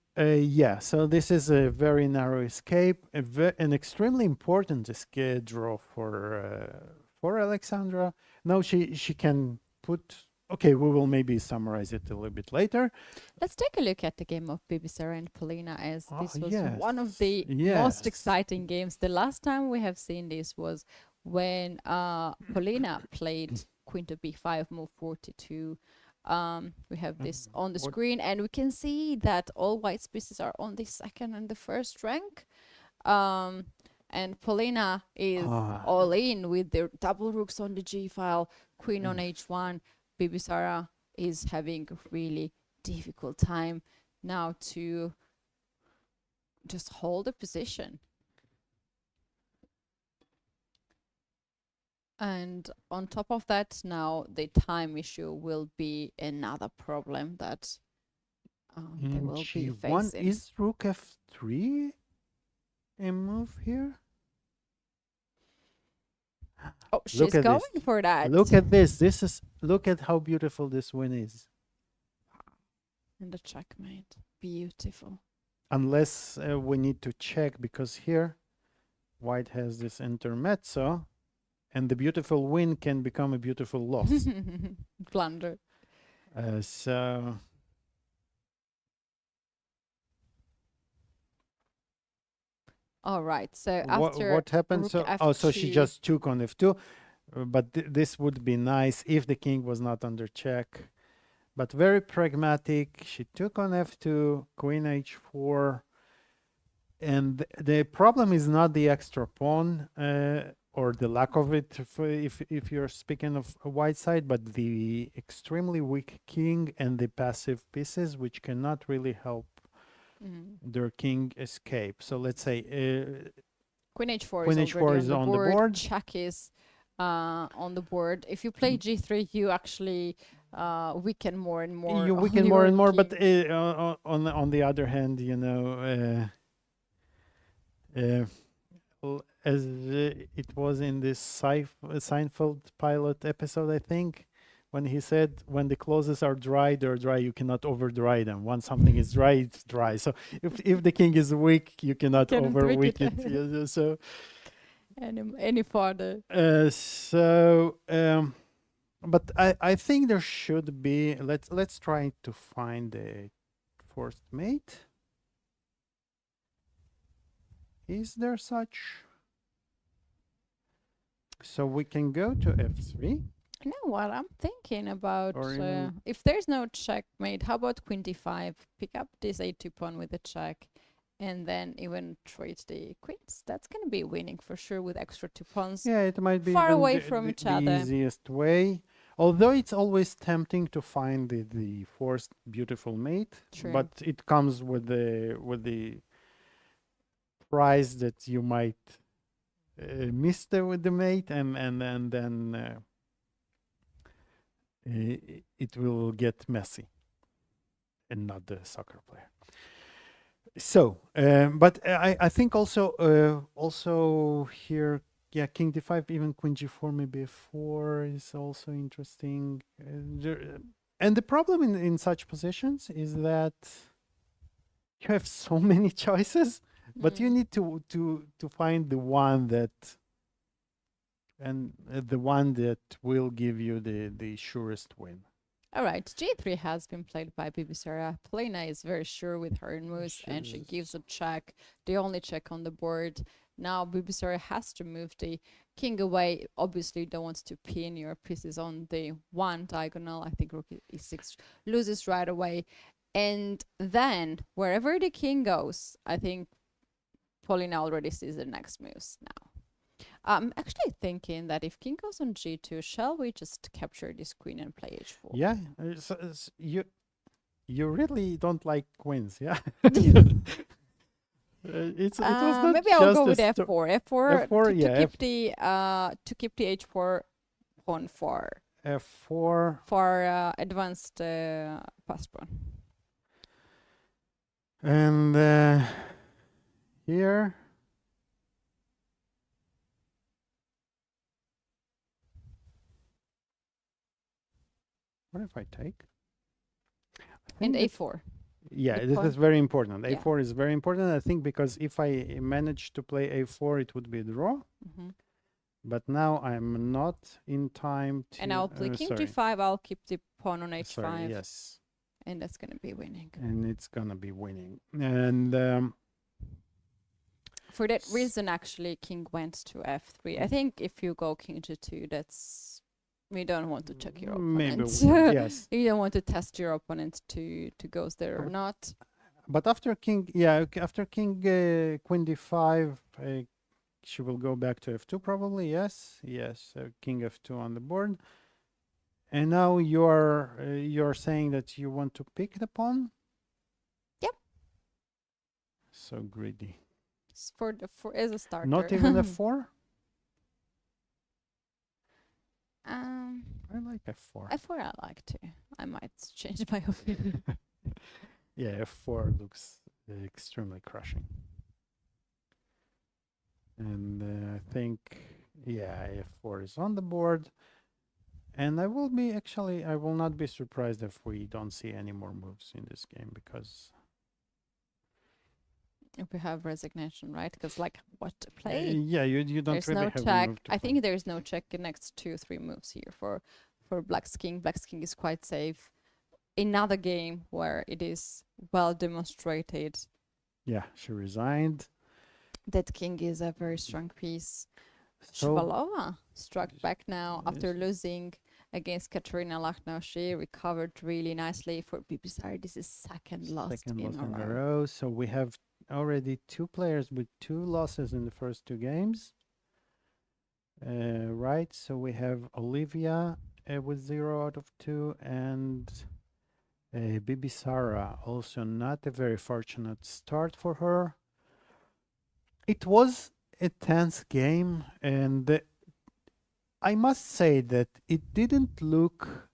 this is a very narrow escape, an extremely important escape draw for Alexandra. Now she can put. Okay, we will maybe summarize it a little bit later. Let's take a look at the game of Bibisara and Polina, as this was one of yes, the yes. most exciting games. The last time we have seen this was when Polina played queen to b5, move 42. We have this on the screen, and we can see that all white pieces are on the second and the first rank. And Polina is all in with their double rooks on the g file, queen on h1. Bibisara is having a really difficult time now to just hold a position. And on top of that, now the time issue will be another problem that they will be facing. Is rook f3 a move here? Oh, she's going for that. Look at this. Look at how beautiful this win is. And the checkmate. Beautiful. Unless we need to check, because here white has this intermezzo, and the beautiful win can become a beautiful loss. Blunder. All right. So after what happened? So she just took on f2, but this would be nice if the king was not under check. But very pragmatic. She took on f2, queen h4, and the problem is not the extra pawn or the lack of it, if you're speaking of a white side, but the extremely weak king and the passive pieces, which cannot really help their king escape. So let's say queen h4 is on the board. Check is on the board. If you play g3, you actually weaken more and more. You weaken more and more, but on the other hand, you know, as it was in this Seinfeld pilot episode, I think, when he said, when the clothes are dry, they're dry, you cannot over dry them. Once something is dry, it's dry. So if the king is weak, you cannot over weak it. Yeah, so any further. But I think there should be, let's try to find a forced mate. Is there such? So we can go to f3. You know what I'm thinking about? If there's no checkmate, how about queen d5? Pick up this a2 pawn with a check, and then even trade the queens. That's going to be winning for sure with extra 2 pawns. Yeah, it might be far away from each other. The easiest way. Although it's always tempting to find the forced beautiful mate, but it comes with the price that you might miss with the mate, and then it will get messy, and not the soccer player. So, but I think also here, yeah, King D5, even Queen G4, maybe F4 is also interesting. And the problem in such positions is that you have so many choices, but you need to find the one that the one that will give you the surest win. All right, G3 has been played by Bibisara. Polina is very sure with her moves, and she gives a check, the only check on the board. Now Bibisara has to move the king away. Obviously, you don't want to pin your pieces on the one diagonal. I think rook e6 loses right away. And then, wherever the king goes, I think Polina already sees the next moves now. I'm actually thinking that if king goes on g2, shall we just capture this queen and play h4? Yeah, you really don't like queens, yeah? It was not maybe I'll go with just f4. F4, yeah, to keep the h4 pawn for F4 advanced pass pawn. and here. What if I take? And a4. Yeah, The this pawn. is very important. Yeah. A4 is very important, I think, because if I manage to play A4, it would be a draw. But now I'm not in time to... And I'll play king sorry. g5. I'll keep the pawn on h5. Sorry, yes. And that's going to be winning. And it's going to be winning. And... for that reason, actually, king went to f3. I think if you go king g2, that's... We don't want to check your opponent. Maybe, yes. You don't want to test your opponent to goes there or not. But after king, yeah, after king queen d5, she will go back to f2 probably. Yes, yes, king f2 on the board. And now you're saying that you want to pick the pawn. Yep. So greedy. It's for as a starter. Not even f4. I like f4. F4 I like too. I might change my opinion. Yeah, f4 looks extremely crushing. And I think, yeah, f4 is on the board. And I will not be surprised if we don't see any more moves in this game, because... If we have resignation, right? Because like, what to play? Yeah, you don't there's really no have check. a move to I play. think there's no check in next 2-3 moves here for Black's king. Black's king is quite safe. Another game where it is well demonstrated. Yeah, she resigned. That king is a very strong piece. So, Shvalova struck back now after losing against Kateryna Lachno. She recovered really nicely for Bibisar. This is second loss in a row. So we have already 2 players with 2 losses in the first 2 games. Right, so we have Olivia with 0 out of 2 and Bibisara, also not a very fortunate start for her. It was a tense game, and I must say that it didn't look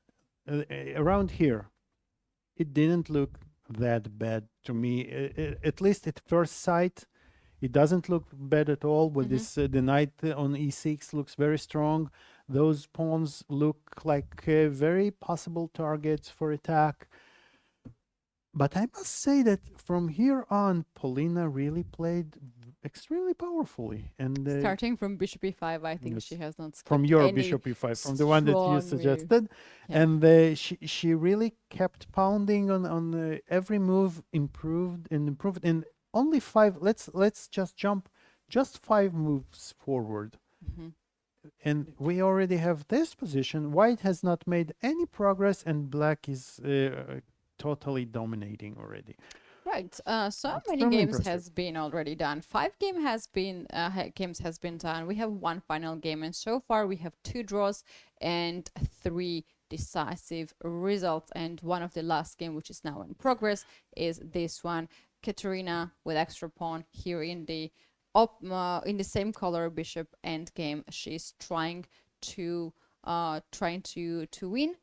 around here. It didn't look that bad to me, at least at first sight. It doesn't look bad at all. With this, the knight on e6 looks very strong. Those pawns look like very possible targets for attack. But I must say that from here on, Polina really played extremely powerfully. And starting from bishop e5, I think yes, she has not from your bishop e5, from the one that you suggested. Yeah. And she really kept pounding on every move, improved. And only 5. Let's just jump just 5 moves forward. And we already have this position. White has not made any progress, and black is totally dominating already. Right. So many games has been already done. 5 games has been done. We have 1 final game, and so far we have 2 draws and 3 decisive results. And one of the last game, which is now in progress, is this one. Kateryna with extra pawn here in the same color bishop endgame. She's trying to win.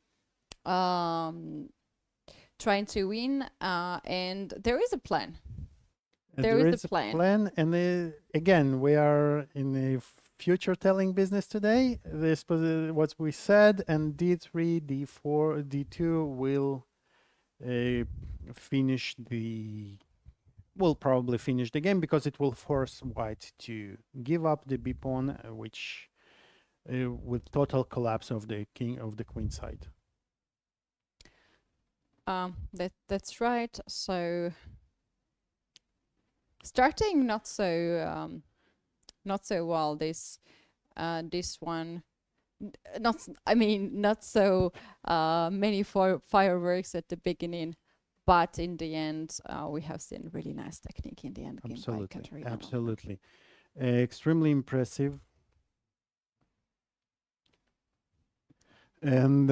And there is a plan. There is a plan. And again, we are in a future telling business today. This was what we said, and D3, D4, D2 will finish the. Will probably finish the game because it will force white to give up the b pawn, which with total collapse of the king of the queen side. That's right. So starting not so well. This one, not so many fireworks at the beginning, but in the end, we have seen really nice technique in the end game by Kateryna. Absolutely, extremely impressive. And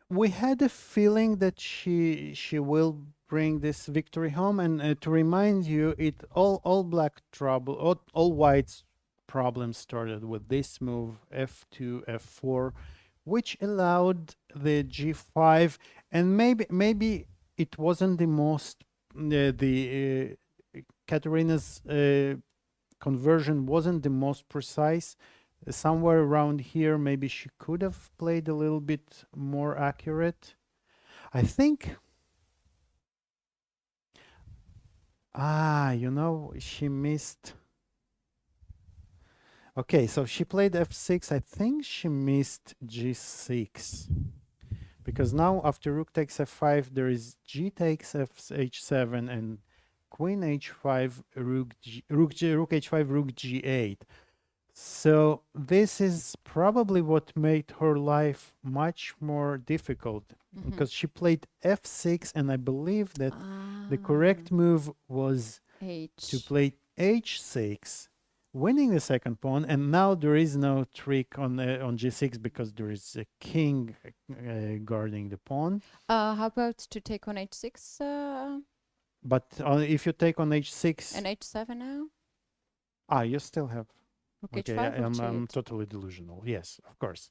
we had a feeling that she will bring this victory home. And to remind you, all black trouble, all white's problems started with this move f2, f4, which allowed the g5, and maybe it wasn't the most Kateryna's conversion wasn't the most precise. Somewhere around here, maybe she could have played a little bit more accurate. I think. She missed. Okay, so she played f6. I think she missed g6. Because now after rook takes f5, there is g takes h7 and queen h5, rook h5, rook g8. So this is probably what made her life much more difficult, because she played f6, and I believe that the correct move was to play h6, winning the second pawn, and now there is no trick on g6 because there is a king guarding the pawn. How about to take on h6? But if you take on h6 and h7 now? You still have. Okay, I'm totally delusional. Yes, of course.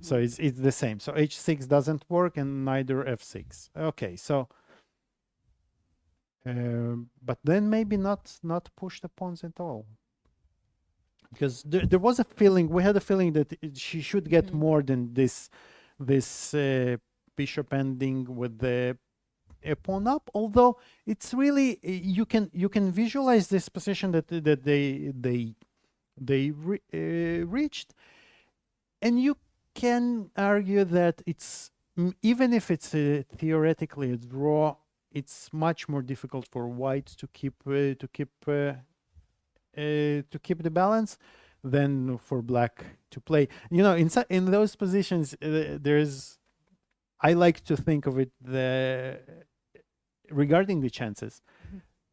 So it's the same. So h6 doesn't work, and neither f6. Okay, so but then maybe not push the pawns at all, because there was a feeling. We had a feeling that she should get more than this bishop ending with the pawn up. Although it's really you can visualize this position that they reached, and you can argue that it's even if it's theoretically a draw, it's much more difficult for white to keep the balance than for black to play. In those positions, I like to think of it regarding the chances.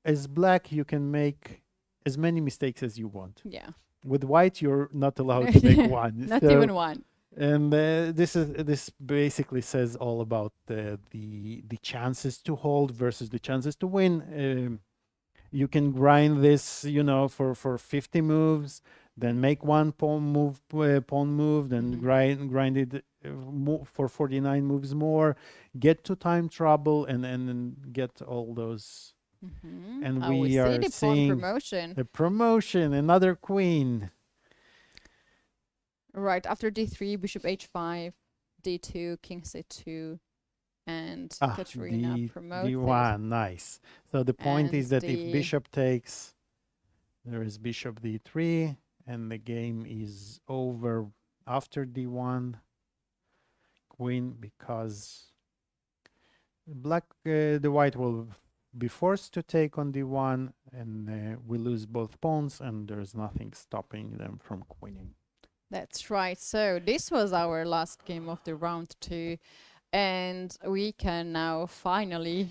As black, you can make as many mistakes as you want. Yeah. With white, you're not allowed to make one. Not even one. And this basically says all about the chances to hold versus the chances to win. You can grind this, for 50 moves, then make one pawn move, then grind it for 49 moves more, get to time trouble, and then get all those. And we are seeing the promotion, another queen. Right, after d3, bishop h5, d2, king c2, and Kateryna promoted. d1, nice. So the point is that if bishop takes, there is bishop d3, and the game is over after d1, queen, because the white will be forced to take on d1, and we lose both pawns, and there's nothing stopping them from queening. That's right. So this was our last game of the round 2, and we can now finally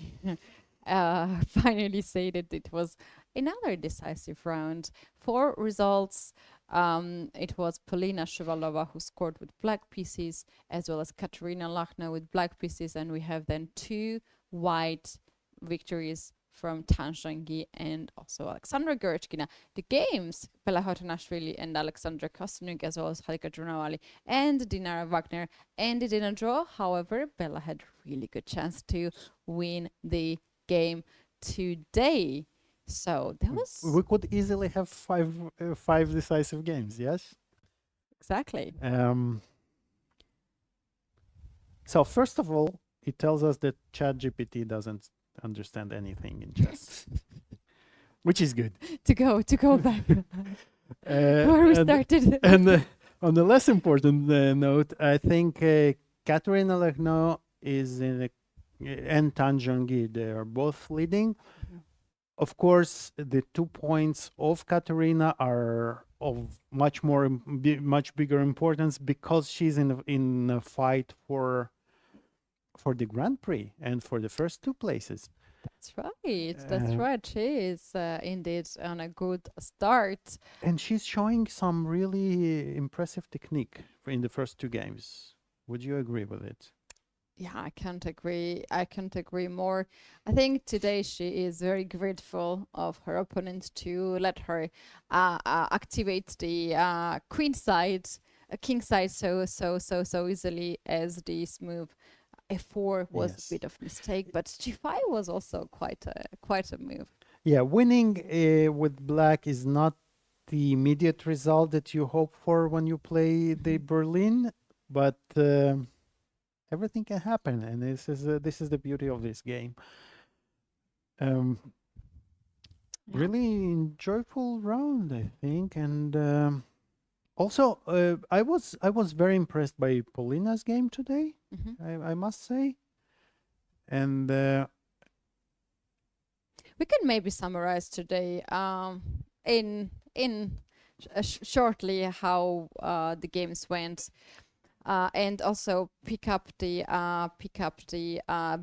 say that it was another decisive round. 4 results. It was Polina Shuvalova who scored with black pieces, as well as Kateryna Lachner with black pieces, and we have then 2 white victories from Tanshangi and also Alexandra Gershkina. The games, Bella Hotanashvili and Alexandra Kostyuk, as well as Halika Drunawali and Dinara Wagner, ended in a draw. However, Bella had really good chance to win the game today. So that was We could easily have five decisive games. Yes. exactly. So first of all, it tells us that ChatGPT doesn't understand anything in chess, which is good. to go back where we And started. on the less important note, I think Kateryna Lechno is in a, and Tanjongi, they are both leading. Of course, the 2 points of Kateryna are of much bigger importance because she's in a fight for the Grand Prix and for the first 2 places. That's right. That's right. She is indeed on a good start. And she's showing some really impressive technique in the first 2 games. Would you agree with it? Yeah, I can't agree. I can't agree more. I think today she is very grateful of her opponent to let her activate the queen side, king side so easily, as this move f4 was Yes. a bit of mistake, but g5 was also quite a move. Yeah, winning with black is not the immediate result that you hope for when you play the Berlin, but everything can happen, and this is the beauty of this game. Yeah. Really enjoyable round, I think, and also I was very impressed by Polina's game today. I must say, and We can maybe summarize today in shortly how the games went, and also pick up the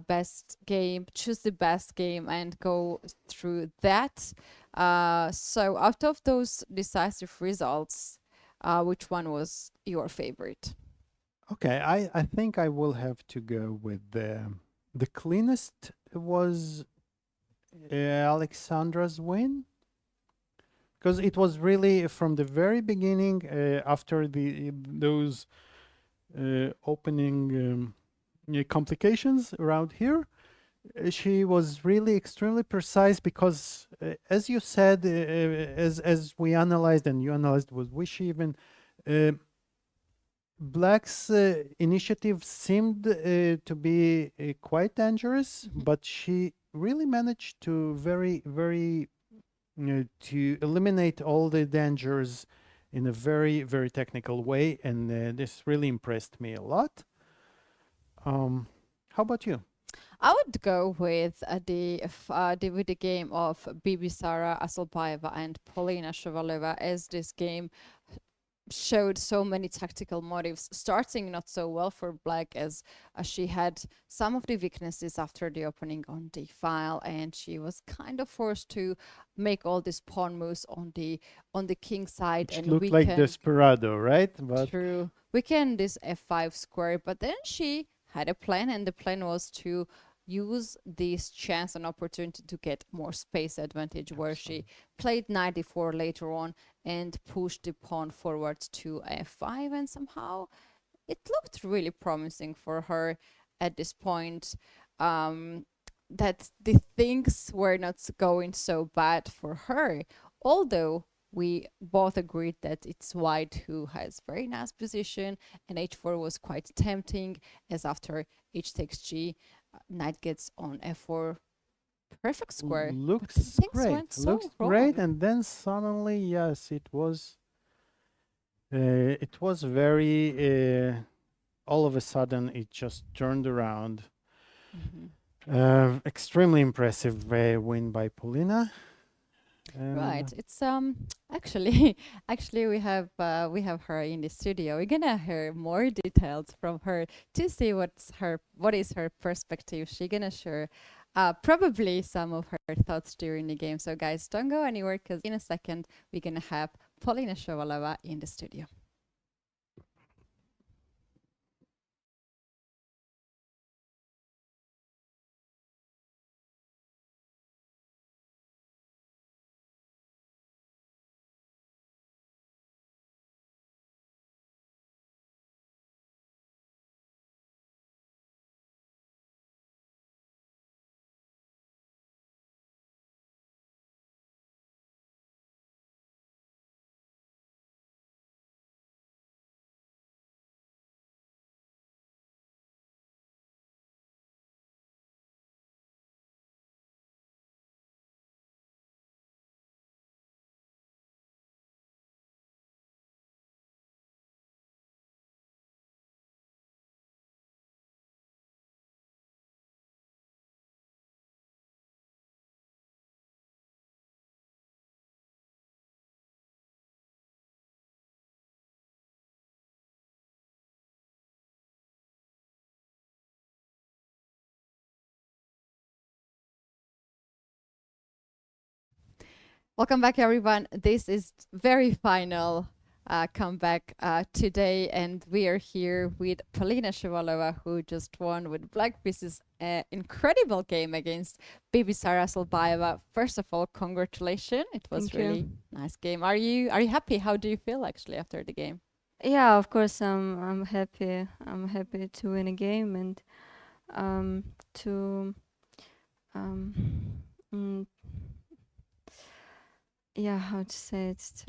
best game, choose the best game, and go through that. So out of those decisive results, which one was your favorite? okay, I think I will have to go with the cleanest was Alexandra's win, because it was really from the very beginning after those opening complications around here. She was really extremely precise because, as you said, as we analyzed and you analyzed with Vishy even, Black's initiative seemed to be quite dangerous, but she really managed to very to eliminate all the dangers in a very technical way, and this really impressed me a lot. How about you? I would go with with the game of Bibisara Asalbaeva and Polina Shevalova, as this game showed so many tactical motives, starting not so well for black, as she had some of the weaknesses after the opening on the file, and she was kind of forced to make all these pawn moves on the king side. Which and looked like Desperado, right? But true, weaken this f5 square, but then she had a plan, and the plan was to use this chance and opportunity to get more space advantage, where she played knight d4 later on and pushed the pawn forward to f5, and somehow it looked really promising for her at this point, that the things were not going so bad for her, although we both agreed that it's white who has very nice position, and h4 was quite tempting, as after h takes g, knight gets on f4, perfect square. looks great. Looks great, and then suddenly, yes, it was very all of a sudden it just turned around. Extremely impressive win by Polina. Right, it's actually we have her in the studio. We're gonna hear more details from her to see what is her perspective. She's gonna share probably some of her thoughts during the game. So guys, don't go anywhere, because in a second we're gonna have Polina Shevalova in the studio. Welcome back, everyone. This is very final comeback today, and we are here with Polina Shivalova, who just won with Black Pieces incredible game against Baby Sara Solbaeva. First of all, congratulations! It was Thank you. really nice game. Are you happy? How do you feel actually after the game? Yeah, of course, I'm happy. I'm happy to win a game and to um, mm, yeah, how to say it?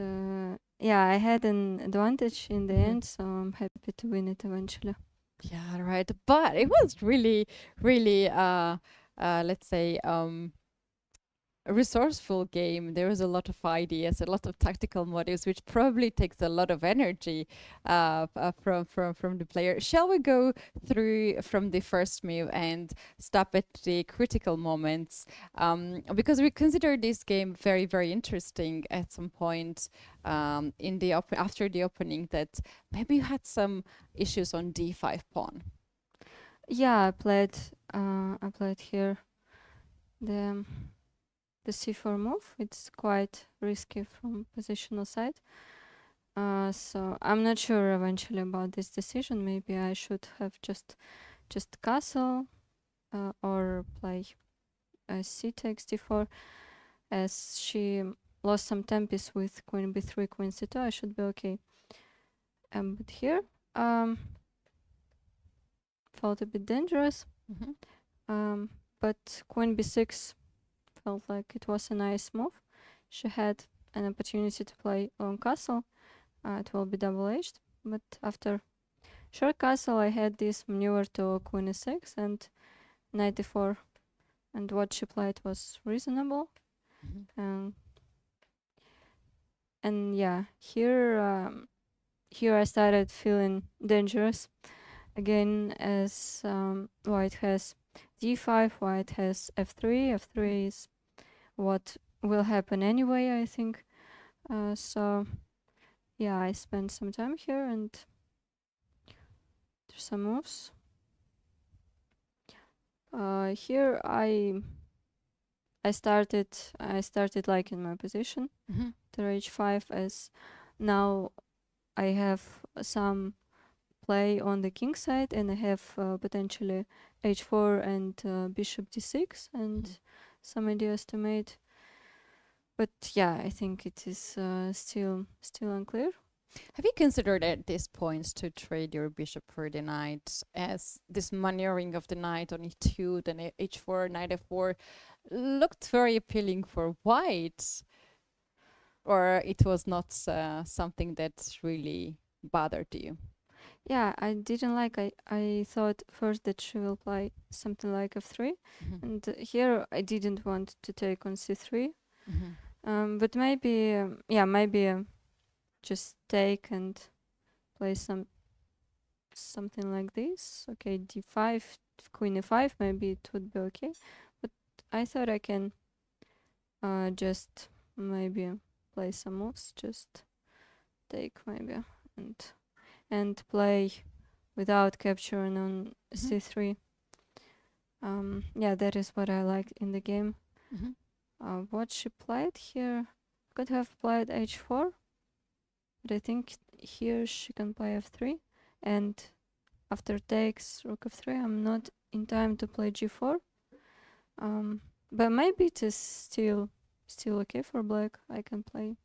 Yeah, I had an advantage in the end, so I'm happy to win it eventually. Yeah, right. But it was really, really, let's say, a resourceful game. There was a lot of ideas, a lot of tactical motives, which probably takes a lot of energy from the player. Shall we go through from the first move and stop at the critical moments? Because we consider this game very, very interesting at some point in the after the opening, that maybe you had some issues on d5 pawn. Yeah, I played here the c4 move. It's quite risky from positional side. So I'm not sure eventually about this decision. Maybe I should have just castle or play c takes d4, as she lost some tempos with queen b3, queen c2. I should be okay. But here felt a bit dangerous. But queen b6 felt like it was a nice move. She had an opportunity to play long castle. It will be double-edged, but after short castle I had this maneuver to queen e6 and knight e4, and what she played was reasonable. And yeah, here I started feeling dangerous again, as white has d5, white has f3. F3 is what will happen anyway, I think. So yeah, I spent some time here and there's some moves. Here I started liking my position. To h5, as now I have some play on the king side, and I have potentially h4 and bishop d6 and some ideas to mate. But yeah, I think it is still unclear. Have you considered at this point to trade your bishop for the knight, as this maneuvering of the knight on e2, then h4, knight f4 looked very appealing for white? Or it was not something that really bothered you? Yeah, I didn't like. I thought first that she will play something like f3, and here I didn't want to take on c3. But maybe, maybe just take and play something like this. Okay, d5, queen e5, maybe it would be okay. But I thought I can just maybe play some moves, just take maybe and play without capturing on c3. Yeah, that is what I liked in the game. What she played here, could have played h4, but I think here she can play f3, and after takes rook f3, I'm not in time to play g4. But maybe it is still okay for black. I can play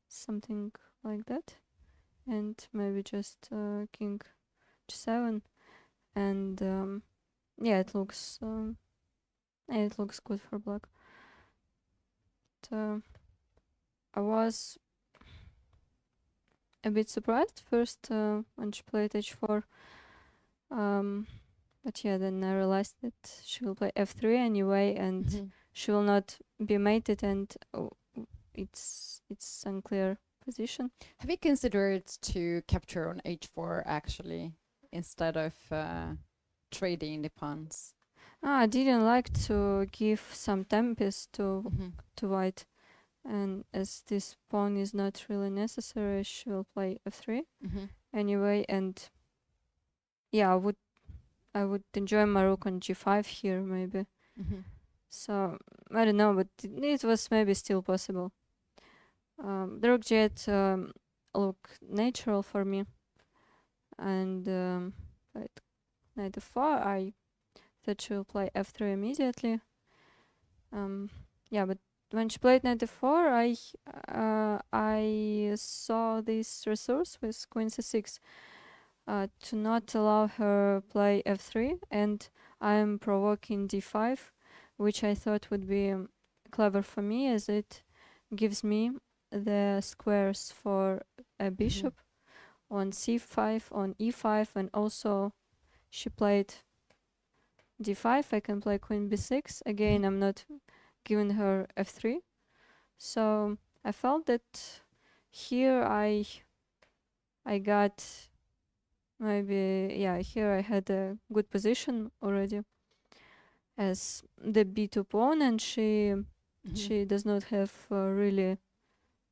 something like that, and maybe just king g7, and yeah, it looks good for black. But, I was a bit surprised first when she played h4, but yeah, then I realized that she will play f3 anyway, and she will not be mated, and it's unclear position. Have you considered to capture on h4 actually, instead of trading the pawns? I didn't like to give some tempest to white, and as this pawn is not really necessary, she will play f3 anyway, and yeah, I would enjoy my rook on g5 here maybe. So I don't know, but it was maybe still possible. the rook jet look natural for me, and like knight f4, I thought she will play f3 immediately. Yeah, but when she played knight f4, I saw this resource with queen c6 to not allow her play f3, and I'm provoking d5, which I thought would be clever for me, as it gives me the squares for a bishop on c5, on e5, and also she played d5. I can play queen b6. Again, I'm not giving her f3. So I felt that here I got maybe, yeah, here I had a good position already as the b2 pawn, and she does not have really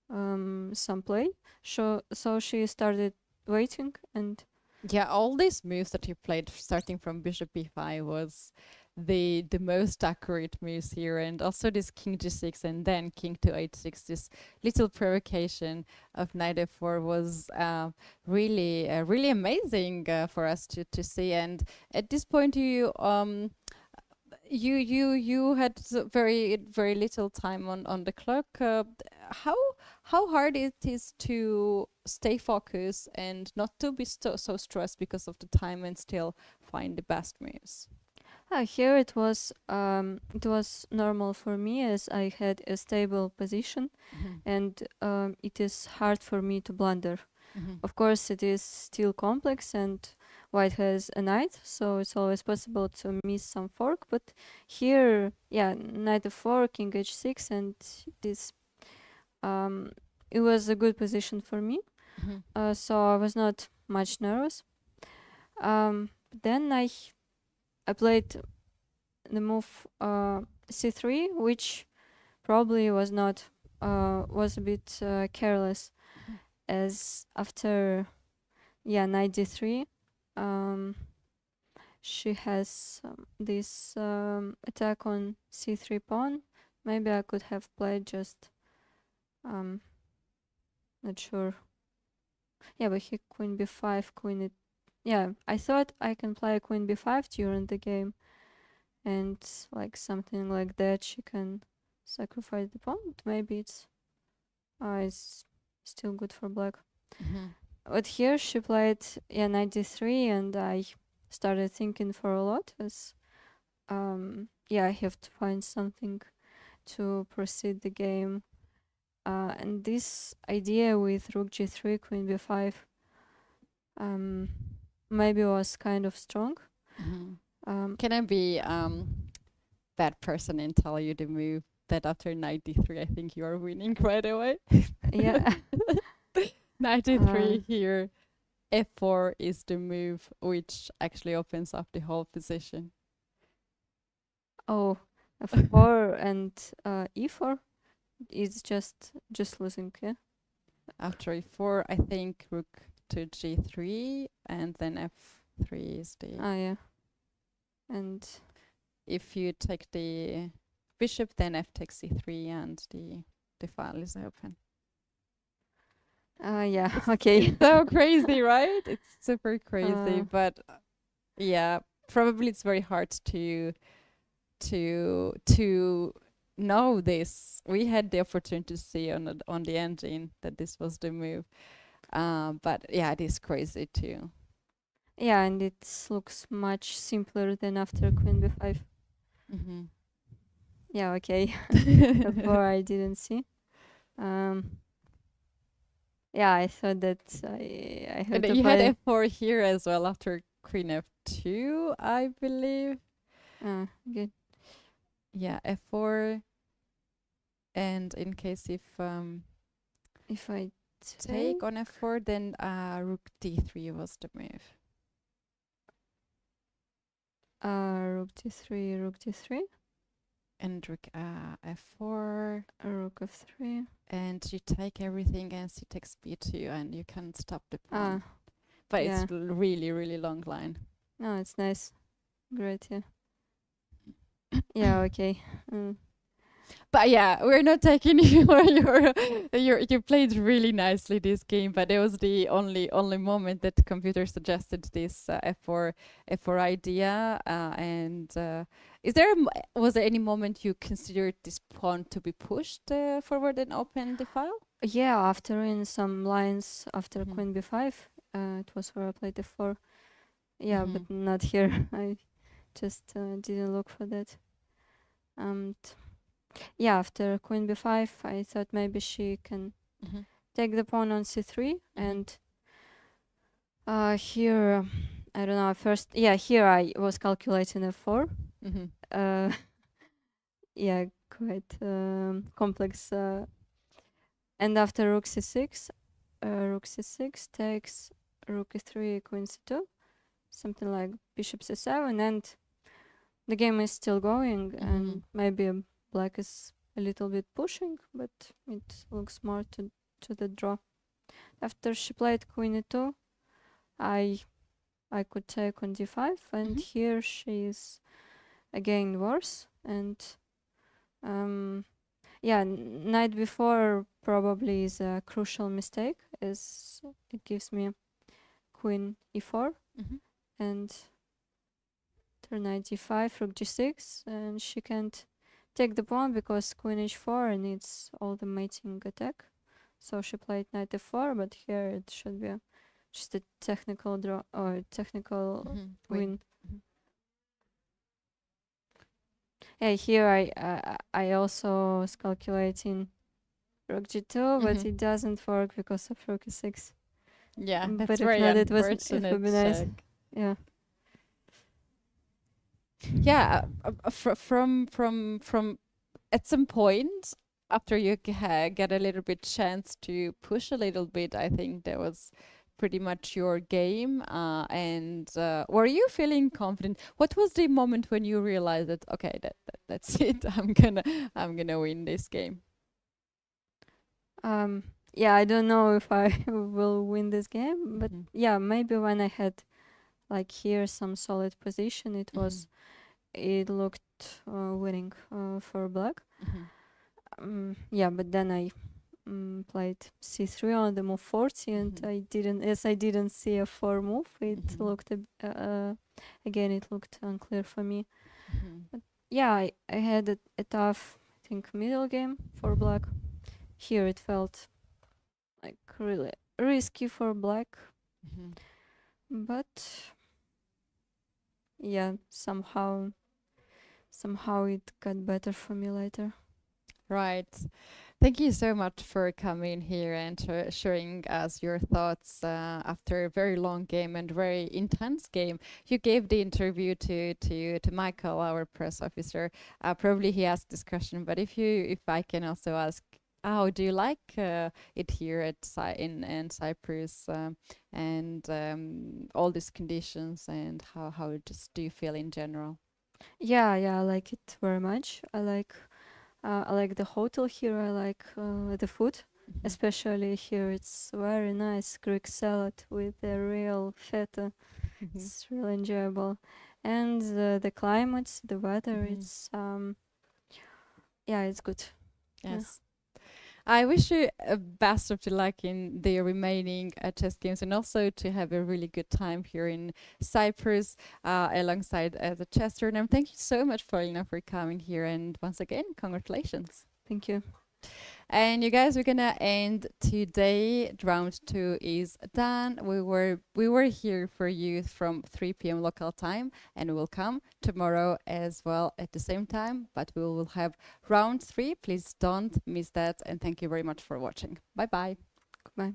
some play. So she started waiting, and Yeah, all these moves that you played starting from bishop b5 was the most accurate moves here, and also this king g6 and then king to h6, this little provocation of knight f4 was really really amazing for us to see. And at this point you had very little time on the clock. How hard it is to stay focused and not to be so stressed because of the time and still find the best moves? here it was normal for me, as I had a stable position, and it is hard for me to blunder. Of course, it is still complex, and white has a knight, so it's always possible to miss some fork. But here, yeah, knight f4, king h6, and this it was a good position for me. So I was not much nervous. Then I played the move c3, which probably was not was a bit careless, as after knight d3 she has this attack on c3 pawn. Maybe I could have played just not sure. Yeah, but he queen b5, queen yeah, I thought I can play queen b5 during the game, and like something like that she can sacrifice the pawn. But maybe it's still good for black. But here she played knight d3, and I started thinking for a lot, as I have to find something to proceed the game. And this idea with rook g3, queen b5 maybe was kind of strong. Can I be that person and tell you the move that after knight d3 I think you are winning right away? Yeah. Knight d3 here, f4 is the move which actually opens up the whole position. Oh, f4 and e4 is just losing, yeah? After e4, I think rook to g3, and then f3 is the... yeah. And if you take the bishop, then f takes c3, and the file is open. Yeah, okay. It's so crazy, right? It's super crazy, but yeah, probably it's very hard to know this. We had the opportunity to see on the engine that this was the move, but yeah, it is crazy too. Yeah, and it looks much simpler than after queen b5. Yeah, okay. Before I didn't see. Yeah, I thought that I had to you play. had f4 here as well after queen f2, I believe. Good. Yeah, f4, and in case if I take on f4, then rook d3 was the move. Rook d3, rook d3. And rook f4, rook f3, and you take everything, and she takes b2, and you can stop the pawn. But it's really really long line. No, it's nice, great, yeah. Yeah, okay. But yeah, we're not taking you played really nicely this game, but it was the only moment that the computer suggested this F4 idea. Was there any moment you considered this pawn to be pushed forward and open the file? Yeah, after in some lines after queen b5, it was where I played f4. Yeah, but not here. I just didn't look for that. Yeah, after queen b5, I thought maybe she can take the pawn on c3, and here, I don't know, here I was calculating f4. Yeah, quite complex. And after rook c6 takes rook e3, queen c2, something like bishop c7, and the game is still going, and maybe black is a little bit pushing, but it looks more to the draw. After she played queen e2, I could take on d5, and here she is again worse, and yeah, knight before probably is a crucial mistake, as it gives me queen e4 and turn knight g5, rook g6, and she can't take the pawn because queen h4 needs all the mating attack. So she played knight f4, but here it should be just a technical draw or technical win. Yeah, here I also was calculating rook g2, but it doesn't work because of rook e6. Yeah, that's but very if not, it unfortunate. would be nice. Yeah. Yeah, from at some point after you get a little bit chance to push a little bit, I think that was pretty much your game. And were you feeling confident? What was the moment when you realized that okay, that's it? I'm gonna win this game. Yeah, I don't know if I will win this game, but yeah, maybe when I had like here some solid position, it looked winning for black. Yeah, but then I played c3 on the move 40, and I didn't see a 4 move. It looked again, it looked unclear for me. But yeah, I had a tough, I think, middle game for black. Here it felt like really risky for black, but yeah, somehow it got better for me later. Right. Thank you so much for coming here and sharing us your thoughts after a very long game and very intense game. You gave the interview to Michael, our press officer. Probably he asked this question, but if I can also ask, how do you like it here at in Cyprus and all these conditions, and how just do you feel in general? Yeah, I like it very much. I like the hotel here. I like the food, especially here. It's very nice Greek salad with a real feta. It's really enjoyable, and the climate, the weather. It's it's good. Yes. I wish you best of luck in the remaining chess games, and also to have a really good time here in Cyprus alongside the chess tournament. Thank you so much, Polina, for coming here, and once again, congratulations. Thank you. And you guys, we're gonna end today. Round 2 is done. We were here for you from 3 p.m. local time, and we will come tomorrow as well at the same time. But we will have round 3. Please don't miss that. And thank you very much for watching. Bye bye. Goodbye.